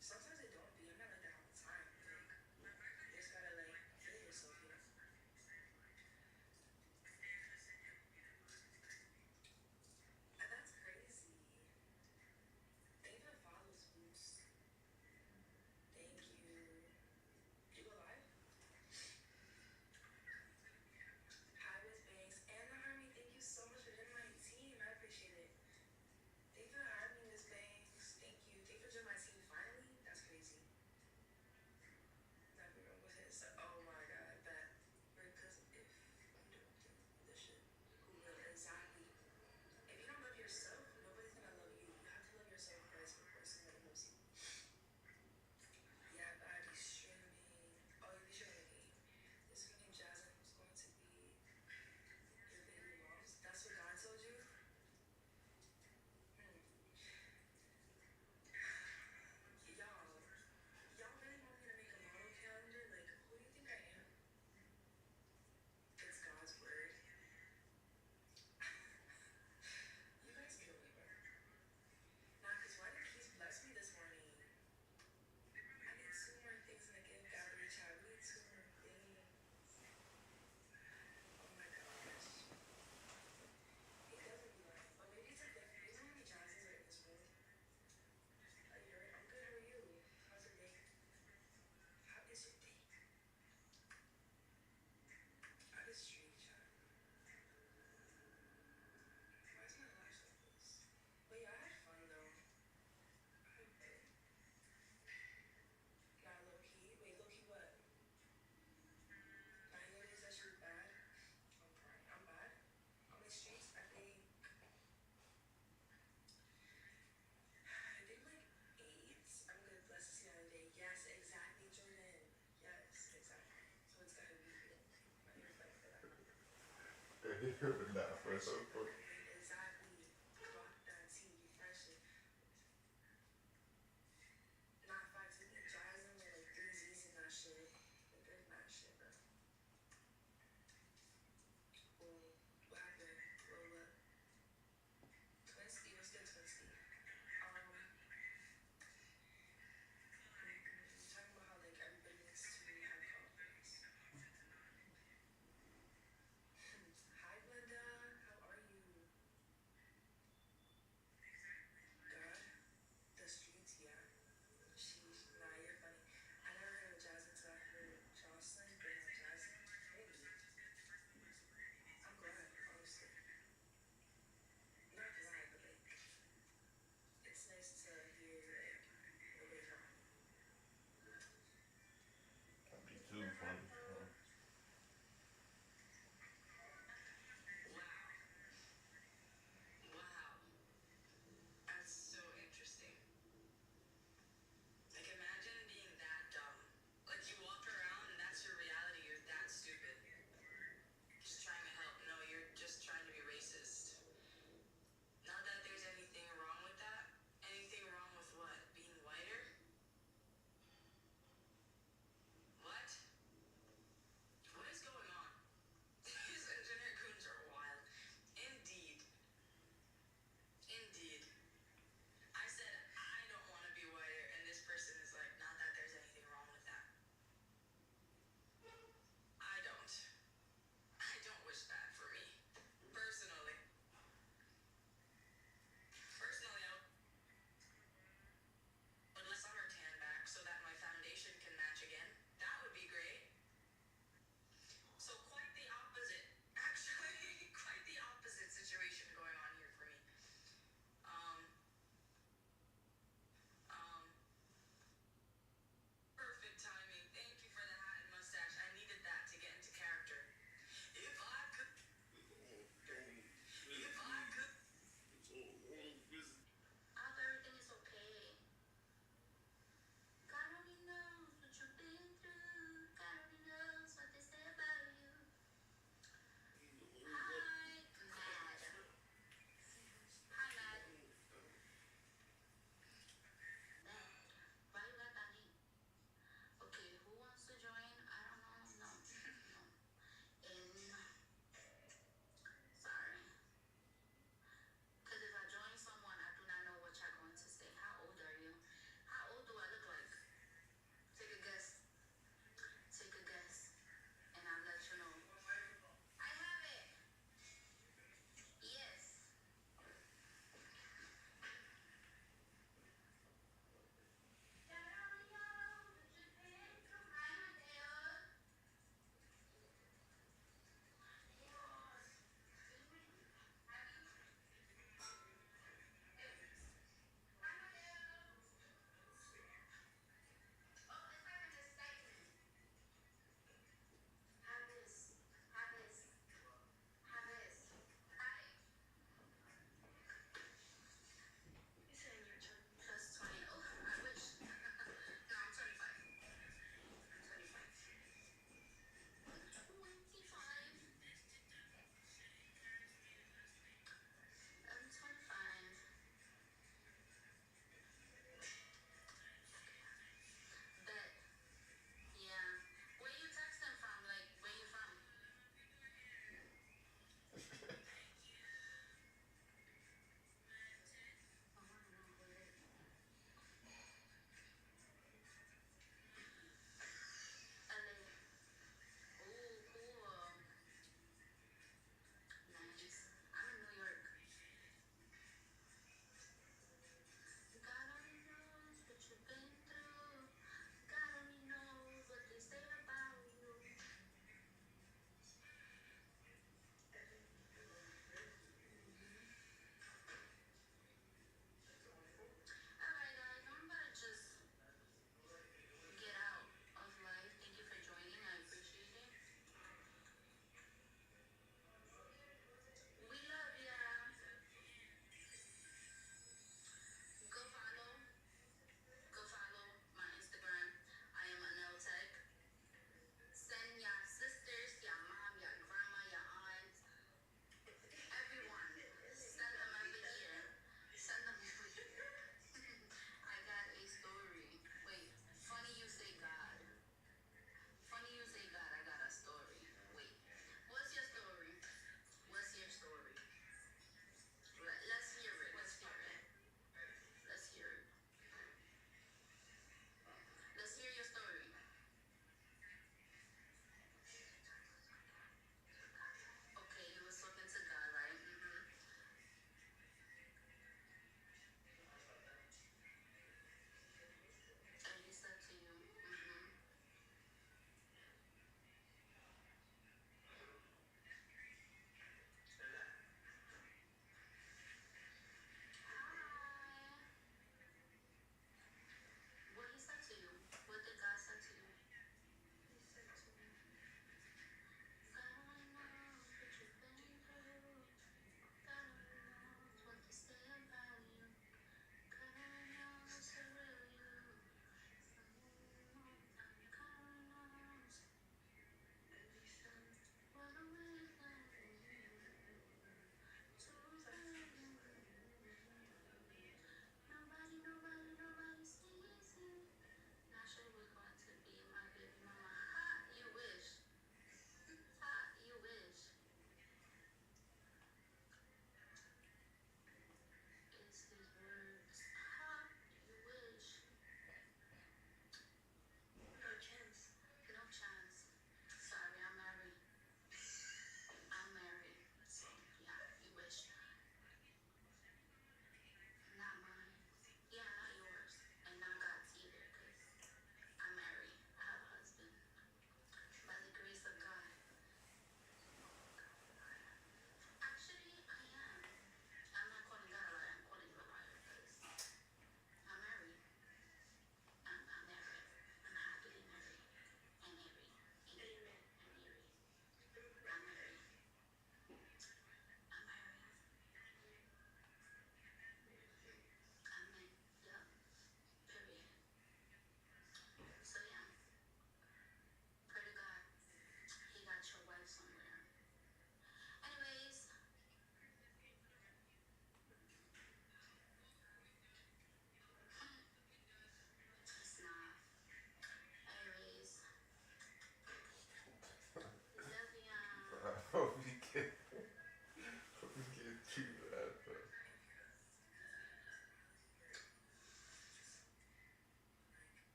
Speaker 3: Sometimes it don't be. I'm not like that all the time. Like, you just gotta like feel yourself, you know. And that's crazy. They even follows Boost. Thank you. You alive? Hi, Miss Banks. Anna Harmony, thank you so much for joining my team. I appreciate it. Thank you for having me, Miss Banks. Thank you. Thank you for joining my team finally. That's crazy. Now we're gonna go ahead and start. Oh my god, I bet. Because if you don't do this shit, who will? Exactly. If you don't love yourself, nobody's gonna love you. You have to love yourself first before somebody loves you. Yeah, but I be streaming. Oh, you be streaming me. This weekend, Jasmine was going to be your baby moms. That's what God told you? Y'all really want me to make a model calendar? Like, who do you think I am? It's God's word. You guys kill me, bro. Nah, cause why did Keith bless me this morning? I need 2 more things in the gift gallery, child. We need 2 more things. Oh my gosh. He doesn't be lying. But maybe it's a gift. You know how many Johnsons are in this room? I'm good. How are you? How's your day? How is your day? I just stream, child. Why is my lash like this? But yeah, I had fun though. I bet. Nah, low key. Wait, low key what? Nah, you know this actually bad. I'm crying. I'm bad. On the streets, I think like 8. I'm good. Blessed to see another day. Yes, exactly, Jordan. Yes, exactly. So it's gotta be real. My ears like that.
Speaker 2: Nah, for so funny.
Speaker 3: Exactly. Clock that tea, refresh it. Not facts. We need Jasmine with like 3 Z's in that shit. Like, there's not shit, bro. Well, what happened? Roll up. Twinsky, what's good, Twinsky? Talking about how like everybody needs to have confidence. Hi, Glenda. How are you?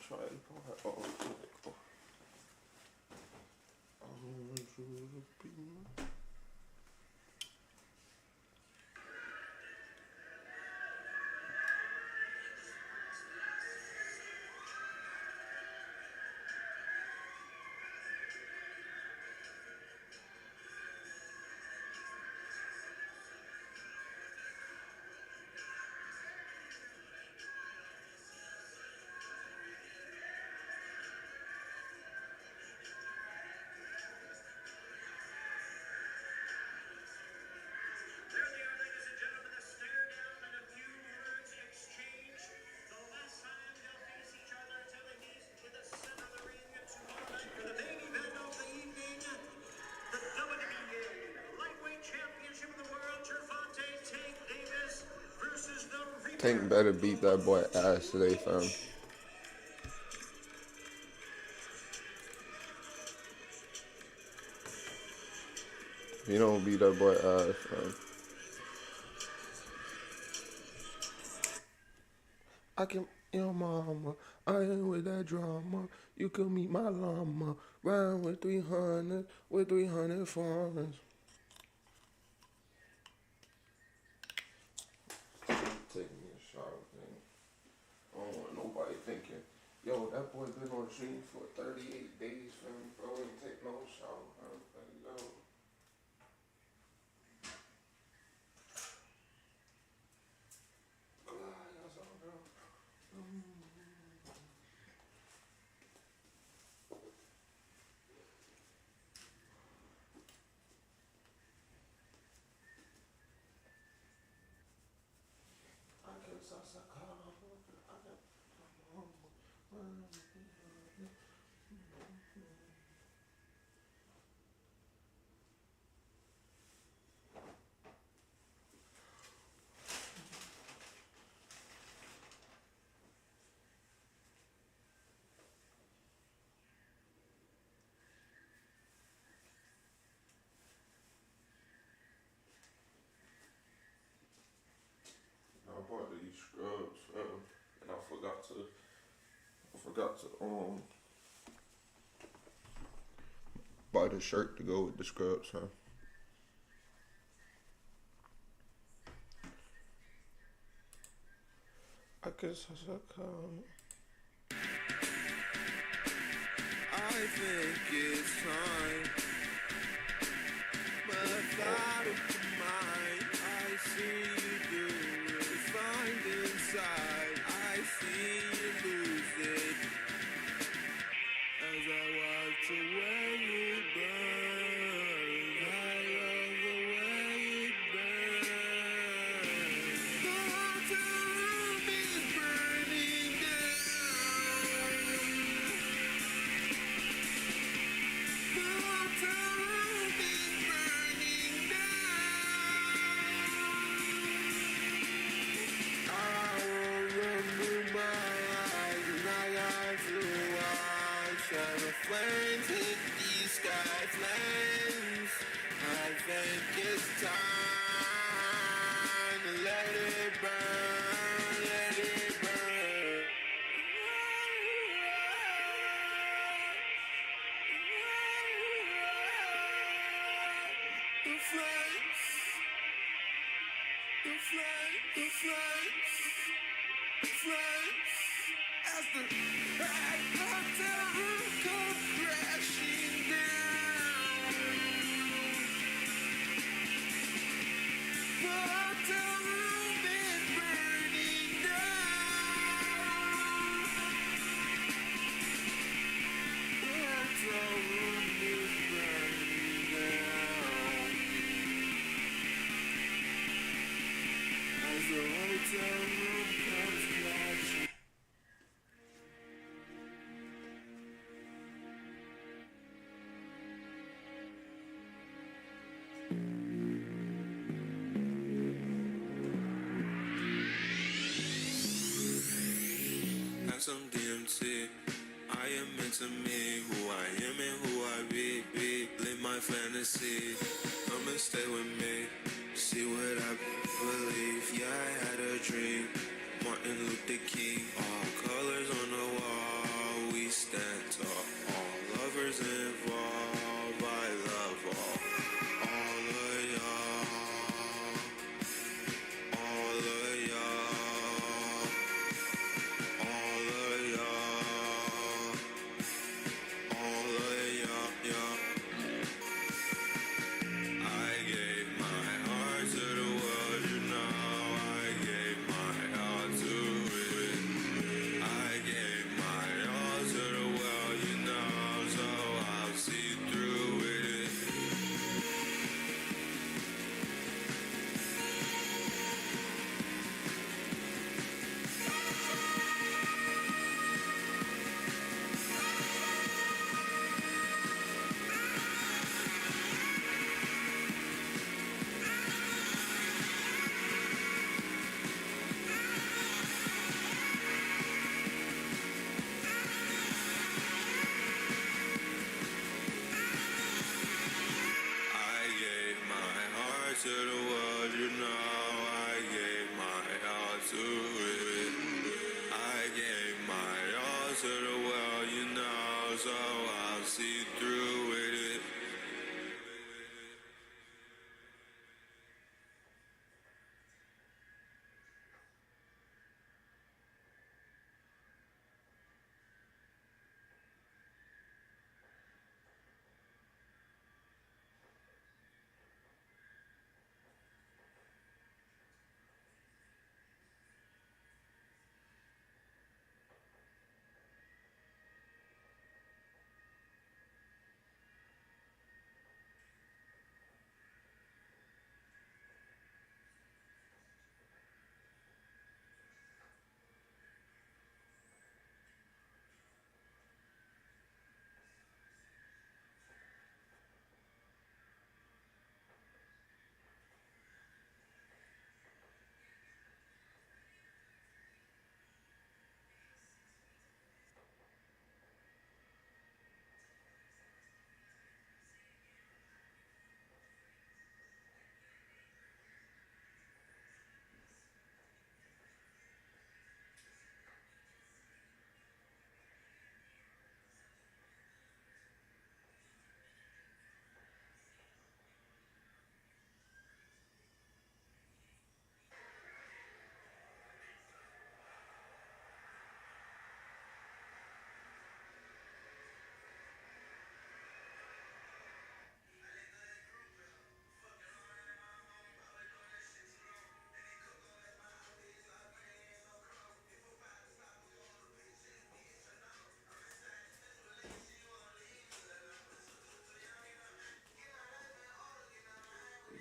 Speaker 2: try it. Oh, I want you to be mine. Tank better beat that boy ass today, fam. If you don't beat that boy ass, fam. I can, your mama, I ain't with that drama. You can meet my llama, ride with 300 foreigners. Taking me a shower, thing. I don't want nobody thinking, yo, that boy been on stream for 38 days, fam. Bro, ain't take no shower, fam. Like, yo. I bought these scrubs, fam, and I forgot to buy the shirt to go with the scrubs, huh? I guess I should come. I think it's time, but out of mind, I see you do it. Find inside, I see you lose it. As I watch the way you burn, I love the way it burns. The hotel room is burning down. The hotel room is burning down. I remember my eyes and I got to watch as the flames hit these sky flames. I think it's time to let it burn, let it burn. The flames, the flames, the flames, the flames. As the hotel room come crashing down. The hotel room is burning down. The hotel room is burning down. As the hotel room comes crashing. Have some DMT. I am into me, who I am and who I be. Live my fantasy. Come and stay with me. See what I believe. Yeah, I had a dream. Martin Luther King. All colors on the wall. was involved. I love all of y'all, all of y'all, all of y'all, all of y'all. I gave my heart to the world, you know. I gave my all to it. I gave my all to the world, you know. So I'll see through with it. I gave my heart to the world, you know. I gave my all to it. I gave my all to the world, you know. So I'll see through with it.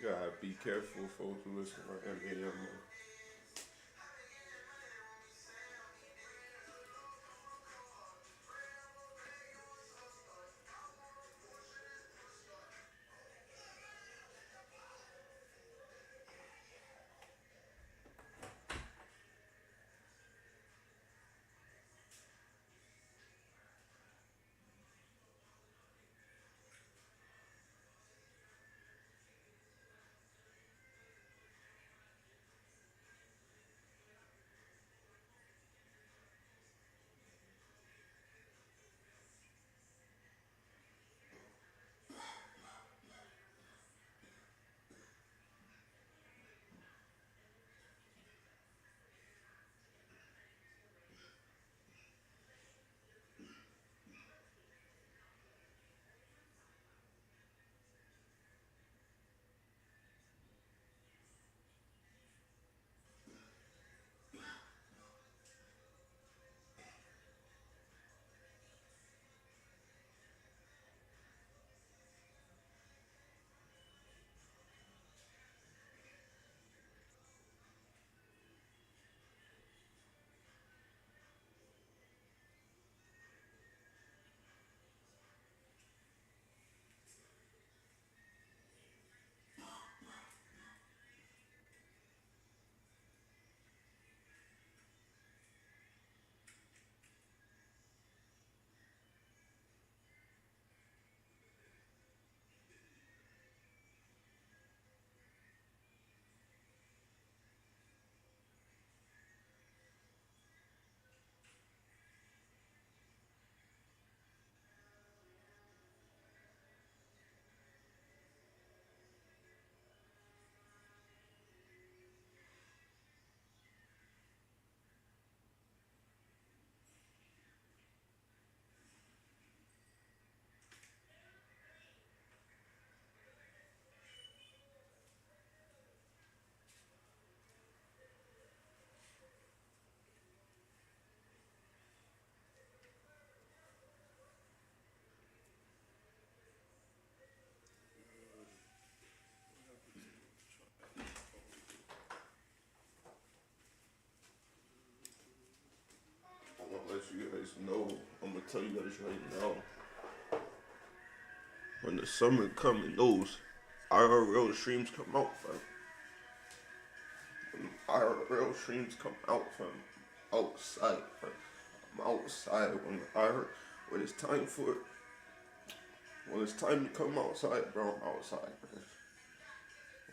Speaker 2: You gotta be careful, folks who listen to Eminem. just know, I'm gonna tell you guys right now. When the summer come and those IRL streams come out, fam. When IRL streams come out, fam. Outside, fam. I'm outside when it's time for it. When it's time to come outside, bro, I'm outside, man.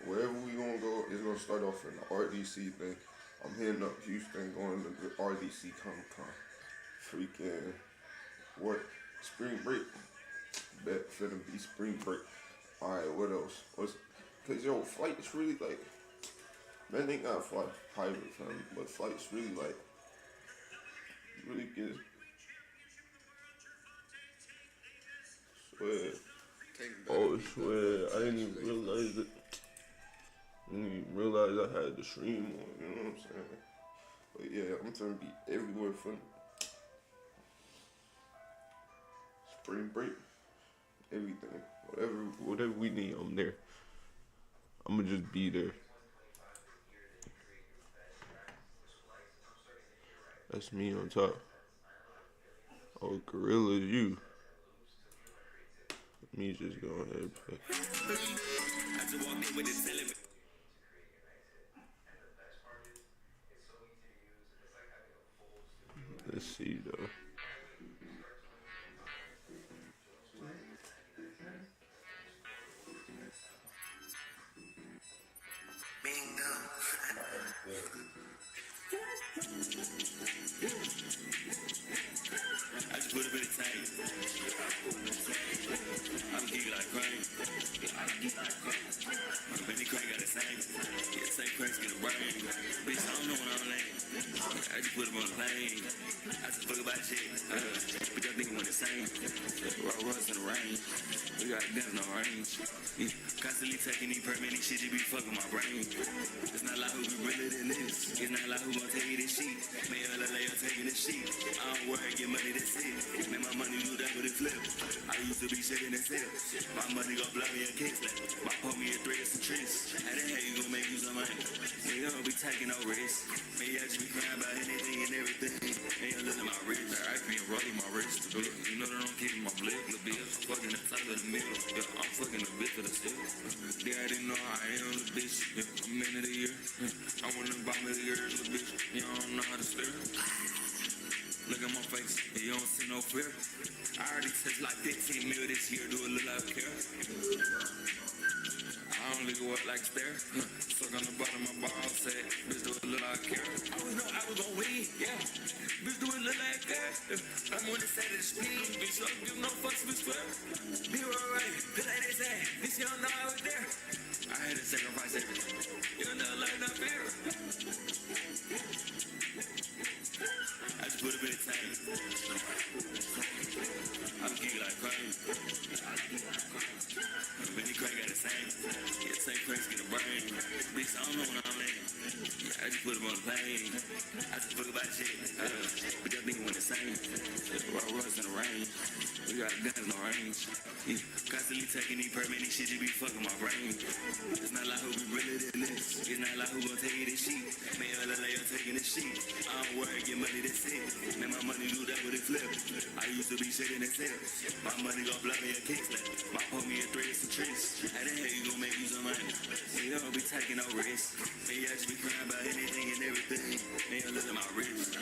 Speaker 2: Wherever we gonna go, it's gonna start off in the RDC thing. I'm hitting up Houston, going to the RDC Comic-Con. Freaking, what? Spring break. Bet finna be spring break. Alright, what else? Cause yo, flights really like, man, they gotta fly private, fam, but flights really like, really get, swear. Oh, swear, I didn't even realize it. I didn't even realize I had the stream on, you know what I'm saying? But yeah, I'm trying to be everywhere for spring break, everything, whatever we need, I'm there. I'ma just be there. That's me on top. Oh, Gorilla is you. Me just go ahead and play. Let's see though.
Speaker 4: I just put a bit of time. I'm geek like Crane. Benny Crane got the same. Yeah, same Crane's get a brain. Bitch, I don't know when I'm late. I just put him on the plane. I just fuck about shit. But y'all thinking we're the same. Roll runs in the rain. We got guns no range. Constantly taking these permanent shit, you be fucking my brain. It's not like who be realer than this. It's not like who gon' tell you this shit. May LLA, I'm taking this shit. I don't worry, get money, that's it. Make my money do that with a flip. I used to be shaking and sip. My money gon' blow me a kiss. My homie a thread some tricks. How the hell you gon' make you some money? Nigga don't be taking no risks. Maybe I just be crying about anything and everything. Ain't look at my wrist. I can't rolling my wrist. You know that I'm keeping my blick. Little bitch, fucking the top of the middle. Yeah, I'm fucking the bitch for the stick. Yeah, I didn't know how I am, little bitch. Yeah, I'm man of the year. I want to buy me the year, little bitch. You don't know how to steer. Look at my face, and you don't see no fear. I already touched like 15 mil this year, do a little out of care. I only go up like stare. Suck on the bottom of my ball said, bitch, do a little out of care. I always know I was gon' win, yeah. Bitch, do a little like that. I'm on the side of the speed, bitch, I don't give no fucks, bitch, swear. Be alright, cause like they say, bitch, you don't know I was there. I had to sacrifice everything. You don't know like no fear. I just put a bit of time. I'm geek like Crane. Benny Crane got the same. Yeah, same Crane's get a brain. Bitch, I don't know when I'm laying. Yeah, I just put him on the plane. I just fuck about shit. But y'all thinking we're the same. Roll runs in the rain. We got guns no range. Constantly taking these permanent shit, you be fucking my brain. It's not like who be realer than this. It's not like who gon' tell you this shit. May LLA, I'm taking this shit. I don't worry, get money, that's it. Make my money do that with a flip. I used to be shaking and sip. My money gon' blow me a kickflip. My homie a thread some tricks. How the hell you gon' make you some money? You don't be taking no risks. Maybe I just be crying about anything and everything. May I look at my wrist.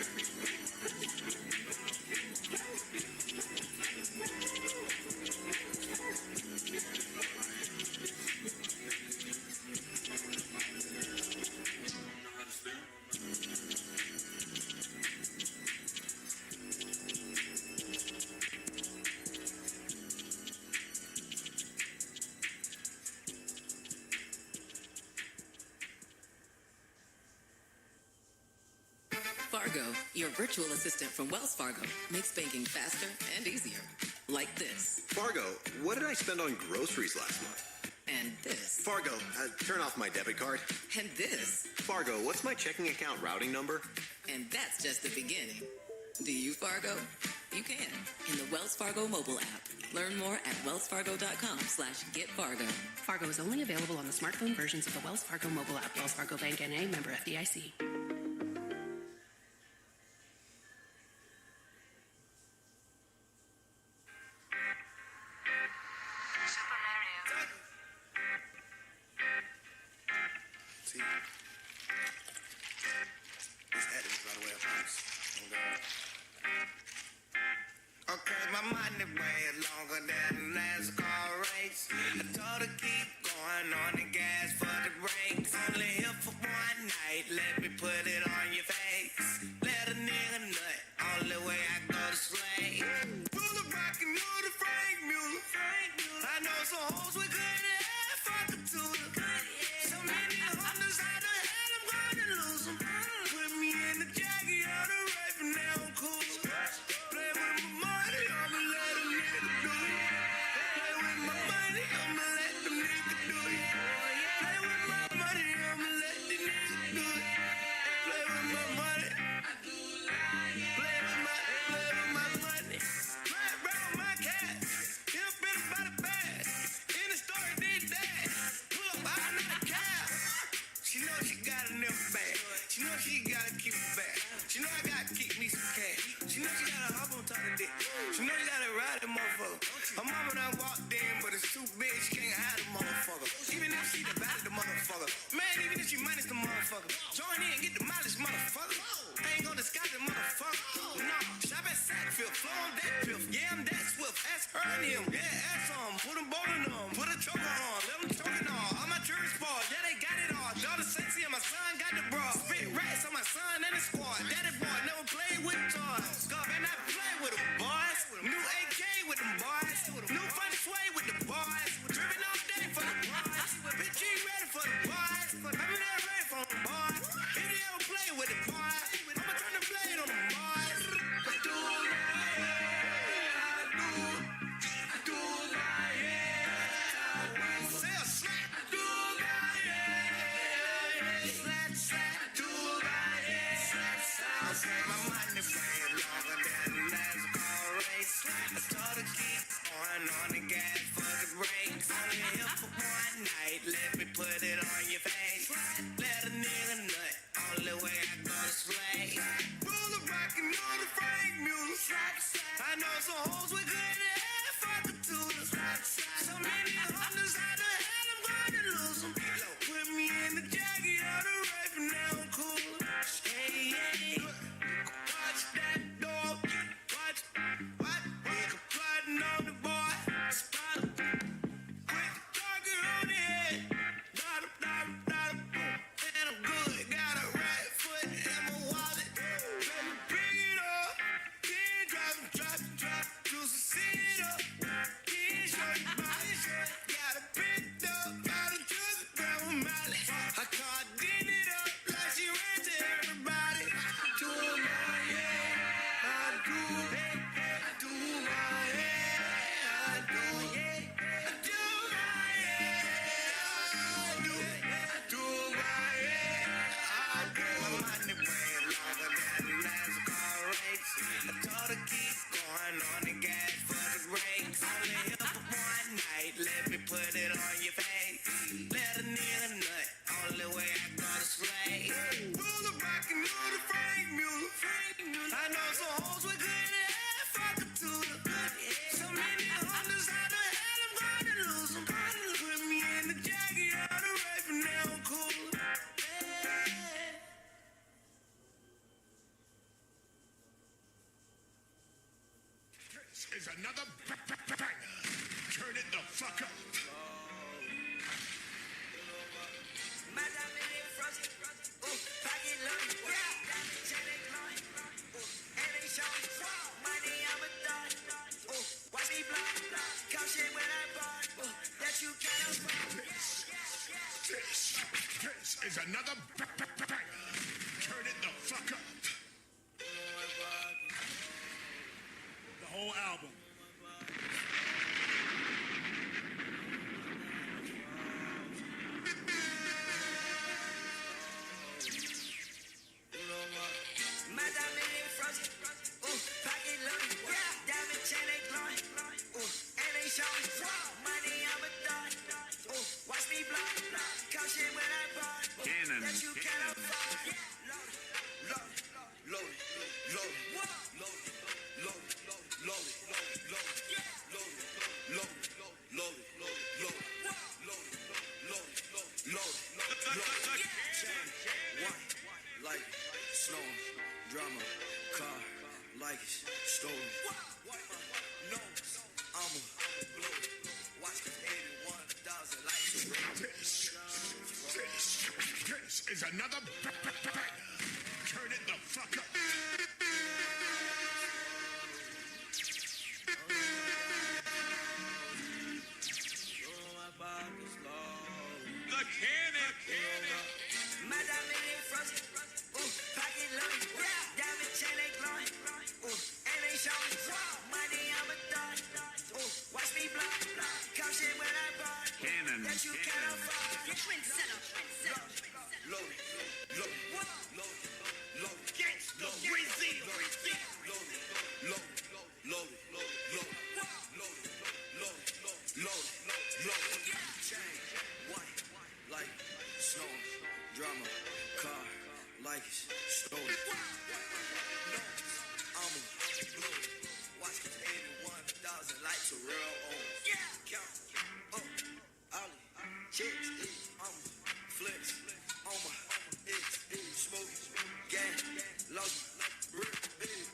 Speaker 22: Fargo, your virtual assistant from Wells Fargo, makes banking faster and easier. Like this.
Speaker 23: Fargo, what did I spend on groceries last month?
Speaker 22: And this.
Speaker 23: Fargo, turn off my debit card.
Speaker 22: And this.
Speaker 23: Fargo, what's my checking account routing number?
Speaker 22: And that's just the beginning. Do you, Fargo? You can in the Wells Fargo mobile app. Learn more at wellsfargo.com/getfargo.
Speaker 24: Fargo is only available on the smartphone versions of the Wells Fargo mobile app. Wells Fargo Bank N.A., member FDIC.
Speaker 4: people. This editing, by the way, I promise. Okay, my money way longer than a NASCAR race. I told her keep going on the gas for the brakes. Only here for one night, let me put it on your face. Let a nigga nut, only way I go to slay. Pull the rock and know the Frank Mueller. I know some hoes with good ass, fuck a tutor. So many hunters out of hell, I'm gonna lose them. Put me in the jacket, out of rape, and now I'm cool. Play with my money, I'ma let a nigga do it. Play with my money, I'ma let the nigga do it. Play with my money, I'ma let the nigga do it. Play with my money. Play with my money. Play around my cash. Get up in about a bag. In the store, did that. Pull up, I know the cow. She know she got a nip bag. She know she gotta keep it back. She know I gotta keep me some cash. She know she gotta hop on top of dick. She know you gotta ride the motherfucker. Her mama done walked in, but it's too big, she can't hide the motherfucker. Even if she the bad the motherfucker. Man, even if she minus the motherfucker. Join in and get the mileage, motherfucker. I ain't gonna disguise the motherfucker. No, shop at Sackfield, flow on that piff. Yeah, I'm that swift. Ask her and him. Yeah, ask on. Put them bowling on. Put a choker on. Let them choke it all. All my jury's ball. Yeah, they got it all. Daughter sexy and my son got the bra. Spit rats on my son and his squad. Daddy boy never played with toys. God, man, I play with them boys. New AK with them boys. New funny sway with the boys. Driven all day for the boys. Bitch, you ain't ready for the boys. I'm not ready for the boys. If you ever play with the boys, I'ma turn the blade on the boys. I do say a slap. I do slap, slap, do slap, slap. My money way longer than a NASCAR race. I told her keep going on the gas for the brakes. Only here for one night, let me put it on your face. Let a nigga nut, only way I go to slay. Pull the rock and know the Frank Mueller. I know some hoes with good ass, fuck a tutor. So many hunters out of hell, I'm gonna lose them. Put me in the jacket, out of rape, and now I'm cool. Hey, hey, watch that door. Watch, nigga plotting on the boy. Spot him, quick target on the head. Dot him, boom. And I'm good, got a right foot in my wallet. Let me bring it up. Then drop, juice and sit up. Then show you body, got a picked up, got a juice, grab a mallet. I caught it up like she ran to everybody. I do my head, I do my head, I do my head, I do my head. My money way longer than a NASCAR race. I told her keep going on the gas for the brakes. Only here for one night, let me put it on your face. Let a nigga nut, only way I go to slay. Pull the rock and know the Frank Mueller. I know some hoes with good ass, fuck a tutor. So many hunters out of hell, I'm gonna lose them. Put me in the jacket, out of rape, and now I'm cool.
Speaker 5: This is another banger. Turn it the fuck up. This is another banger. Turn it the fuck up. The whole album.
Speaker 4: like snow, drama, car, like it's stolen. No, I'ma blow it. Watch the 81,000 lights around.
Speaker 5: This is another bang. Turn it the fuck up.
Speaker 4: The cannon. Madame ain't frosted. Pocket loaded. Diamond chain ain't glowing. And they showing. Money I'm a thought. Watch me blow. Come shit when I bought.
Speaker 5: Cannon.
Speaker 4: That you can't afford.
Speaker 15: Trendsetter.
Speaker 4: Load it. Load it. Load it. Load it.
Speaker 5: Gangsta Brazil.
Speaker 4: Load it. Load it. Load it. Chain, white, like snow, drama, car, like it's stolen. No, I'ma blow it. Watch the 81,000 lights are real on. Count, Ollie, chicks, I'ma flex, on my, smoking, gas, low, brick,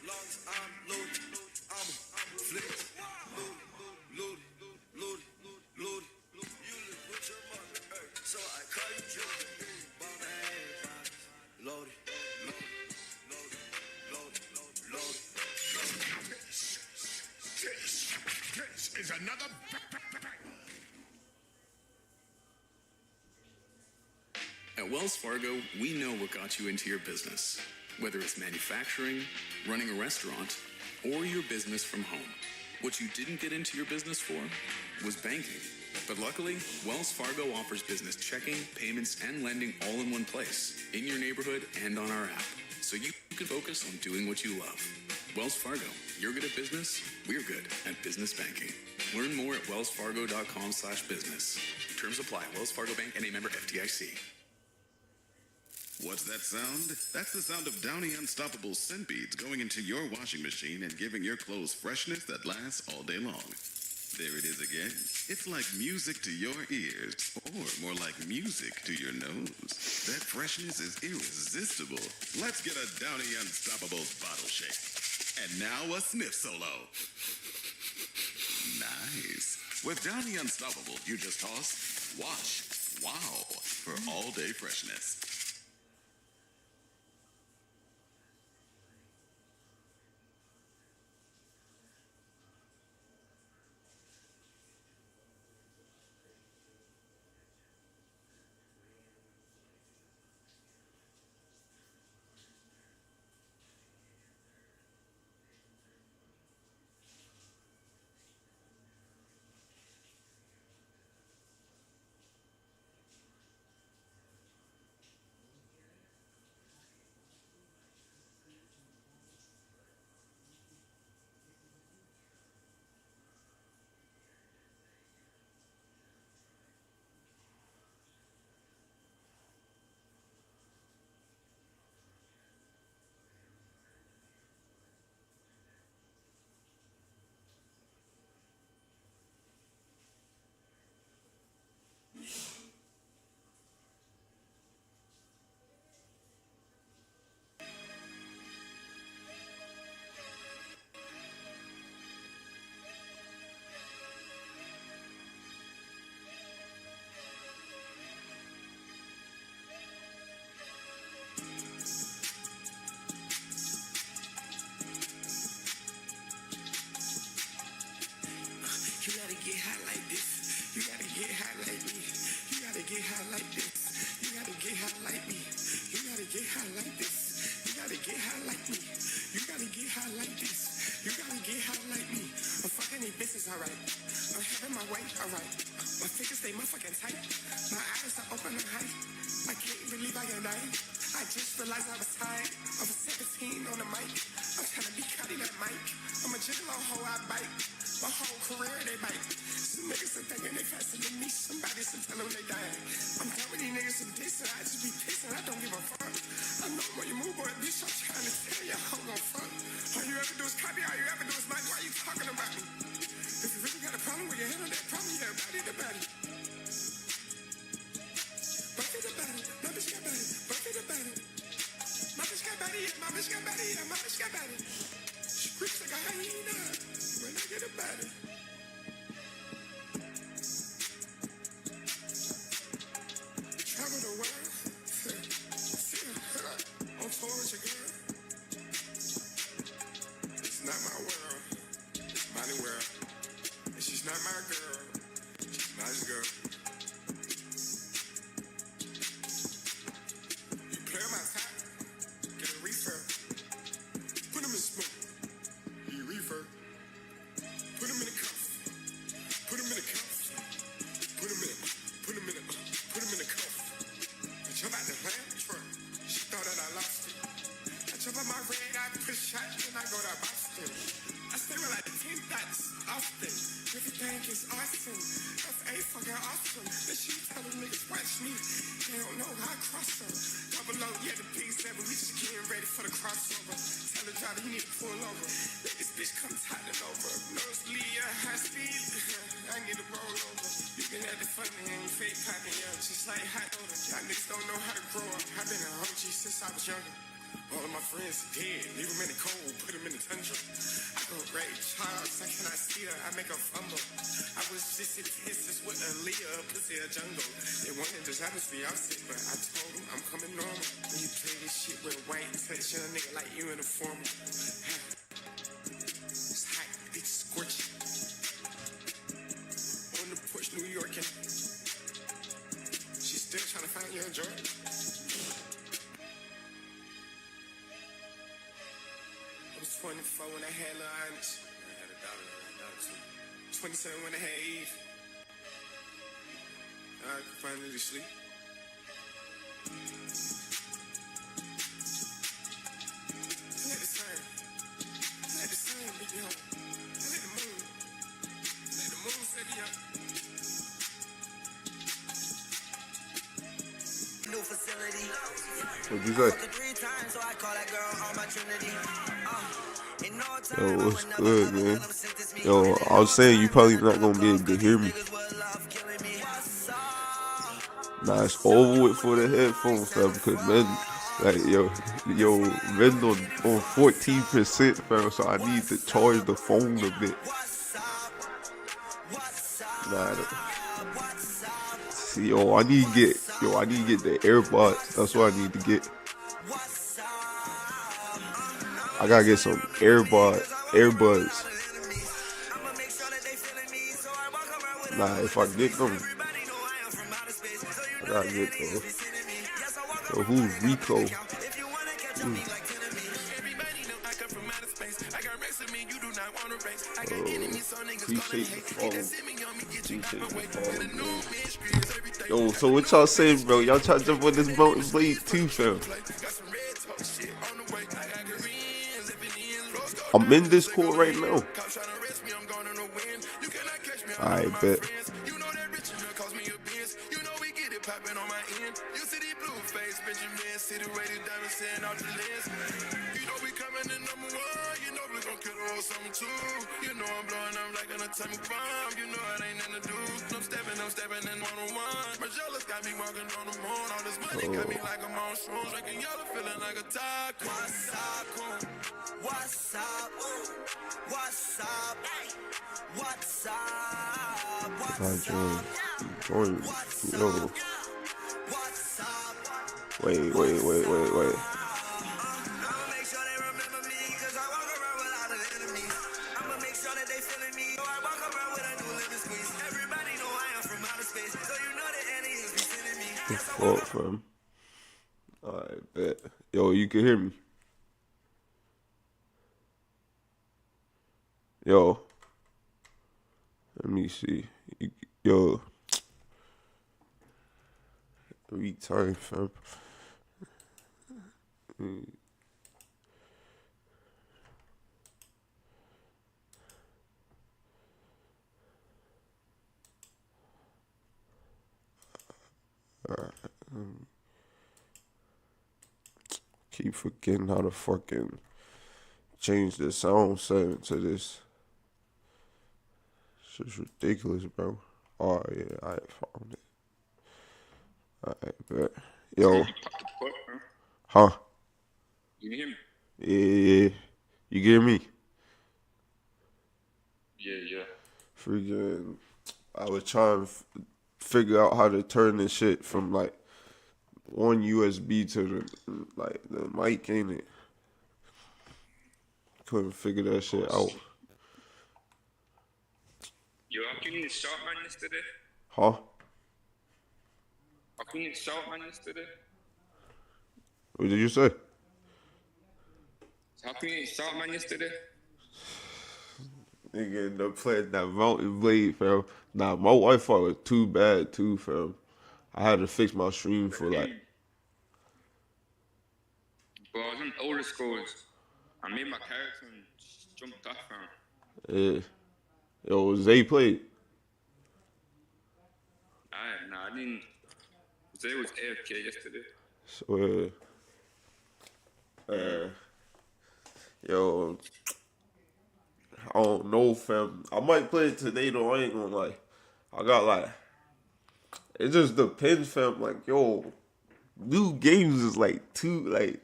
Speaker 4: long as I'm loaded, I'ma flex, load it. You live with your mother, so I call you Julie. Bone ass, load it.
Speaker 5: This is another bang.
Speaker 16: At Wells Fargo, we know what got you into your business. Whether it's manufacturing, running a restaurant, or your business from home. What you didn't get into your business for was banking. But luckily, Wells Fargo offers business checking, payments, and lending all in one place, in your neighborhood and on our app, so you can focus on doing what you love. Wells Fargo, you're good at business, we're good at business banking. Learn more at wellsfargo.com/business. Terms apply. Wells Fargo Bank and a member FDIC.
Speaker 6: What's that sound? That's the sound of Downy Unstoppable scent beads going into your washing machine and giving your clothes freshness that lasts all day long. There it is again. It's like music to your ears, or more like music to your nose. That freshness is irresistible. Let's get a Downy Unstoppable bottle shake. And now a sniff solo. Nice. With Downy Unstoppable, you just toss, wash, wow, for all day freshness.
Speaker 4: You gotta get high like this. You gotta get high like me. You gotta get high like this. You gotta get high like me. You gotta get high like this. You gotta get high like me. You gotta get high like this. You gotta get high like me. I'm fucking these bitches, alright. I'm having my way, alright. My fingers stay motherfucking tight. My eyes are open and high. I can't believe I got night. I just realized I was tired. I was 17 on the mic. I'm trying to be cutting that mic. I'm a gigolo hoe, I bite. My whole career they bite. Some niggas are thinking they faster than me. Somebody should tell them they dying. I'm done with these niggas some decent. I just be pissing. I don't give a fuck. I know when you move, boy, bitch, I'm trying to tell you how I'm gon' fuck. All you ever do is copy. All you ever do is mic. Why you talking about me? If you really got a problem with your handle that problem, you got body to body. Buffy the body. My bitch got body. Buffy the body.
Speaker 5: got about it. She creeps like a hyena when I get about it. Travel the world. On tour with your girl. It's not my world. It's my world. And she's not my girl. She's not his girl. You play on my top. Get a reefer. Put him in smoke. You reefer. Put him in a cuff. Put him in a cuff. Put him in a cuff. I jump out the lamp truck. She thought that I lost it. I jump on my red, I push shot, then I go to Boston. I stay with like 10 dots often. Everything is awesome. F.A. fucking awesome. Then she tell them niggas watch me. They don't know how I cross them. Double O, yeah, the P7. We just getting ready for the crossover. Tell the driver you need to pull over. Let this bitch come tighten over. Nosebleed, high speed. I need to roll over. You can have the funny and you fake popping, yeah, just like hot odor. Y'all niggas don't know how to grow up. I've been an OG since I was younger. All of my friends are dead. Leave them in the cold, put them in the tundra. I go Ray Charles, I cannot see her, I make her fumble. I was just in Texas with Aaliyah, pussy a jungle. They wanted to have us the outfit, but I told them I'm coming normal. When you play this shit with a white touch, a nigga like you in a formal. It's hot, it's scorching. On the porch, New York, and she's still trying to find your Jordan. I was 24 when I had Lil Onyx. I had a daughter too. 27 when I had Eve. I could finally sleep. Let the sun beat me home. Let the moon set me up.
Speaker 9: New facility.
Speaker 2: What'd you say? Yo, what's good, man? Yo, I was saying you probably not gonna be able to hear me. Nah, it's over with for the headphones, fam, because men, like, men on 14%, fam, so I need to charge the phone a bit. Nah, see, I need to get the AirPods. That's what I need to get. I gotta get some AirBuds. Nah, if I get them, I gotta get those. So who's Rico? Appreciate the follow. Yo, so what y'all saying, bro? Y'all try to jump on this mountain blade too, fam? I'm in Discord right now. I bet. Join. Yo. Wait. The fuck, fam? I bet. Yo, you can hear me. Yo. Let me see. Yo. Retard, fam. Keep forgetting how to fucking change the sound setting to this. It's just ridiculous, bro. Oh yeah, I found it. Alright, bet. Yo. Huh?
Speaker 11: You can hear me?
Speaker 2: Yeah. You get me?
Speaker 9: Yeah.
Speaker 2: Freaking, I was trying to figure out how to turn this shit from like one USB to the mic, ain't it? Couldn't figure that shit out.
Speaker 9: Yo, I couldn't shout man yesterday.
Speaker 2: Huh?
Speaker 9: I couldn't shout man yesterday.
Speaker 2: What did you say?
Speaker 9: How can you shout man yesterday?
Speaker 2: Nigga end up playing that Mountain Blade, fam. Nah, my Wi-Fi was too bad too, fam. I had to fix my stream for like.
Speaker 9: Bro, I was on older scrolls. I made my character and jumped off, fam.
Speaker 2: Yeah. Yo, Zay played.
Speaker 9: Nah, I didn't. Zay was AFK yesterday.
Speaker 2: So, yo, I don't know, fam. I might play it today though. I ain't gonna lie. I got like, it just depends, fam. Like, yo, new games is like too like.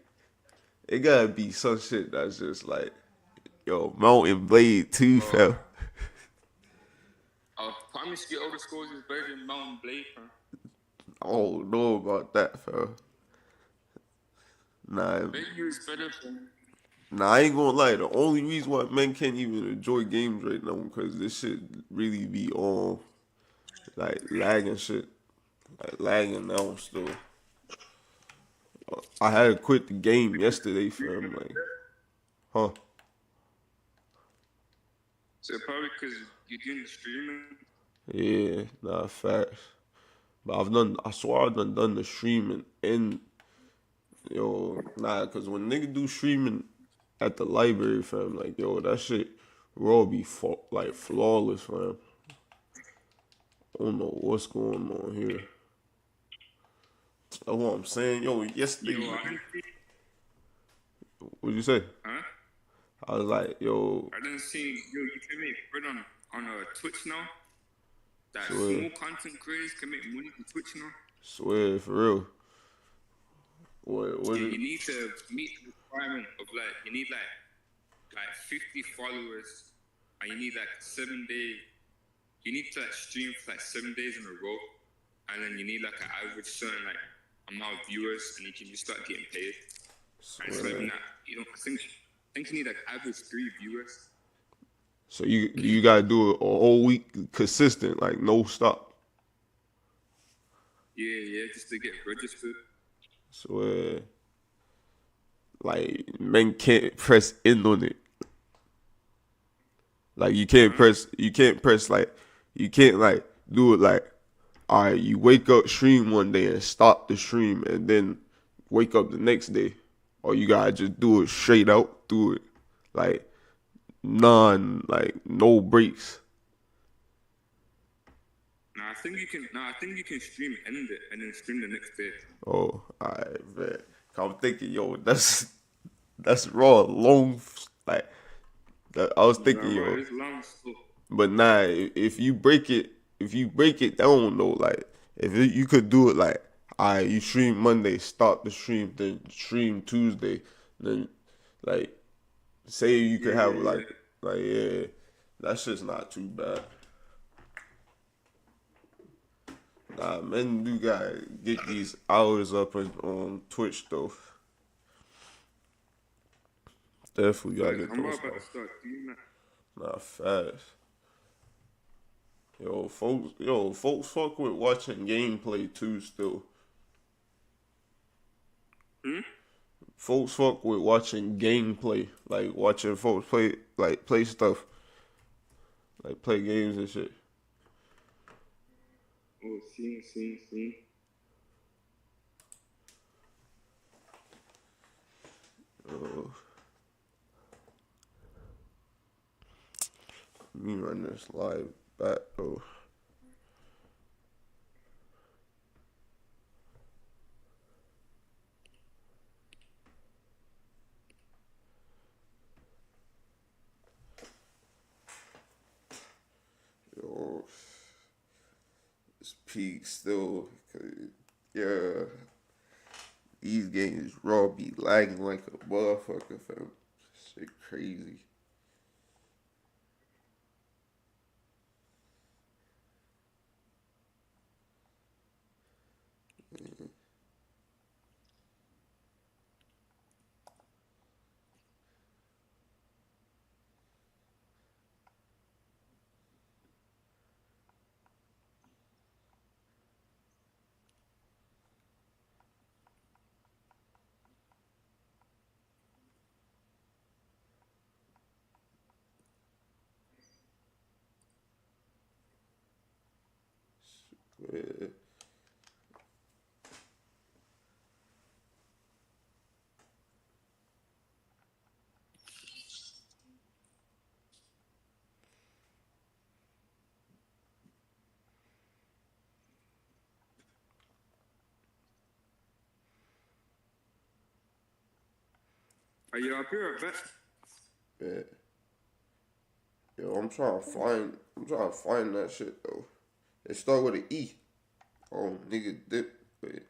Speaker 2: It gotta be some shit that's just like, yo, Mountain Blade 2, fam.
Speaker 9: I promise you, older scrolls is better than Mountain Blade, fam.
Speaker 2: I don't know about that, fam. Nah,
Speaker 9: Maybe it's better, fam.
Speaker 2: Nah, I ain't gonna lie. The only reason why men can't even enjoy games right now because this shit really be on, like, lagging shit. Like, lagging now still. I had to quit the game yesterday, fam. Like, huh?
Speaker 9: So probably because you're doing the streaming.
Speaker 2: Yeah, nah, facts. But I swear I done the streaming and, yo, nah, because when nigga do streaming at the library, fam, like, yo, that shit raw be like flawless, fam. I don't know what's going on here. That's what I'm saying, yo. Yesterday, what'd you say?
Speaker 9: Huh?
Speaker 2: I was like, yo.
Speaker 9: I didn't see you can make bread on Twitch now. That
Speaker 2: Swear.
Speaker 9: small content creators can make money on Twitch now.
Speaker 2: Swear, for real. What
Speaker 9: Yeah,
Speaker 2: is
Speaker 9: you need to meet the requirement of like you need like 50 followers and you need like 7 days. You need to like stream for like 7 days in a row, and then you need like an average certain like amount of viewers, and you can just start getting paid. And so even that, I think you need like average 3 viewers.
Speaker 2: So you gotta do it a whole week consistent, like no stop.
Speaker 9: Yeah, just to get registered.
Speaker 2: So like men can't press in on it. Like you can't like do it like, all right, you wake up, stream one day and stop the stream and then wake up the next day. Or you gotta just do it straight out through it. Like no breaks.
Speaker 9: I think you can stream end it and then stream the next day.
Speaker 2: Oh, alright, man. I'm thinking, yo, that's raw long, like that. I was thinking, yo,
Speaker 9: it's long still.
Speaker 2: but nah, if you break it down though, like you could do it like, alright, you stream Monday, stop the stream, then stream Tuesday, then like say you could have like yeah, that shit's not too bad. Nah, men do gotta get these hours up on Twitch though. Definitely gotta get
Speaker 9: I'm
Speaker 2: those
Speaker 9: about to
Speaker 2: hours.
Speaker 9: start doing that.
Speaker 2: Nah, fast. Folks fuck with watching gameplay too still. Folks fuck with watching gameplay, like watching folks play stuff, like play games and shit.
Speaker 9: Oh, see.
Speaker 2: Let me run this live back though. Yo, it's peak still, cause yeah, these games raw be lagging like a motherfucker, fam. Shit crazy. Yeah.
Speaker 9: Are you up here, vet?
Speaker 2: Yeah. Yo, I'm trying to find that shit though. It start with an E. Oh, nigga dip. Wait.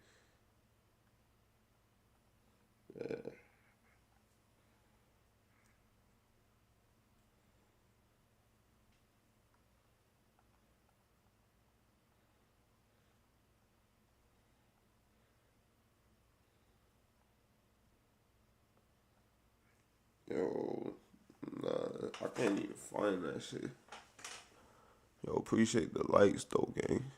Speaker 2: Yeah. Yo, nah, I can't even find that shit. Yo, appreciate the likes though, gang.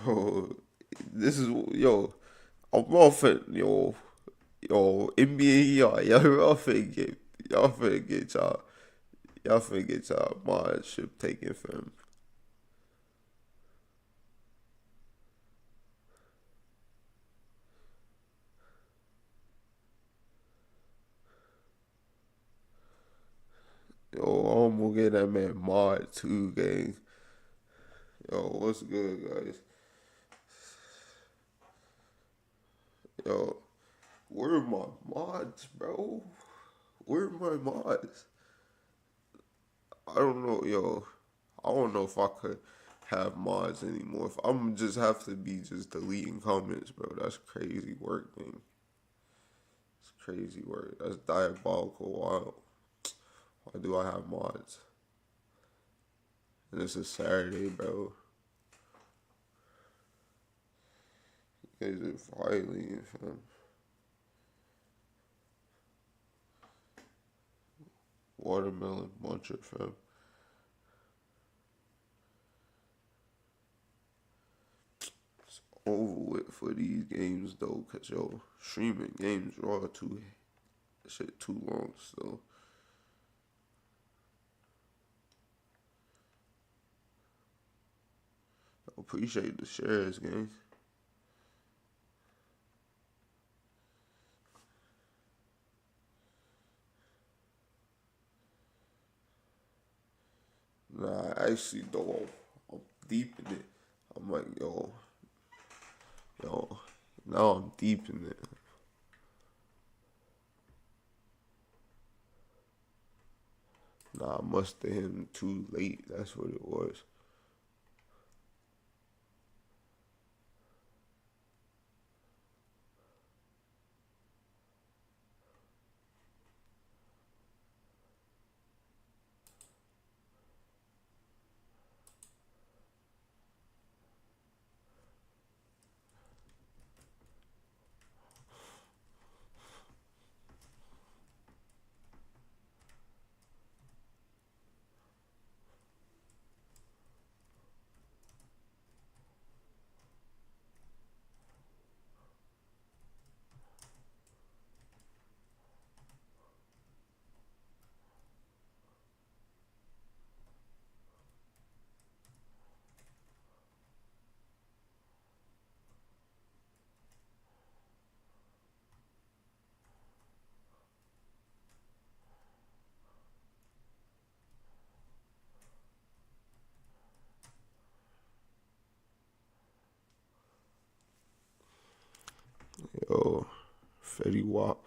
Speaker 2: Yo, this is I'm off it, NBA, y'all finna get y'all modship taken from. Yo, I'm gonna get that man mod too, gang. Yo, what's good, guys? Yo, where are my mods, bro? Where are my mods? I don't know, yo. I don't know if I could have mods anymore. If I'm just have to be just deleting comments, bro. That's crazy work, man. It's crazy work. That's diabolical. Why do I have mods? And it's a Saturday, bro. You guys are violating, fam. Watermelon muncher, fam. It's over with for these games, though, because, yo, streaming games raw too. Shit too long, so. I appreciate the shares, gang. Nah, actually, though, I'm deep in it. I'm like, yo, now I'm deep in it. Nah, I must have him too late. That's what it was. Yo. Fetty Wap.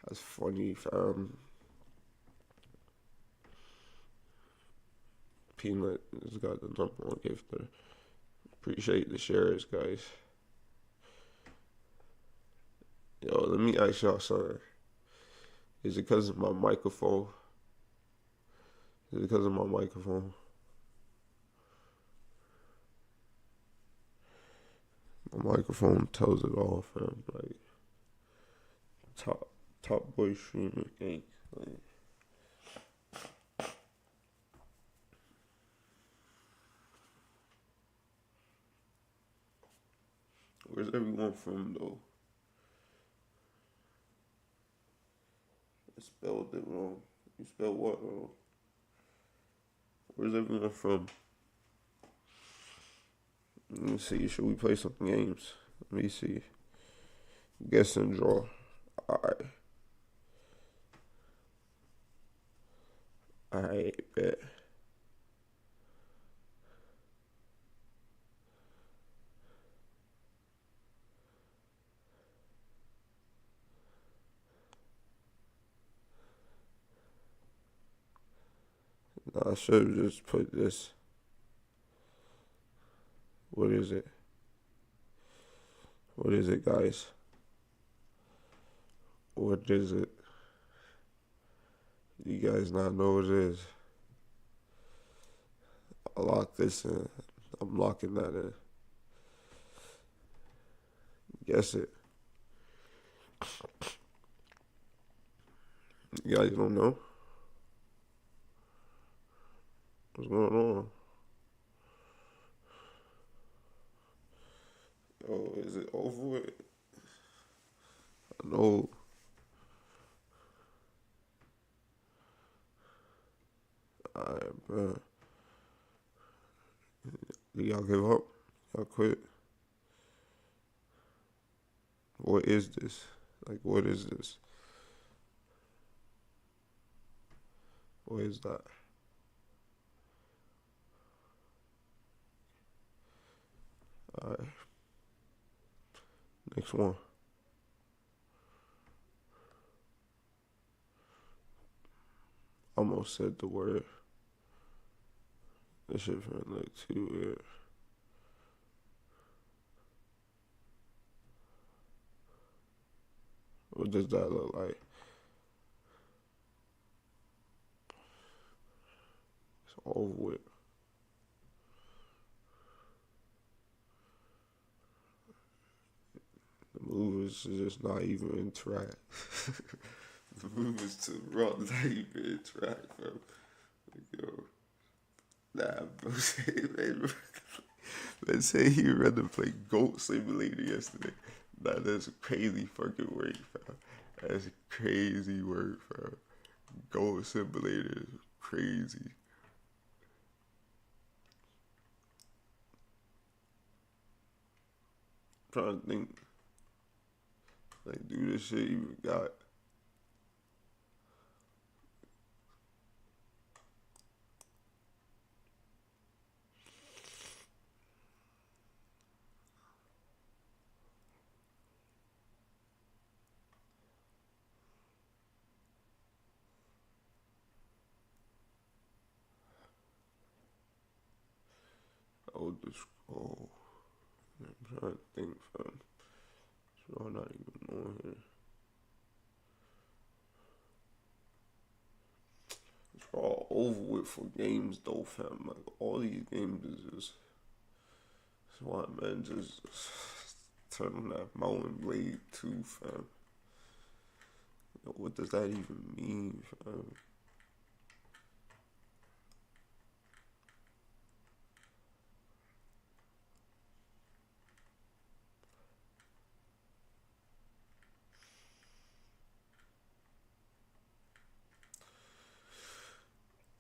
Speaker 2: That's funny, fam. Peanut has got the #1 gifter. Appreciate the shares, guys. Yo, let me ask y'all something. Is it because of my microphone? Is it because of my microphone? My microphone tells it all, fam. Like, top boy streamer gang. Like, where's everyone from, though? I spelled it wrong. You spelled what wrong? Where's everyone from? Let me see. Should we play some games? Let me see. Guess and draw. Alright. Alright, bet. I should have just put this. What is it? What is it, guys? What is it? You guys not know what it is? I lock this in. I'm locking that in. Guess it. You guys don't know? What's going on? Oh, is it over with? I know. Alright, bro. Do y'all give up? Y'all quit? What is this? Like, what is this? What is that? Alright. Next one. Almost said the word. This shit finna look too weird. What does that look like? It's over with. The move is just not even interact. The move is to run, not even interact, bro. Like, yo. Nah, bro. Let's say he rather play Goat Simulator yesterday. Nah, that's crazy fucking work, fam. That's crazy work, fam. Goat Simulator is crazy. Trying to think. Like, do this shit you got. Oh, this. Oh. I'm trying to think, fam. So I'm not even on here. It's all over with for games, though, fam. Like, all these games is just. That's why, man, just turn on that Mountain Blade 2, fam. Yo, what does that even mean, fam?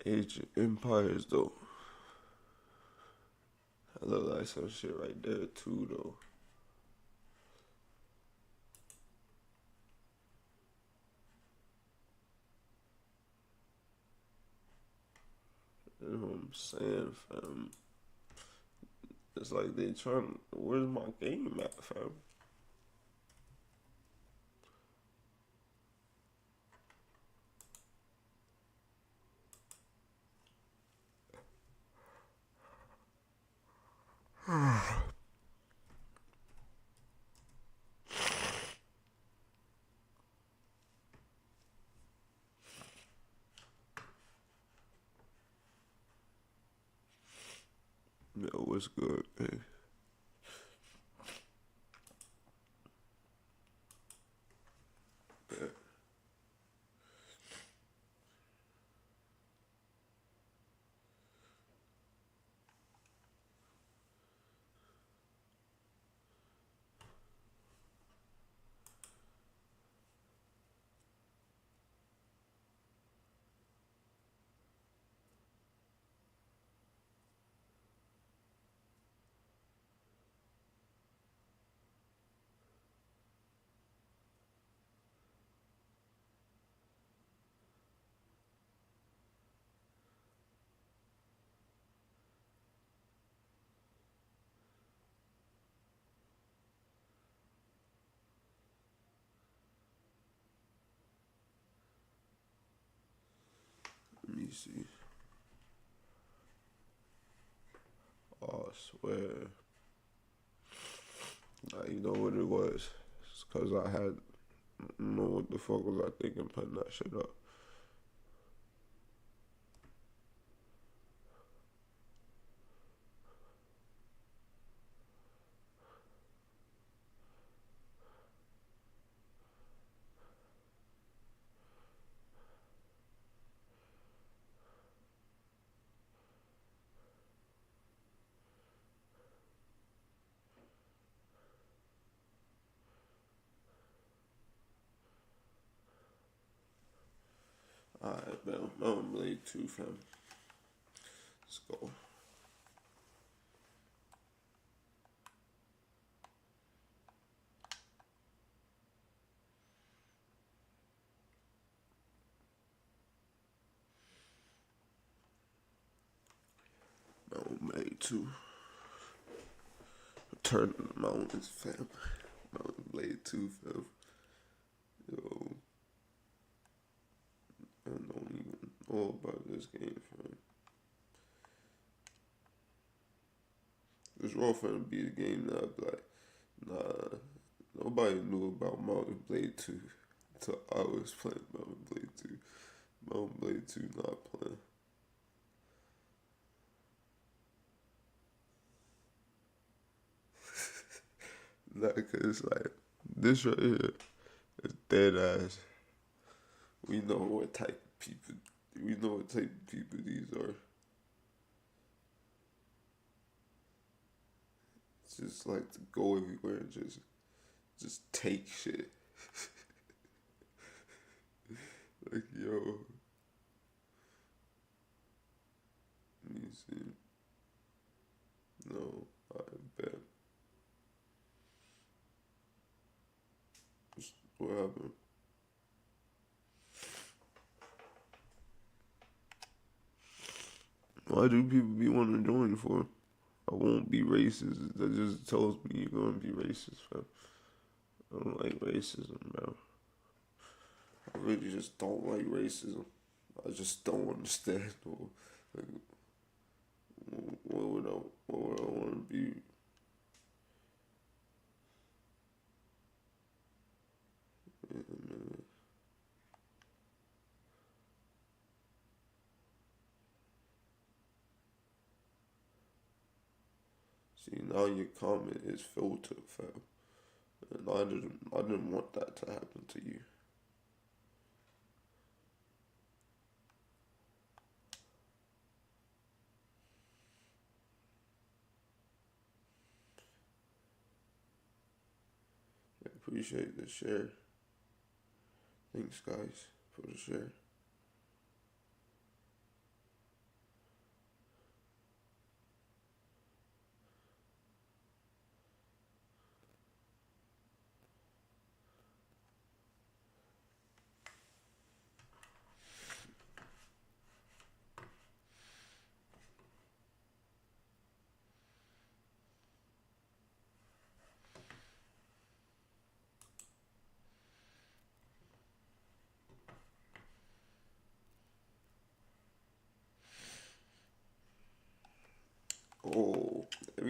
Speaker 2: Age of Empires, though. I look like some shit right there, too, though. You know what I'm saying, fam? It's like they trying. Where's my game at, fam? Yo, what's good, man? Bet. Let me see. Oh, I swear. You know what it was? It's because I had, I don't know what the fuck was I thinking putting that shit up. Alright, man. I'm Blade 2, fam. Let's go. Mountain Blade 2. Return to the Mountains, fam. Mountain Blade 2, fam. Yo. I don't even know about this game, fam. This raw finna be a game that I'd be like, nah, nobody knew about Mountain Blade 2 until I was playing Mountain Blade 2. Mountain Blade 2 not playing. Nah, cause like, this right here is dead ass. We know what type of people, we know what type of people these are. It's just like to go everywhere and just take shit. Like, yo. Let me see. No, I bet. What happened? Why do people be wanting to join for? I won't be racist. That just tells me you're gonna be racist, fam. I don't like racism, bro. I really just don't like racism. I just don't understand. Like, what would I want to be? Wait a minute. See, now your comment is filtered, fam. And I didn't want that to happen to you. I appreciate the share. Thanks, guys, for the share.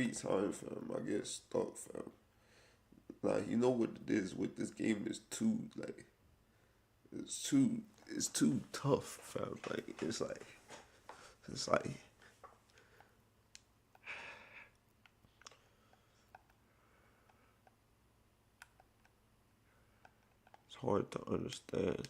Speaker 2: every time, fam, I get stuck, fam. Like, you know what it is with this game is too, like, it's too tough, fam. Like, it's like, it's hard to understand.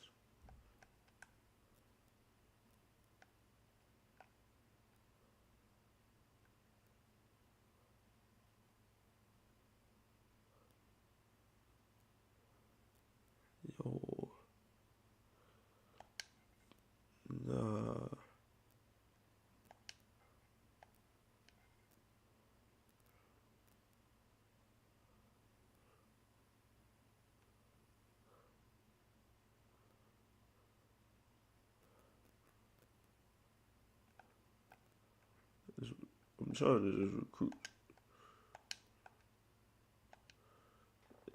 Speaker 2: Yo. Nah. I'm trying to just recruit.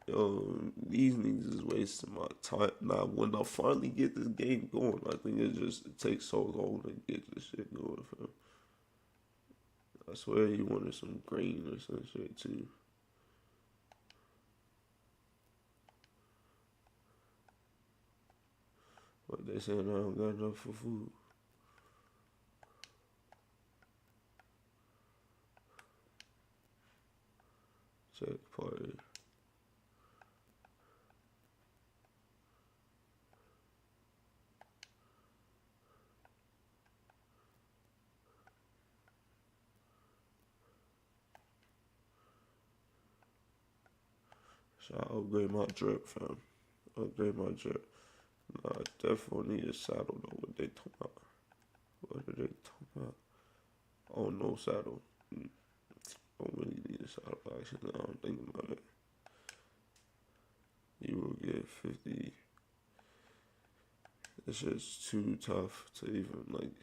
Speaker 2: Yo, these niggas is wasting my time. Now, when I finally get this game going, I think it takes so long to get this shit going, fam. I swear he wanted some green or some shit, too. But they saying I don't got enough for food. Check party. So I upgrade my drip, fam. Upgrade my drip. Nah, I definitely need a saddle though. What they talking about? What are they talking about? Oh, no saddle. Don't really need a saddle, actually. Now I'm thinking about it. You will get 50. This shit's too tough to even, like.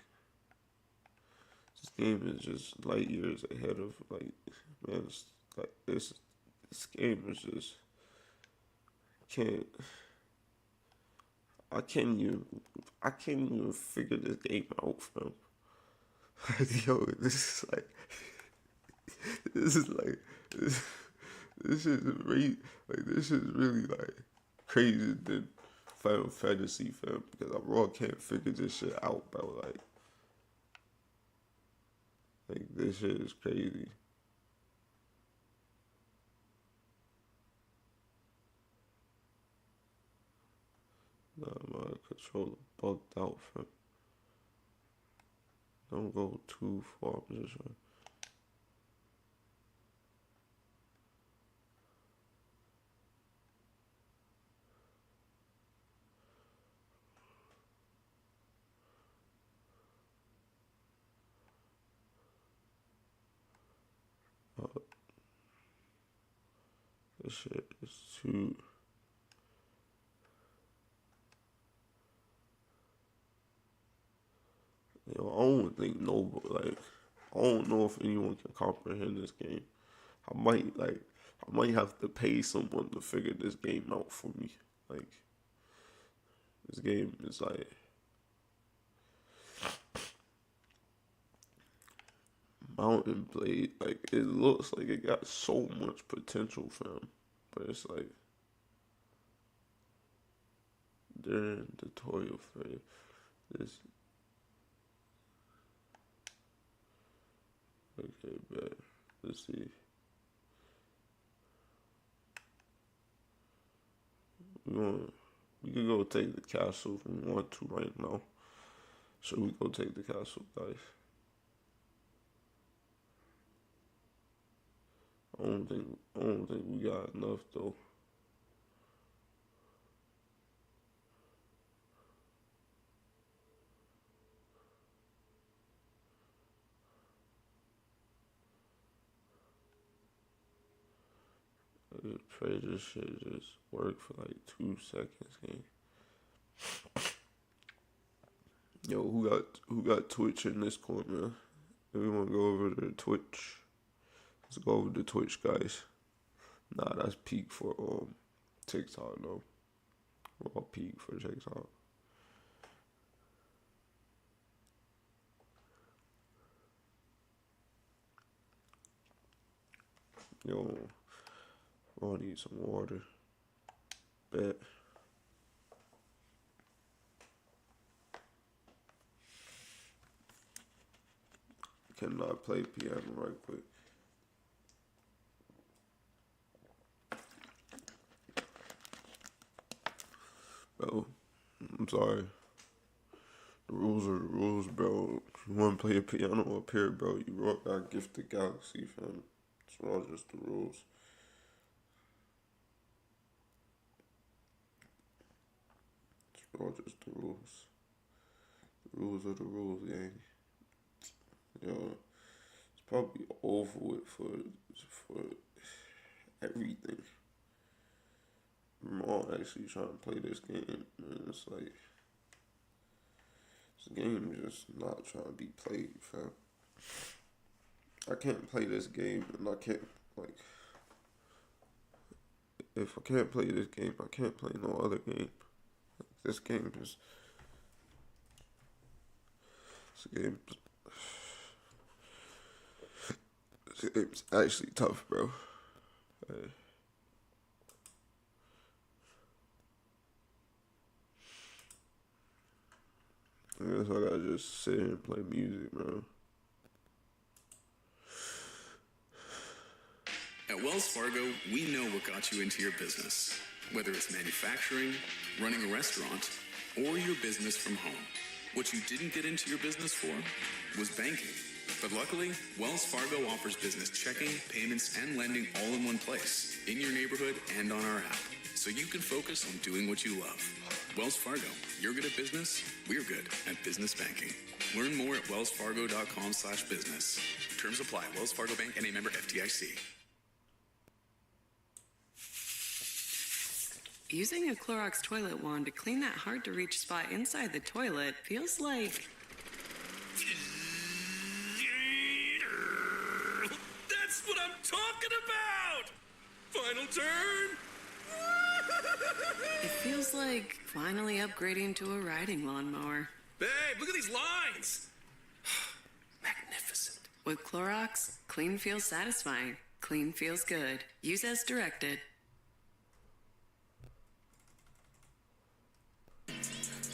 Speaker 2: This game is just light years ahead of, like, man, it's like, this game is just, I can't even figure this game out, fam. Yo, this is like, this is really, like, this is really, like, crazy than Final Fantasy, fam, because I raw can't figure this shit out, bro, like, this shit is crazy. Nah, my controller bugged out, fam. Don't go too far, I'm just trying. This shit is too. Yo, I don't think I don't know if anyone can comprehend this game. I might have to pay someone to figure this game out for me. Like, this game is like, Mountain Blade, like, it looks like it got so much potential, fam. But it's like, during the tutorial for this. Okay, bet. Let's see. We can go take the castle if we want to right now. So we go take the castle, guys. I don't think we got enough though. I just pray this shit just work for like 2 seconds, gang. Yo, who got Twitch in this corner? Everyone go over to Twitch. Let's go over to Twitch, guys. Nah, that's peak for TikTok though. We're all peak for TikTok. Yo, I need some water. Bet. Cannot play piano right quick. Bro, I'm sorry. The rules are the rules, bro. You want to play a piano up here, bro? You rock that Gifted Galaxy, fam. It's all just the rules. It's all just the rules. The rules are the rules, gang. Yo, it's probably over with for everything. I'm all actually trying to play this game, man. It's like this game just not trying to be played, fam. I can't play this game, and I can't, like, if I can't play this game, I can't play no other game. Like, this game's actually tough, bro. Hey. I guess I gotta just sit here and play music, bro.
Speaker 16: At Wells Fargo, we know what got you into your business. Whether it's manufacturing, running a restaurant, or your business from home. What you didn't get into your business for was banking. But luckily, Wells Fargo offers business checking, payments, and lending all in one place, in your neighborhood and on our app. So you can focus on doing what you love. Wells Fargo, you're good at business, we're good at business banking. Learn more at wellsfargo.com/business. Terms apply. Wells Fargo Bank and a member FDIC.
Speaker 24: Using a Clorox toilet wand to clean that hard-to-reach spot inside the toilet feels like...
Speaker 5: That's what I'm talking about! Final turn!
Speaker 24: It feels like finally upgrading to a riding lawnmower.
Speaker 5: Babe, look at these lines! Magnificent.
Speaker 24: With Clorox, clean feels satisfying. Clean feels good. Use as directed.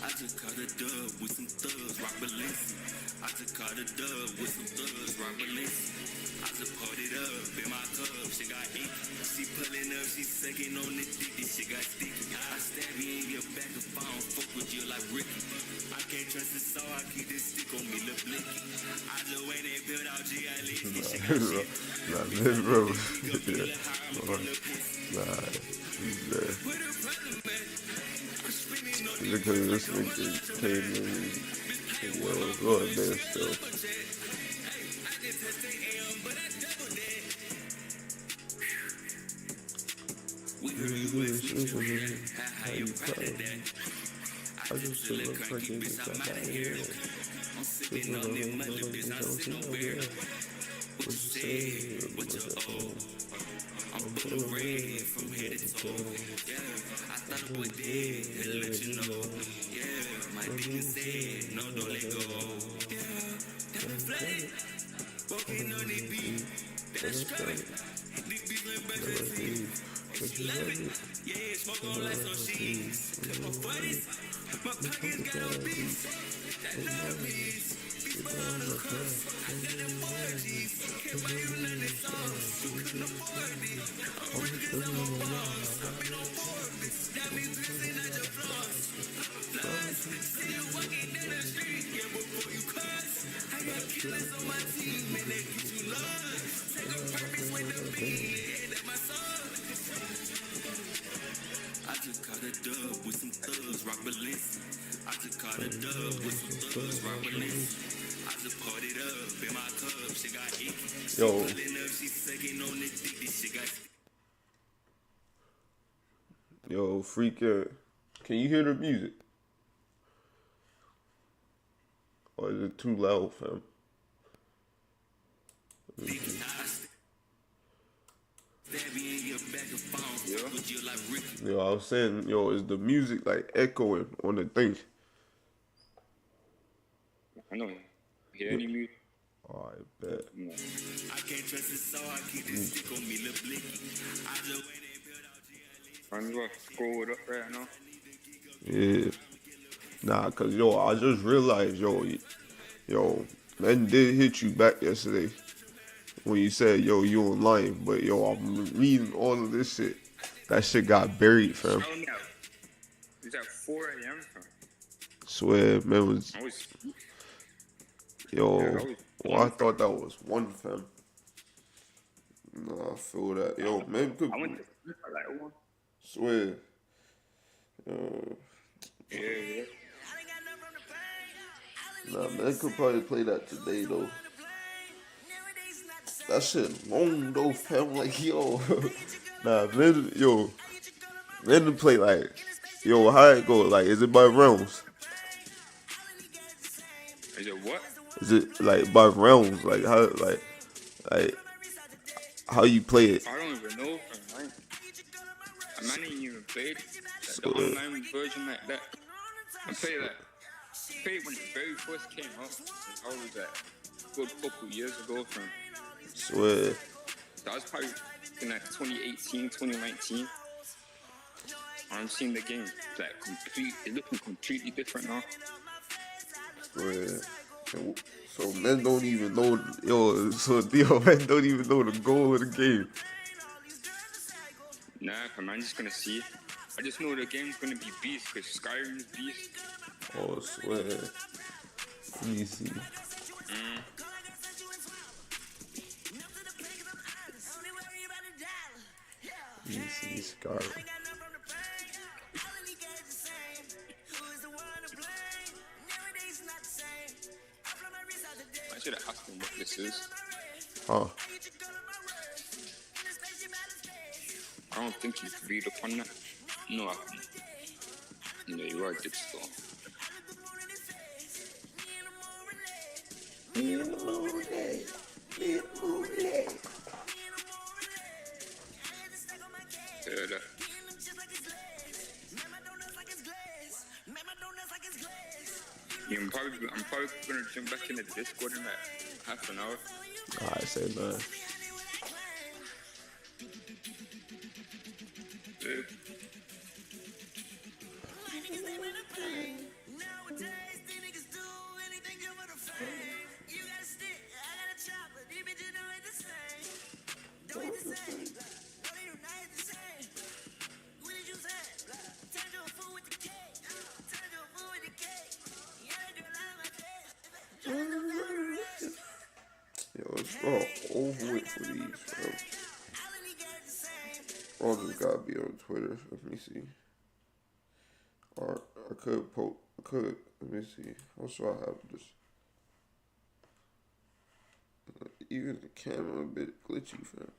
Speaker 4: I just caught a dub with some thugs, rock Balenci. I just caught a dub with some thugs, rock Balenci. I just parted up in my cup, she got ink. She pulling up, she sucking on the dick, this shit got sticky. I stab you in your back if I don't fuck with you like Ricky. I can't trust the saw, I keep this stick on me, little blicky. I just went and built out G.I.L.E. this shit got shit.
Speaker 2: Bro. Because this nigga came in and go up there still. I just feel like fucking stuff out here. I'm sipping on this mother bitch, I'm sitting over here. What you say? What you owe? I'm full of red from head to toe. Yeah, I thought it was dead, to let you know. Yeah, my nigga said, no, don't let go. Yeah, that's flooded. Walking on the beat, that's straight. The beat went back to the team. She love it. Yeah, smoke on like some cheese. Couple buddies, my pockets got a beats. That love is. People on the cross, I got them 4Gs. Can't buy you none of these songs. You couldn't afford it. I'm working on my walls. I've been on board, bitch. Got me dressing at your flaws. Flaws. See you walking down the street. Yeah, before you cross. I got killers on my team, and they get you lost. Take a purpose with the beat. Yeah, that's my song. I just caught a dub with some thugs, rock Balenci. I just caught a dub with some thugs, rock Balenci. I just partied up in my cup, she got ink. She pulling up, she sucking on the dick, this shit got... Yo, freak it. Can you hear the music? Or is it too loud, fam? Yo, I was saying, yo, is the music like echoing on the thing?
Speaker 9: I know. Hear any music?
Speaker 2: Alright, bet.
Speaker 4: I can't trust it, so I keep this stick on me, little blicky. I just wait and build out
Speaker 9: I'm gonna scroll it up right now.
Speaker 2: Yeah. Nah, cause yo, I just realized, yo, man did hit you back yesterday when you said, yo, you online, but yo, I'm reading all of this shit. That shit got buried, fam.
Speaker 9: It's at 4 a.m. fam.
Speaker 2: Swear, man was. Yo,
Speaker 9: Yeah,
Speaker 2: well, I thought that was 1, fam. Nah, I feel that. Yo, man could.
Speaker 9: I went to sleep at like 1.
Speaker 2: Swear.
Speaker 9: Yeah.
Speaker 2: Nah, man could probably play that today, though. That shit long, though, fam. Like, yo. Nah, man, yo. Man to play, like, yo, how it go? Like, is it by rounds?
Speaker 9: Is it what?
Speaker 2: Is it, like, by rounds? Like, how you play it?
Speaker 9: I don't even know, fam. I might ain't even played like, the online version like that. I played when it very first came out. I was like a good couple years ago, fam.
Speaker 2: Swear.
Speaker 9: That was probably in like 2018, 2019. I'm seeing the game like it's looking completely different now.
Speaker 2: Swear. So men don't even know, yo, men don't even know the goal of the game.
Speaker 9: Nah, fam, I'm just gonna see. I just know the game's gonna be beast because Skyrim's beast.
Speaker 2: Oh, swear. Let me see. Let me see Skyrim.
Speaker 9: I should have asked him what this is.
Speaker 2: Huh?
Speaker 9: I don't think you can read up on that. No, I can. No, you are digital. Yeah, that. Yeah, I'm probably gonna jump back in the Discord in like half an hour.
Speaker 2: Alright, say man.
Speaker 9: Dude.
Speaker 2: Yo, it's all over with for these, bro. All just gotta be on Twitter. Let me see. Or I could, let me see. I'm sure I have this. Even the camera a bit glitchy, fam.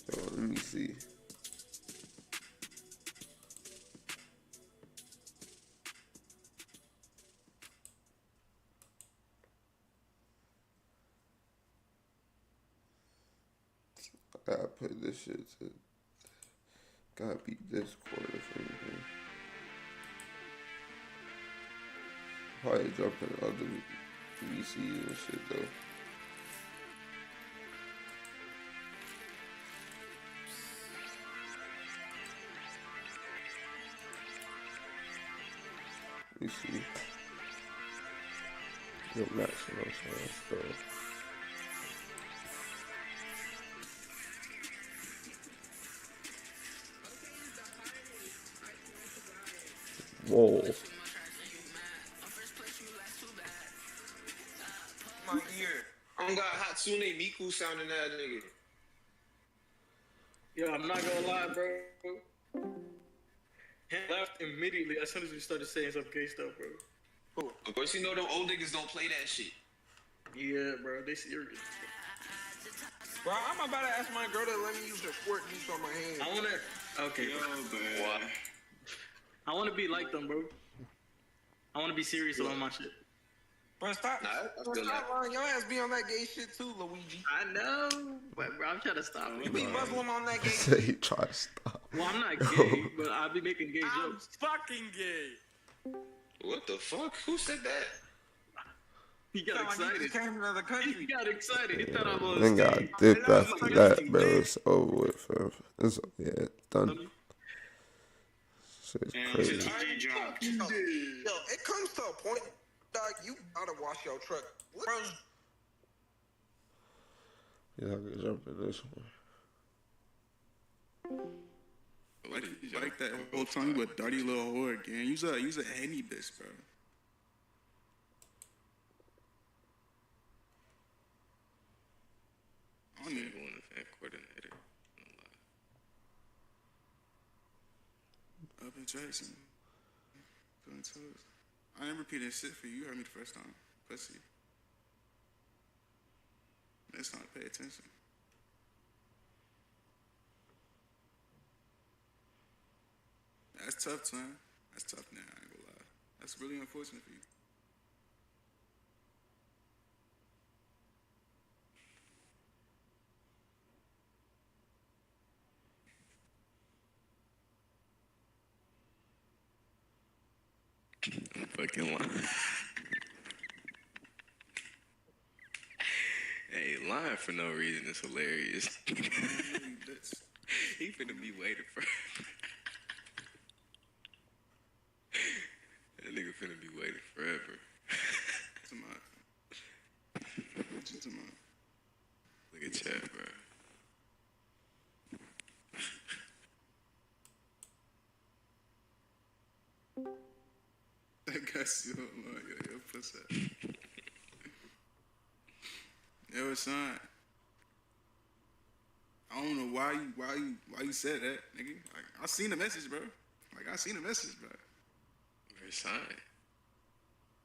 Speaker 2: Yo, let me see. I gotta put this shit to. Gotta be Discord if anything. Probably jump in other VCs and shit though. Let me see. Yo, Max, you know what I'm saying? So. Whoa.
Speaker 11: My ear. I don't got Hatsune Miku sounding that nigga.
Speaker 12: Yo, I'm not gonna lie, bro. He left immediately as soon as we started saying some gay stuff, bro.
Speaker 11: Of course, you know them old niggas don't play that shit.
Speaker 12: Yeah, bro, they serious.
Speaker 11: Bro, I'm about to ask my girl to let me use her squirt juice on my hands.
Speaker 12: I wanna. Okay.
Speaker 11: What?
Speaker 12: I wanna be like them, bro. I wanna be serious about my shit.
Speaker 11: Bro, stop. Bro, stop lying. Your ass be on that gay shit too, Luigi.
Speaker 12: I know, but bro, I'm trying to stop.
Speaker 11: You be Muslim on that gay
Speaker 2: Say
Speaker 11: shit.
Speaker 2: he try to stop.
Speaker 12: Well, I'm not gay, but I'll be making gay jokes.
Speaker 11: Fucking gay.
Speaker 9: What the fuck? Who said that?
Speaker 12: He got
Speaker 11: Sound like you
Speaker 12: excited.
Speaker 11: just came from another country.
Speaker 12: He got excited. He thought I was
Speaker 2: Then got
Speaker 12: gay.
Speaker 2: dipped after that, bro. It's over with, fam. It's done. Shit's crazy.
Speaker 11: Yo, it comes to a point, dog, you gotta wash your truck. Bro,
Speaker 2: Yeah, I can jump in this one.
Speaker 13: Like that whole time, you a dirty little whore, gang. You's a henny bitch, bro. I don't even want a fan coordinator. Up in Jackson. Going toes. I ain't repeating shit for you. You heard me the first time. Pussy. It's not to pay attention. That's tough, twin. That's tough now, I ain't gonna lie. That's really unfortunate for you.
Speaker 9: I'm fucking lying. Hey, lying for no reason is hilarious. He finna be waiting for. That nigga finna be waiting forever. Look at chat, bro.
Speaker 13: That guy's so long, yo, pussy. Yo, son. I don't know why you said that, nigga. Like, I seen the message, bro. I seen the message, bro.
Speaker 9: Resign.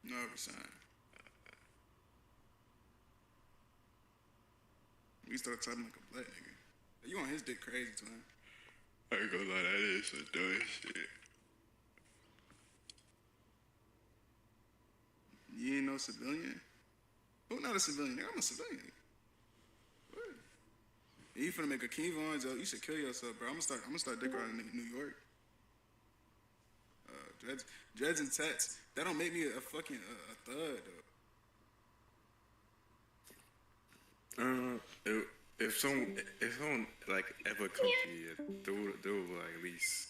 Speaker 13: No, resign. We started talking like a black nigga. You on his dick crazy, twin.
Speaker 9: I ain't gonna lie, that is some dumb shit.
Speaker 13: You ain't no civilian? Who not a civilian? Nigga, I'm a civilian. What? You finna make a King Von joke? You should kill yourself, bro. I'm gonna start dick riding in New York. Dreads and tats. That don't make me a fucking a thug,
Speaker 9: though. If someone like ever come to you, they will like at least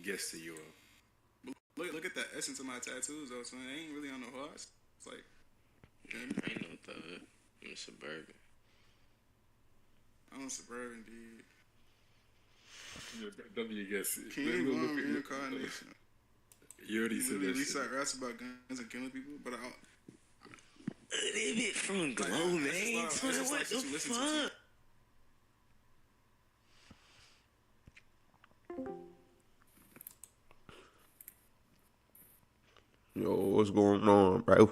Speaker 9: guess to you.
Speaker 13: Look at that essence of my tattoos, though. So I ain't really on no horse. It's like,
Speaker 9: I ain't no thug. I'm a suburban.
Speaker 13: I'm a suburban dude.
Speaker 9: W guess it.
Speaker 13: King Von reincarnation.
Speaker 9: You already said that.
Speaker 13: We
Speaker 9: shit.
Speaker 13: start raps about guns and killing people, but
Speaker 9: A bit from Glow, man. What the fuck?
Speaker 2: Yo, what's going on, bro?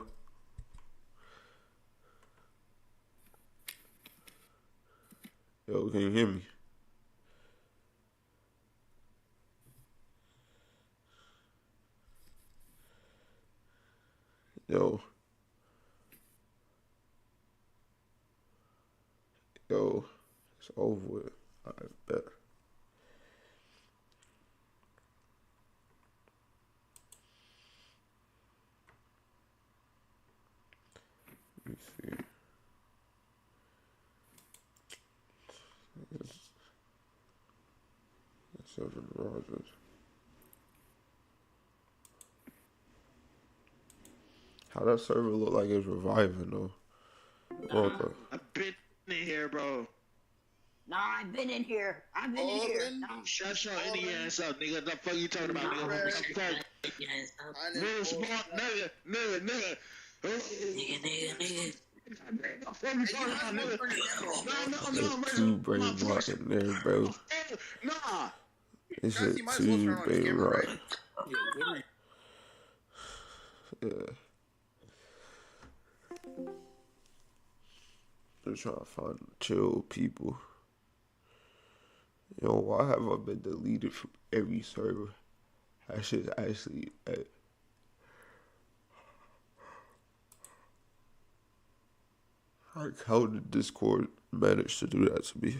Speaker 2: Yo, can you hear me? Yo. Yo, it's over with. I bet. Let me see. It's 7 Rogers. How that server look like it's reviving though?
Speaker 11: I've been in here, bro.
Speaker 19: Nah, I've been in here. I've been in here. Nah.
Speaker 11: Shut your any ass up, nigga. The fuck you talking about, nigga? Real smart nigga. Nigga.
Speaker 2: Too brain rot in there, bro.
Speaker 11: Nah.
Speaker 2: This shit too brain rot. Yeah. I'm trying to find chill people. Yo, why have I been deleted from every server? That shit's actually. Like, how did Discord manage to do that to me?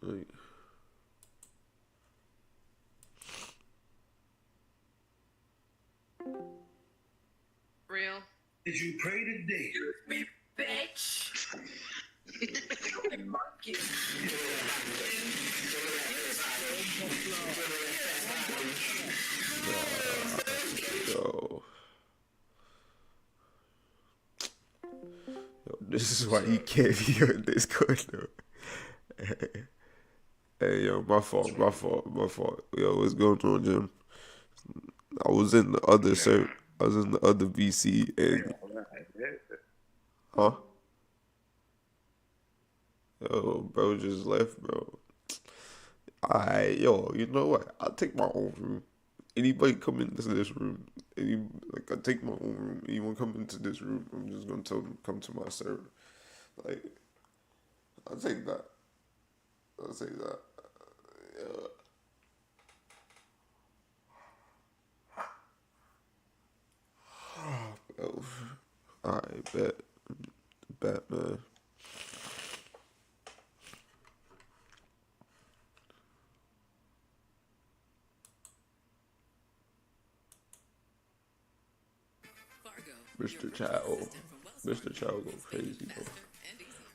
Speaker 2: Like,
Speaker 15: Real.
Speaker 11: Did you pray today?
Speaker 15: Me, bitch.
Speaker 2: yo. Yo, this is why you can't be on Discord, though. Hey, yo, my fault. Yo, what's going on, Jim? I was in the other I was in the other VC and huh? Yo, bro just left, bro. Alright, yo, you know what? I'll take my own room. Anybody come into this room, I take my own room. Anyone come into this room, I'm just gonna tell them come to my server. Like, I'll take that. Yeah. Oh, alright, bet, man. Mr. Child go crazy, bro.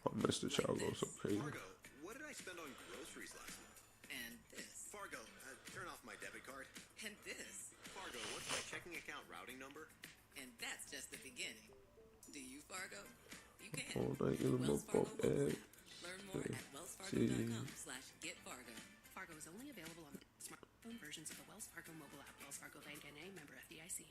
Speaker 2: Oh, Mr. Child go so crazy.
Speaker 23: What did I spend on groceries last month?
Speaker 22: And this.
Speaker 23: Fargo, turn off my debit card.
Speaker 22: And this.
Speaker 23: Fargo, what's my checking account routing number?
Speaker 22: And that's just the beginning. Do you, Fargo? You can.
Speaker 2: All night in the book,
Speaker 22: Learn more at wellsfargo.com/getfargo.
Speaker 15: Fargo is only available on smartphone versions of the Wells Fargo mobile app. Wells Fargo Bank N.A. member FDIC.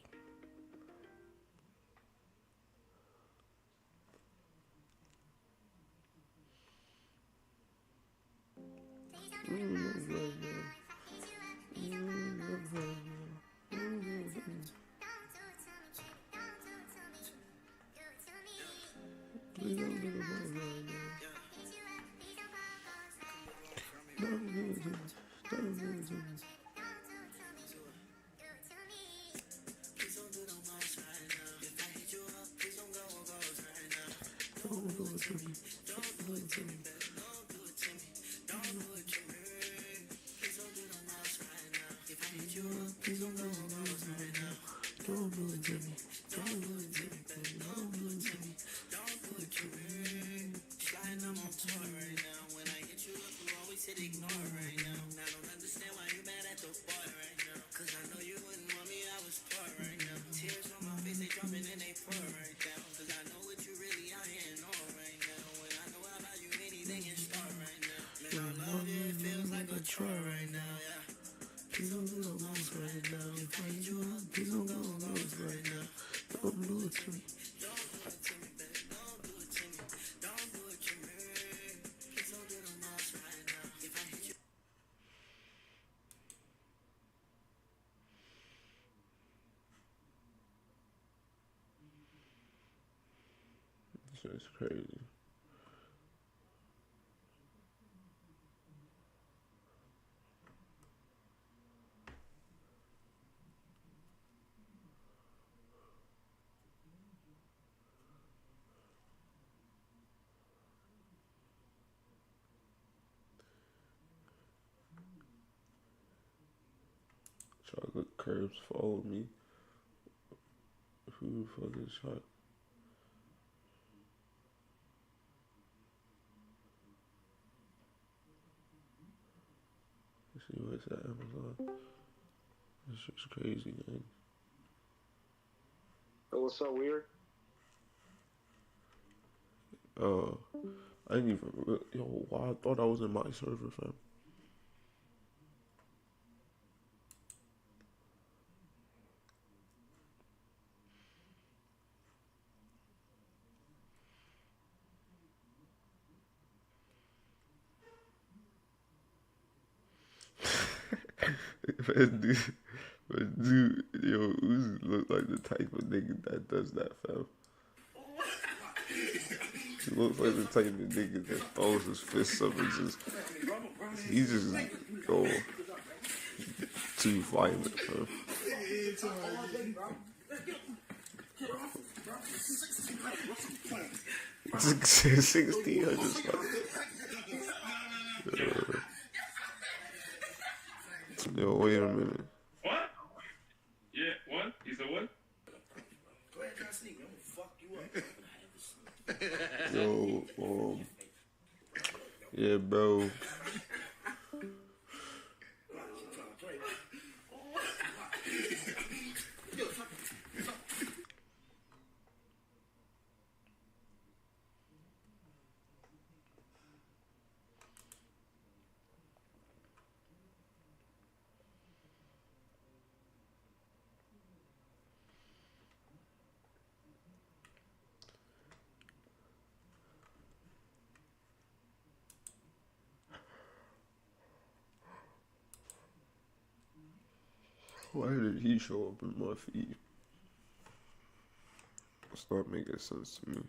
Speaker 2: It's crazy. Chocolate Curbs follow me. Who the fuck is chocolate? See what's at Amazon. This shit's crazy, man.
Speaker 12: Oh, what's up, Weird?
Speaker 2: I didn't even. Yo, why I thought I was in my server, fam. Dude, yo, Uzi look like the type of nigga that does that, fam. He looks like the type of nigga that throws his fists up and just, he just go too violent, bro. 1600 Yo, wait a minute.
Speaker 10: What? Yeah, what? He said what?
Speaker 11: Go ahead, try to sneak. I'm gonna fuck you up.
Speaker 2: Yo, yeah, bro. Why did he show up in my feed? It's not making sense to me.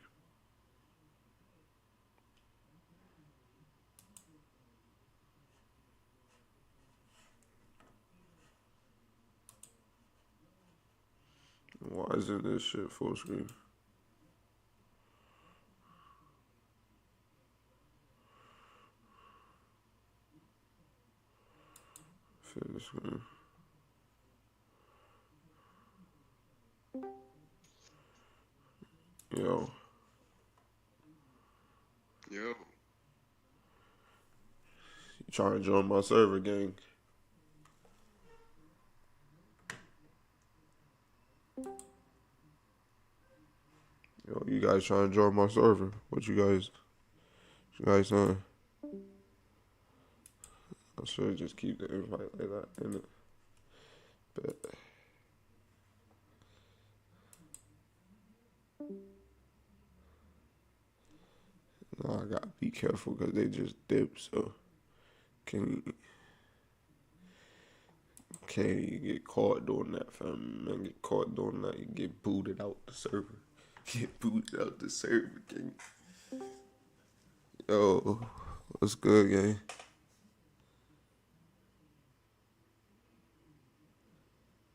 Speaker 2: Why isn't this shit full screen? Full screen. Yo. You trying to join my server, gang? Yo, you guys trying to join my server? What you guys saying? I should just keep the invite like that, innit? But no, I gotta be careful because they just dip, so can't you get caught doing that, fam? Man, get caught doing that, you get booted out the server. Get booted out the server, gang. Yo, what's good, gang?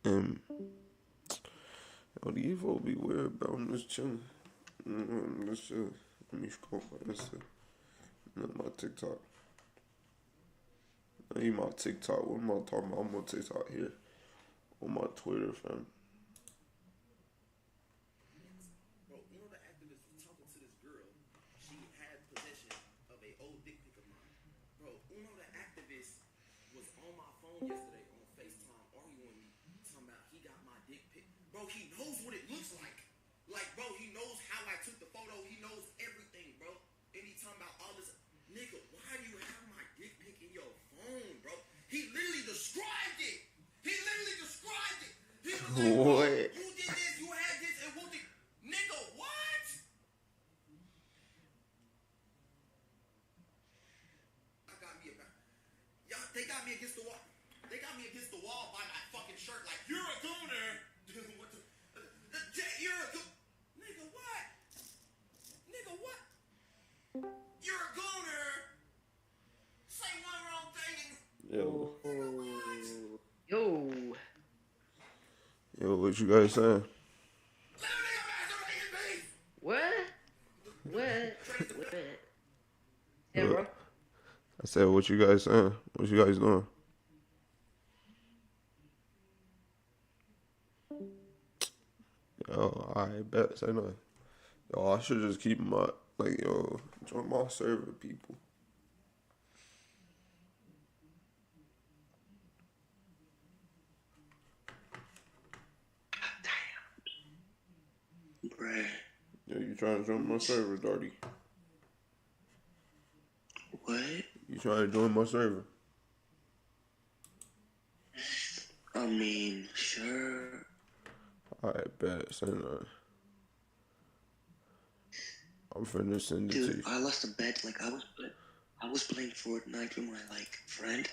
Speaker 2: Yo, the Evo be weird, bro. I'm just chilling. Let's chill. Let me scroll my Insta. Not my TikTok. I need my TikTok. What am I talking about? I'm on TikTok here. On my Twitter, fam.
Speaker 11: Bro, you know the activist was talking to this girl. She had possession of a old dick pic of mine. Bro, you know the activist was on my phone yesterday on FaceTime arguing with me, talking about he got my dick pic. Bro, he knows what it looks like. Like, bro, he knows how I took the photo. He knows everything, bro. And he talking about all this. Nigga, why do you have my dick pic in your phone, bro? He literally described it. He literally described it. He was like,
Speaker 2: what?
Speaker 11: You did this, you had this, and what the... Nigga, what? I got me about... Y'all, they got me against the wall. They got me against the wall by my fucking shirt like, you're a gooner. What the... You're a gooner. Nigga, what? Nigga, what? You're a gooner. Say one wrong thing.
Speaker 2: Yo.
Speaker 12: Yo.
Speaker 2: Yo, what you guys saying?
Speaker 12: What? Yeah, bro.
Speaker 2: I said, what you guys saying? What you guys doing? Yo, I bet. Say no. Yo, I should just keep my, like, yo, join my server, people.
Speaker 11: Bruh.
Speaker 2: Yo, you trying to join my server, Darty?
Speaker 11: What?
Speaker 2: You trying to join my server?
Speaker 11: I mean, sure.
Speaker 2: I bet. Say no. I'm finna send it to you.
Speaker 11: Dude, I lost a bet. Like, I was playing Fortnite with my, like, friend.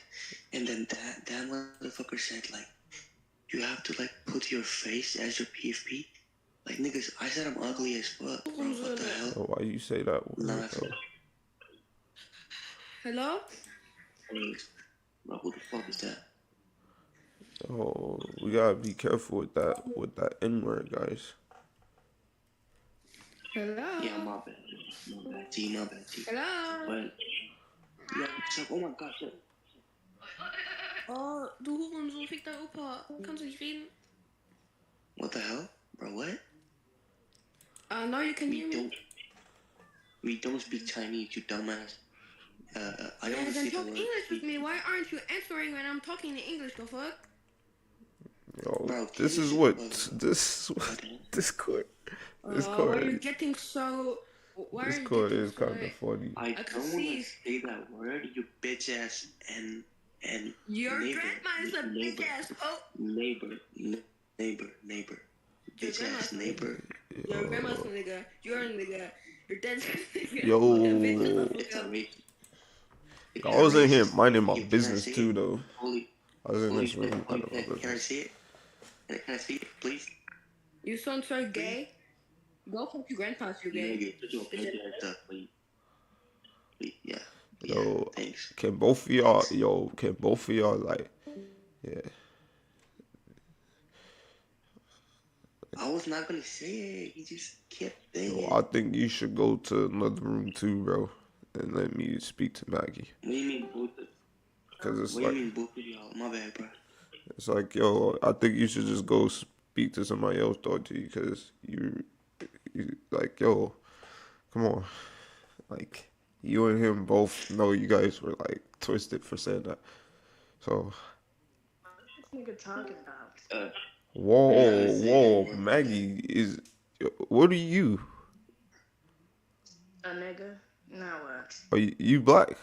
Speaker 11: And then that motherfucker said, like, you have to, like, put your face as your PFP.
Speaker 14: Like niggas, I said I'm ugly as fuck, bro. What the hell?
Speaker 2: Oh, why you say that word, though?
Speaker 12: Hello?
Speaker 14: Bro, who the fuck is that?
Speaker 2: Oh, we gotta be careful with that N-word, guys.
Speaker 12: Hello?
Speaker 14: Yeah, my bad. My bad, T. My bad, T.
Speaker 12: Hello?
Speaker 14: But, yeah, what's up? Oh my gosh, shit.
Speaker 12: Oh, du Hurensohn, fick dein Opa. Kannst du nicht reden?
Speaker 14: What the hell? Bro, what?
Speaker 12: Now you can hear me.
Speaker 14: We don't speak Chinese, you dumbass. I don't
Speaker 12: Yeah, then
Speaker 14: see the
Speaker 12: talk
Speaker 14: word.
Speaker 12: English with me. Why aren't you answering when I'm talking in English, the fuck?
Speaker 2: Yo,
Speaker 14: Bro,
Speaker 2: this is what Discord.
Speaker 12: Why are you getting so... Why are you
Speaker 2: Discord
Speaker 12: getting
Speaker 2: is
Speaker 12: so...
Speaker 2: kind of funny.
Speaker 14: I don't want to say that word, you bitch ass and
Speaker 12: Your
Speaker 14: neighbor.
Speaker 12: grandma is a bitch ass. Oh.
Speaker 14: Neighbor. Bitch ass neighbor.
Speaker 12: Your grandma's a nigga. You're a nigga. Your dad's a nigga.
Speaker 14: It's a racist.
Speaker 2: I was in here minding my business too, though. I was in this room minding my
Speaker 14: Can I
Speaker 2: business.
Speaker 14: see it? Can I see it, please?
Speaker 12: You sound so gay. Go fuck your grandpa's, you gay.
Speaker 14: Yeah.
Speaker 2: Yo, can both of y'all, like, yeah.
Speaker 14: I was not gonna say it. He just kept saying
Speaker 2: Yo,
Speaker 14: it.
Speaker 2: I think you should go to another room too, bro, and let me speak to Maggie.
Speaker 14: What do you mean both?
Speaker 2: Cause it's
Speaker 14: What
Speaker 2: like,
Speaker 14: do you mean both of y'all? My bad, bro.
Speaker 2: it's like, yo, I think you should just go speak to somebody else, talk to you, cause you like, yo, come on, like, you and him both know you guys were like twisted for saying that, so.
Speaker 17: What's this nigga talking about?
Speaker 2: Whoa, Maggie is. What are you?
Speaker 17: A nigga? Now what?
Speaker 2: Are you black?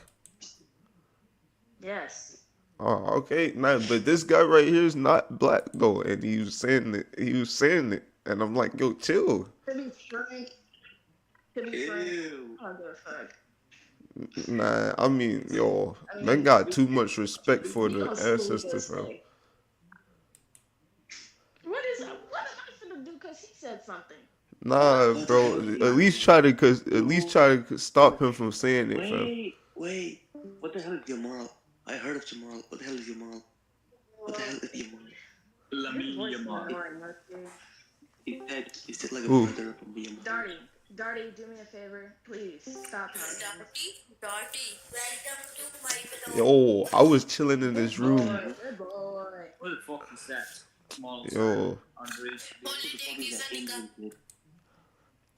Speaker 17: Yes.
Speaker 2: Oh, okay. Nah, but this guy right here is not black though, and he was saying it, and I'm like, yo, chill.
Speaker 17: To be frank. I don't give a fuck.
Speaker 2: Nah, I mean, yo, man got too much respect for the ancestors, bro.
Speaker 17: What am I finna do? Cause he said something.
Speaker 2: Nah, bro. At least try to stop him from saying it, fam.
Speaker 14: Wait. What the hell is Jamal? I heard of Jamal. What the hell is Jamal? What the hell is Jamal? He said like a brother from Jamal.
Speaker 17: Darty, do me a favor, please. Stop talking.
Speaker 2: Yo, I was chilling in this room.
Speaker 17: Good boy.
Speaker 18: What the fuck is that? Small
Speaker 2: Yo.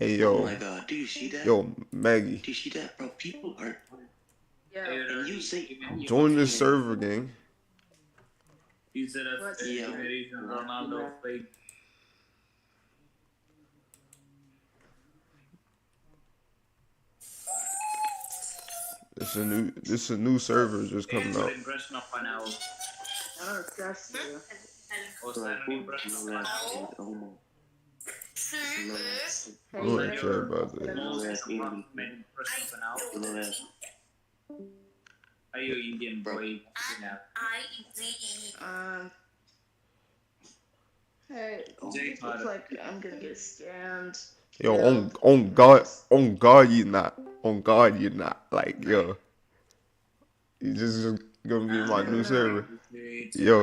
Speaker 2: Hey, yo.
Speaker 14: Oh my god, do you see that?
Speaker 2: Yo, Maggie.
Speaker 14: Do you see that, bro? People are.
Speaker 17: Yeah.
Speaker 14: And you say.
Speaker 2: Join this server, gang.
Speaker 18: You said that's generation Ronaldo played.
Speaker 2: This is a new server just coming out.
Speaker 18: Impression of an hour.
Speaker 17: I don't trust you.
Speaker 2: I don't care about that.
Speaker 18: Are you Indian boy?
Speaker 17: Hey, it looks like I'm gonna get scammed.
Speaker 2: Yo, on God, you not. On God, you not. Like, yo, you just gonna be my new server. Yo.